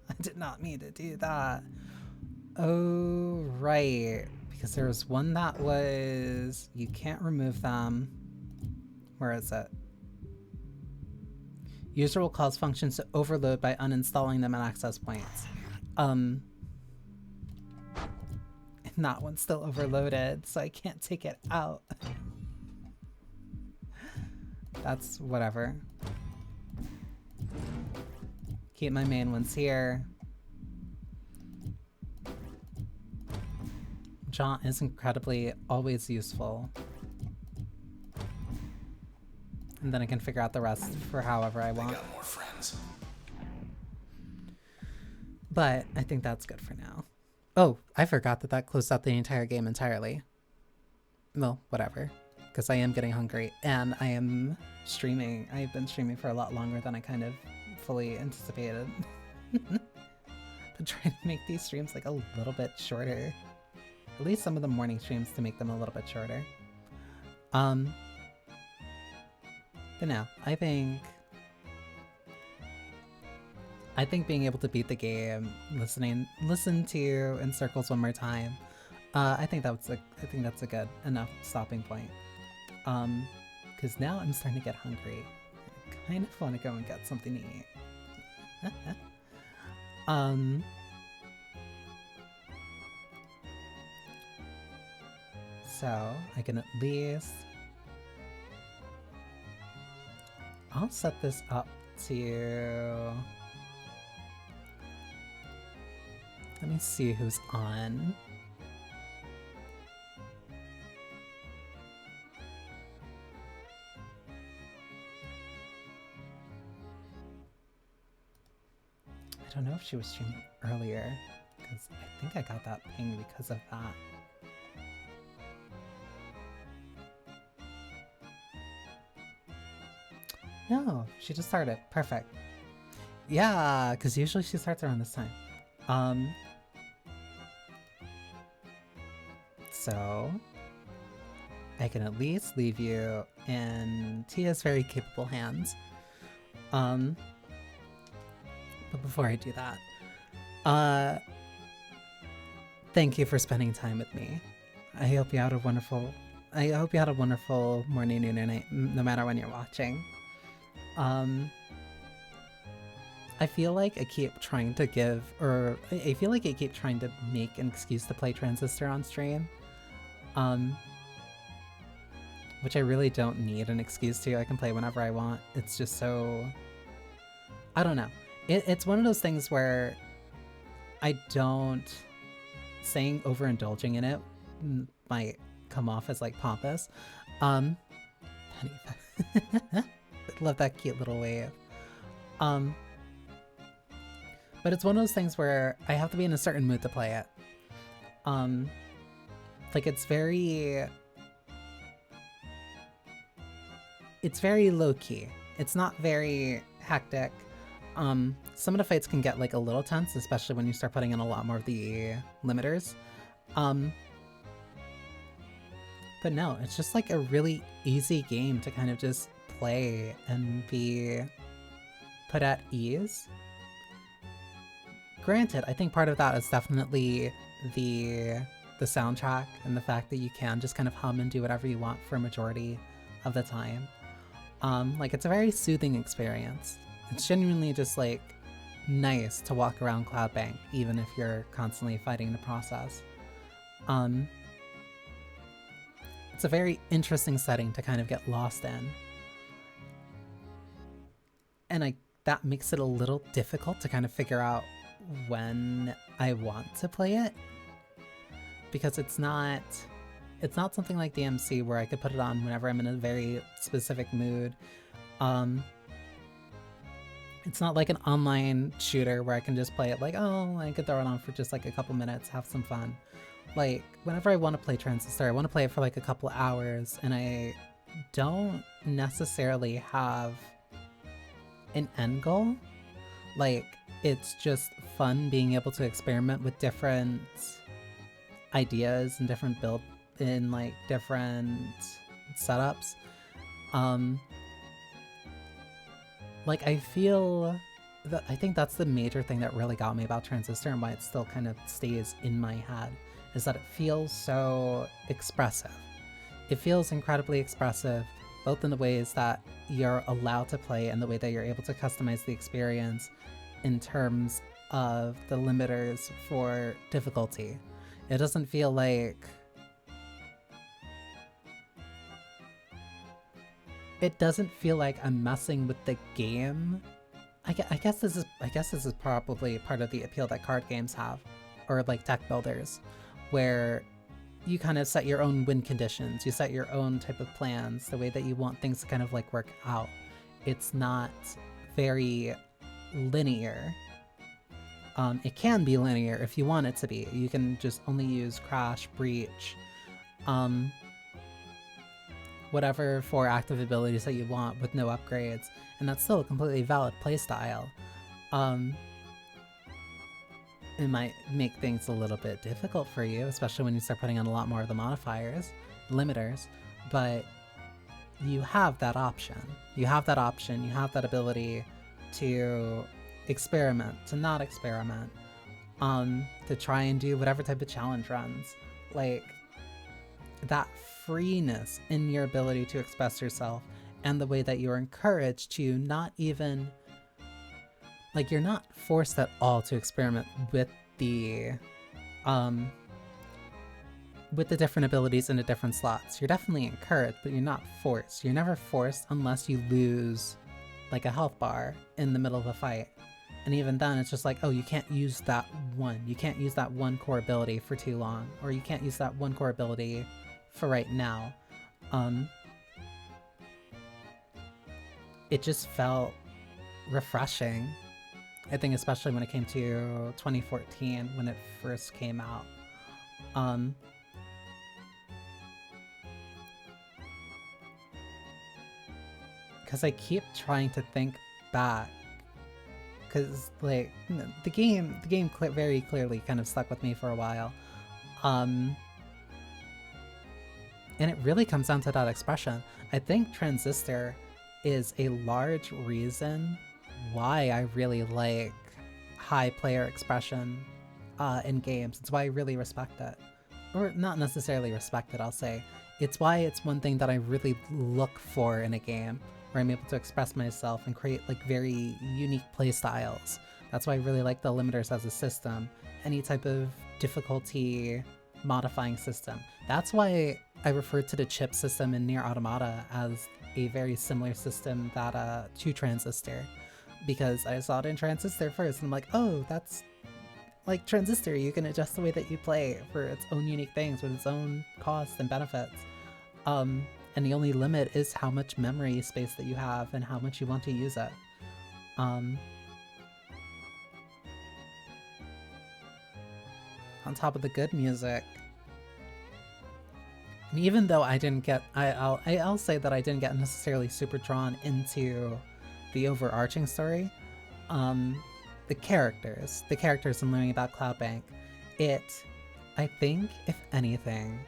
I did not mean to do that. Oh, right. Because there was one that was... You can't remove them. Where is it? User will cause functions to overload by uninstalling them at access points. And that one's still overloaded, so I can't take it out. That's whatever. Keep my main ones here. Jaunt is incredibly always useful. And then I can figure out the rest for however I want. Got more friends. But I think that's good for now. Oh, I forgot that that closed out the entire game entirely. Well, whatever. Because I am getting hungry and I am streaming. I've been streaming for a lot longer than I kind of fully anticipated. But trying to make these streams like a little bit shorter. At least some of the morning streams to make them a little bit shorter. But no, I think being able to beat the game, listen to In Circles one more time, I think that's a good enough stopping point. Because now I'm starting to get hungry. I kind of want to go and get something to eat. So I can at least, I'll set this up to, let me see who's on. I don't know if she was streaming earlier, because I think I got that ping because of that. No, she just started. Perfect. Yeah, because usually she starts around this time. So I can at least leave you in Tia's very capable hands. But before I do that, thank you for spending time with me. I hope you had a wonderful morning, noon, or night, no matter when you're watching. I feel like I keep trying to make an excuse to play Transistor on stream. Which I really don't need an excuse to. I can play whenever I want. It's just so, I don't know. It's one of those things where saying overindulging in it might come off as like pompous. Honey, love that cute little wave. But it's one of those things where I have to be in a certain mood to play it. Like it's very low-key. It's not very hectic. Some of the fights can get like a little tense, especially when you start putting in a lot more of the limiters. But no, it's just like a really easy game to kind of just play and be put at ease. Granted, I think part of that is definitely the soundtrack and the fact that you can just kind of hum and do whatever you want for a majority of the time. Like it's a very soothing experience. It's genuinely just like nice to walk around Cloudbank, even if you're constantly fighting the process. It's a very interesting setting to kind of get lost in. And that makes it a little difficult to kind of figure out when I want to play it. Because it's not something like DMC where I could put it on whenever I'm in a very specific mood. It's not like an online shooter where I can just play it like, oh, I could throw it on for just like a couple minutes, have some fun. Like, whenever I want to play Transistor, I want to play it for like a couple hours, and I don't necessarily have an end goal. Like, it's just fun being able to experiment with different ideas and different different setups. Like I think that's the major thing that really got me about Transistor and why it still kind of stays in my head, is that it feels so expressive. It feels incredibly expressive, both in the ways that you're allowed to play and the way that you're able to customize the experience in terms of the limiters for difficulty. It doesn't feel like it doesn't feel like I'm messing with the game. I guess this is probably part of the appeal that card games have, or like deck builders, where you kind of set your own win conditions, you set your own type of plans, the way that you want things to kind of like work out. It's not very linear. It can be linear if you want it to be. You can just only use Crash, Breach, whatever 4 active abilities that you want with no upgrades, and that's still a completely valid playstyle. It might make things a little bit difficult for you, especially when you start putting on a lot more of the modifiers, limiters, but you have that option. You have that option, you have that ability to experiment, to not experiment, to try and do whatever type of challenge runs. Like, that freeness in your ability to express yourself, and the way that you're encouraged to not even, like, you're not forced at all to experiment with the different abilities in the different slots. You're definitely encouraged, but you're not forced. You're never forced unless you lose like a health bar in the middle of a fight. And even then, it's just like, oh, you can't use that one. You can't use that one core ability for too long, or you can't use that one core ability for right now. It just felt refreshing. I think especially when it came to 2014, when it first came out. Because I keep trying to think back, because like the game very clearly kind of stuck with me for a while, and it really comes down to that expression. I think Transistor is a large reason why I really like high player expression in games. It's why I really respect it. Or not necessarily respect it, I'll say. It's why it's one thing that I really look for in a game, where I'm able to express myself and create like very unique play styles. That's why I really like the limiters as a system, any type of difficulty modifying system. That's why I refer to the chip system in Nier Automata as a very similar system that to Transistor, because I saw it in Transistor first, and I'm like, oh, that's like Transistor. You can adjust the way that you play for its own unique things with its own costs and benefits. And the only limit is how much memory space that you have and how much you want to use it. On top of the good music, and even though I didn't get, I'll say that I didn't get necessarily super drawn into the overarching story. The characters in learning about Cloudbank, I think, if anything,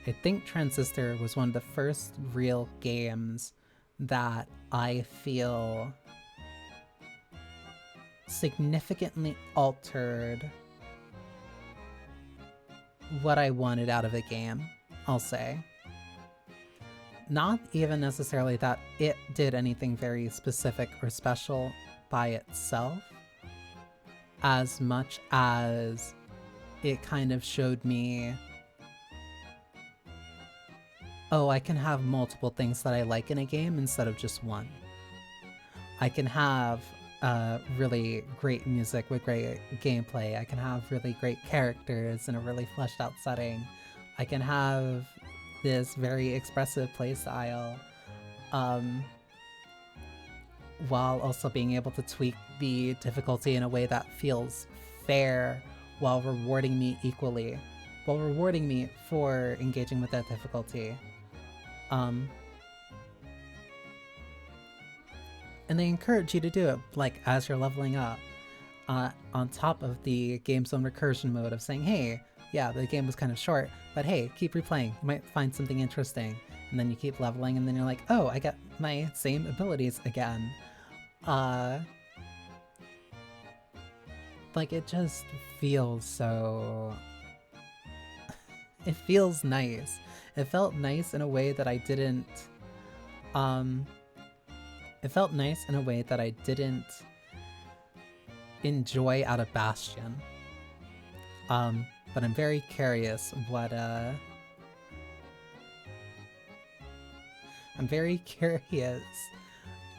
I think Transistor was one of the first real games that I feel significantly altered what I wanted out of a game, I'll say. Not even necessarily that it did anything very specific or special by itself, as much as it kind of showed me, oh, I can have multiple things that I like in a game instead of just one. I can have really great music with great gameplay. I can have really great characters in a really fleshed out setting. I can have this very expressive playstyle, while also being able to tweak the difficulty in a way that feels fair, while rewarding me equally, while rewarding me for engaging with that difficulty. And they encourage you to do it, like, as you're leveling up, on top of the game's own recursion mode of saying, hey, yeah, the game was kind of short, but hey, keep replaying, you might find something interesting. And then you keep leveling, and then you're like, oh, I got my same abilities again. Like, it just feels so... it feels nice. It felt nice in a way that I didn't... It felt nice in a way that I didn't enjoy out of Bastion. But I'm very curious what I'm very curious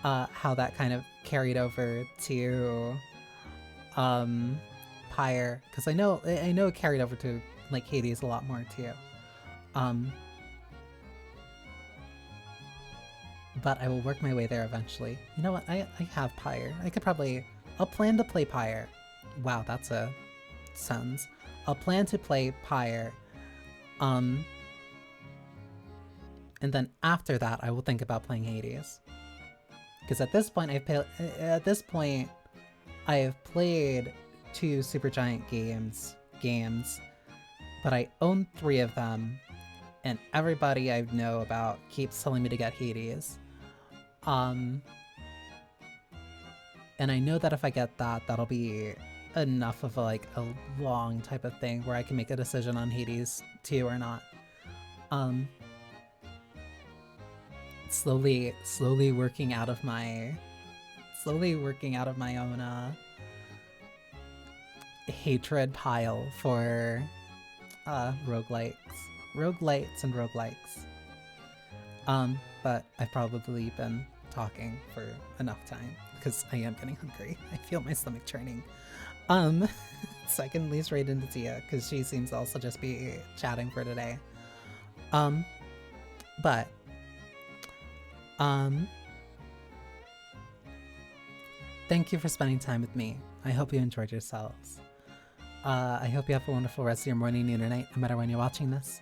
how that kind of carried over to Pyre, because I know it carried over to like Hades a lot more too. But I will work my way there eventually. You know what? I have Pyre. I'll plan to play Pyre. Wow, that's a sentence. I'll plan to play Pyre. And then after that, I will think about playing Hades. Because at this point, I have played 2 Supergiant games, but I own 3 of them, and everybody I know about keeps telling me to get Hades. And I know that if I get that, that'll be enough of a long type of thing where I can make a decision on Hades 2 or not. Slowly working out of my own hatred pile for roguelites and roguelikes. But I've probably been talking for enough time because I am getting hungry. I feel my stomach churning. So I can at least raid into Tia because she seems to also just be chatting for today. But thank you for spending time with me. I hope you enjoyed yourselves. I hope you have a wonderful rest of your morning, noon, or night, no matter when you're watching this.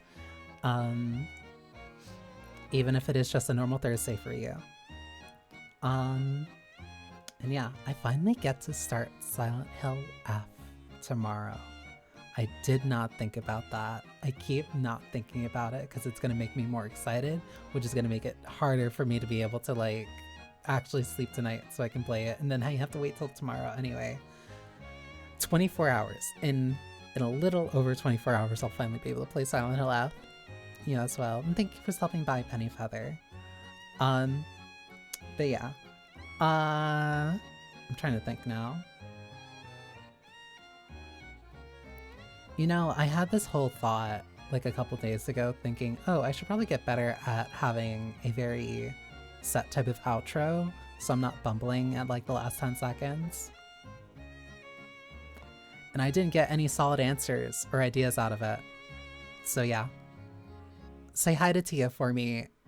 Even if it is just a normal Thursday for you. And yeah, I finally get to start Silent Hill F tomorrow. I did not think about that. I keep not thinking about it because it's going to make me more excited, which is going to make it harder for me to be able to actually sleep tonight so I can play it. And then I have to wait till tomorrow anyway. 24 hours. In a little over 24 hours, I'll finally be able to play Silent Hill F. As well. And thank you for stopping by, Pennyfeather. But yeah. I'm trying to think now. I had this whole thought a couple days ago thinking, oh, I should probably get better at having a very set type of outro so I'm not bumbling at the last 10 seconds. And I didn't get any solid answers or ideas out of it. So yeah. Say hi to Tia for me